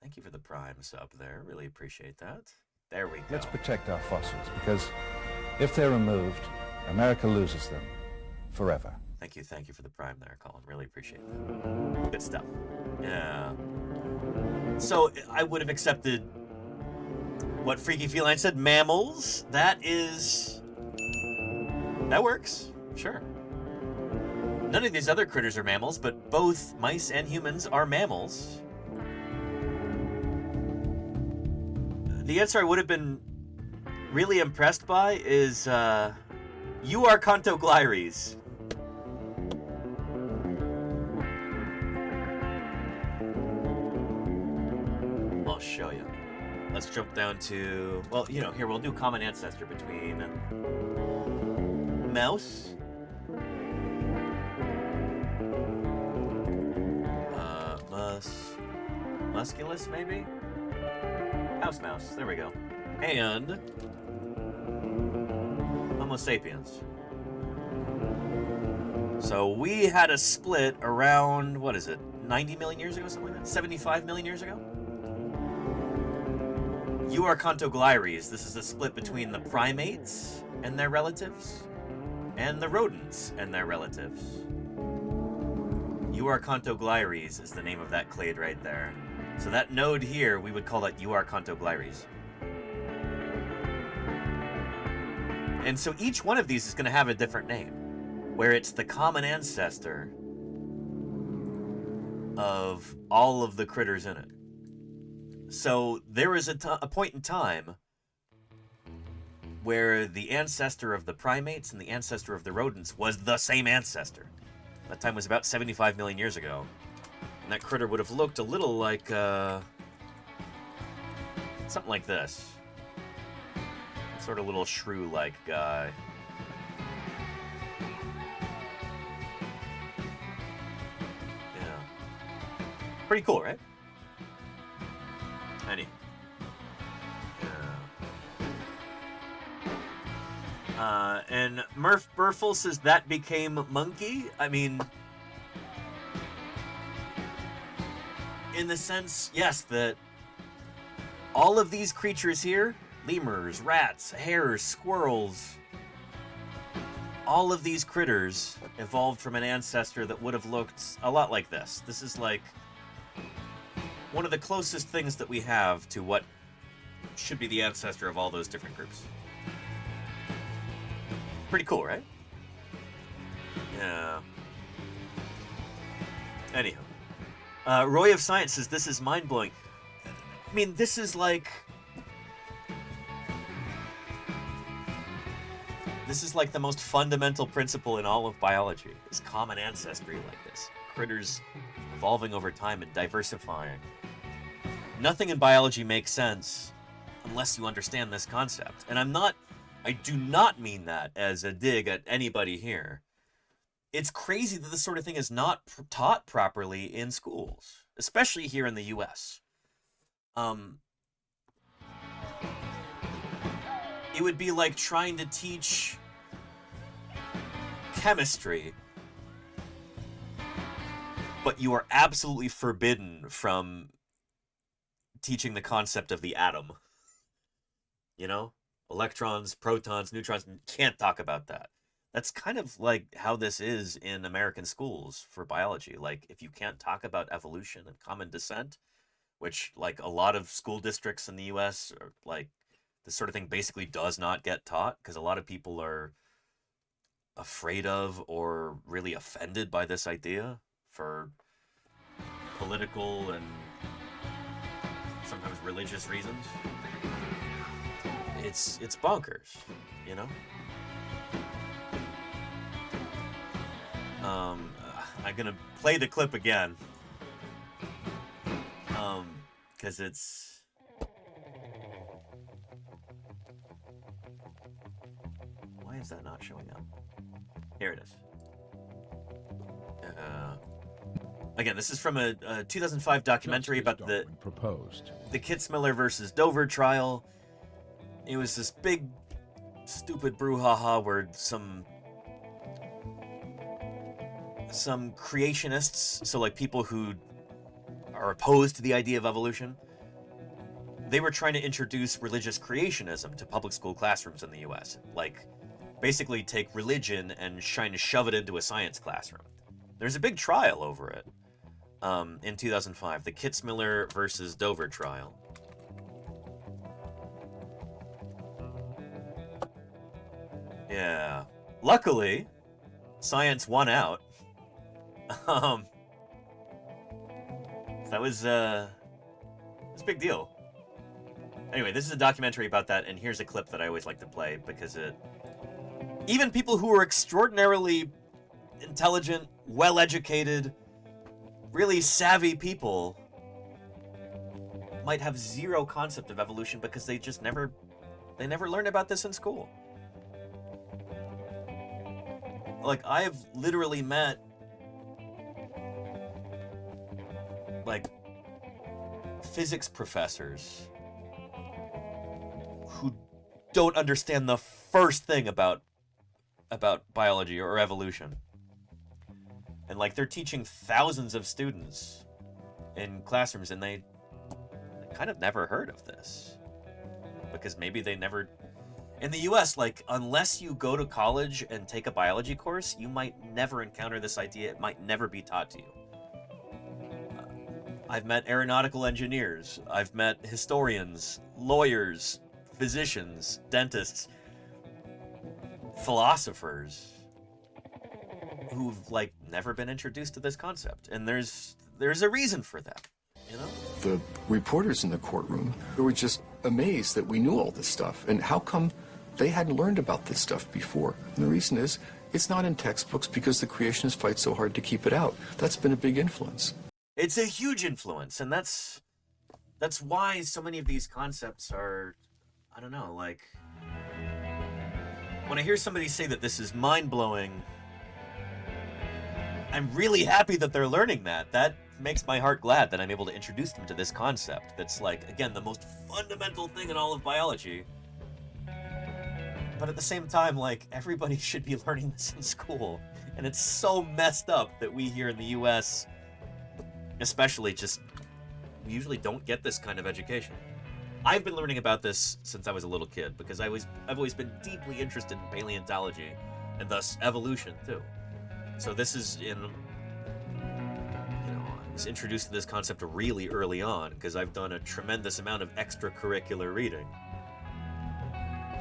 thank you for the prime sub there. Really appreciate that. There we go. Let's protect our fossils, because if they're removed, America loses them forever. Thank you for the prime there, Colin. Really appreciate that. Good stuff. Yeah. So I would have accepted what Freaky Feline said. Mammals. That works. Sure. None of these other critters are mammals, but both mice and humans are mammals. The answer I would have been really impressed by is Euarchontoglires. I'll show you. Let's jump down to, well, here we'll do common ancestor between mouse, musculus maybe? House mouse, there we go. And Homo sapiens. So we had a split around, what is it, 90 million years ago, something like that? 75 million years ago? Euarchontoglires, this is a split between the primates and their relatives, and the rodents and their relatives. Euarchontoglires is the name of that clade right there. So that node here, we would call that Euarchontoglires. And so each one of these is going to have a different name, where it's the common ancestor of all of the critters in it. So there is a point in time where the ancestor of the primates and the ancestor of the rodents was the same ancestor. That time was about 75 million years ago. And that critter would have looked a little like, something like this. Sort of little shrew-like guy. Yeah. Pretty cool, right? Any. And Murph Burful says that became monkey. I mean, in the sense, yes, that all of these creatures here, lemurs, rats, hares, squirrels, all of these critters evolved from an ancestor that would have looked a lot like this. This is like one of the closest things that we have to what should be the ancestor of all those different groups. Pretty cool, right? Yeah. Anyhow. Roy of Science says, this is mind-blowing. I mean, this is like... This is like the most fundamental principle in all of biology, is common ancestry like this. Critters evolving over time and diversifying. Nothing in biology makes sense unless you understand this concept. And I do not mean that as a dig at anybody here. It's crazy that this sort of thing is not taught properly in schools, especially here in the US. It would be like trying to teach chemistry, but you are absolutely forbidden from teaching the concept of the atom. You know? Electrons, protons, neutrons, can't talk about that. That's kind of like how this is in American schools for biology. Like, if you can't talk about evolution and common descent, which, like, a lot of school districts in the US, are, like, this sort of thing basically does not get taught because a lot of people are afraid of or really offended by this idea for political and sometimes religious reasons. It's bonkers, you know? I'm gonna play the clip again. Because it's... Why is that not showing up? Here it is. Again, this is from a 2005 documentary about the Kitzmiller versus Dover trial. It was this big, stupid brouhaha where some creationists, so like people who are opposed to the idea of evolution, they were trying to introduce religious creationism to public school classrooms in the US. Like, basically take religion and trying to shove it into a science classroom. There's a big trial over it in 2005, the Kitzmiller versus Dover trial. Yeah. Luckily, science won out. That was a big deal. Anyway, this is a documentary about that, and here's a clip that I always like to play because even people who are extraordinarily intelligent, well-educated, really savvy people might have zero concept of evolution because they never learned about this in school. Like, I've literally met, like, physics professors who don't understand the first thing about biology or evolution. And, like, they're teaching thousands of students in classrooms, and they kind of never heard of this. Because maybe they never... In the US, like, unless you go to college and take a biology course, you might never encounter this idea. It might never be taught to you. I've met aeronautical engineers. I've met historians, lawyers, physicians, dentists, philosophers who've, like, never been introduced to this concept. And there's a reason for that, you know? The reporters in the courtroom were just amazed that we knew all this stuff. And how come they hadn't learned about this stuff before? And the reason is, it's not in textbooks because the creationists fight so hard to keep it out. That's been a big influence. It's a huge influence, and that's why so many of these concepts are, I don't know, like, when I hear somebody say that this is mind-blowing, I'm really happy that they're learning that. That makes my heart glad that I'm able to introduce them to this concept that's, like, again, the most fundamental thing in all of biology. But at the same time, like, everybody should be learning this in school. And it's so messed up that we here in the US, especially, we usually don't get this kind of education. I've been learning about this since I was a little kid because I've always been deeply interested in paleontology and thus evolution too. So this is I was introduced to this concept really early on because I've done a tremendous amount of extracurricular reading.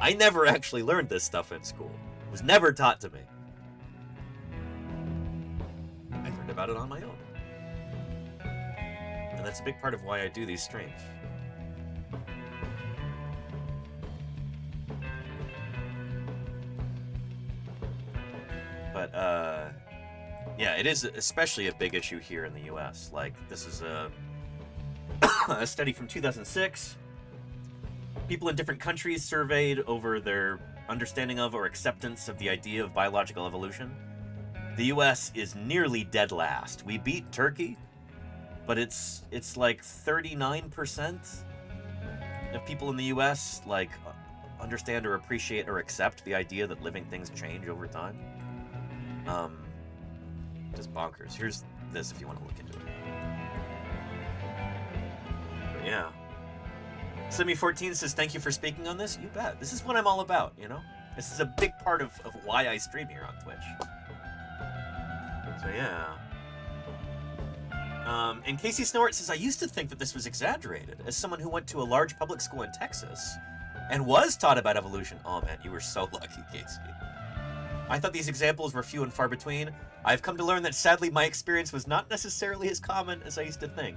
I never actually learned this stuff in school. It was never taught to me. I learned about it on my own. And that's a big part of why I do these streams. But yeah, it is especially a big issue here in the U.S. Like, this is a study from 2006. People in different countries surveyed over their understanding of or acceptance of the idea of biological evolution. The U.S. is nearly dead last. We beat Turkey, but it's like 39% of people in the U.S. like understand or appreciate or accept the idea that living things change over time. Just bonkers. Here's this if you want to look into it. But yeah. Simi14 says, thank you for speaking on this. You bet. This is what I'm all about, you know? This is a big part of why I stream here on Twitch. So yeah. And Casey Snort says, I used to think that this was exaggerated. As someone who went to a large public school in Texas and was taught about evolution. Oh man, you were so lucky, Casey. I thought these examples were few and far between. I've come to learn that sadly my experience was not necessarily as common as I used to think.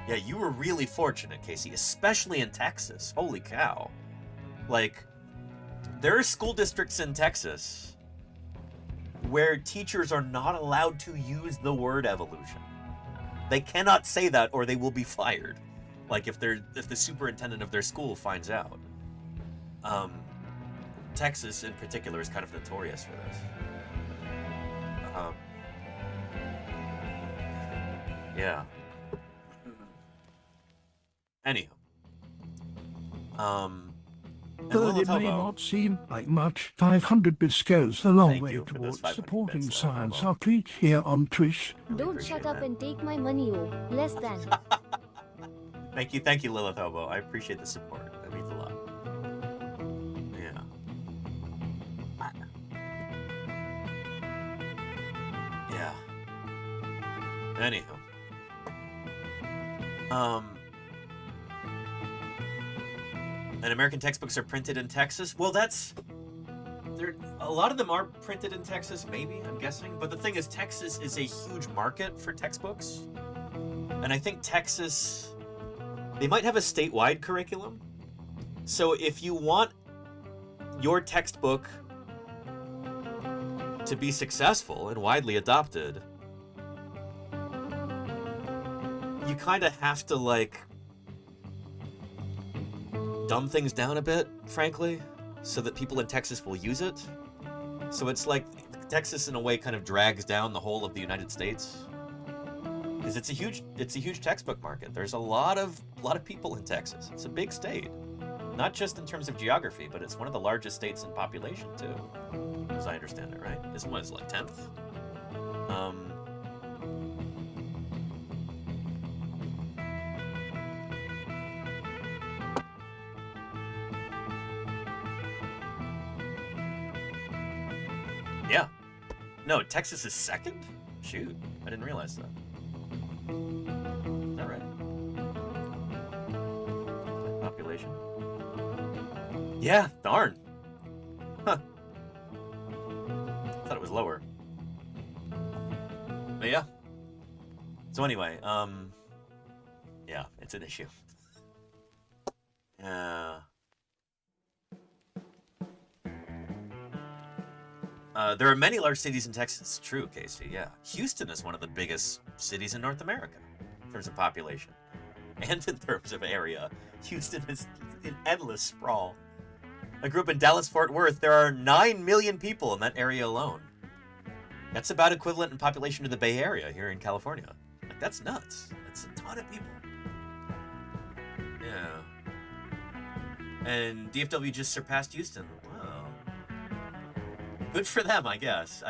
Yeah, you were really fortunate, Casey, especially in Texas. Holy cow. Like, there are school districts in Texas where teachers are not allowed to use the word evolution. They cannot say that or they will be fired. Like, if the superintendent of their school finds out. Texas in particular is kind of notorious for this. Yeah. Anyhow. Though it may not seem like much, 500 bits goes a long way towards supporting science outreach here on Twitch. Don't shut up and take my money, oh. Less than. Thank you, Lilith Hobo. I appreciate the support. That means a lot. Yeah. Yeah. Anyhow. And American textbooks are printed in Texas? Well, a lot of them are printed in Texas, maybe, I'm guessing. But the thing is, Texas is a huge market for textbooks. And I think Texas, they might have a statewide curriculum. So if you want your textbook to be successful and widely adopted, you kind of have to, like, dumb things down a bit, frankly, so that people in Texas will use it. So it's like Texas, in a way, kind of drags down the whole of the United States, because it's a huge textbook market. There's a lot of people in Texas. It's a big state, not just in terms of geography, but it's one of the largest states in population too, as I understand it. Right? This was like 10th. Yeah. No, Texas is second? Shoot, I didn't realize that. Is that right? Population? Yeah, darn. Huh. Thought it was lower. But yeah. So anyway, yeah, it's an issue. There are many large cities in Texas. True, Casey, yeah. Houston is one of the biggest cities in North America in terms of population. And in terms of area. Houston is an endless sprawl. I grew up in Dallas-Fort Worth. There are 9 million people in that area alone. That's about equivalent in population to the Bay Area here in California. Like, that's nuts. That's a ton of people. Yeah. And DFW just surpassed Houston. Wow. Good for them, I guess.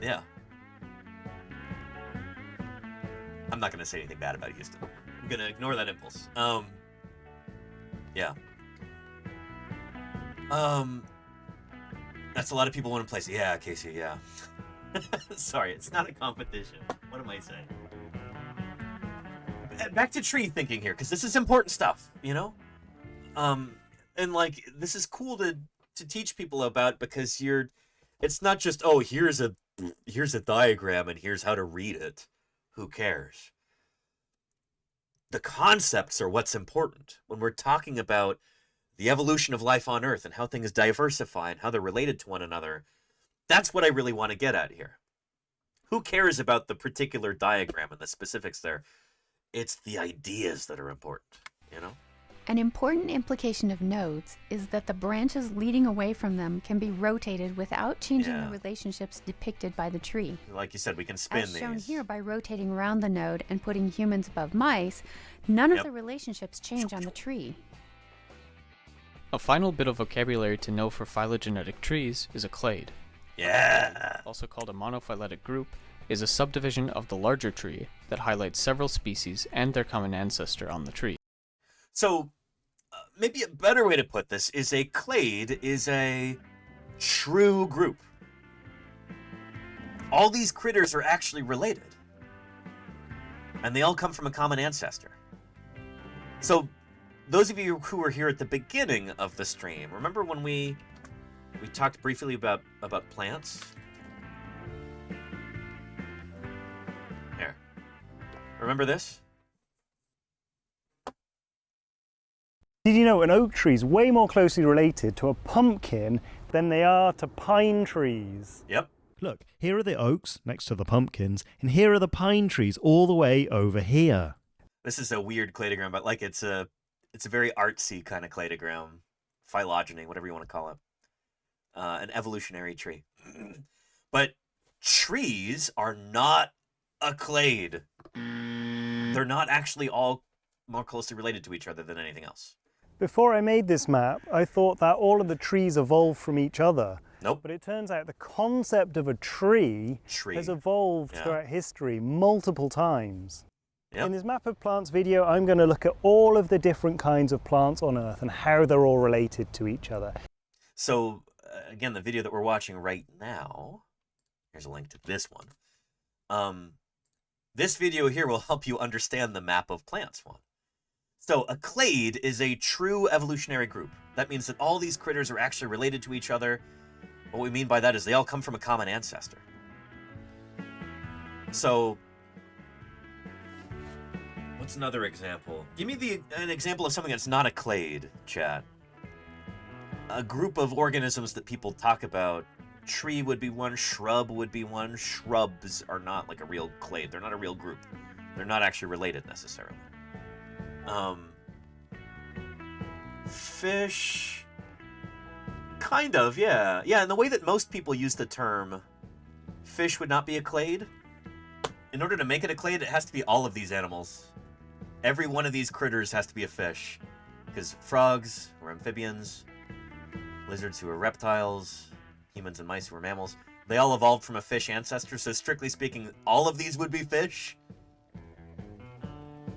Yeah. I'm not going to say anything bad about Houston. I'm going to ignore that impulse. Yeah. That's a lot of people in one place. Yeah, Casey, yeah. Sorry, it's not a competition. What am I saying? Back to tree thinking here, because this is important stuff, you know? And like, this is cool to teach people about, because it's not just, oh, here's a diagram and here's how to read it. Who cares? The concepts are what's important when we're talking about the evolution of life on Earth and how things diversify and how they're related to one another. That's what I really want to get at here. Who cares about the particular diagram and the specifics there? It's the ideas that are important, you know? An important implication of nodes is that the branches leading away from them can be rotated without changing the relationships depicted by the tree. Like you said, we can spin As these. shown here by rotating around the node and putting humans above mice, none of the relationships change on the tree. A final bit of vocabulary to know for phylogenetic trees is a clade. Yeah! Also called a monophyletic group, is a subdivision of the larger tree that highlights several species and their common ancestor on the tree. So, maybe a better way to put this is a clade is a true group. All these critters are actually related. And they all come from a common ancestor. So, those of you who were here at the beginning of the stream, remember when we talked briefly about plants? Here. Remember this? Did you know an oak tree is way more closely related to a pumpkin than they are to pine trees? Yep. Look, here are the oaks next to the pumpkins, and here are the pine trees all the way over here. This is a weird cladogram, but like it's a very artsy kind of cladogram, phylogeny, whatever you want to call it. An evolutionary tree. But trees are not a clade. They're not actually all more closely related to each other than anything else. Before I made this map, I thought that all of the trees evolved from each other. Nope. But it turns out the concept of a tree has evolved throughout history multiple times. Yep. In this Map of Plants video, I'm going to look at all of the different kinds of plants on Earth and how they're all related to each other. So, again, the video that we're watching right now, here's a link to this one. This video here will help you understand the Map of Plants one. So, a clade is a true evolutionary group. That means that all these critters are actually related to each other. What we mean by that is they all come from a common ancestor. So, what's another example? Give me an example of something that's not a clade, chat. A group of organisms that people talk about. Tree would be one, shrub would be one. Shrubs are not like a real clade. They're not a real group. They're not actually related necessarily. Fish, kind of, yeah. Yeah, and the way that most people use the term fish would not be a clade. In order to make it a clade, it has to be all of these animals. Every one of these critters has to be a fish. Because frogs or amphibians, lizards who are reptiles, humans and mice who are mammals, they all evolved from a fish ancestor, so strictly speaking, all of these would be fish.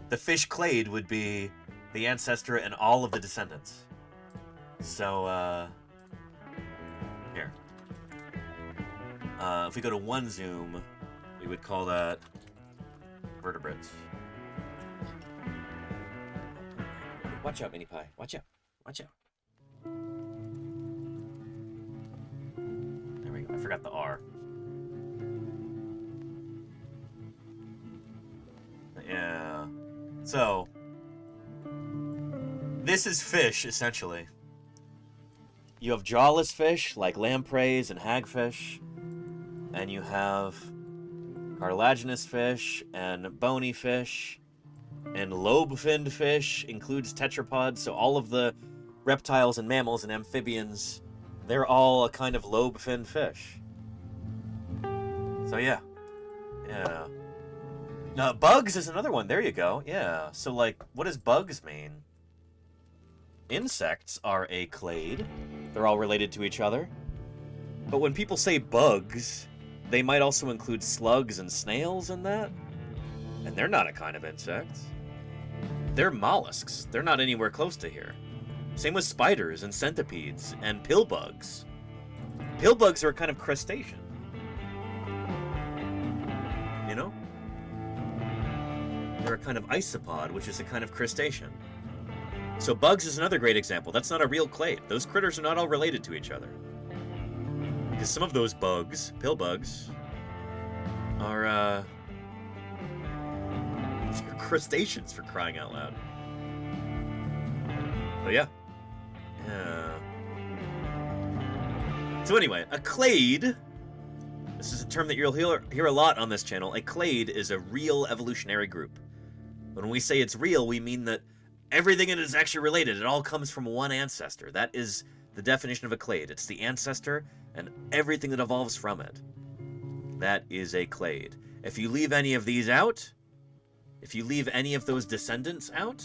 The fish clade would be the ancestor and all of the descendants. So, here. If we go to one zoom, we would call that vertebrates. Watch out, Mini Pie. Watch out. Watch out. There we go. I forgot the R. Yeah. So, this is fish, essentially. You have jawless fish, like lampreys and hagfish. And you have cartilaginous fish and bony fish. And lobe-finned fish includes tetrapods, so all of the reptiles and mammals and amphibians, they're all a kind of lobe-finned fish. So yeah. Yeah. Now, bugs is another one. There you go. Yeah. So, like, what does bugs mean? Insects are a clade. They're all related to each other. But when people say bugs, they might also include slugs and snails in that. And they're not a kind of insect. They're mollusks. They're not anywhere close to here. Same with spiders and centipedes and pillbugs. Pillbugs are a kind of crustacean. You know? They're a kind of isopod, which is a kind of crustacean. So bugs is another great example. That's not a real clade. Those critters are not all related to each other. Because some of those bugs, pillbugs, are, they're crustaceans, for crying out loud. But yeah. So anyway, a clade, this is a term that you'll hear a lot on this channel. A clade is a real evolutionary group. When we say it's real, we mean that everything in it is actually related. It all comes from one ancestor. That is the definition of a clade. It's the ancestor and everything that evolves from it. That is a clade. If you leave any of these out, if you leave any of those descendants out,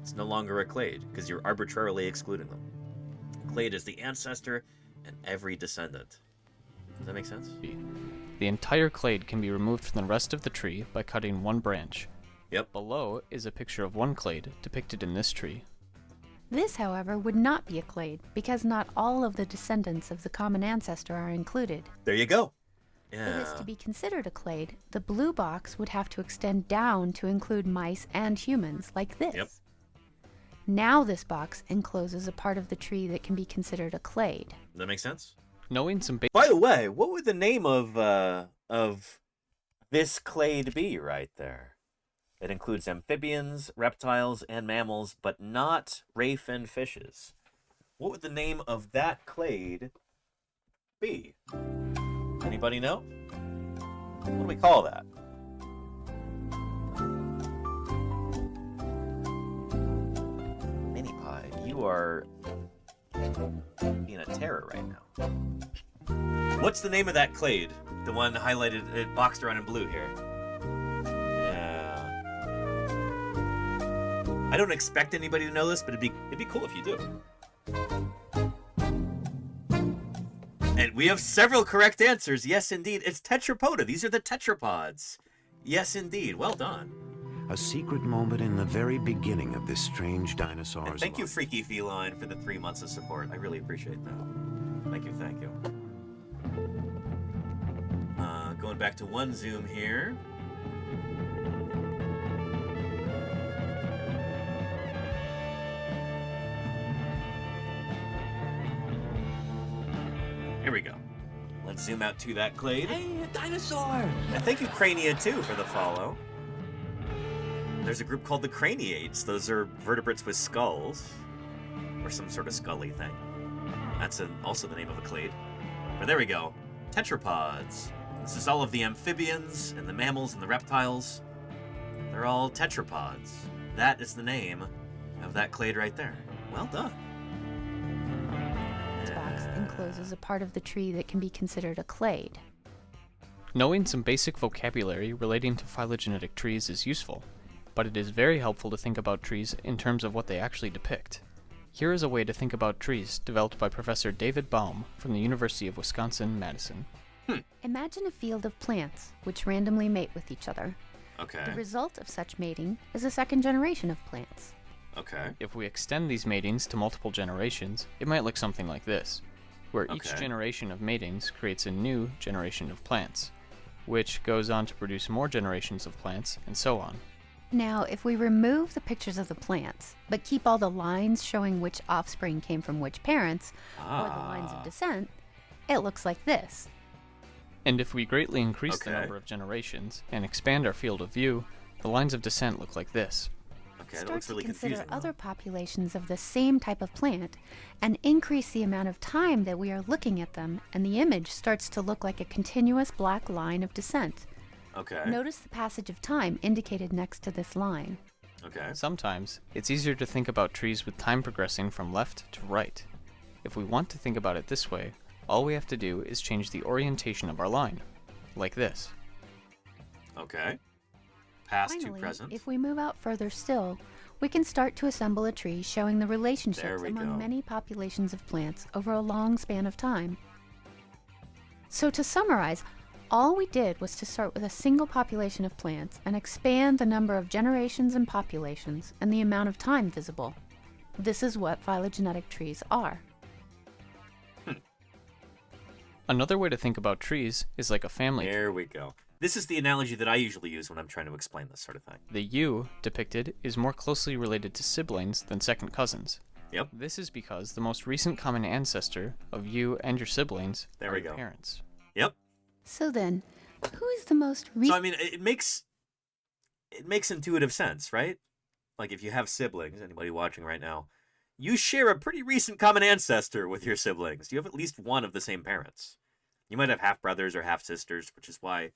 it's no longer a clade because you're arbitrarily excluding them. A clade is the ancestor and every descendant. Does that make sense? The entire clade can be removed from the rest of the tree by cutting one branch. Yep. Below is a picture of one clade depicted in this tree. This, however, would not be a clade because not all of the descendants of the common ancestor are included. There you go. For this to be considered a clade, the blue box would have to extend down to include mice and humans, like this. Yep. Now this box encloses a part of the tree that can be considered a clade. Does that make sense? Knowing some By the way, what would the name of this clade be right there? It includes amphibians, reptiles, and mammals, but not ray-finned fishes. What would the name of that clade be? Anybody know? What do we call that? Mini Pie, you are being a terror right now. What's the name of that clade? The one highlighted, boxed around in blue here. I don't expect anybody to know this, but it'd be cool if you do. And we have several correct answers. Yes, indeed. It's Tetrapoda. These are the tetrapods. Yes, indeed. Well done. A secret moment in the very beginning of this strange dinosaur's And thank you, Freaky Feline, for the 3 months of support. I really appreciate that. Thank you, thank you. Going back to one zoom here. Here we go. Let's zoom out to that clade. Hey, a dinosaur! And thank you, Crania, too, for the follow. There's a group called the Craniates. Those are vertebrates with skulls. Or some sort of scully thing. That's also the name of a clade. But there we go. Tetrapods. This is all of the amphibians and the mammals and the reptiles. They're all tetrapods. That is the name of that clade right there. Well done. This box encloses a part of the tree that can be considered a clade. Knowing some basic vocabulary relating to phylogenetic trees is useful, but it is very helpful to think about trees in terms of what they actually depict. Here is a way to think about trees developed by Professor David Baum from the University of Wisconsin-Madison. Imagine a field of plants which randomly mate with each other. Okay. The result of such mating is a second generation of plants. Okay. If we extend these matings to multiple generations, it might look something like this, where each generation of matings creates a new generation of plants, which goes on to produce more generations of plants, and so on. Now, if we remove the pictures of the plants, but keep all the lines showing which offspring came from which parents, or the lines of descent, it looks like this. And if we greatly increase the number of generations and expand our field of view, the lines of descent look like this. Okay, that Start looks really to consider confusing. other populations of the same type of plant and increase the amount of time that we are looking at them, and the image starts to look like a continuous black line of descent. Okay. Notice the passage of time indicated next to this line. Okay. Sometimes, it's easier to think about trees with time progressing from left to right. If we want to think about it this way, all we have to do is change the orientation of our line, like this. Okay. Past Finally, to present. if we move out further still, we can start to assemble a tree showing the relationships among many populations of plants over a long span of time. So to summarize, all we did was to start with a single population of plants and expand the number of generations and populations and the amount of time visible. This is what phylogenetic trees are. Another way to think about trees is like a family tree. There we go. This is the analogy that I usually use when I'm trying to explain this sort of thing. The U depicted is more closely related to siblings than second cousins. Yep. This is because the most recent common ancestor of you and your siblings are your parents. Yep. So then, who is the most recent... So I mean, it makes intuitive sense, right? Like if you have siblings, anybody watching right now, you share a pretty recent common ancestor with your siblings. You have at least one of the same parents. You might have half-brothers or half-sisters, which is why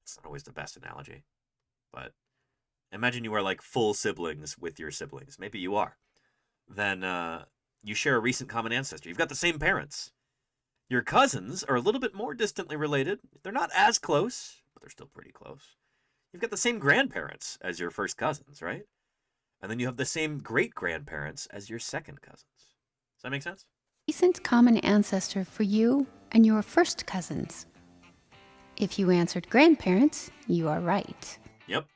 it's not always the best analogy. But imagine you are like full siblings with your siblings. Maybe you are. Then you share a recent common ancestor. You've got the same parents. Your cousins are a little bit more distantly related. They're not as close, but they're still pretty close. You've got the same grandparents as your first cousins, right? And then you have the same great-grandparents as your second cousins. Does that make sense? Recent common ancestor for you and your first cousins. If you answered grandparents, you are right. Yep.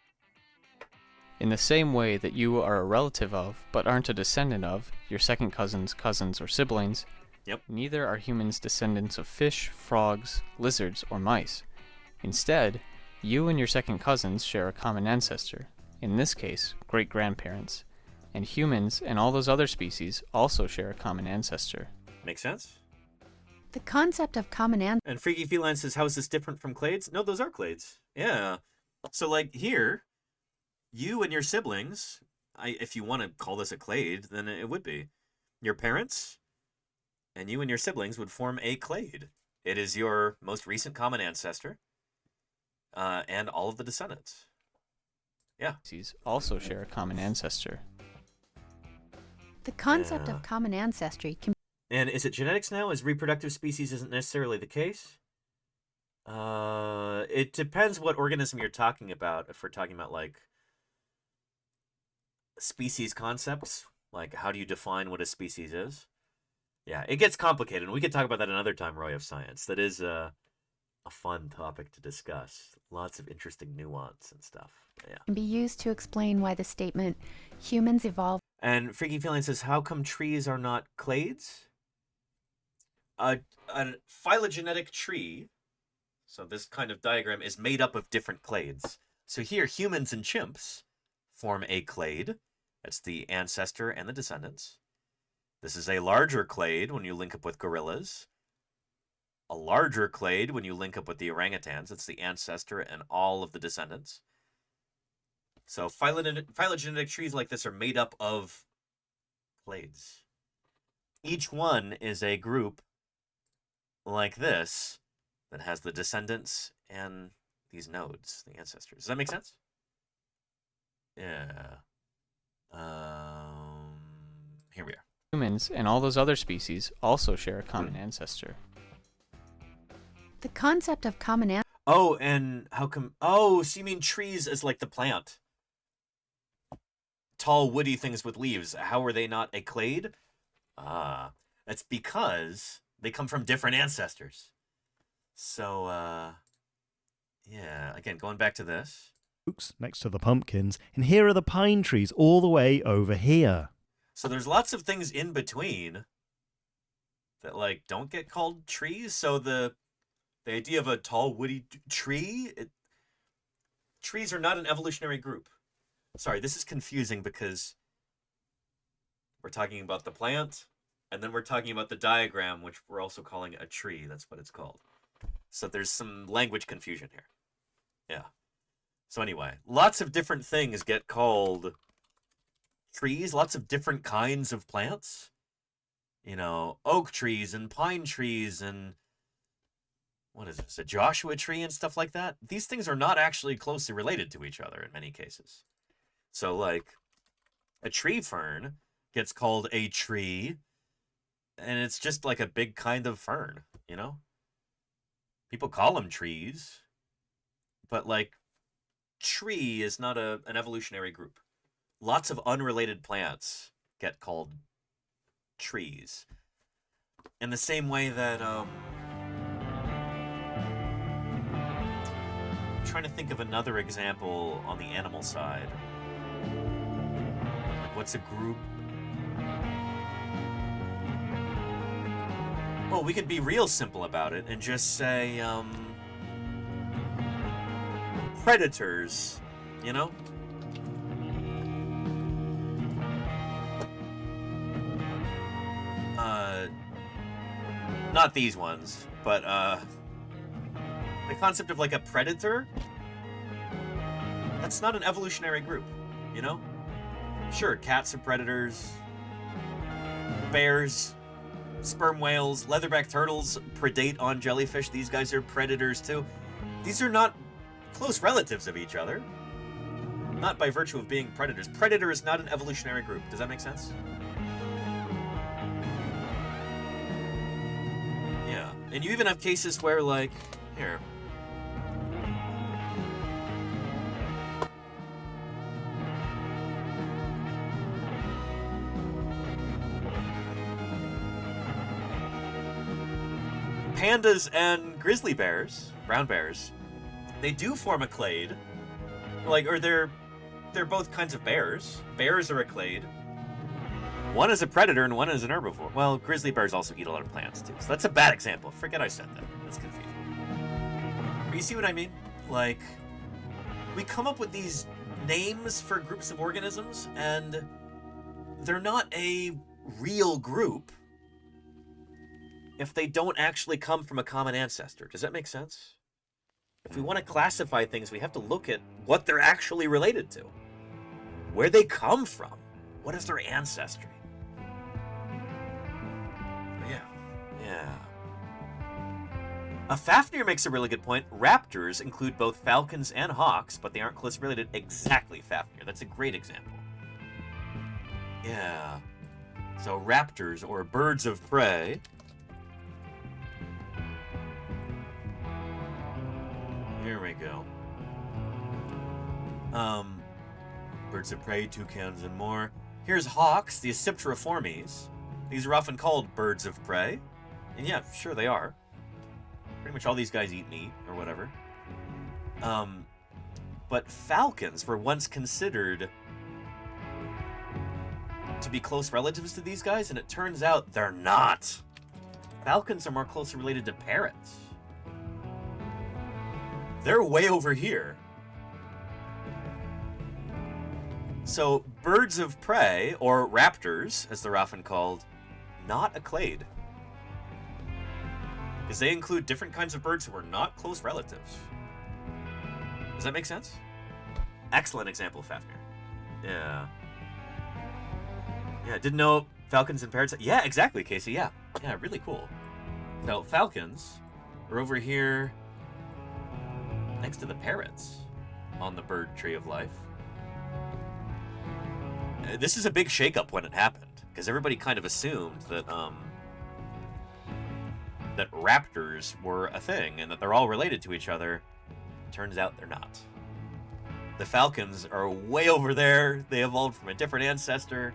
In the same way that you are a relative of, but aren't a descendant of, your second cousins, or siblings, yep. Neither are humans descendants of fish, frogs, lizards, or mice. Instead, you and your second cousins share a common ancestor, in this case, great-grandparents, and humans and all those other species also share a common ancestor. Make sense? The concept of common ancestor... And Freaky Feline says, how is this different from clades? No, those are clades. Yeah. So, like, here, you and your siblings, if you want to call this a clade, then it would be. Your parents and you and your siblings would form a clade. It is your most recent common ancestor and all of the descendants. Yeah. Species also share a common ancestor. The concept of common ancestry can... And is it genetics now? Is reproductive species isn't necessarily the case? It depends what organism you're talking about. If we're talking about, like, species concepts, like how do you define what a species is? Yeah, it gets complicated. And we could talk about that another time, Roy of Science. That is a fun topic to discuss. Lots of interesting nuance and stuff. Yeah. Can be used to explain why the statement, humans evolved... And Freaky Feline says, how come trees are not clades? A phylogenetic tree, so this kind of diagram, is made up of different clades. So here, humans and chimps form a clade. That's the ancestor and the descendants. This is a larger clade when you link up with gorillas. A larger clade when you link up with the orangutans. It's the ancestor and all of the descendants. So phylogenetic trees like this are made up of clades. Each one is a group like this that has the descendants and these nodes, the ancestors. Does that make sense? Yeah. Here we are. Humans and all those other species also share a common ancestor. The concept of common ancestor... Oh, and how come... Oh, so you mean trees as like the plant? Tall, woody things with leaves. How are they not a clade? That's because they come from different ancestors. So, yeah, again, going back to this. Next to the pumpkins, and here are the pine trees all the way over here. So there's lots of things in between that, like, don't get called trees. So the idea of a tall, woody tree, trees are not an evolutionary group. Sorry, this is confusing because we're talking about the plant, and then we're talking about the diagram, which we're also calling a tree. That's what it's called. So there's some language confusion here. Yeah. So anyway, lots of different things get called trees, lots of different kinds of plants. You know, oak trees and pine trees and what is this, a Joshua tree and stuff like that. These things are not actually closely related to each other in many cases. So, like, a tree fern gets called a tree, and it's just like a big kind of fern, you know? People call them trees, but, like, tree is not an evolutionary group. Lots of unrelated plants get called trees. In the same way that, I'm trying to think of another example on the animal side. Like, what's a group? Well, we could be real simple about it and just say, predators, you know? Not these ones, but, the concept of, like, a predator, that's not an evolutionary group, you know? Sure, cats are predators. Bears, sperm whales, leatherback turtles predate on jellyfish. These guys are predators too. These are not close relatives of each other. Not by virtue of being predators. Predator is not an evolutionary group. Does that make sense? Yeah. And you even have cases where, like, here. Pandas and grizzly bears, brown bears, they do form a clade. Like, or they're both kinds of bears. Bears are a clade. One is a predator and one is an herbivore. Well, grizzly bears also eat a lot of plants too. So that's a bad example. Forget I said that. That's confusing. But you see what I mean? Like, we come up with these names for groups of organisms and they're not a real group if they don't actually come from a common ancestor. Does that make sense? If we want to classify things, we have to look at what they're actually related to. Where they come from. What is their ancestry? Yeah. Fafnir makes a really good point. Raptors include both falcons and hawks, but they aren't closely related. Exactly, Fafnir. That's a great example. Yeah. So raptors, or birds of prey, here we go. Birds of prey, toucans, and more. Here's hawks, the Acipteriformes. These are often called birds of prey. And yeah, sure they are. Pretty much all these guys eat meat, or whatever. But falcons were once considered to be close relatives to these guys, and it turns out they're not. Falcons are more closely related to parrots. They're way over here. So, birds of prey, or raptors, as they're often called, not a clade. Because they include different kinds of birds who are not close relatives. Does that make sense? Excellent example, Fafnir. Yeah. Yeah, didn't know falcons and parrots. Yeah, exactly, Casey, yeah. Yeah, really cool. So, falcons are over here next to the parrots on the bird tree of life. This is a big shakeup when it happened, because everybody kind of assumed that that raptors were a thing and that they're all related to each other. Turns out they're not. The falcons are way over there. They evolved from a different ancestor.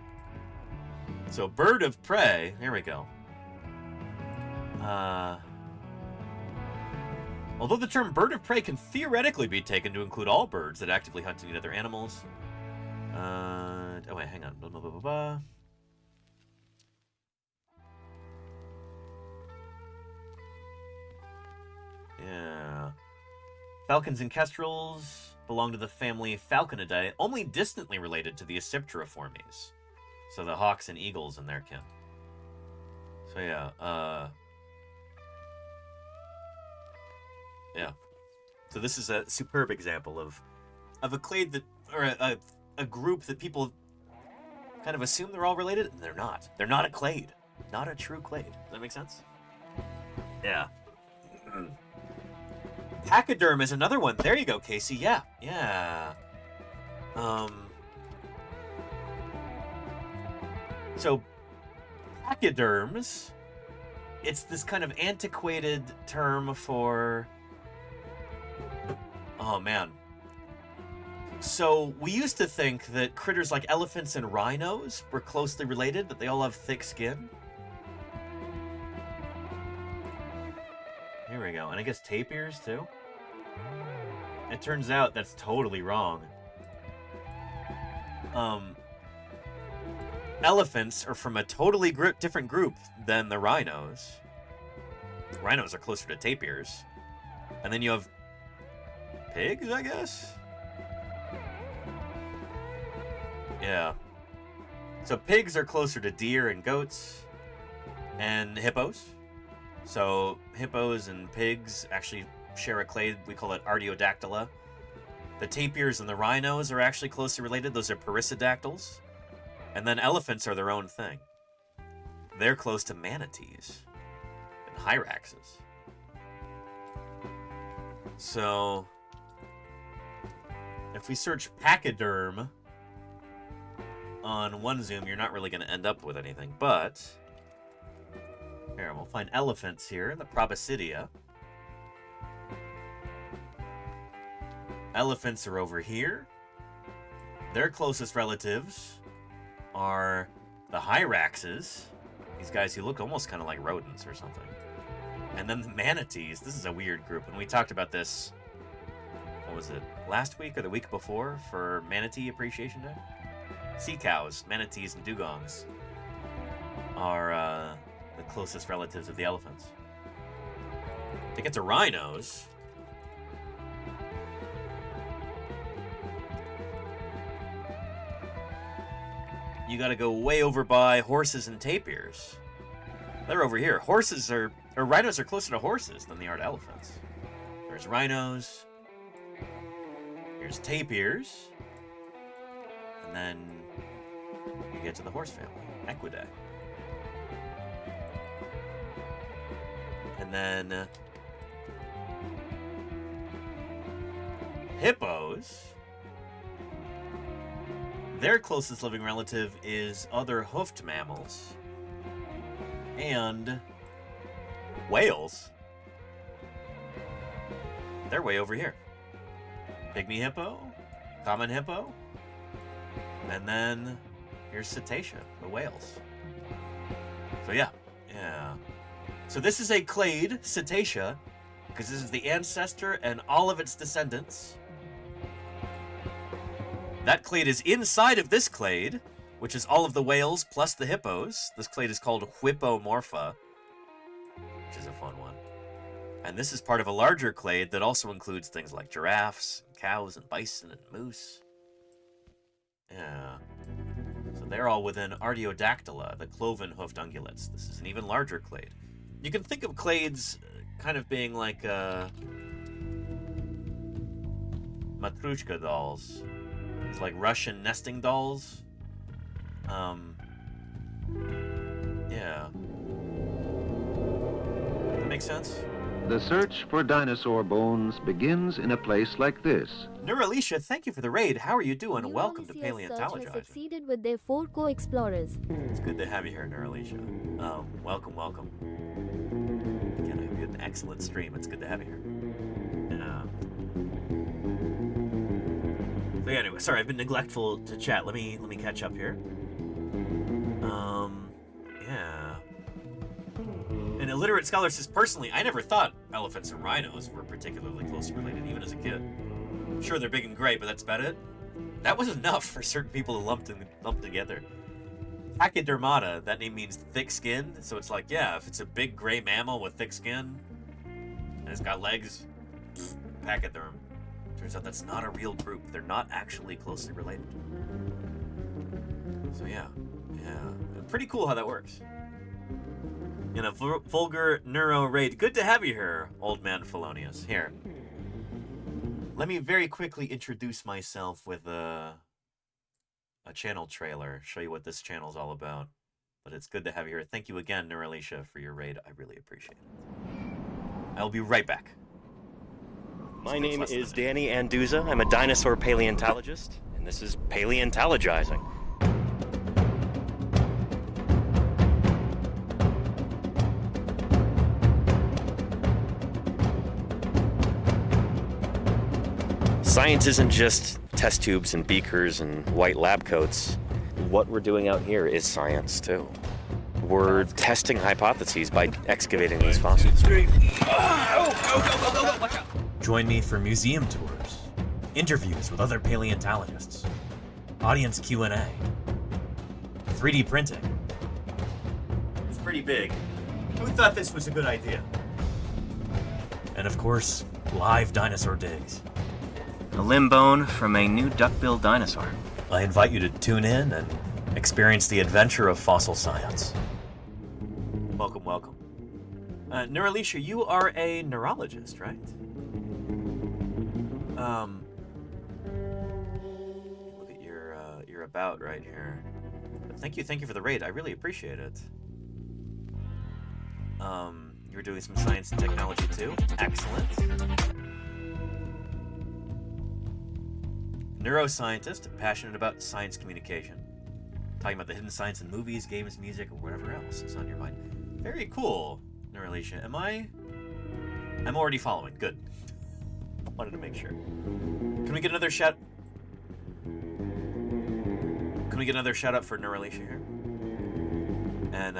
So bird of prey, there we go. Although the term bird of prey can theoretically be taken to include all birds that actively hunt and eat other animals. Oh wait, hang on. Blah, blah, blah, blah, blah. Yeah. Falcons and kestrels belong to the family Falconidae, only distantly related to the Acipteriformes. So the hawks and eagles and their kin. So yeah, yeah. So this is a superb example of a clade that, or a group that people kind of assume they're all related, and they're not. They're not a clade. Not a true clade. Does that make sense? Yeah. Pachyderm is another one. There you go, Casey. Yeah. Yeah. So, pachyderms, it's this kind of antiquated term for... Oh, man. So, we used to think that critters like elephants and rhinos were closely related, that they all have thick skin. Here we go. And I guess tapirs, too? It turns out that's totally wrong. Elephants are from a totally different group than the rhinos. Rhinos are closer to tapirs. And then you have pigs, I guess? Yeah. So pigs are closer to deer and goats and hippos. So hippos and pigs actually share a clade. We call it Artiodactyla. The tapirs and the rhinos are actually closely related. Those are perissodactyls. And then elephants are their own thing. They're close to manatees and hyraxes. So, if we search pachyderm on one zoom, you're not really going to end up with anything. But, here, we'll find elephants here, the Proboscidea. Elephants are over here. Their closest relatives are the hyraxes. These guys who look almost kind of like rodents or something. And then the manatees. This is a weird group. And we talked about this, what was it, last week or the week before for Manatee Appreciation Day? Sea cows, manatees, and dugongs are the closest relatives of the elephants. To get to rhinos, you gotta go way over by horses and tapirs. They're over here. Rhinos are closer to horses than they are to elephants. There's rhinos. Here's tapirs. And then you get to the horse family, Equidae. And then hippos. Their closest living relative is other hoofed mammals. And whales. They're way over here. Pygmy hippo, common hippo, and then here's cetacea, the whales. So yeah. So this is a clade, cetacea, because this is the ancestor and all of its descendants. That clade is inside of this clade, which is all of the whales plus the hippos. This clade is called Whippomorpha, which is a fun one. And this is part of a larger clade that also includes things like giraffes, and cows, and bison, and moose. Yeah. So they're all within Artiodactyla, the cloven-hoofed ungulates. This is an even larger clade. You can think of clades kind of being like Matryoshka dolls. It's like Russian nesting dolls. Yeah. That makes sense? The search for dinosaur bones begins in a place like this. Neuralicia, thank you for the raid. How are you doing? Welcome to Neuralicia's search has Paleontologizing. succeeded with their 4 co-explorers. It's good to have you here, Neuralicia. Welcome. Again, I hope you had an excellent stream. It's good to have you here. So anyway, sorry, I've been neglectful to chat. Let me catch up here. Yeah. An illiterate scholar says, personally, I never thought elephants and rhinos were particularly closely related, even as a kid. Sure, they're big and gray, but that's about it. That was enough for certain people to lump together. Pachydermata, that name means thick-skinned, so it's like, yeah, if it's a big gray mammal with thick skin, and it's got legs, pachyderm. Turns out that's not a real group. They're not actually closely related. So yeah. Pretty cool how that works. In a vulgar neuro raid. Good to have you here, old man Felonius. Here. Let me very quickly introduce myself with a channel trailer. Show you what this channel's all about. But it's good to have you here. Thank you again, Neuralicia, for your raid. I really appreciate it. I'll be right back. My name is Danny Anduza. I'm a dinosaur paleontologist, and this is Paleontologizing. Science isn't just test tubes and beakers and white lab coats. What we're doing out here is science, too. We're testing hypotheses by excavating these fossils. Join me for museum tours, interviews with other paleontologists, audience Q&A, 3D printing. It's pretty big. Who thought this was a good idea? And of course, live dinosaur digs. A limb bone from a new duck-billed dinosaur. I invite you to tune in and experience the adventure of fossil science. Welcome. Neuralicia, you are a neurologist, right? Look at your about right here. Thank you for the raid. I really appreciate it. You're doing some science and technology too. Excellent. Neuroscientist, passionate about science communication. Talking about the hidden science in movies, games, music, or whatever else is on your mind. Very cool, Neuralicia. I'm already following. Good. Wanted to make sure. Can we get another shout? Can we get another shout out for Neuralicia here? And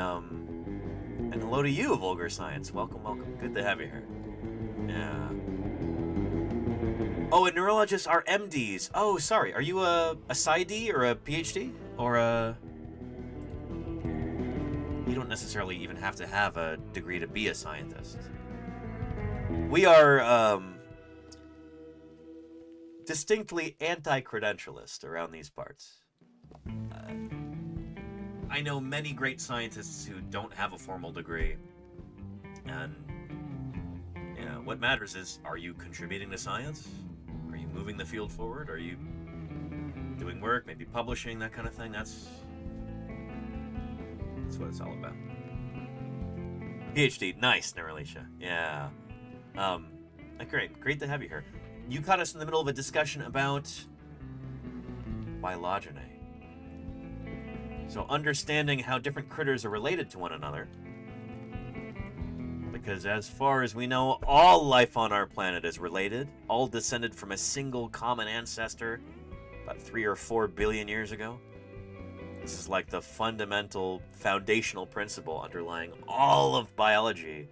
hello to you, Vulgar Science. Welcome, welcome. Good to have you here. Yeah. Oh, and neurologists are MDs. Oh, sorry. Are you a PsyD or a PhD? Or a... You don't necessarily even have to have a degree to be a scientist. We are, distinctly anti-credentialist around these parts. I know many great scientists who don't have a formal degree, and yeah, what matters is, are you contributing to science? Are you moving the field forward? Are you doing work, maybe publishing, that kind of thing? That's what it's all about. PhD, nice, Neuralicia. Yeah. Great to have you here. You caught us in the middle of a discussion about phylogeny. So understanding how different critters are related to one another. Because as far as we know, all life on our planet is related, all descended from a single common ancestor about 3 or 4 billion years ago. This is like the fundamental, foundational principle underlying all of biology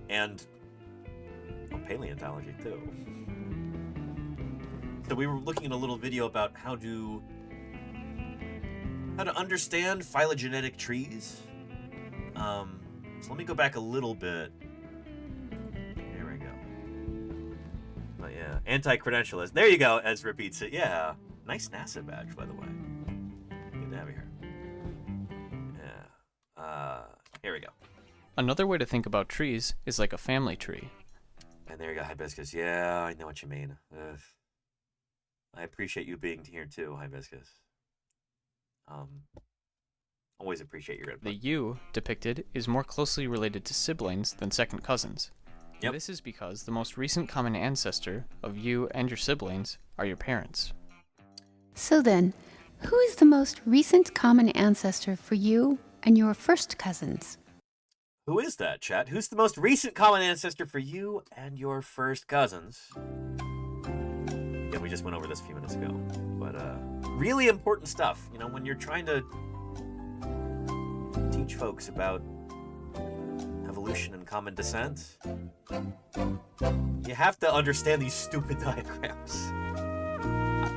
and paleontology too. So we were looking at a little video about how to understand phylogenetic trees. So let me go back a little bit. Here we go. But yeah, anti-credentialist. There you go, Ezra repeats it. Yeah, nice NASA badge, by the way. Good to have you here. Yeah. Here we go. Another way to think about trees is like a family tree. And there you go, Hibiscus. Yeah, I know what you mean. Ugh. I appreciate you being here too, Hibiscus. Always appreciate your input. The you depicted is more closely related to siblings than second cousins. Yep. This is because the most recent common ancestor of you and your siblings are your parents. So then, who is the most recent common ancestor for you and your first cousins? Who is that, chat? Who's the most recent common ancestor for you and your first cousins? Yeah, we just went over this a few minutes ago. But, really important stuff. You know, when you're trying to teach folks about evolution and common descent, you have to understand these stupid diagrams.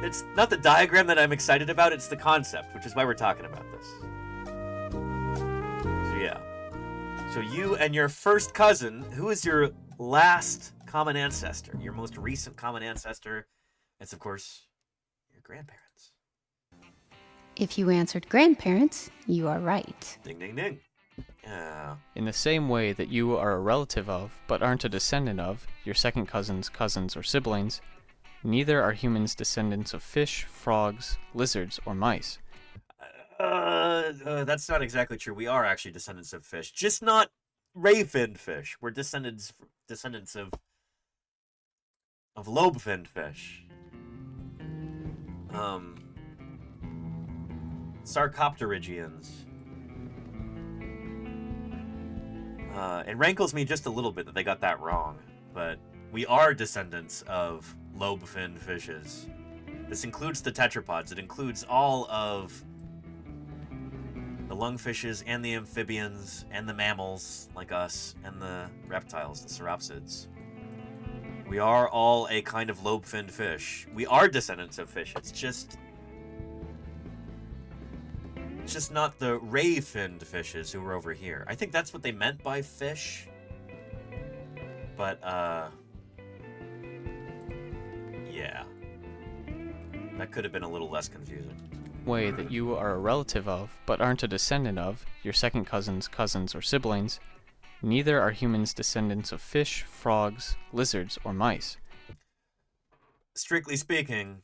It's not the diagram that I'm excited about, it's the concept, which is why we're talking about this. So yeah. So you and your first cousin, who is your last common ancestor? Your most recent common ancestor? It's, of course, your grandparents. If you answered grandparents, you are right. Ding, ding, ding. Yeah. In the same way that you are a relative of, but aren't a descendant of, your second cousins, or siblings, neither are humans descendants of fish, frogs, lizards, or mice. That's not exactly true. We are actually descendants of fish, just not ray-finned fish. We're descendants of lobe-finned fish. Sarcopterygians. It rankles me just a little bit that they got that wrong, but we are descendants of lobe-finned fishes. This includes the tetrapods. It includes all of the lungfishes and the amphibians and the mammals like us and the reptiles, the sauropsids. We are all a kind of lobe-finned fish. We are descendants of fish. It's just not the ray-finned fishes who were over here. I think that's what they meant by fish. But, yeah. That could have been a little less confusing. Way that you are a relative of, but aren't a descendant of, your second cousins, or siblings, neither are humans descendants of fish, frogs, lizards, or mice. Strictly speaking,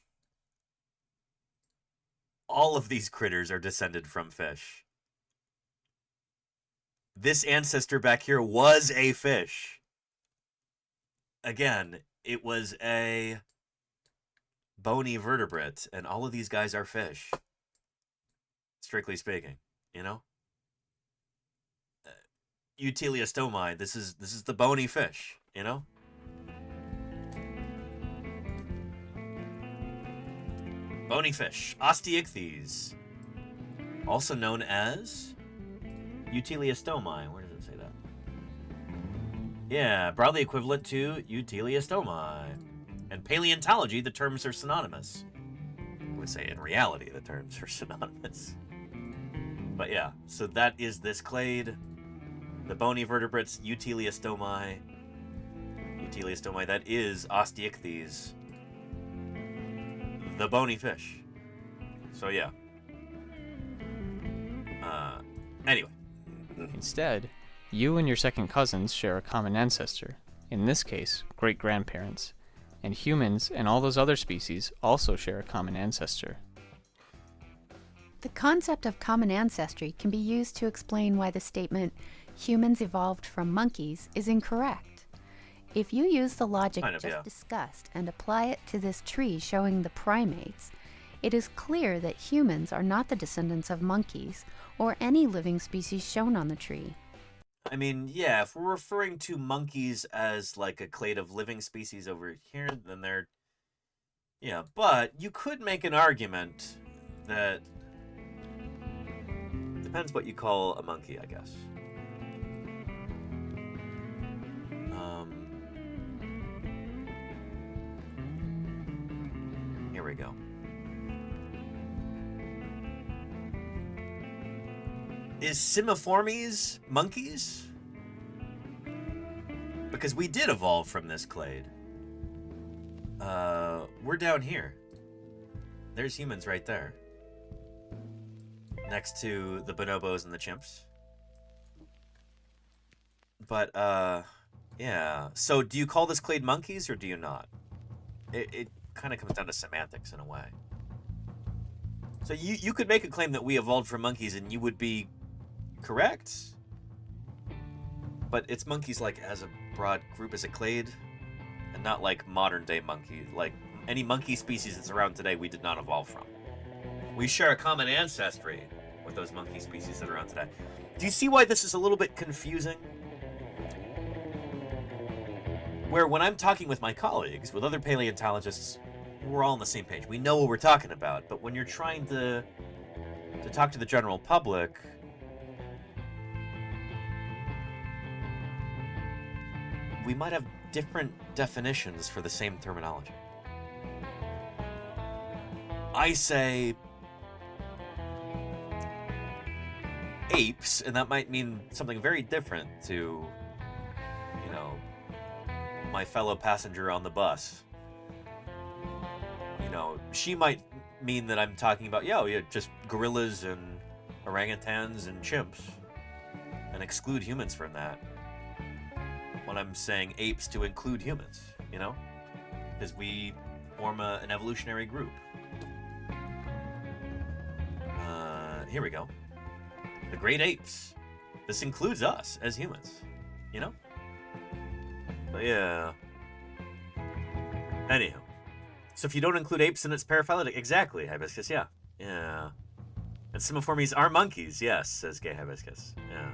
all of these critters are descended from fish. This ancestor back here was a fish. Again, it was a bony vertebrate, and all of these guys are fish. Strictly speaking, you know? Utiliostomai, this is the bony fish, you know? Bony fish, Osteichthyes, also known as Utiliostomai. Where does it say that? Yeah, broadly equivalent to Utiliostomai. In paleontology, the terms are synonymous. I would say in reality, the terms are synonymous. But yeah, so that is this clade. The bony vertebrates, Utiliostomai. Utiliostomai, that is Osteichthyes. The bony fish. So yeah. Anyway. Instead, you and your second cousins share a common ancestor, in this case, great-grandparents, and humans and all those other species also share a common ancestor. The concept of common ancestry can be used to explain why the statement, humans evolved from monkeys, is incorrect. If you use the logic discussed and apply it to this tree showing the primates, it is clear that humans are not the descendants of monkeys or any living species shown on the tree. I mean, yeah, if we're referring to monkeys as like a clade of living species over here, then they're... Yeah, but you could make an argument that... Depends what you call a monkey, I guess. Here we go. Is Simiformes monkeys? Because we did evolve from this clade. We're down here. There's humans right there. Next to the bonobos and the chimps. But, yeah. So do you call this clade monkeys or do you not? It kind of comes down to semantics in a way. So you could make a claim that we evolved from monkeys and you would be correct, but it's monkeys like as a broad group as a clade, and not like modern day monkey. Like any monkey species that's around today, we did not evolve from. We share a common ancestry with those monkey species that are around today. Do you see why this is a little bit confusing? Where when I'm talking with my colleagues, with other paleontologists, we're all on the same page. We know what we're talking about, but when you're trying to talk to the general public, we might have different definitions for the same terminology. I say apes, and that might mean something very different to, you know, my fellow passenger on the bus. You know, she might mean that I'm talking about, yeah, just gorillas and orangutans and chimps, and exclude humans from that. When I'm saying apes to include humans, you know? Because we form an evolutionary group. Here we go. The great apes. This includes us as humans, you know? But yeah. Anyhow. So if you don't include apes in its paraphyletic, exactly, Hibiscus, yeah. Yeah. And Simiformes are monkeys, yes, says Gay Hibiscus. Yeah.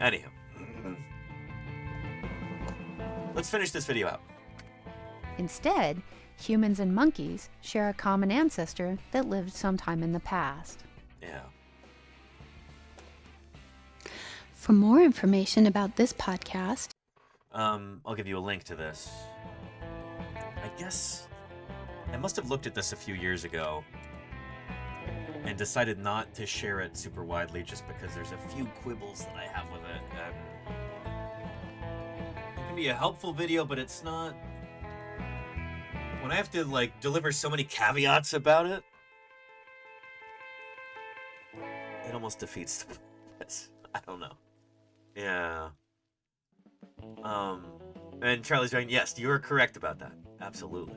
Anyhow. Let's finish this video out. Instead, humans and monkeys share a common ancestor that lived sometime in the past. Yeah. For more information about this podcast, I'll give you a link to this. I guess I must have looked at this a few years ago and decided not to share it super widely just because there's a few quibbles that I have with it. It can be a helpful video, but it's not... When I have to, like, deliver so many caveats about it, it almost defeats the purpose. I don't know. Yeah. And Charlie's going, yes, you are correct about that. Absolutely.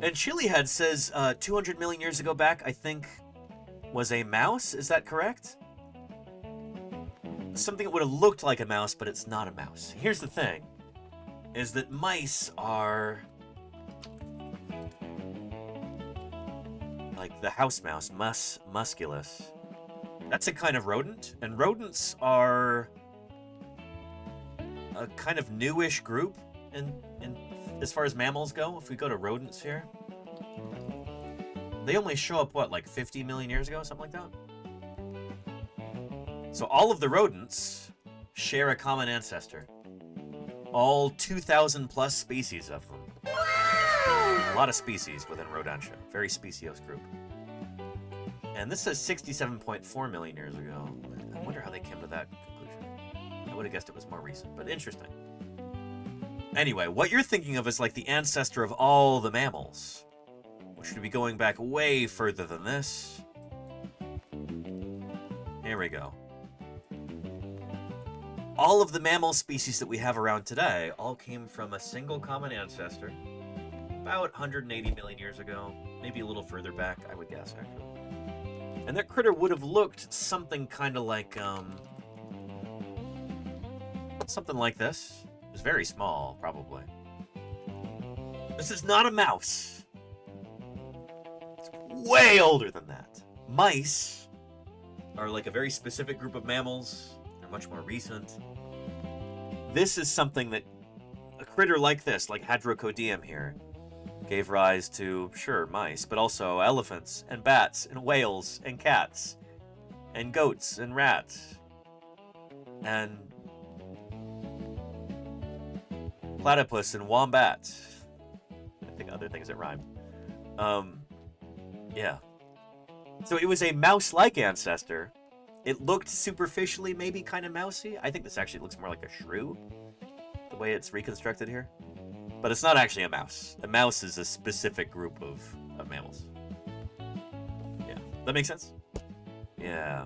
And Chilihead says 200 million years ago back, I think, was a mouse. Is that correct? Something that would have looked like a mouse, but it's not a mouse. Here's the thing, is that mice are like the house mouse, Mus musculus. That's a kind of rodent, and rodents are a kind of newish group in as far as mammals go. If we go to rodents here, they only show up, what, like 50 million years ago, something like that? So all of the rodents share a common ancestor. All 2,000 plus species of them. A lot of species within Rodentia. Very speciose group. And this says 67.4 million years ago. I wonder how they came to that conclusion. I would have guessed it was more recent, but interesting. Anyway, what you're thinking of is like the ancestor of all the mammals, which should be going back way further than this. Here we go. All of the mammal species that we have around today all came from a single common ancestor about 180 million years ago, maybe a little further back, I would guess, actually. And that critter would have looked something kind of like, something like this. It was very small, probably. This is not a mouse. It's way older than that. Mice are like a very specific group of mammals. They're much more recent. This is something that a critter like this, like Hadrocodium here, gave rise to, sure, mice, but also elephants and bats and whales and cats and goats and rats and platypus and wombats. I think other things that rhyme. Yeah. So it was a mouse-like ancestor. It looked superficially maybe kind of mousy. I think this actually looks more like a shrew, the way it's reconstructed here. But it's not actually a mouse. A mouse is a specific group of mammals. Yeah. That makes sense? Yeah.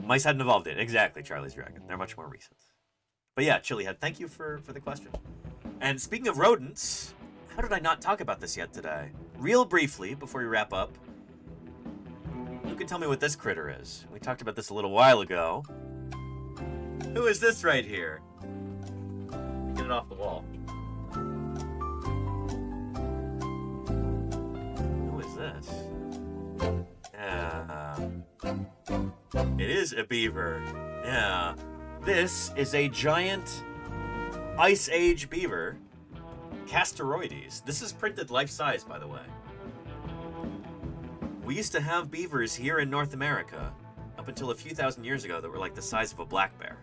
Mice hadn't evolved yet. Exactly, Charlie's Dragon. They're much more recent. But yeah, Chilihead, thank you for the question. And speaking of rodents, how did I not talk about this yet today? Real briefly, before we wrap up, who can tell me what this critter is? We talked about this a little while ago. Who is this right here? Get it off the wall. Who is this? Yeah. It is a beaver. Yeah. This is a giant Ice Age beaver, Castoroides. This is printed life-size, by the way. We used to have beavers here in North America up until a few thousand years ago that were like the size of a black bear.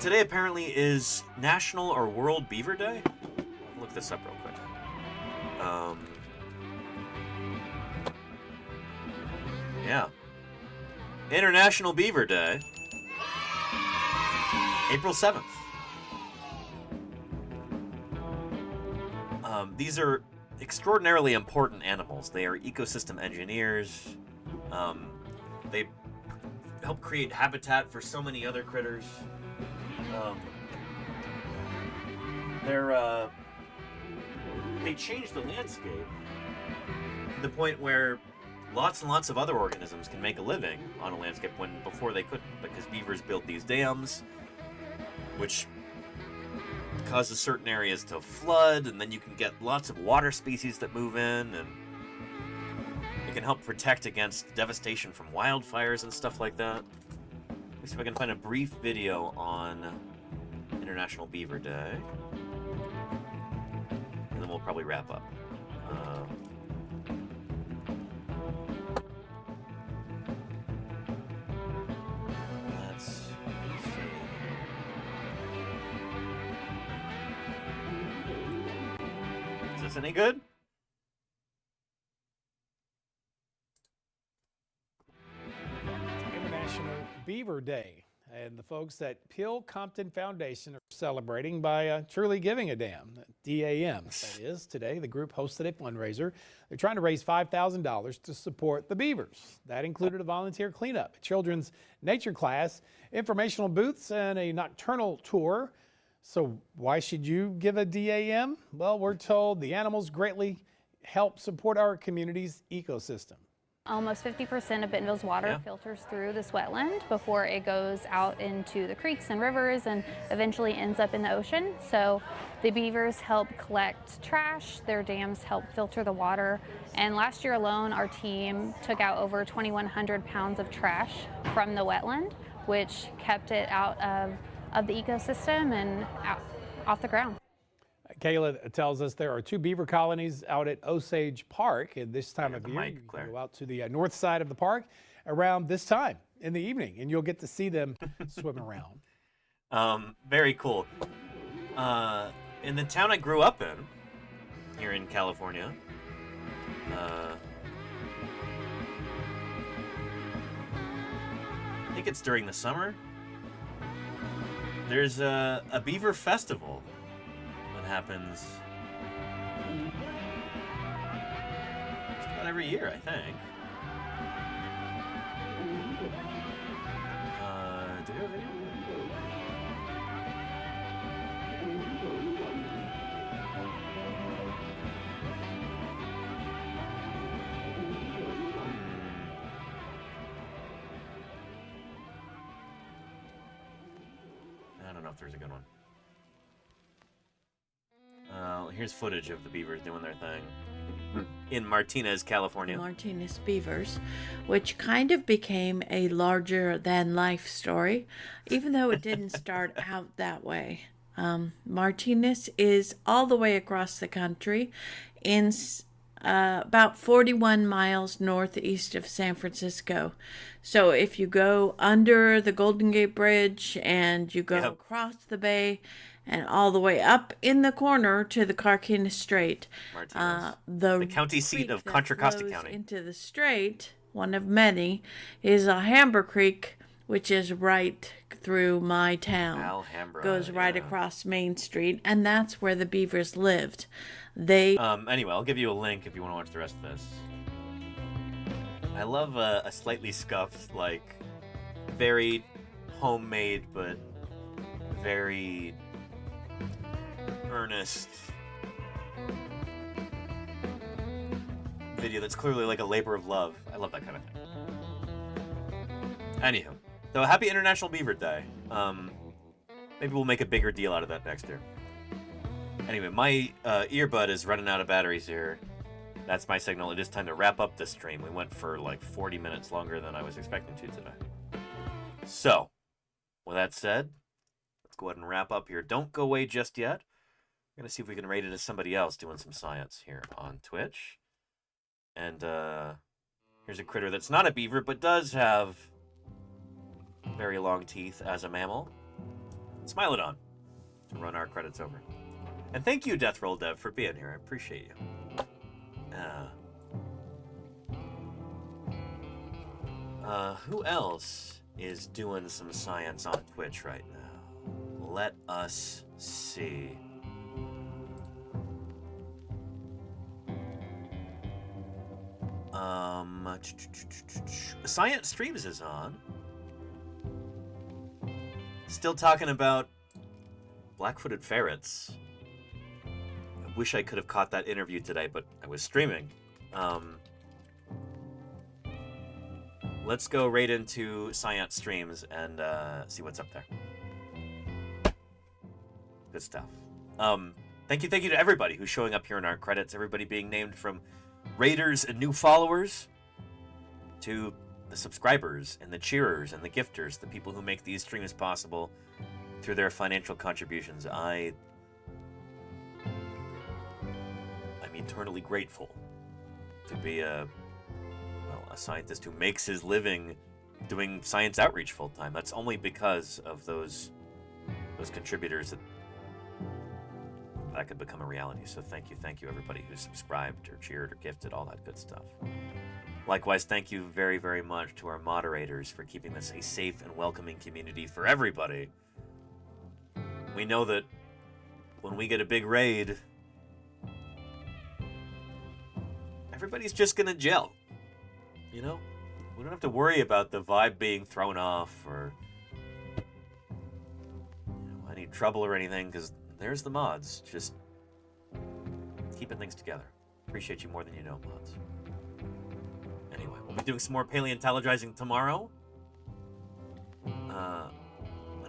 Today apparently is National or World Beaver Day. I'll look this up real quick. Yeah. International Beaver Day. April 7th. These are extraordinarily important animals. They are ecosystem engineers. They help create habitat for so many other critters. They change the landscape to the point where lots and lots of other organisms can make a living on a landscape when before they couldn't, because beavers built these dams, which causes certain areas to flood, and then you can get lots of water species that move in, and it can help protect against devastation from wildfires and stuff like that. Let's see if I can find a brief video on International Beaver Day, and then we'll probably wrap up. Let's see. Is this any good? International Beaver Day, and the folks at Peel Compton Foundation are celebrating by truly giving a damn. DAM, that is. Today, the group hosted a fundraiser. They're trying to raise $5,000 to support the beavers. That included a volunteer cleanup, a children's nature class, informational booths, and a nocturnal tour. So why should you give a DAM? Well, we're told the animals greatly help support our community's ecosystem. Almost 50% of Bentonville's water filters through this wetland before it goes out into the creeks and rivers and eventually ends up in the ocean. So the beavers help collect trash, their dams help filter the water, and last year alone our team took out over 2,100 pounds of trash from the wetland, which kept it out of the ecosystem and off the ground. Kayla tells us there are 2 beaver colonies out at Osage Park, and this time of year you can go out to the north side of the park around this time in the evening, and you'll get to see them swim around. Very cool. In the town I grew up in, here in California, I think it's during the summer, there's a beaver festival that happens just about every year, I think. Do we have a video? I don't know if there's a good one. Here's footage of the beavers doing their thing in Martinez, California. Martinez beavers, which kind of became a larger-than-life story, even though it didn't start out that way. Martinez is all the way across the country in about 41 miles northeast of San Francisco. So if you go under the Golden Gate Bridge and you go across the bay and all the way up in the corner to the Carquinez Strait, the county seat of Contra Costa County. Into the strait, one of many, is Alhambra Creek, which is right through my town. Alhambra goes right across Main Street, and that's where the beavers lived. They anyway, I'll give you a link if you want to watch the rest of this. I love a slightly scuffed, like, very homemade but very earnest video that's clearly like a labor of love. I love that kind of thing. Anywho, so happy International Beaver Day. Maybe we'll make a bigger deal out of that next year. Anyway, my earbud is running out of batteries here. That's my signal. It is time to wrap up this stream. We went for like 40 minutes longer than I was expecting to today. So, with that said, let's go ahead and wrap up here. Don't go away just yet. We're going to see if we can rate it as somebody else doing some science here on Twitch. And here's a critter that's not a beaver, but does have very long teeth as a mammal. Smilodon, to run our credits over. And thank you, Death Roll Dev, for being here. I appreciate you. Who else is doing some science on Twitch right now? Let us see. Science Streams is on. Still talking about black-footed ferrets. I wish I could have caught that interview today, but I was streaming. Let's go right into Science Streams and see what's up there. Good stuff. Thank you to everybody who's showing up here in our credits. Everybody being named from raiders and new followers to the subscribers and the cheerers and the gifters, the people who make these streams possible through their financial contributions. I'm eternally grateful to be a scientist who makes his living doing science outreach full time. That's only because of those contributors that could become a reality. So thank you everybody who subscribed or cheered or gifted, all that good stuff. Likewise, thank you very, very much to our moderators for keeping this a safe and welcoming community for everybody. We know that when we get a big raid, everybody's just gonna gel. You know? We don't have to worry about the vibe being thrown off or any trouble or anything, because there's the mods. Just keeping things together. Appreciate you more than you know, mods. Anyway, we'll be doing some more paleontologizing tomorrow.